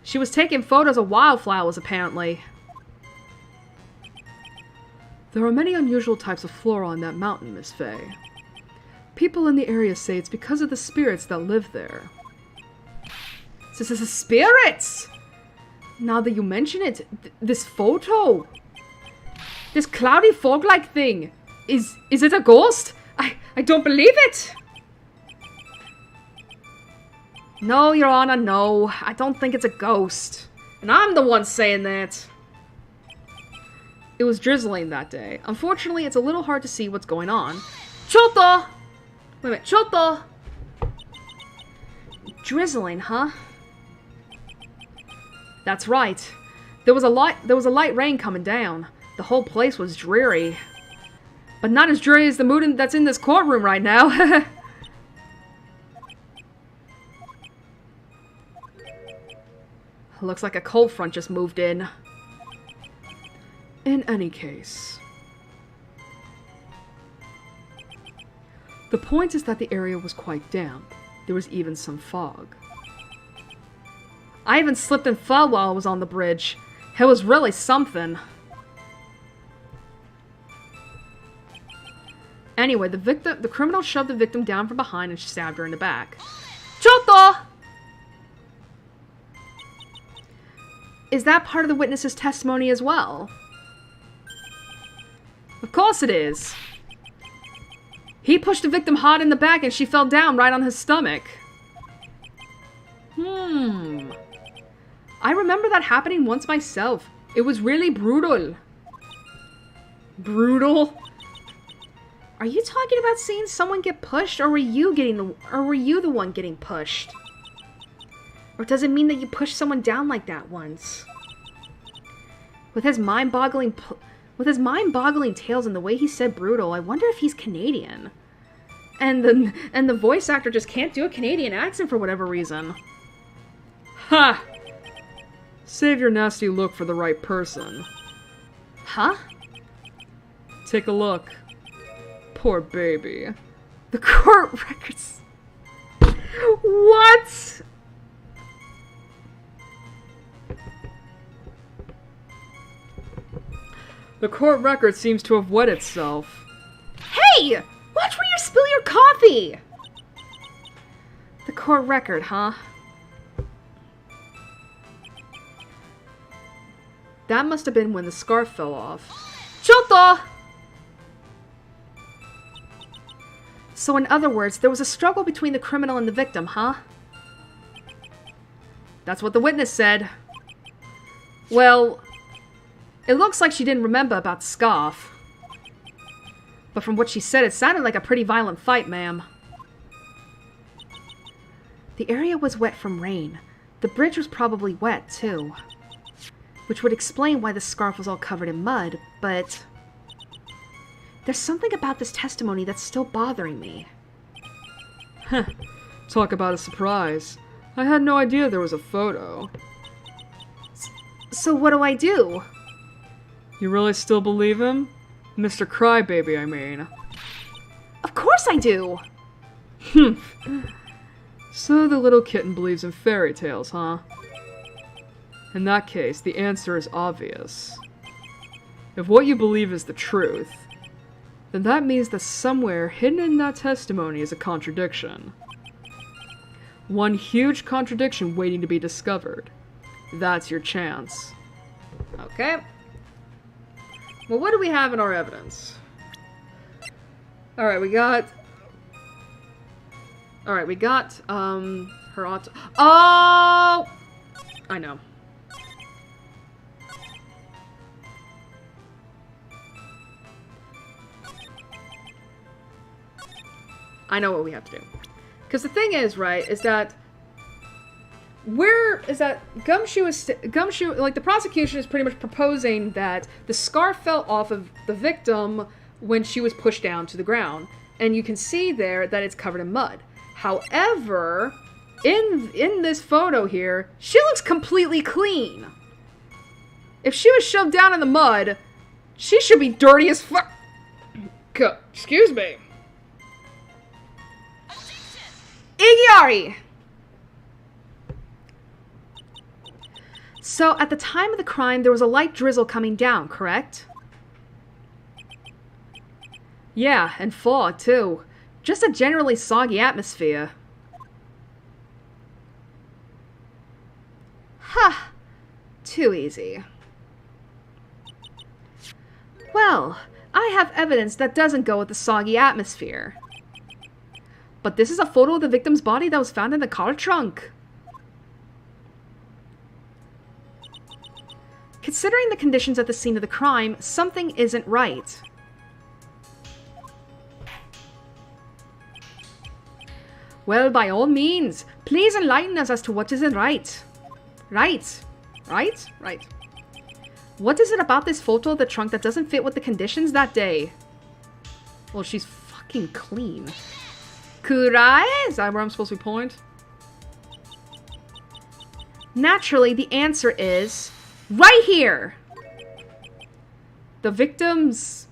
She was taking photos of wildflowers, apparently. There are many unusual types of flora on that mountain, Miss Faye. People in the area say it's because of the spirits that live there. Spirits! Now that you mention it, this photo, this cloudy fog-like thing, is it a ghost? I don't believe it! No, Your Honor, no. I don't think it's a ghost. And I'm the one saying that. It was drizzling that day. Unfortunately, it's a little hard to see what's going on. Choto! Wait a minute, Choto! Drizzling, huh? That's right. There was a light rain coming down. The whole place was dreary. But not as dreary as the mood that's in this courtroom right now. Looks like a cold front just moved in. In any case, the point is that the area was quite damp. There was even some fog. I even slipped and fell while I was on the bridge. It was really something. Anyway, the criminal shoved the victim down from behind and stabbed her in the back. Choto! is that part of the witness's testimony as well? Of course it is. He pushed the victim hard in the back and she fell down right on his stomach. I remember that happening once myself. It was really brutal. Brutal? Are you talking about seeing someone get pushed, or were you the one getting pushed? Or does it mean that you pushed someone down like that once? With his mind-boggling tales and the way he said brutal, I wonder if he's Canadian. And the voice actor just can't do a Canadian accent for whatever reason. Ha! Save your nasty look for the right person. Huh? Take a look. Poor baby. The court records... What? The court record seems to have wet itself. Hey! Watch where you spill your coffee! The court record, huh? That must have been when the scarf fell off. Choto! So in other words, there was a struggle between the criminal and the victim, huh? That's what the witness said. Well, it looks like she didn't remember about the scarf. But from what she said, it sounded like a pretty violent fight, ma'am. The area was wet from rain. The bridge was probably wet, too. Which would explain why the scarf was all covered in mud, but... there's something about this testimony that's still bothering me. Heh. Talk about a surprise. I had no idea there was a photo. So what do I do? You really still believe him? Mr. Crybaby, I mean. Of course I do! So the little kitten believes in fairy tales, huh? In that case, the answer is obvious. If what you believe is the truth, then that means that somewhere hidden in that testimony is a contradiction. One huge contradiction waiting to be discovered. That's your chance. Okay. Well, what do we have in our evidence? Alright, we got, her auto- Oh! I know. I know what we have to do. Because the thing is, right, is that Gumshoe, like, the prosecution is pretty much proposing that the scarf fell off of the victim when she was pushed down to the ground. And you can see there that it's covered in mud. However, in this photo here, she looks completely clean. If she was shoved down in the mud, she should be dirty as fuck. Excuse me. Igiari! So, at the time of the crime, there was a light drizzle coming down, correct? Yeah, and fog, too. Just a generally soggy atmosphere. Huh. Too easy. Well, I have evidence that doesn't go with the soggy atmosphere. But this is a photo of the victim's body that was found in the car trunk. Considering the conditions at the scene of the crime, something isn't right. Well, by all means, please enlighten us as to what isn't right. Right. What is it about this photo of the trunk that doesn't fit with the conditions that day? Well, she's fucking clean. Kurai? Is that where I'm supposed to point? Naturally, the answer is right here. The victim's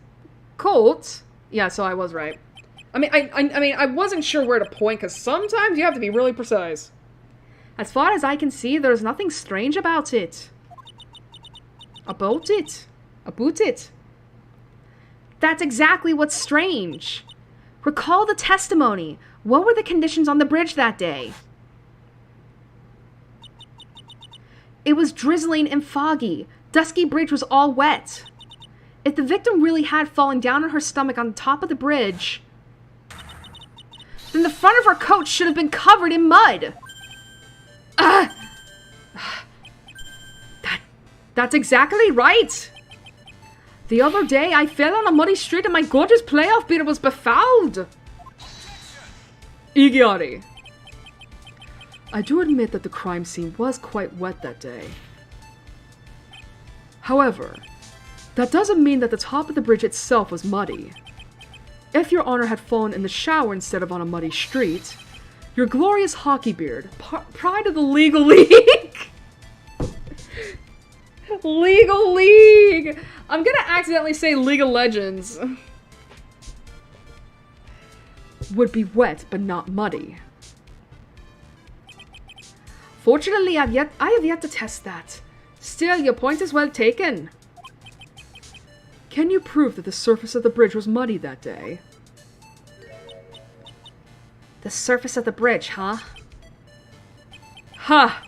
coat. Yeah, so I was right. I mean, I wasn't sure where to point because sometimes you have to be really precise. As far as I can see, there's nothing strange about it. About it? That's exactly what's strange. Recall the testimony. What were the conditions on the bridge that day? It was drizzling and foggy. Dusky Bridge was all wet. If the victim really had fallen down on her stomach on the top of the bridge, then the front of her coat should have been covered in mud. That's exactly right. The other day, I fell on a muddy street and my gorgeous playoff beater was befouled. Igiari. I do admit that the crime scene was quite wet that day. However, that doesn't mean that the top of the bridge itself was muddy. If your honor had fallen in the shower instead of on a muddy street, your glorious hockey beard, pride of the legal league... Legal League! I'm gonna accidentally say League of Legends. would be wet but not muddy. Fortunately, I have yet to test that. Still, your point is well taken. Can you prove that the surface of the bridge was muddy that day? The surface of the bridge, huh? Ha!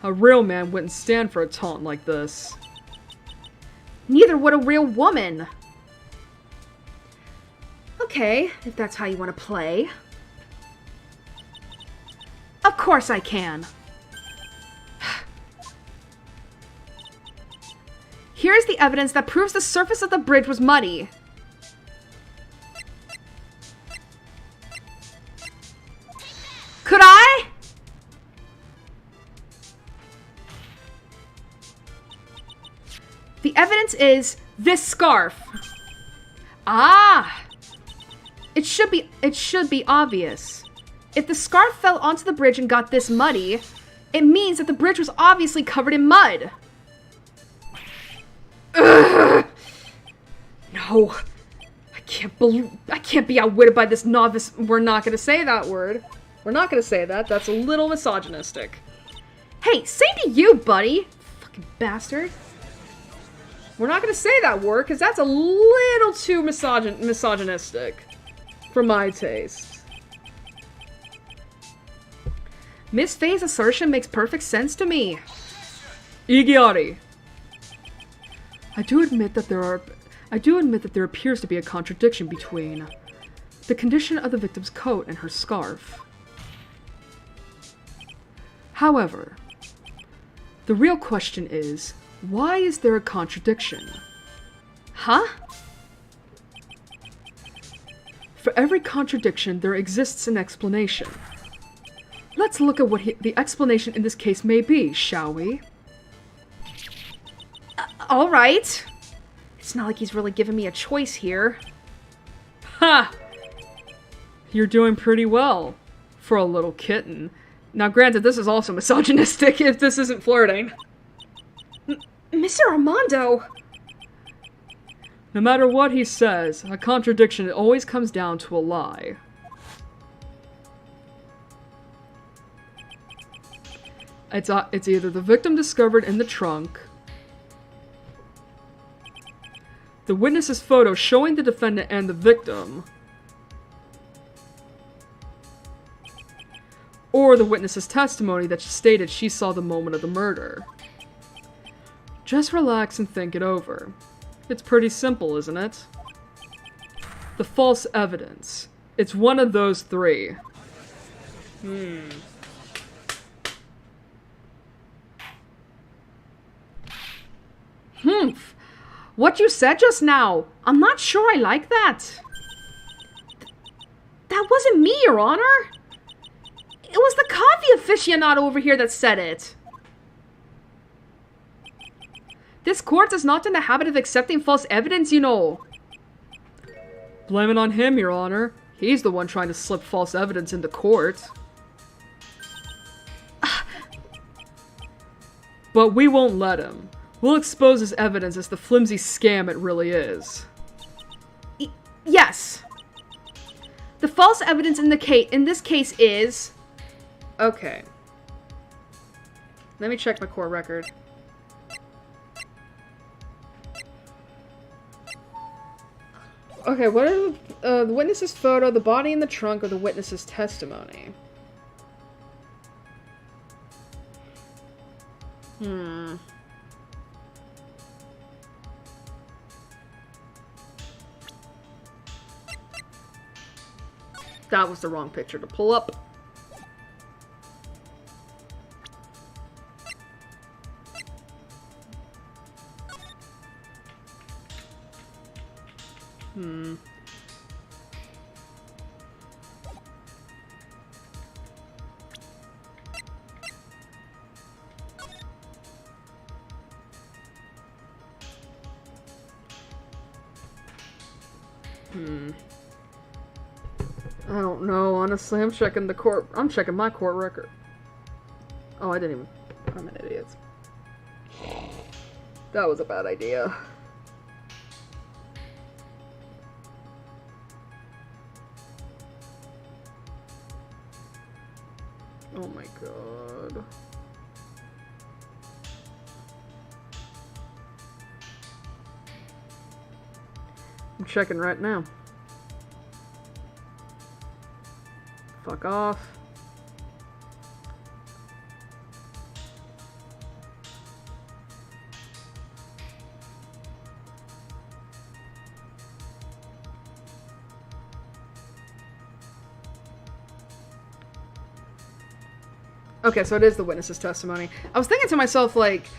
A real man wouldn't stand for a taunt like this. Neither would a real woman. Okay, if that's how you want to play. Of course I can. Here's the evidence that proves the surface of the bridge was muddy. Could I? The evidence is this scarf. Ah! It should be obvious. If the scarf fell onto the bridge and got this muddy, it means that the bridge was obviously covered in mud. Ugh. No. I can't be outwitted by this novice. We're not gonna say that word. We're not gonna say that. That's a little misogynistic. Hey, same to you, buddy. Fucking bastard. We're not gonna say that word, because that's a little too misogynistic. For my taste. Miss Faye's assertion makes perfect sense to me. Igiari. I do admit that there appears to be a contradiction between the condition of the victim's coat and her scarf. However, the real question is, why is there a contradiction? Huh? For every contradiction, there exists an explanation. Let's look at what the explanation in this case may be, shall we? All right. It's not like he's really giving me a choice here. Ha! You're doing pretty well for a little kitten. Now, granted, this is also misogynistic if this isn't flirting. Mr. Armando! No matter what he says, a contradiction always comes down to a lie. It's either the victim discovered in the trunk, the witness's photo showing the defendant and the victim, or the witness's testimony that stated she saw the moment of the murder. Just relax and think it over. It's pretty simple, isn't it? The false evidence. It's one of those three. What you said just now, I'm not sure I like that. That wasn't me, Your Honor. It was the coffee aficionado over here that said it. This court is not in the habit of accepting false evidence, you know. Blame it on him, Your Honor. He's the one trying to slip false evidence into court. But we won't let him. We'll expose his evidence as the flimsy scam it really is. Yes. The false evidence in this case is... Okay. Let me check my court record. Okay, what are the witness's photo, the body in the trunk, or the witness's testimony? That was the wrong picture to pull up. I don't know, honestly. I'm checking my court record. Oh, I didn't even... I'm an idiot. That was a bad idea. Oh my god. I'm checking right now. Fuck off. Okay, so it is the witness's testimony. I was thinking to myself, like,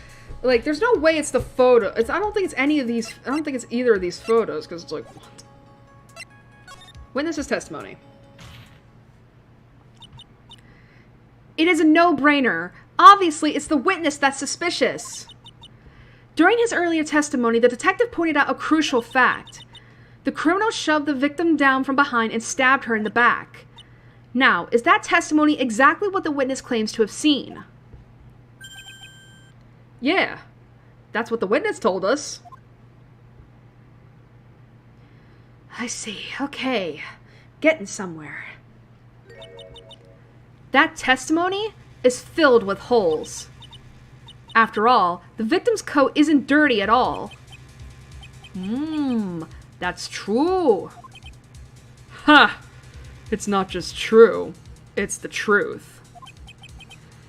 there's no way it's the photo. I don't think it's any of these. I don't think it's either of these photos, because it's like, what? Witness's testimony. It is a no-brainer. Obviously, it's the witness that's suspicious. During his earlier testimony, the detective pointed out a crucial fact. The criminal shoved the victim down from behind and stabbed her in the back. Now, is that testimony exactly what the witness claims to have seen? Yeah, that's what the witness told us. I see. Okay. Getting somewhere. That testimony is filled with holes. After all, the victim's coat isn't dirty at all. That's true. Ha! It's not just true, it's the truth.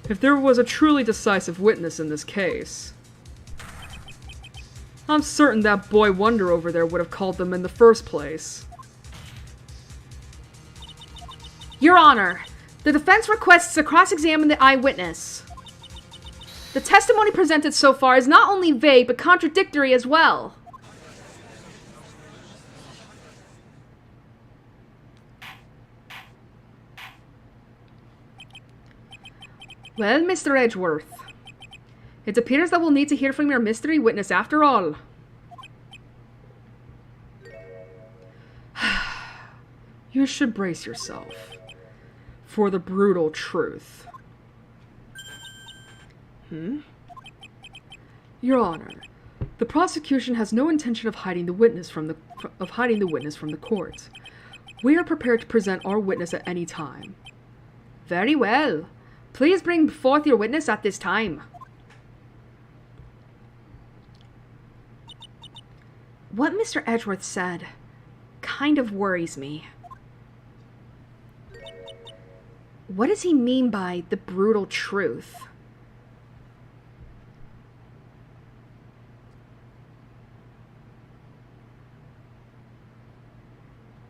If there was a truly decisive witness in this case, I'm certain that boy Wonder over there would have called them in the first place. Your Honor, the defense requests to cross-examine the eyewitness. The testimony presented so far is not only vague, but contradictory as well. Well, Mr. Edgeworth, it appears that we'll need to hear from your mystery witness after all. You should brace yourself for the brutal truth. Your Honor, the prosecution has no intention of hiding the witness from the court. We are prepared to present our witness at any time. Very well. Please bring forth your witness at this time. What Mr. Edgeworth said kind of worries me. What does he mean by the brutal truth?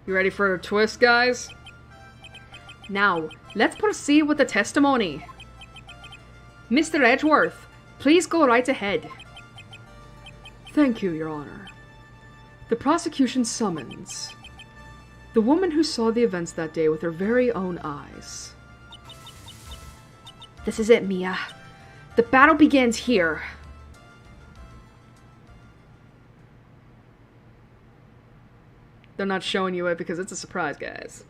You ready for a twist, guys? Now, let's proceed with the testimony. Mr. Edgeworth, please go right ahead. Thank you, Your Honor. The prosecution summons the woman who saw the events that day with her very own eyes. This is it, Mia. The battle begins here. They're not showing you it because it's a surprise, guys.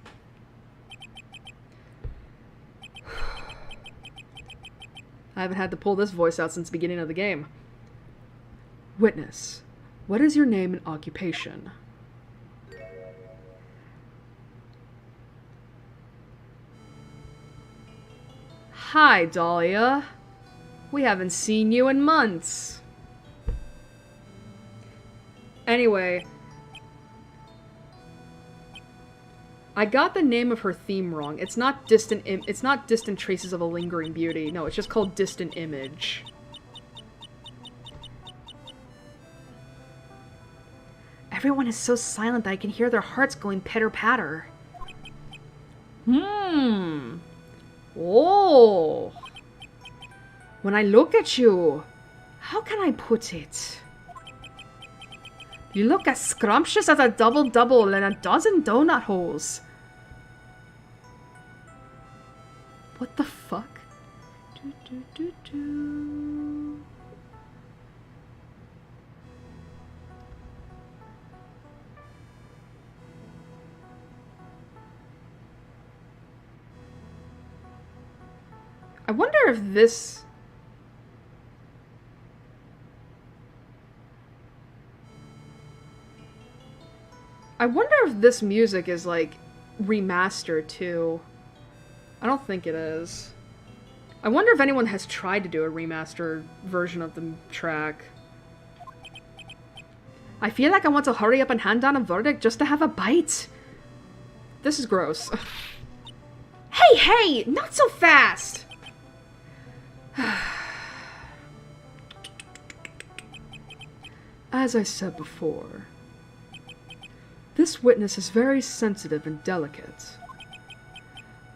I haven't had to pull this voice out since the beginning of the game. Witness, what is your name and occupation? Hi, Dahlia. We haven't seen you in months. Anyway, I got the name of her theme wrong. It's not distant traces of a lingering beauty. No, it's just called Distant Image. Everyone is so silent that I can hear their hearts going pitter-patter. Oh. When I look at you, how can I put it? You look as scrumptious as a double-double and a dozen donut holes. What the fuck? I wonder if this... I wonder if this music is, like, remastered, too. I don't think it is. I wonder if anyone has tried to do a remastered version of the track. I feel like I want to hurry up and hand down a verdict just to have a bite. This is gross. Hey! Not so fast! As I said before, this witness is very sensitive and delicate.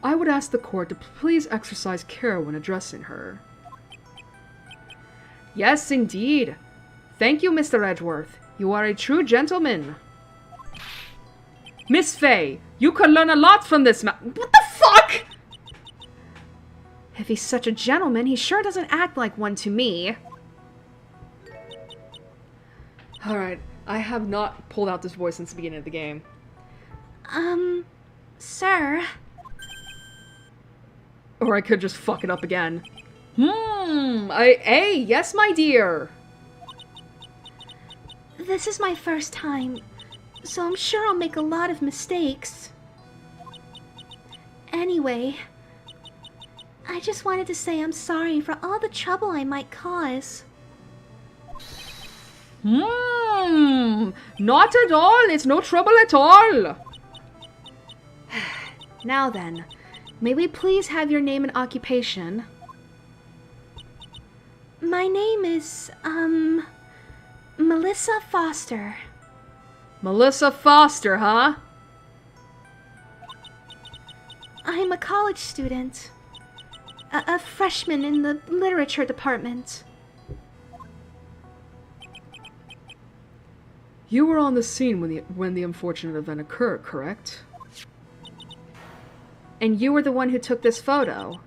I would ask the court to please exercise care when addressing her. Yes, indeed. Thank you, Mr. Edgeworth. You are a true gentleman. Miss Fay, you could learn a lot from this man. What the fuck? If he's such a gentleman, he sure doesn't act like one to me. Alright, I have not pulled out this voice since the beginning of the game. Sir. Or I could just fuck it up again. Hey, yes, my dear. This is my first time, so I'm sure I'll make a lot of mistakes. Anyway, I just wanted to say I'm sorry for all the trouble I might cause. Not at all. It's no trouble at all. Now then, may we please have your name and occupation? My name is, Melissa Foster. Melissa Foster, huh? I'm a college student. A freshman in the literature department. You were on the scene when the unfortunate event occurred, correct? And you were the one who took this photo.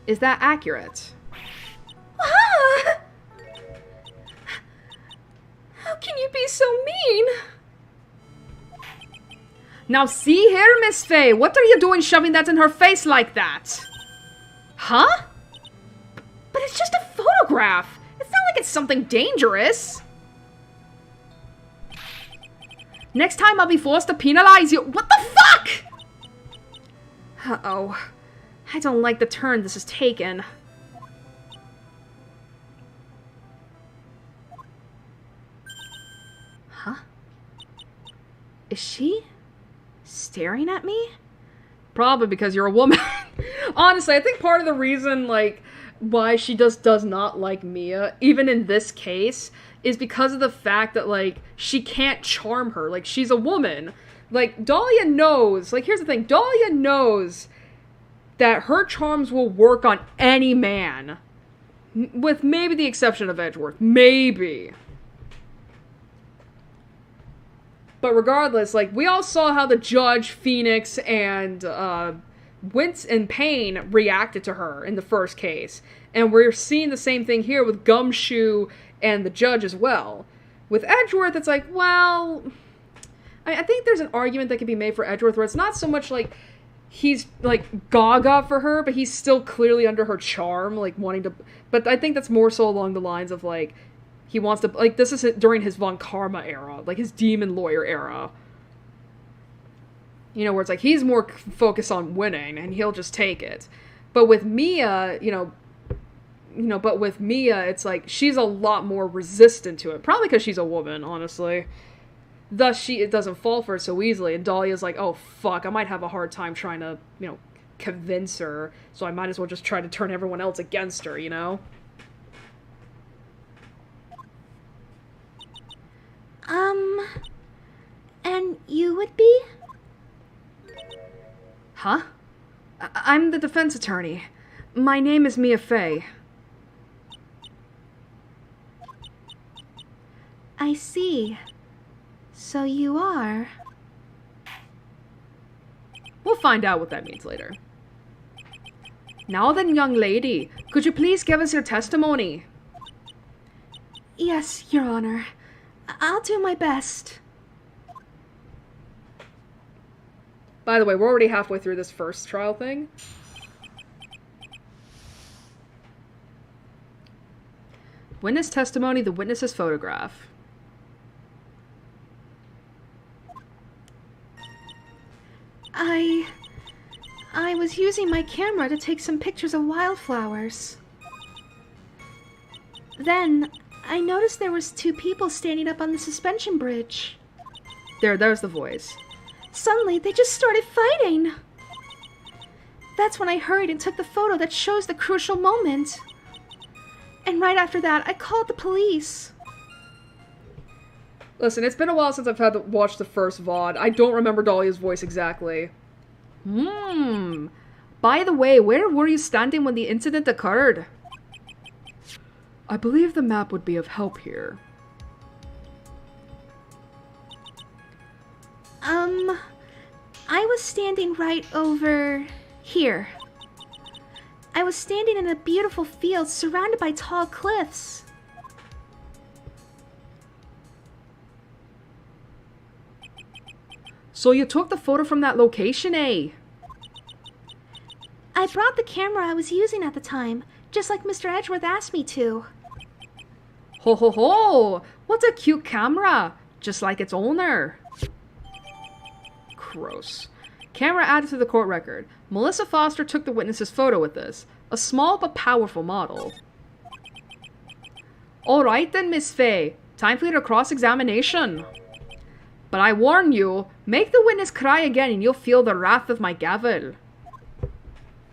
Is that accurate? Ah! How can you be so mean? Now see here, Miss Fay, what are you doing shoving that in her face like that? Huh? But it's just a photograph. It's not like it's something dangerous. Next time I'll be forced to penalize you. What the fuck? Uh-oh. I don't like the turn this has taken. Huh? Is she staring at me? Probably because you're a woman. Honestly, I think part of the reason, like, why she just does not like Mia, even in this case, is because of the fact that, like, she can't charm her. Like, she's a woman. Like, Dahlia knows, like, here's the thing, Dahlia knows that her charms will work on any man. With maybe the exception of Edgeworth. Maybe. But regardless, like, we all saw how the Judge, Phoenix, and, Wince and Payne reacted to her in the first case. And we're seeing the same thing here with Gumshoe and the Judge as well. With Edgeworth, it's like, well... I think there's an argument that can be made for Edgeworth where it's not so much like he's, like, gaga for her, but he's still clearly under her charm, like, wanting to... But I think that's more so along the lines of, like, he wants to... Like, this is during his Von Karma era, like, his demon lawyer era. You know, where it's like, he's more focused on winning, and he'll just take it. But with Mia, but with Mia, it's like, she's a lot more resistant to it. Probably because she's a woman, honestly. Thus, it doesn't fall for it so easily, and Dahlia's like, oh, fuck, I might have a hard time trying to, convince her, so I might as well just try to turn everyone else against her, you know? you would be? Huh? I'm the defense attorney. My name is Mia Fey. I see. So you are... We'll find out what that means later. Now then, young lady, could you please give us your testimony? Yes, Your Honor. I'll do my best. By the way, we're already halfway through this first trial thing. Witness testimony, the witness's photograph. I was using my camera to take some pictures of wildflowers. Then, I noticed there was 2 people standing up on the suspension bridge. There's the voice. Suddenly, they just started fighting. That's when I hurried and took the photo that shows the crucial moment. And right after that, I called the police. Listen, it's been a while since I've had to watch the first VOD. I don't remember Dahlia's voice exactly. By the way, where were you standing when the incident occurred? I believe the map would be of help here. I was standing right over here. I was standing in a beautiful field surrounded by tall cliffs. So you took the photo from that location, eh? I brought the camera I was using at the time, just like Mr. Edgeworth asked me to. Ho ho ho! What a cute camera! Just like its owner. Gross. Camera added to the court record. Melissa Foster took the witness's photo with this. A small but powerful model. Alright then, Miss Fey. Time for your cross-examination. But I warn you, make the witness cry again and you'll feel the wrath of my gavel.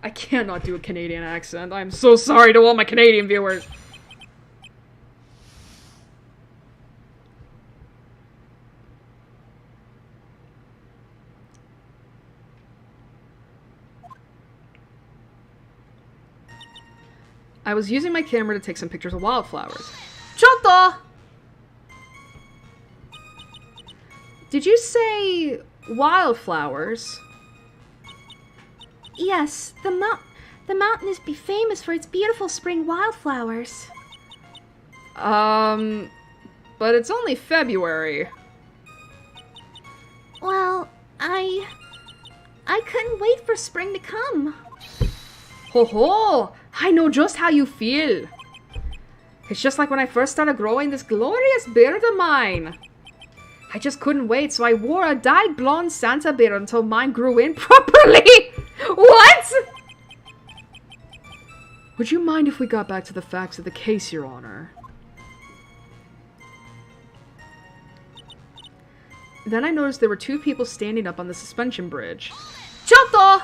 I cannot do a Canadian accent. I'm so sorry to all my Canadian viewers. I was using my camera to take some pictures of wildflowers. Choto! Did you say wildflowers? Yes, the mountain is famous for its beautiful spring wildflowers. But it's only February. Well, I couldn't wait for spring to come. Ho ho! I know just how you feel. It's just like when I first started growing this glorious beard of mine. I just couldn't wait, so I wore a dyed blonde Santa beard until mine grew in properly. What? Would you mind if we got back to the facts of the case, Your Honor? Then I noticed there were 2 people standing up on the suspension bridge. Choto!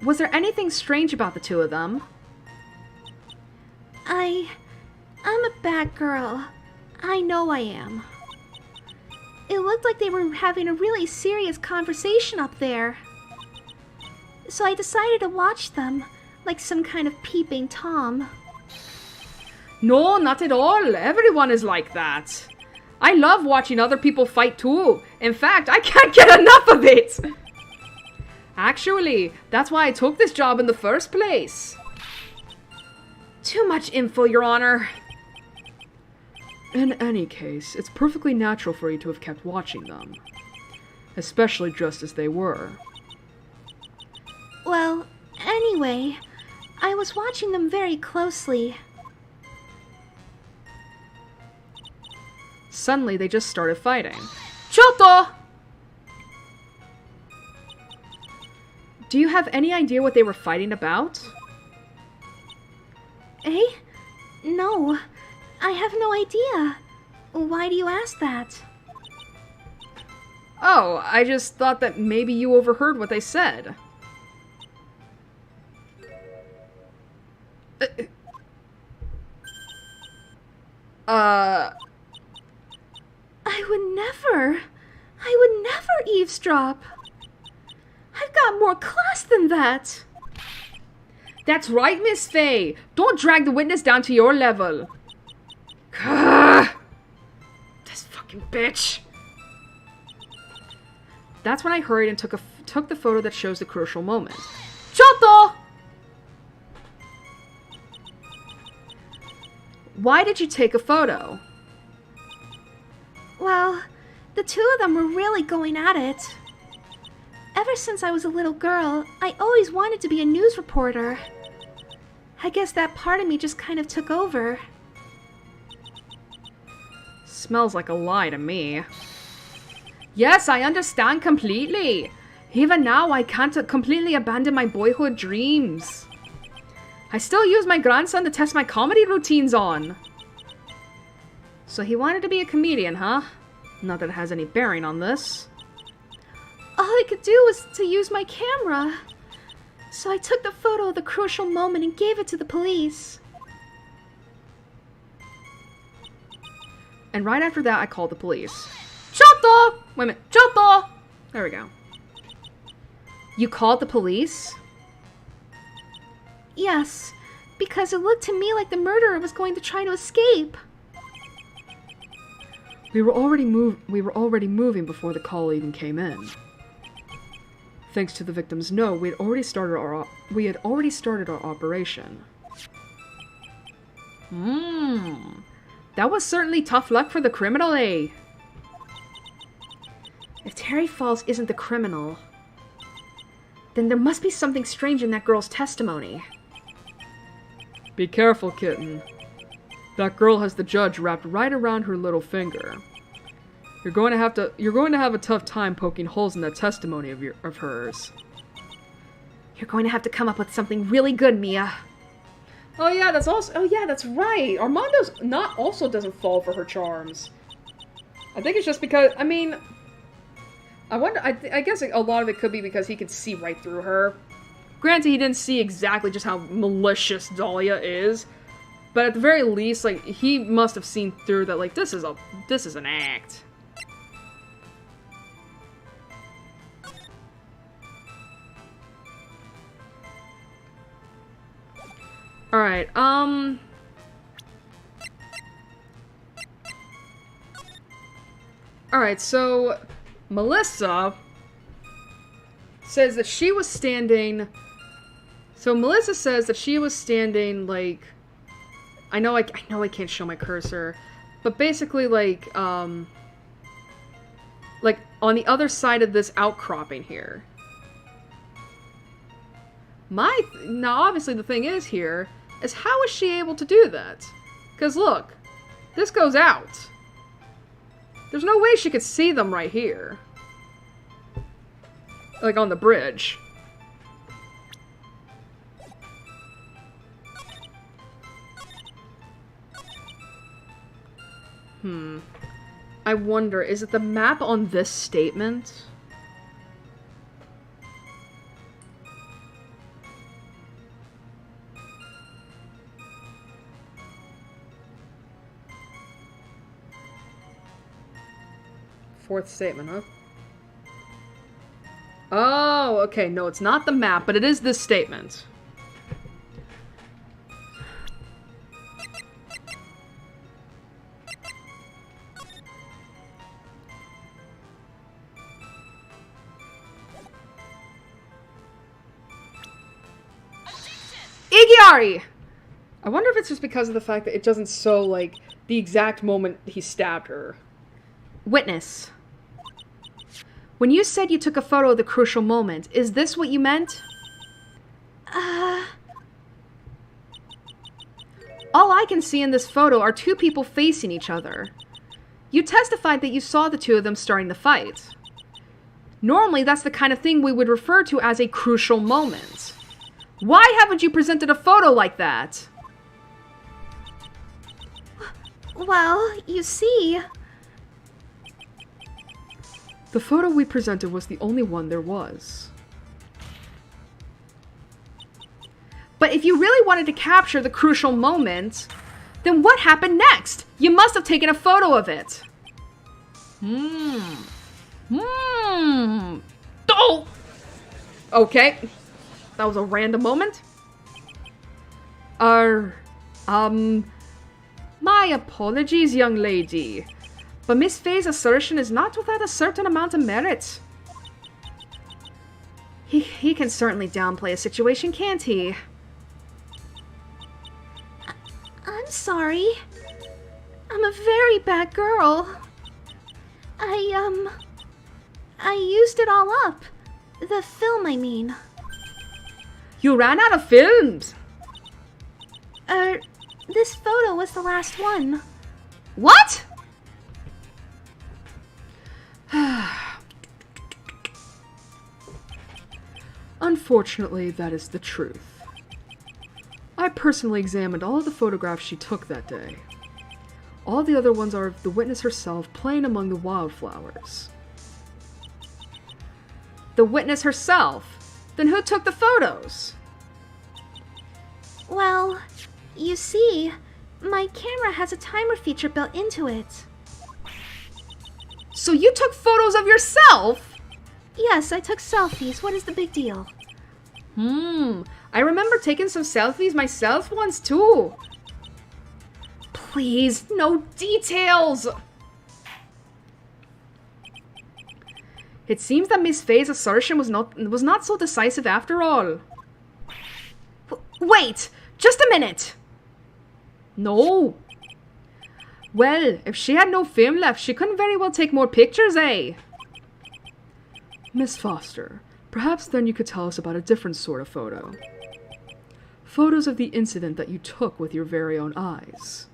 Was there anything strange about the 2 of them? I'm a bad girl. I know I am. It looked like they were having a really serious conversation up there. So I decided to watch them, like some kind of peeping Tom. No, not at all. Everyone is like that. I love watching other people fight too. In fact, I can't get enough of it. Actually, that's why I took this job in the first place. Too much info, Your Honor. In any case, it's perfectly natural for you to have kept watching them. Especially just as they were. Well, anyway, I was watching them very closely. Suddenly, they just started fighting. Choto! Do you have any idea what they were fighting about? Eh? No, I have no idea. Why do you ask that? Oh, I just thought that maybe you overheard what they said. never. I would never eavesdrop. I've got more class than that. That's right, Miss Faye. Don't drag the witness down to your level. This fucking bitch. That's when I hurried and took the photo that shows the crucial moment. Choto! Why did you take a photo? Well, the two of them were really going at it. Ever since I was a little girl, I always wanted to be a news reporter. I guess that part of me just kind of took over. Smells like a lie to me. Yes, I understand completely. Even now, I can't completely abandon my boyhood dreams. I still use my grandson to test my comedy routines on. So he wanted to be a comedian, huh? Not that it has any bearing on this. All I could do was to use my camera. So I took the photo of the crucial moment and gave it to the police. And right after that, I called the police. Choto! Wait a minute. Choto! There we go. You called the police? Yes, because it looked to me like the murderer was going to try to escape. We were already moving before the call even came in. Thanks to the victim's no, we had already started our operation. That was certainly tough luck for the criminal, eh? If Terry Falls isn't the criminal, then there must be something strange in that girl's testimony. Be careful, kitten. That girl has the judge wrapped right around her little finger. You're going to have a tough time poking holes in that testimony of hers. You're going to have to come up with something really good, Mia. Oh yeah, that's right. Armando's also doesn't fall for her charms. I think it's just because, I mean, I guess a lot of it could be because he could see right through her. Granted, he didn't see exactly just how malicious Dahlia is, but at the very least, like, he must have seen through that, like, this is an act. Alright, Alright, so Melissa says that she was standing... So Melissa says that she was standing, like... I know I can't show my cursor, but basically, like on the other side of this outcropping here. Now, obviously, the thing is here, is how is she able to do that? Because look, this goes out. There's no way she could see them right here. Like on the bridge. I wonder, is it the map on this statement? Fourth statement, huh? Oh, okay, no, it's not the map, but it is this statement. Igiari! I wonder if it's just because of the fact that it doesn't show, like, the exact moment he stabbed her. Witness. When you said you took a photo of the crucial moment, is this what you meant? All I can see in this photo are two people facing each other. You testified that you saw the two of them starting the fight. Normally, that's the kind of thing we would refer to as a crucial moment. Why haven't you presented a photo like that? Well, you see... The photo we presented was the only one there was. But if you really wanted to capture the crucial moment, then what happened next? You must have taken a photo of it. Oh! Okay. That was a random moment. My apologies, young lady. But Miss Faye's assertion is not without a certain amount of merit. He can certainly downplay a situation, can't he? I'm sorry. I'm a very bad girl. I used it all up. The film, I mean. You ran out of films! This photo was the last one. What? Unfortunately, that is the truth. I personally examined all of the photographs she took that day. All the other ones are of the witness herself playing among the wildflowers. The witness herself? Then who took the photos? Well, you see, my camera has a timer feature built into it. So you took photos of yourself? Yes, I took selfies. What is the big deal? I remember taking some selfies myself once too. Please, no details! It seems that Miss Faye's assertion was not so decisive after all. Wait! Just a minute! No. Well, if she had no film left, she couldn't very well take more pictures, eh? Miss Foster, perhaps then you could tell us about a different sort of photo. Photos of the incident that you took with your very own eyes.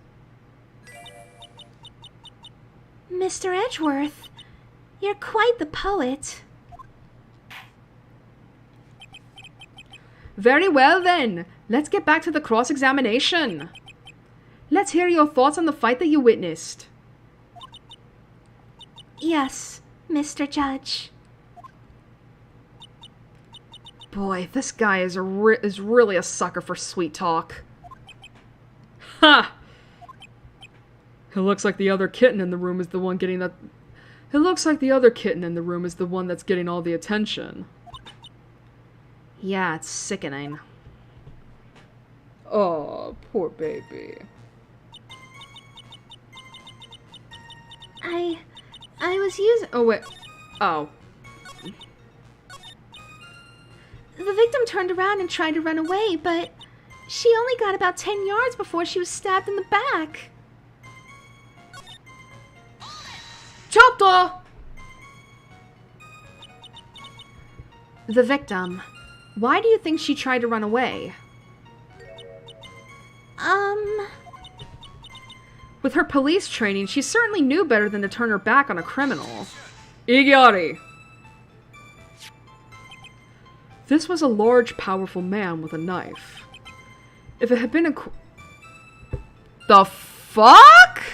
Mr. Edgeworth, you're quite the poet. Very well then. Let's get back to the cross-examination. Let's hear your thoughts on the fight that you witnessed. Yes, Mr. Judge. Boy, this guy is really a sucker for sweet talk. Ha! It looks like the other kitten in the room is the one getting that... It looks like the other kitten in the room is the one that's getting all the attention. Yeah, it's sickening. Oh, poor baby. I was using... Oh, wait. Oh. The victim turned around and tried to run away, but she only got about 10 yards before she was stabbed in the back. Chotto! The victim. Why do you think she tried to run away? With her police training, she certainly knew better than to turn her back on a criminal. Igari! This was a large, powerful man with a knife. If it had been a... The fuck?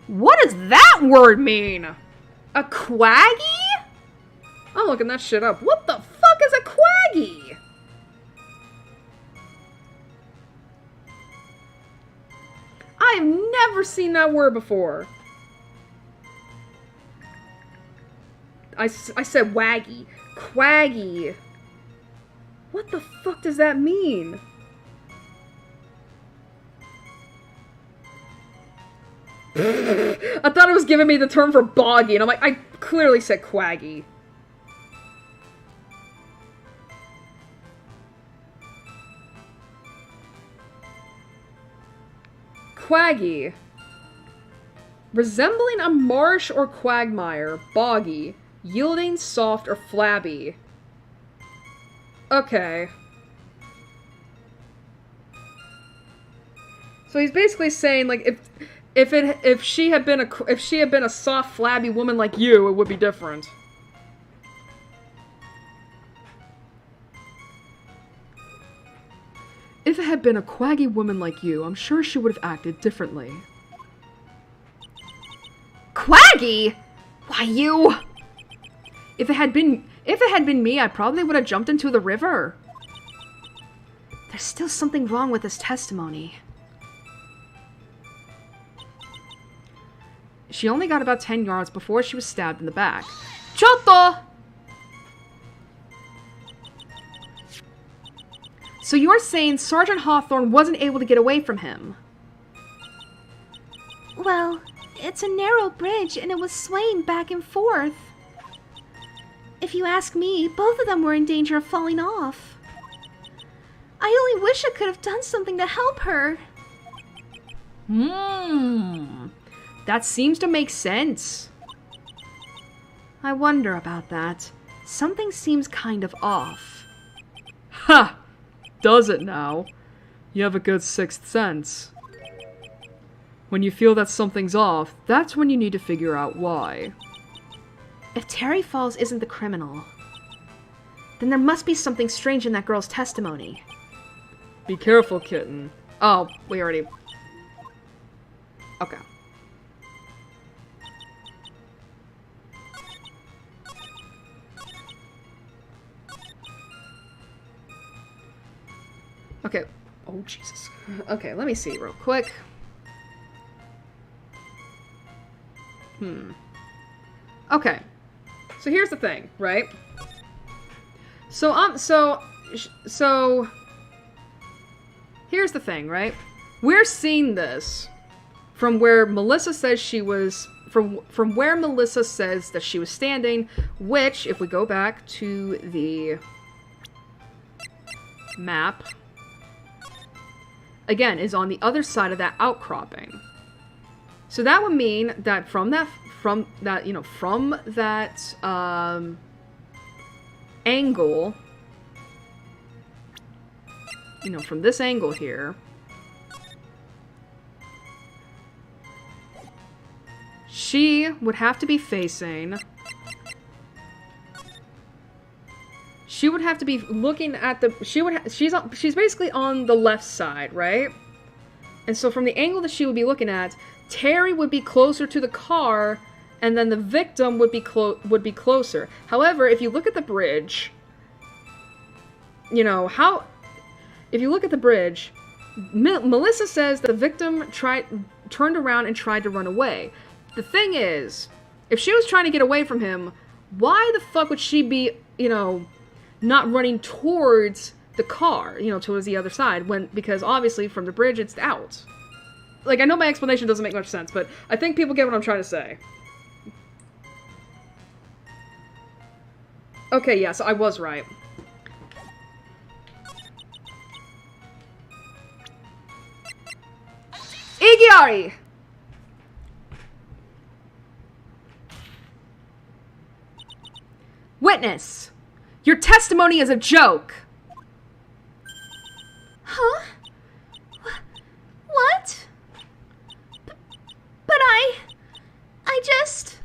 What does that word mean? A quaggy? I'm looking that shit up. What the fuck is a quaggy? I've never seen that word before. I said waggy. Quaggy. What the fuck does that mean? I thought it was giving me the term for boggy, and I'm like, I clearly said quaggy. Quaggy. Resembling a marsh or quagmire. Boggy. Yielding, soft, or flabby. Okay. So he's basically saying, like, if she had been a soft, flabby woman like you, it would be different. If it had been a quaggy woman like you, I'm sure she would have acted differently. Quaggy? Why, you... If it had been me, I probably would have jumped into the river. There's still something wrong with this testimony. she only got about 10 yards before she was stabbed in the back. Chotto! So you're saying Sergeant Hawthorne wasn't able to get away from him? Well, it's a narrow bridge and it was swaying back and forth. If you ask me, both of them were in danger of falling off. I only wish I could have done something to help her. That seems to make sense. I wonder about that. Something seems kind of off. Ha! Does it now? You have a good sixth sense. When you feel that something's off, that's when you need to figure out why. If Terry Falls isn't the criminal, then there must be something strange in that girl's testimony. Be careful, kitten. Oh, we already... Okay. Okay. Oh, Jesus. Okay, let me see real quick. Okay. So here's the thing, right? So here's the thing, right? We're seeing this from where Melissa says she was from where Melissa says that she was standing, which, if we go back to the map, again, is on the other side of that outcropping. So that would mean that from that angle, from this angle here, she would have to be facing, she would have to be looking at the, she's basically on the left side, right? And so from the angle that she would be looking at, Terry would be closer to the car, and then the victim would be closer. However, if you look at the bridge, if you look at the bridge, Melissa says the victim turned around and tried to run away. The thing is, if she was trying to get away from him, why the fuck would she be, not running towards the car, towards the other side, because obviously from the bridge it's out. Like, I know my explanation doesn't make much sense, but I think people get what I'm trying to say. Okay, yeah, so I was right. Igiari! Witness! Your testimony is a joke! Huh? What? But I just...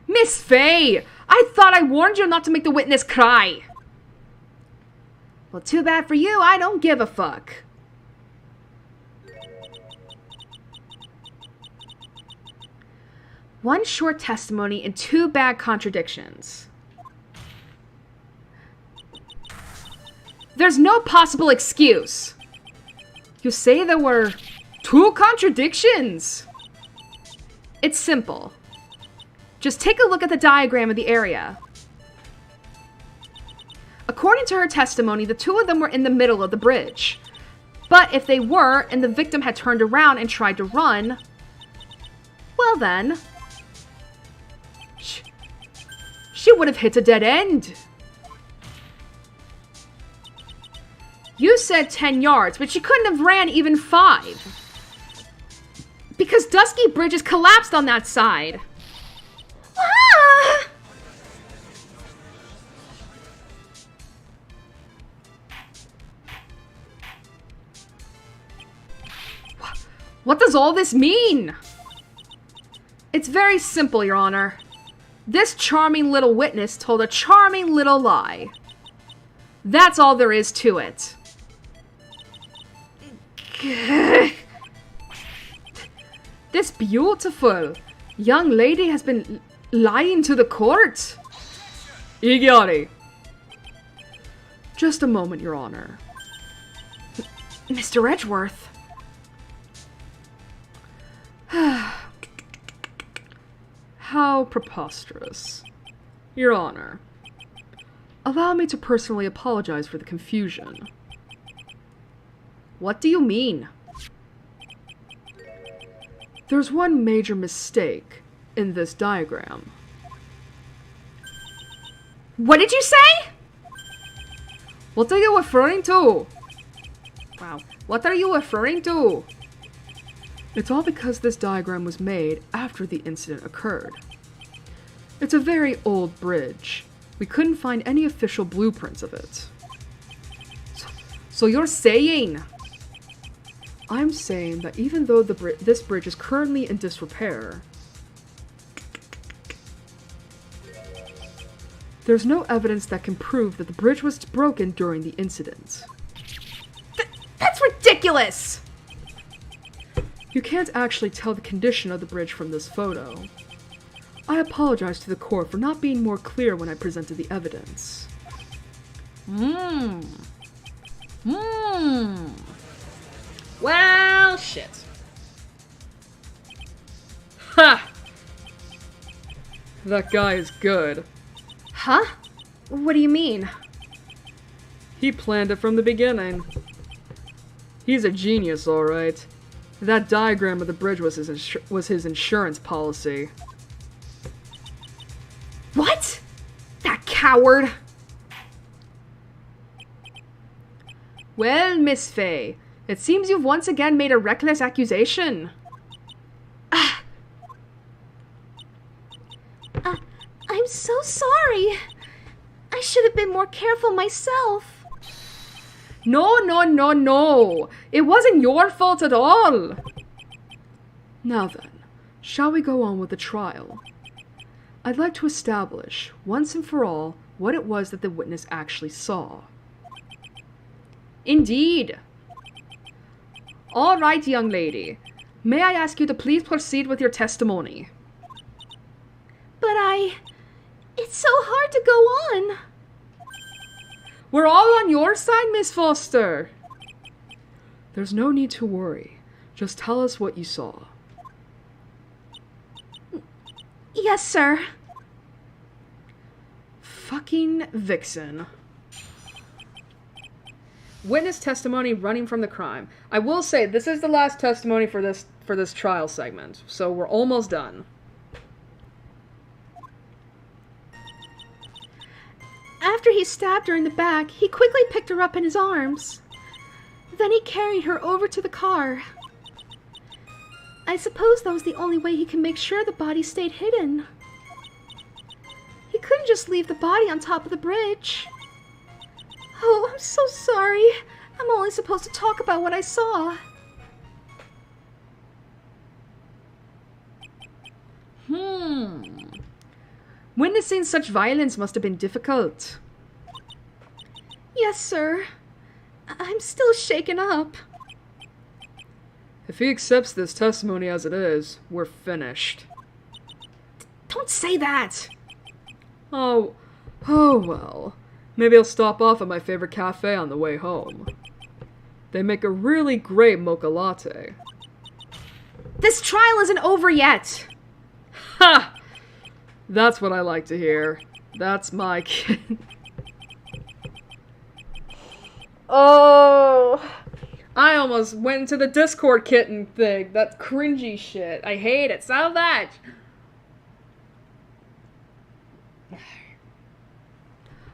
Miss Faye! I thought I warned you not to make the witness cry! Well, too bad for you, I don't give a fuck. One short testimony and two bad contradictions. There's no possible excuse. You say there were two contradictions. It's simple. Just take a look at the diagram of the area. According to her testimony, the two of them were in the middle of the bridge. But if they were, and the victim had turned around and tried to run, well then, she would have hit a dead end. You said 10 yards, but she couldn't have ran even 5. Because Dusky Bridges collapsed on that side. Ah! What does all this mean? It's very simple, Your Honor. This charming little witness told a charming little lie. That's all there is to it. This beautiful young lady has been lying to the court. Igiari! Just a moment, Your Honor. Mr. Edgeworth. How preposterous. Your Honor, allow me to personally apologize for the confusion. What do you mean? There's one major mistake in this diagram. What did you say? What are you referring to? Wow. What are you referring to? It's all because this diagram was made after the incident occurred. It's a very old bridge. We couldn't find any official blueprints of it. So you're saying... I'm saying that even though this bridge is currently in disrepair, there's no evidence that can prove that the bridge was broken during the incident. That's ridiculous! You can't actually tell the condition of the bridge from this photo. I apologize to the court for not being more clear when I presented the evidence. Well, shit. Ha! That guy is good. Huh? What do you mean? He planned it from the beginning. He's a genius, alright. That diagram of the bridge was his insurance policy. What? That coward! Well, Miss Faye, it seems you've once again made a reckless accusation. I'm so sorry. I should have been more careful myself. No. It wasn't your fault at all. Now then, shall we go on with the trial? I'd like to establish, once and for all, what it was that the witness actually saw. Indeed. All right, young lady. May I ask you to please proceed with your testimony? But it's so hard to go on. We're all on your side, Miss Foster. There's no need to worry. Just tell us what you saw. Yes, sir. Fucking Vixen. Witness testimony running from the crime. I will say, this is the last testimony for this trial segment, so we're almost done. After he stabbed her in the back, he quickly picked her up in his arms. Then he carried her over to the car. I suppose that was the only way he could make sure the body stayed hidden. He couldn't just leave the body on top of the bridge. Oh, I'm so sorry. I'm only supposed to talk about what I saw. Witnessing such violence must have been difficult. Yes, sir. I'm still shaken up. If he accepts this testimony as it is, we're finished. Don't say that! Oh well. Maybe I'll stop off at my favorite cafe on the way home. They make a really great mocha latte. This trial isn't over yet! Ha! That's what I like to hear. That's my kid. Oh, I almost went into the Discord kitten thing. That cringy shit. I hate it so much.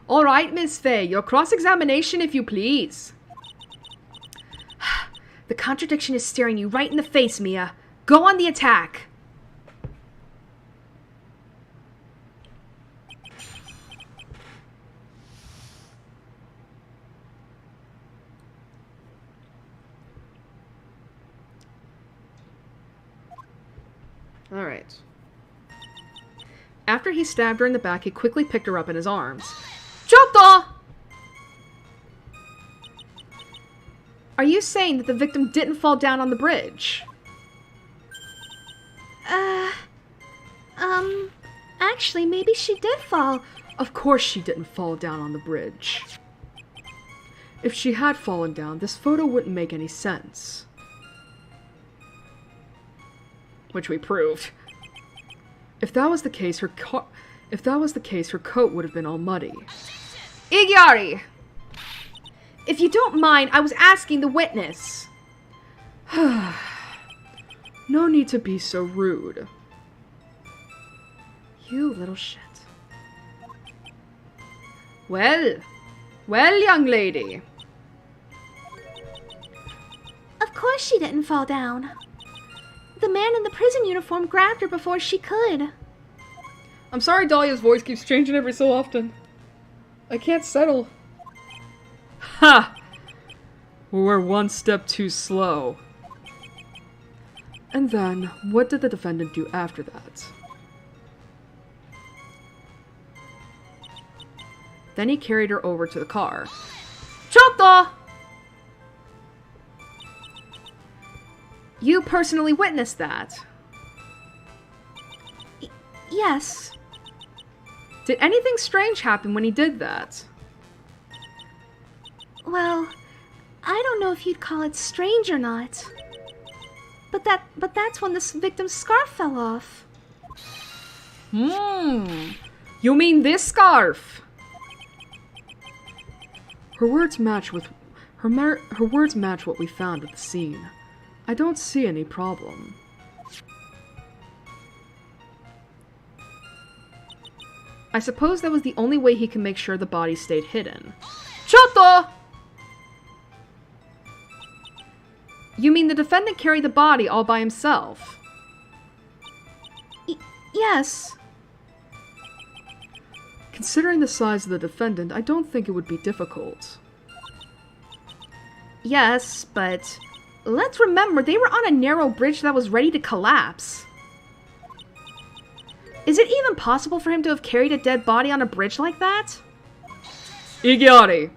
All right, Miss Faye, your cross-examination if you please. The contradiction is staring you right in the face, Mia. Go on the attack. Alright. After he stabbed her in the back, he quickly picked her up in his arms. Chotto! Are you saying that the victim didn't fall down on the bridge? Actually, maybe she did fall. Of course she didn't fall down on the bridge. If she had fallen down, this photo wouldn't make any sense. Which we proved. If that was the case, her coat would have been all muddy. Igiari! If you don't mind, I was asking the witness. No need to be so rude. You little shit. Well, young lady. Of course she didn't fall down. The man in the prison uniform grabbed her before she could. I'm sorry Dahlia's voice keeps changing every so often. I can't settle. Ha! We're one step too slow. And then, what did the defendant do after that? Then he carried her over to the car. Chotto! You personally witnessed that. Yes. Did anything strange happen when he did that? Well, I don't know if you'd call it strange or not. But that's when this victim's scarf fell off. You mean this scarf? Her words match what we found at the scene. I don't see any problem. I suppose that was the only way he can make sure the body stayed hidden. Chotto! You mean the defendant carried the body all by himself? Yes. Considering the size of the defendant, I don't think it would be difficult. Yes, but let's remember they were on a narrow bridge that was ready to collapse. Is it even possible for him to have carried a dead body on a bridge like that? Igiari!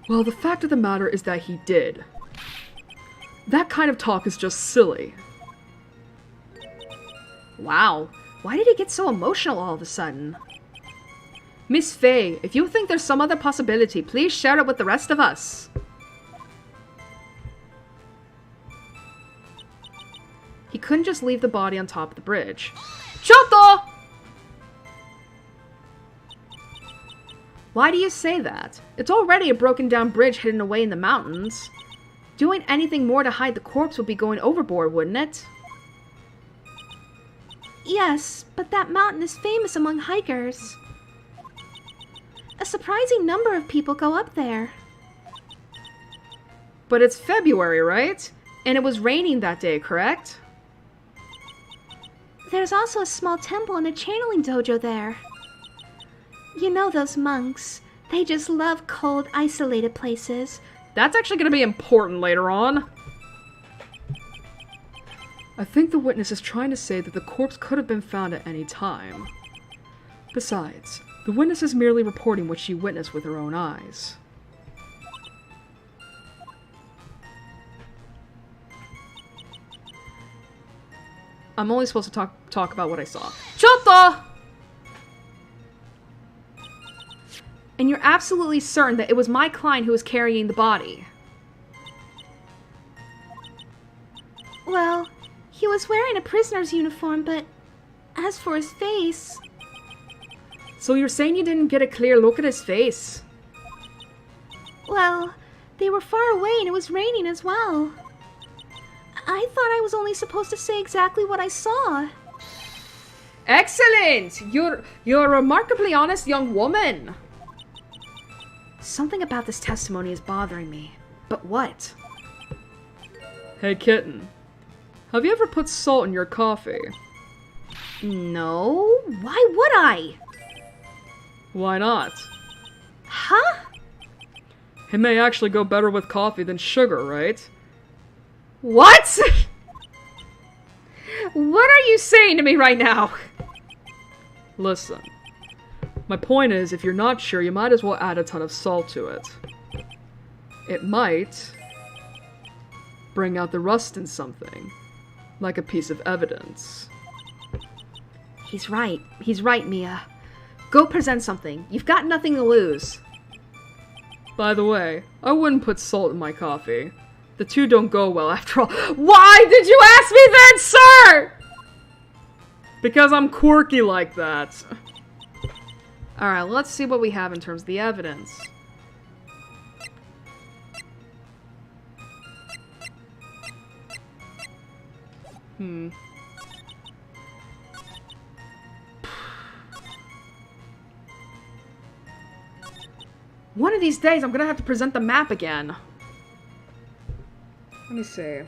Well, the fact of the matter is that he did. That kind of talk is just silly. Wow, why did he get so emotional all of a sudden? Miss Faye, if you think there's some other possibility, please share it with the rest of us. He couldn't just leave the body on top of the bridge. Chotto! Why do you say that? It's already a broken down bridge hidden away in the mountains. Doing anything more to hide the corpse would be going overboard, wouldn't it? Yes, but that mountain is famous among hikers. A surprising number of people go up there. But it's February, right? And it was raining that day, correct? There's also a small temple and a channeling dojo there. You know those monks. They just love cold, isolated places. That's actually going to be important later on. I think the witness is trying to say that the corpse could have been found at any time. Besides, the witness is merely reporting what she witnessed with her own eyes. I'm only supposed to talk about what I saw. Chotto! And you're absolutely certain that it was my client who was carrying the body? Well, he was wearing a prisoner's uniform, but as for his face... So you're saying you didn't get a clear look at his face? Well, they were far away and it was raining as well. I thought I was only supposed to say exactly what I saw. Excellent! You're a remarkably honest young woman. Something about this testimony is bothering me. But what? Hey, kitten. Have you ever put salt in your coffee? No. Why would I? Why not? Huh? It may actually go better with coffee than sugar, right? What? What are you saying to me right now? Listen. My point is, if you're not sure, you might as well add a ton of salt to it. It might bring out the rust in something, like a piece of evidence. He's right. He's right, Mia. Go present something. You've got nothing to lose. By the way, I wouldn't put salt in my coffee. The two don't go well after all. Why did you ask me then, sir? Because I'm quirky like that. Alright, let's see what we have in terms of the evidence. One of these days, I'm gonna have to present the map again. Let me see.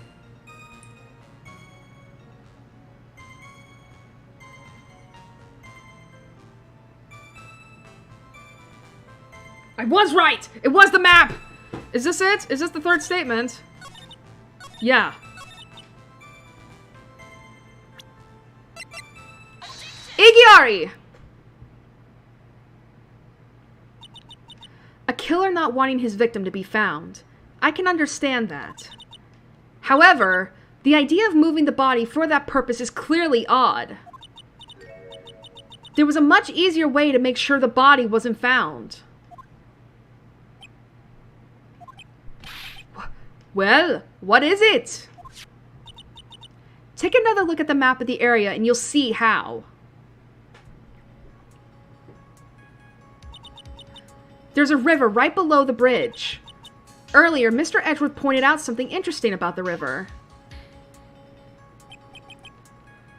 I was right! It was the map! Is this it? Is this the third statement? Yeah. Igiari! A killer not wanting his victim to be found. I can understand that. However, the idea of moving the body for that purpose is clearly odd. There was a much easier way to make sure the body wasn't found. Well, what is it? Take another look at the map of the area and you'll see how. There's a river right below the bridge. Earlier, Mr. Edgeworth pointed out something interesting about the river.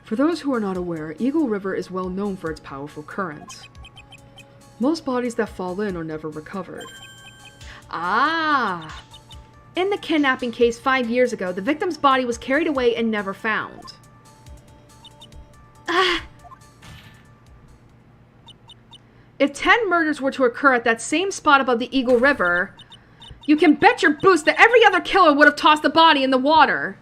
For those who are not aware, Eagle River is well known for its powerful current. Most bodies that fall in are never recovered. Ah! In the kidnapping case 5 years ago, the victim's body was carried away and never found. If 10 murders were to occur at that same spot above the Eagle River, you can bet your boots that every other killer would have tossed the body in the water.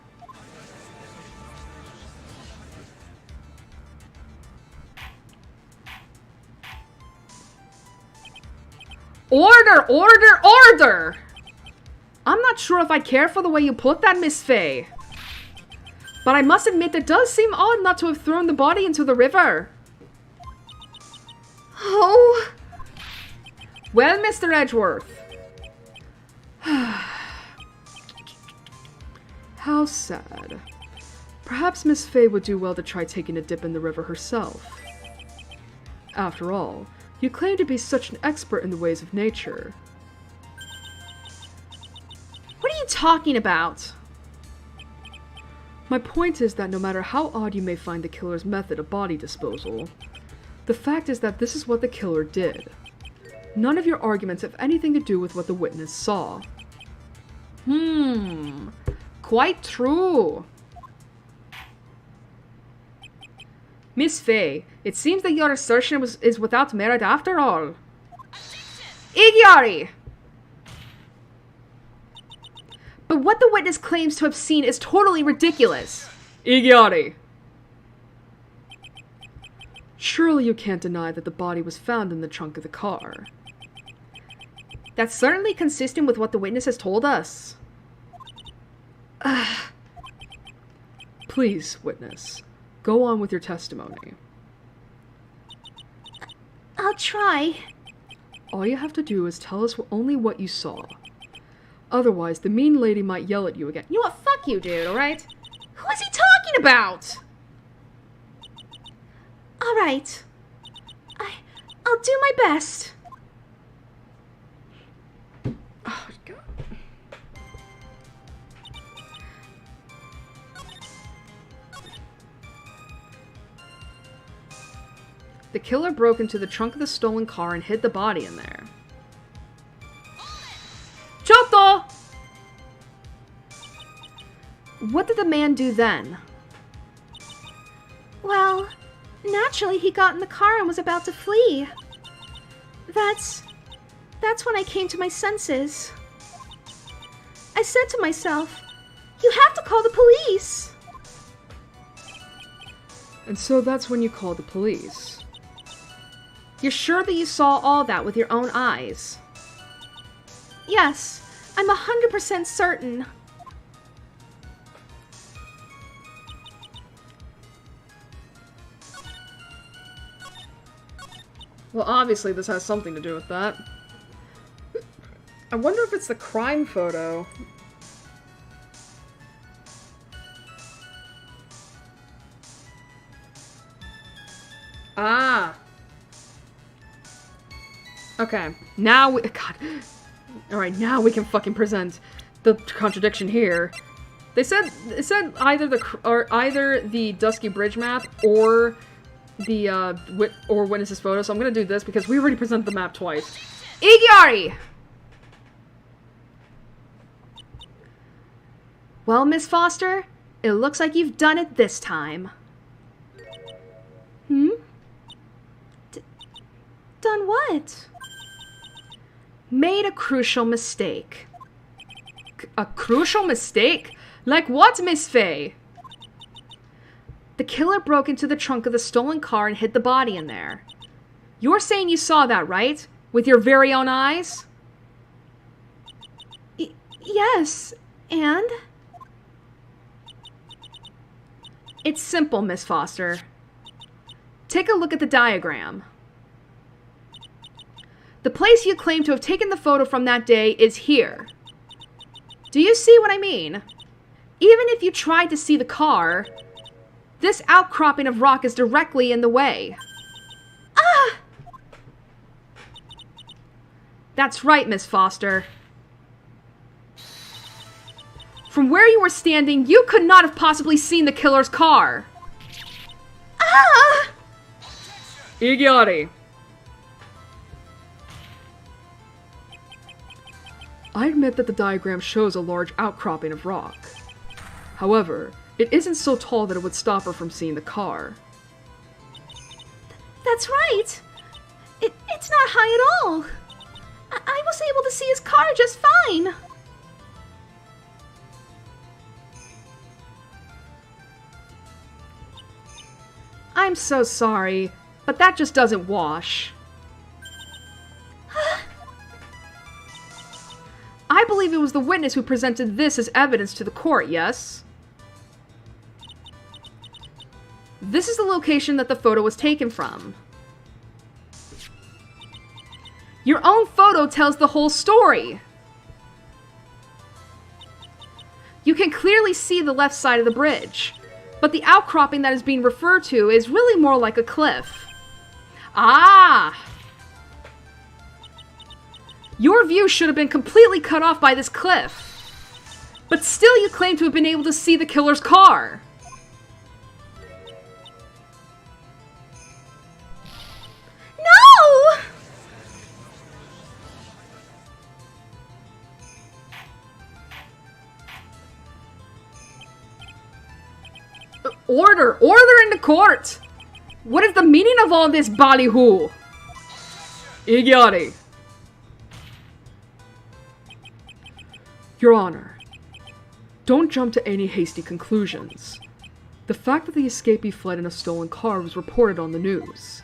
Order! Order! Order! I'm not sure if I care for the way you put that, Miss Faye. But I must admit it does seem odd not to have thrown the body into the river. Oh. Well, Mr. Edgeworth. How sad. Perhaps Miss Faye would do well to try taking a dip in the river herself. After all, you claim to be such an expert in the ways of nature. What are you talking about? My point is that no matter how odd you may find the killer's method of body disposal, the fact is that this is what the killer did. None of your arguments have anything to do with what the witness saw. Quite true. Miss Faye, it seems that your assertion is without merit after all. Igiari! But what the witness claims to have seen is totally ridiculous. Igiari! Surely you can't deny that the body was found in the trunk of the car. That's certainly consistent with what the witness has told us. Please, witness, go on with your testimony. I'll try. All you have to do is tell us only what you saw. Otherwise, the mean lady might yell at you again. You know what? Fuck you, dude, alright? Who is he talking about? Alright. I'll do my best. Oh, God. The killer broke into the trunk of the stolen car and hid the body in there. Choto! What did the man do then? Well, naturally he got in the car and was about to flee. That's when I came to my senses. I said to myself, you have to call the police. And so that's when you called the police. You're sure that you saw all that with your own eyes? Yes, I'm 100% certain. Well, obviously this has something to do with that. I wonder if it's the crime photo. Okay, now we... God. Alright, now we can fucking present the contradiction here. It said either the Dusky Bridge map or the Witness's photo, so I'm gonna do this because we already presented the map twice. Igiari! Well, Miss Foster, it looks like you've done it this time. Hmm? Done what? Made a crucial mistake. A crucial mistake? Like what, Miss Faye? The killer broke into the trunk of the stolen car and hid the body in there. You're saying you saw that, right? With your very own eyes? Yes, and? It's simple, Miss Foster. Take a look at the diagram. The place you claim to have taken the photo from that day is here. Do you see what I mean? Even if you tried to see the car, this outcropping of rock is directly in the way. Ah! That's right, Miss Foster. From where you were standing, you could not have possibly seen the killer's car. Ah! Igiari. I admit that the diagram shows a large outcropping of rock. However, it isn't so tall that it would stop her from seeing the car. That's right. It's not high at all. I was able to see his car just fine. I'm so sorry, but that just doesn't wash. I believe it was the witness who presented this as evidence to the court, yes? This is the location that the photo was taken from. Your own photo tells the whole story. You can clearly see the left side of the bridge, but the outcropping that is being referred to is really more like a cliff. Ah! Your view should have been completely cut off by this cliff. But still you claim to have been able to see the killer's car. No! Order! Order in the court! What is the meaning of all this ballyhoo? Igiari. Your Honor, don't jump to any hasty conclusions. The fact that the escapee fled in a stolen car was reported on the news.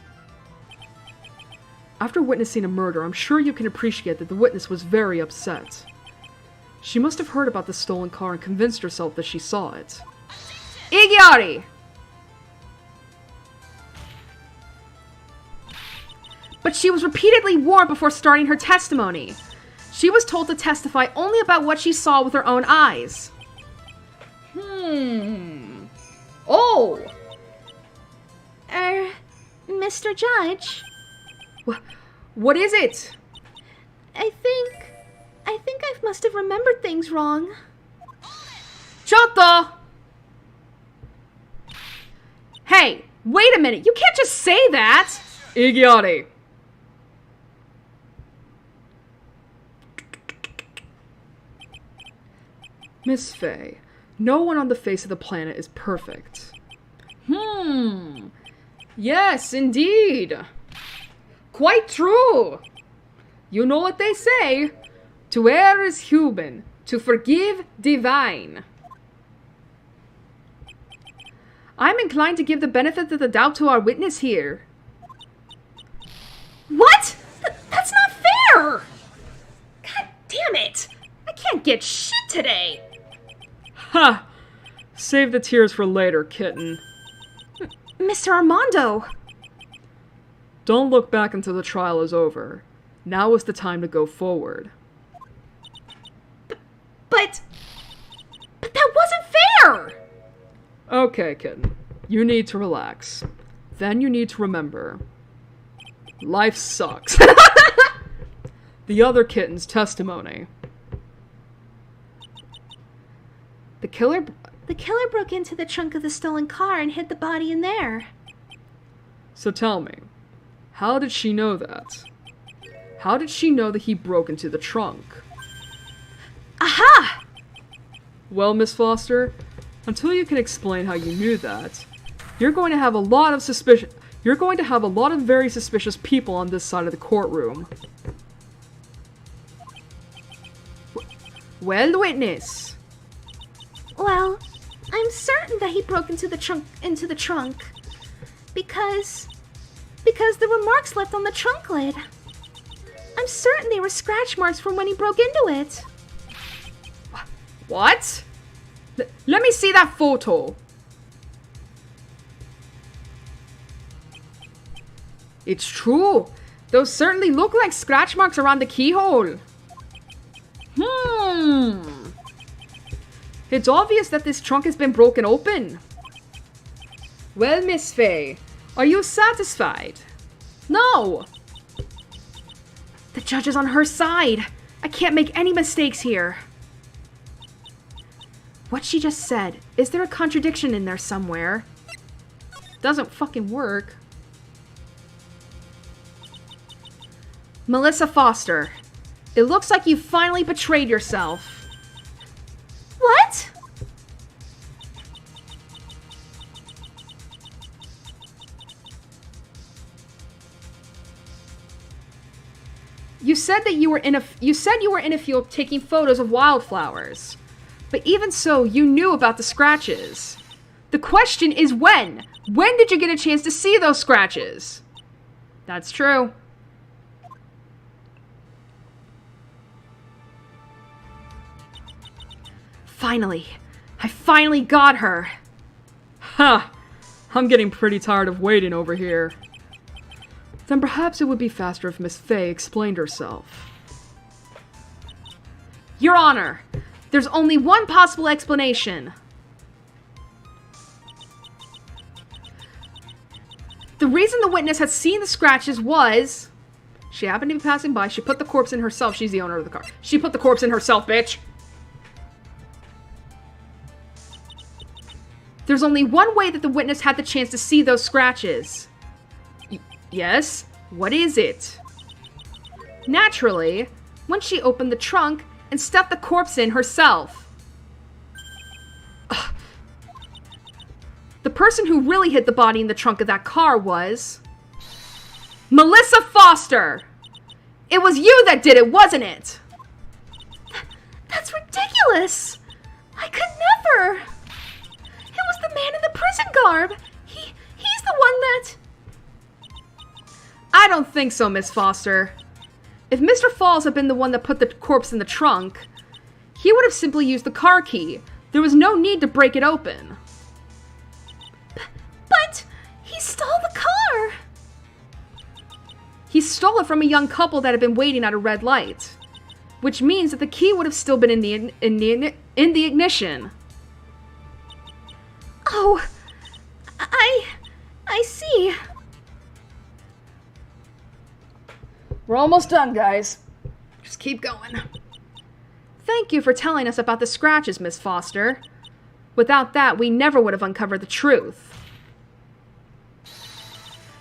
After witnessing a murder, I'm sure you can appreciate that the witness was very upset. She must have heard about the stolen car and convinced herself that she saw it. Igiari! But she was repeatedly warned before starting her testimony. She was told to testify only about what she saw with her own eyes. Oh! Mr. Judge, What is it? I think I must have remembered things wrong. Giotto! Hey, wait a minute. You can't just say that. Igiari. Miss Faye, no one on the face of the planet is perfect. Yes, indeed. Quite true. You know what they say. To err is human, to forgive divine. I'm inclined to give the benefit of the doubt to our witness here. What? That's not fair! God damn it! I can't get shit today! Ha! Save the tears for later, kitten. Mr. Armando! Don't look back until the trial is over. Now is the time to go forward. But that wasn't fair! Okay, kitten. You need to relax. Then you need to remember. Life sucks. the other kitten's testimony. The killer... The killer broke into the trunk of the stolen car and hid the body in there. So tell me, how did she know that? How did she know that he broke into the trunk? Aha! Well, Miss Foster, until you can explain how you knew that, you're going to have a lot of suspicion. You're going to have a lot of very suspicious people on this side of the courtroom. Well, witness. Well, I'm certain that he broke into the trunk because there were marks left on the trunk lid. I'm certain they were scratch marks from when he broke into it. What? Let me see that photo. It's true. Those certainly look like scratch marks around the keyhole. It's obvious that this trunk has been broken open. Well, Miss Faye, are you satisfied? No. The judge is on her side. I can't make any mistakes here. What she just said, is there a contradiction in there somewhere? Doesn't fucking work. Melissa Foster, it looks like you finally betrayed yourself. What? You said that you were in a field taking photos of wildflowers. But even so, you knew about the scratches. The question is when? When did you get a chance to see those scratches? That's true. Finally. I finally got her. Ha! I'm getting pretty tired of waiting over here. Then perhaps it would be faster if Miss Faye explained herself. Your Honor, there's only one possible explanation. The reason the witness had seen the scratches was... She happened to be passing by, she put the corpse in herself, she's the owner of the car. She put the corpse in herself, bitch! There's only one way that the witness had the chance to see those scratches. Yes? What is it? Naturally, when she opened the trunk and stuffed the corpse in herself. Ugh. The person who really hid the body in the trunk of that car was... Melissa Foster! It was you that did it, wasn't it? That's ridiculous! I could never! It was the man in the prison garb! He's the one that... I don't think so, Miss Foster. If Mr. Falls had been the one that put the corpse in the trunk, he would have simply used the car key. There was no need to break it open. But he stole the car! He stole it from a young couple that had been waiting at a red light, which means that the key would have still been in the ignition. Oh, I see. We're almost done, guys. Just keep going. Thank you for telling us about the scratches, Miss Foster. Without that, we never would have uncovered the truth.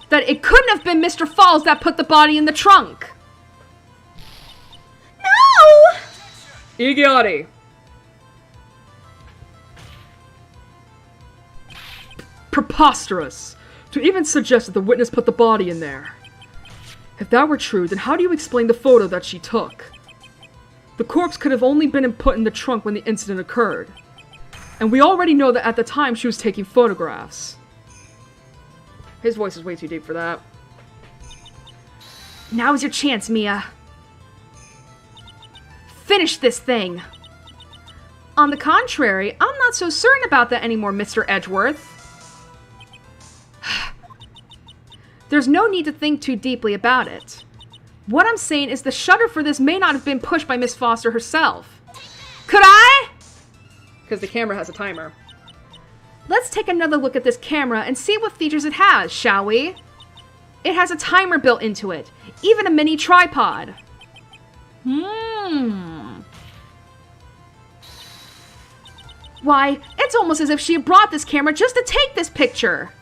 That it couldn't have been Mr. Falls that put the body in the trunk. No! Igiotti! Preposterous! To even suggest that the witness put the body in there. If that were true, then how do you explain the photo that she took? The corpse could have only been put in the trunk when the incident occurred. And we already know that at the time she was taking photographs. His voice is way too deep for that. Now's your chance, Mia. Finish this thing. On the contrary, I'm not so certain about that anymore, Mr. Edgeworth. There's no need to think too deeply about it. What I'm saying is the shutter for this may not have been pushed by Miss Foster herself. Could I? Because the camera has a timer. Let's take another look at this camera and see what features it has, shall we? It has a timer built into it, even a mini tripod. Why, it's almost as if she had brought this camera just to take this picture.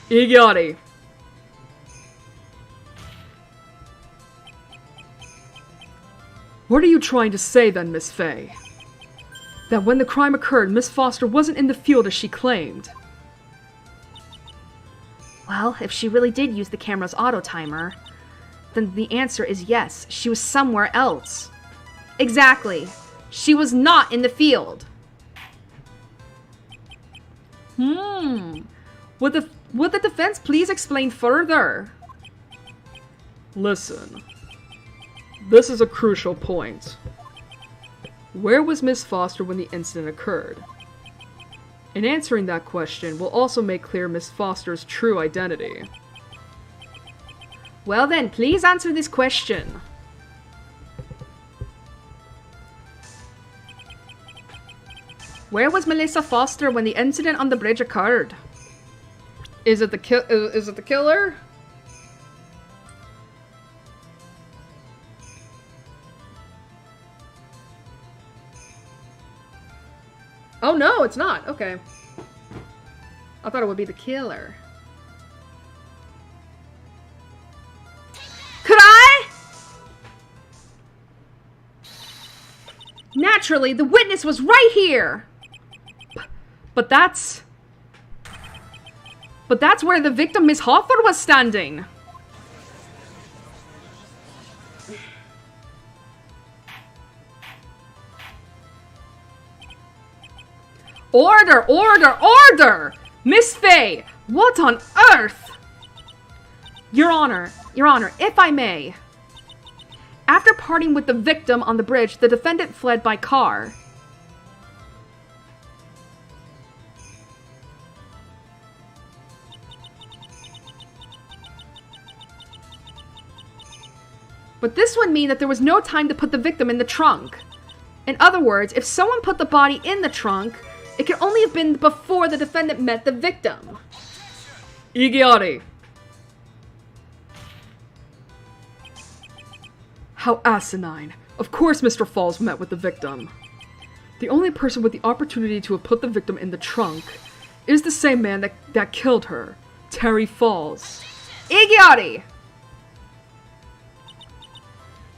Igiotti. What are you trying to say then, Miss Fay? That when the crime occurred, Miss Foster wasn't in the field as she claimed? Well, if she really did use the camera's auto timer, then the answer is yes, she was somewhere else. Exactly. She was not in the field. Would the defense please explain further? Listen. This is a crucial point. Where was Miss Foster when the incident occurred? In answering that question will also make clear Miss Foster's true identity. Well then, please answer this question. Where was Melissa Foster when the incident on the bridge occurred? Is it the killer? Oh no, it's not. Okay. I thought it would be the killer. Could I? Naturally, the witness was right here. But that's where the victim, Miss Hawthorne, was standing. Order, order, order! Miss Fay, what on earth? Your Honor, if I may. After parting with the victim on the bridge, the defendant fled by car. But this would mean that there was no time to put the victim in the trunk. In other words, if someone put the body in the trunk, it could only have been before the defendant met the victim. Igiotti. How asinine. Of course Mr. Falls met with the victim. The only person with the opportunity to have put the victim in the trunk is the same man that killed her, Terry Falls. Igiotti!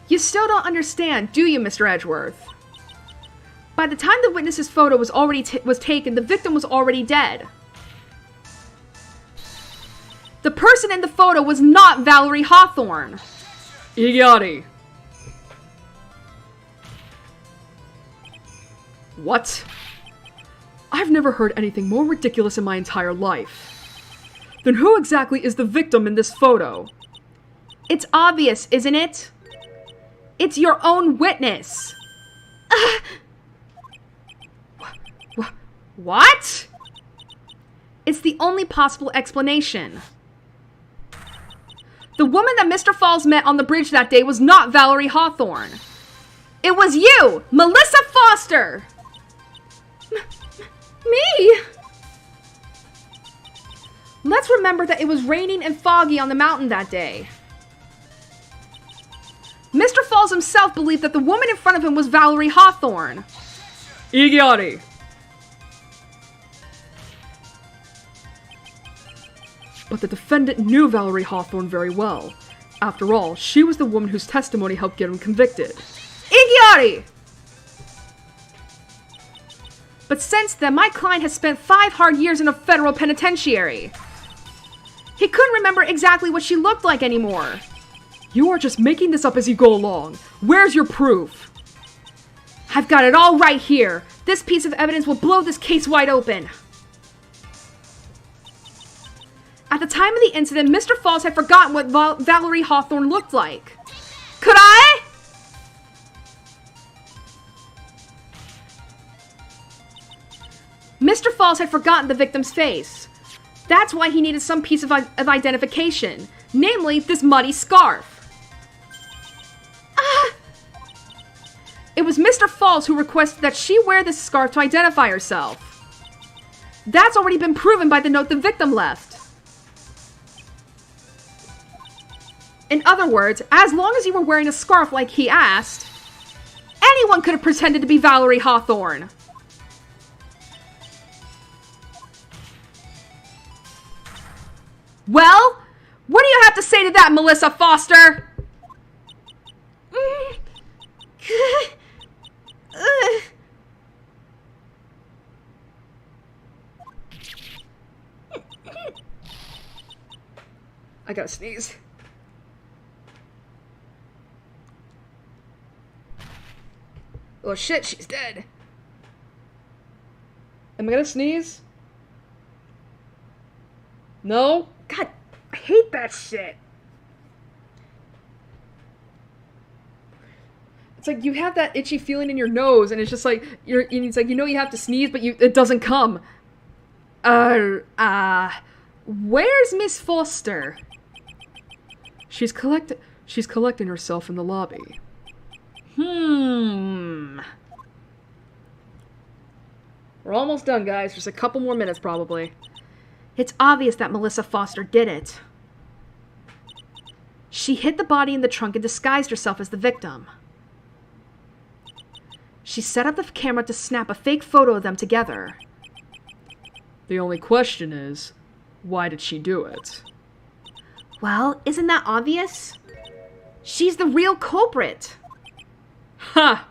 You still don't understand, do you, Mr. Edgeworth? By the time the witness's photo was taken, the victim was already dead. The person in the photo was not Valerie Hawthorne. Igiotti. What? I've never heard anything more ridiculous in my entire life. Then who exactly is the victim in this photo? It's obvious, isn't it? It's your own witness. What? It's the only possible explanation. The woman that Mr. Falls met on the bridge that day was not Valerie Hawthorne. It was you, Melissa Foster! Me? Let's remember that it was raining and foggy on the mountain that day. Mr. Falls himself believed that the woman in front of him was Valerie Hawthorne. Igiotti. But the defendant knew Valerie Hawthorne very well. After all, she was the woman whose testimony helped get him convicted. Igiotti! But since then, my client has spent 5 hard years in a federal penitentiary. He couldn't remember exactly what she looked like anymore. You are just making this up as you go along. Where's your proof? I've got it all right here. This piece of evidence will blow this case wide open. At the time of the incident, Mr. Falls had forgotten what Valerie Hawthorne looked like. Could I? Mr. Falls had forgotten the victim's face. That's why he needed some piece of identification, namely this muddy scarf. It was Mr. Falls who requested that she wear this scarf to identify herself. That's already been proven by the note the victim left. In other words, as long as you were wearing a scarf like he asked, anyone could have pretended to be Valerie Hawthorne. Well, what do you have to say to that, Melissa Foster? I gotta sneeze. Oh shit, she's dead. Am I gonna sneeze? No? God, I hate that shit. It's like you have that itchy feeling in your nose, and it's just like it's like you know you have to sneeze, but it doesn't come. Where's Miss Foster? She's collecting herself in the lobby. We're almost done, guys. Just a couple more minutes, probably. It's obvious that Melissa Foster did it. She hid the body in the trunk and disguised herself as the victim. She set up the camera to snap a fake photo of them together. The only question is, why did she do it? Well, isn't that obvious? She's the real culprit. Ha!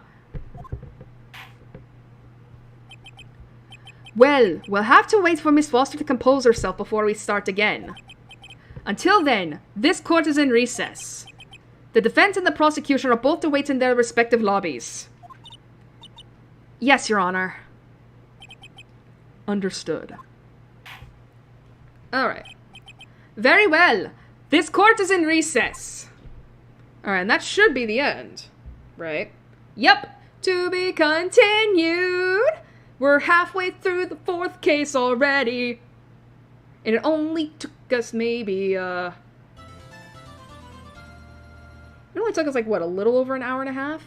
Well, we'll have to wait for Miss Foster to compose herself before we start again. Until then, this court is in recess. The defense and the prosecution are both to wait in their respective lobbies. Yes, Your Honor. Understood. Alright. Very well. This court is in recess. Alright, and that should be the end. Right? Yep. To be continued. We're halfway through the 4th case already. And it only took us maybe, It only took us, like, what, a little over an hour and a half?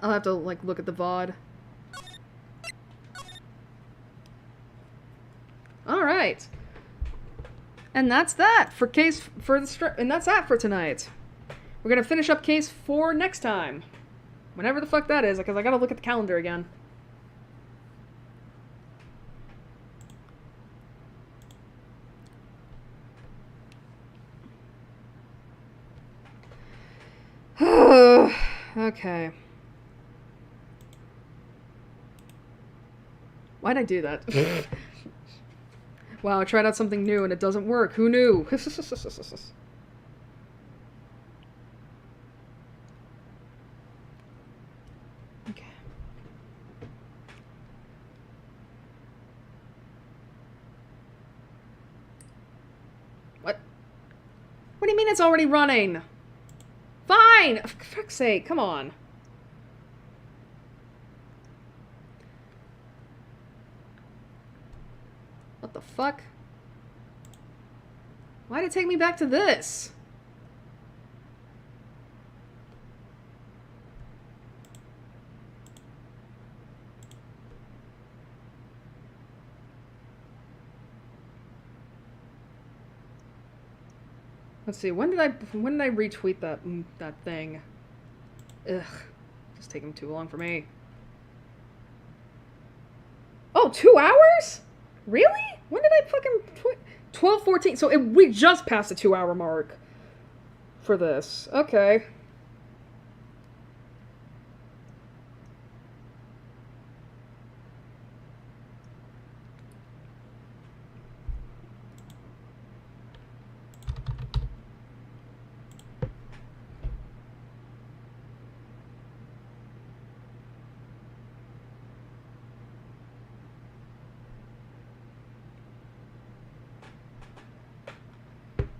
I'll have to, like, look at the VOD. Alright. And that's that for and that's that for tonight. We're gonna finish up case 4 next time. Whenever the fuck that is, because I gotta look at the calendar again. Okay. Why'd I do that? Wow, I tried out something new and it doesn't work. Who knew? Okay. What? What do you mean it's already running? Fine! For fuck's sake, come on. What the fuck? Why'd it take me back to this? Let's see, when did I retweet that thing? Ugh. Just taking too long for me. Oh, 2 hours? Really? When did I fucking tweet? 12:14. So we just passed the 2-hour mark for this. Okay.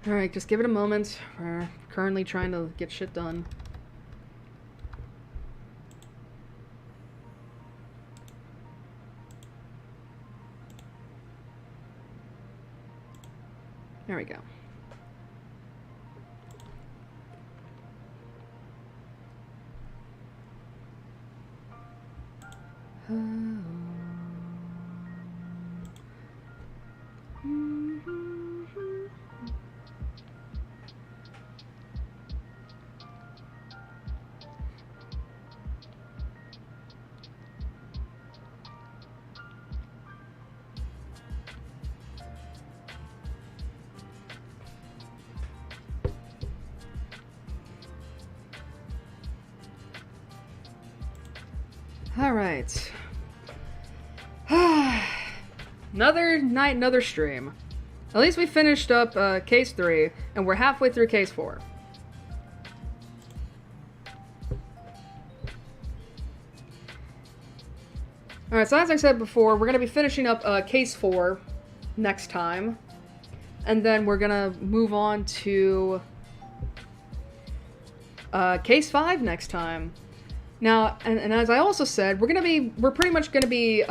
Alright, just give it a moment. We're currently trying to get shit done. There we go. Alright. Another night, another stream. At least we finished up case 3, and we're halfway through case 4. Alright, so as I said before, we're going to be finishing up case 4 next time. And then we're going to move on to case 5 next time. Now, and as I also said, we're pretty much going to be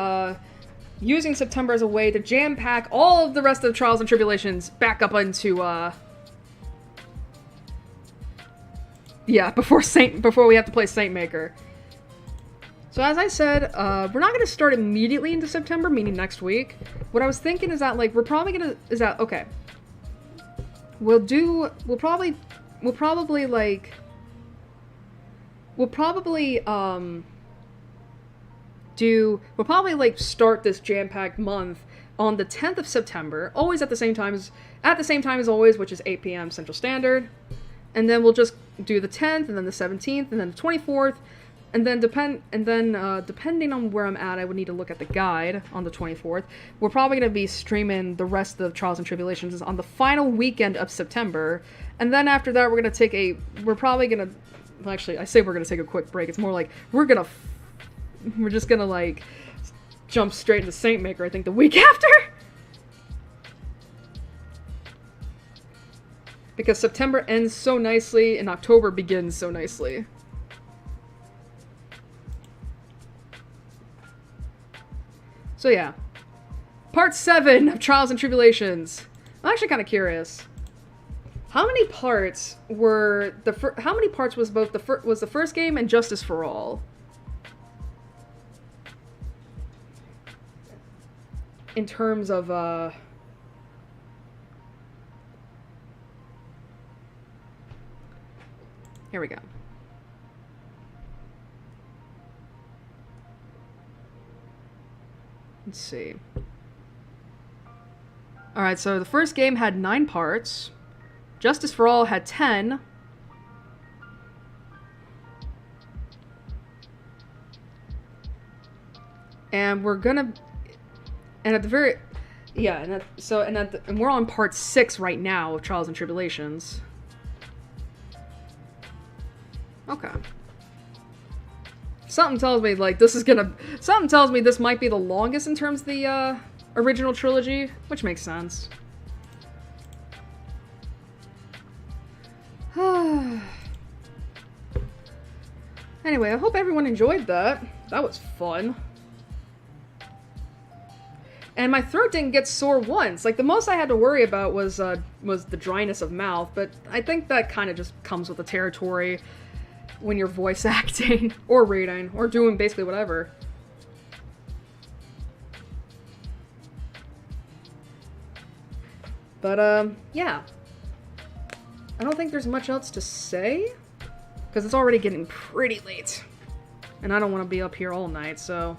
using September as a way to jam-pack all of the rest of the Trials and Tribulations back up into, before we have to play Saint Maker. So as I said, we're not going to start immediately into September, meaning next week. What I was thinking is that, like, we'll probably, like, start this jam-packed month on the 10th of September, always at the same time as always, which is 8 p.m. Central Standard. And then we'll just do the 10th, and then the 17th, and then the 24th, and then depending on where I'm at, I would need to look at the guide on the 24th. We're probably going to be streaming the rest of Trials and Tribulations on the final weekend of September, and then after that, we're actually, I say we're going to take a quick break. It's more like we're just going to, like, jump straight into Saint Maker, I think, the week after. Because September ends so nicely, and October begins so nicely. So yeah. Part 7 of Trials and Tribulations. I'm actually kind of curious. How many parts were how many parts was both the first game and Justice for All? In terms of here we go. Let's see. Alright, so the first game had 9 parts. Justice for All had 10. And we're gonna... And at the very... Yeah, and we're on part 6 right now of Trials and Tribulations. Okay. Something tells me, like, something tells me this might be the longest in terms of the, original trilogy, which makes sense. Anyway, I hope everyone enjoyed that. That was fun. And my throat didn't get sore once. Like, the most I had to worry about was the dryness of mouth, but I think that kind of just comes with the territory when you're voice acting, or reading, or doing basically whatever. But, yeah. I don't think there's much else to say, because it's already getting pretty late. And I don't want to be up here all night, so...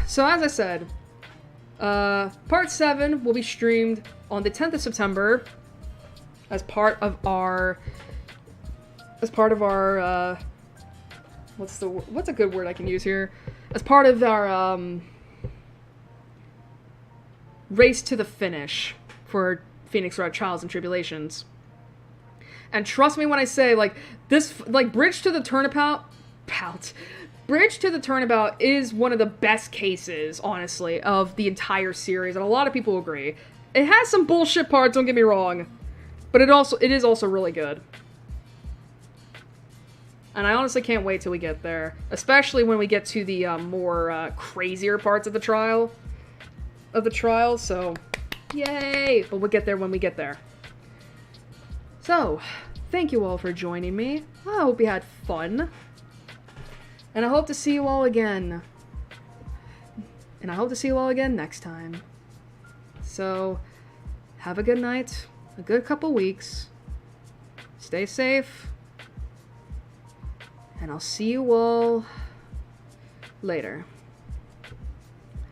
So, as I said, Part 7 will be streamed on the 10th of September as part of our... what's a good word I can use here? As part of our, race to the finish for Phoenix Wright Trials and Tribulations. And trust me when I say, like, this, like, Bridge to the Turnabout is one of the best cases, honestly, of the entire series, and a lot of people agree. It has some bullshit parts, don't get me wrong, but it is also really good. And I honestly can't wait till we get there. Especially when we get to the more crazier parts of the trial. So, yay! But we'll get there when we get there. So, thank you all for joining me. I hope you had fun. And I hope to see you all again. And I hope to see you all again next time. So, have a good night. A good couple weeks. Stay safe. And I'll see you all later.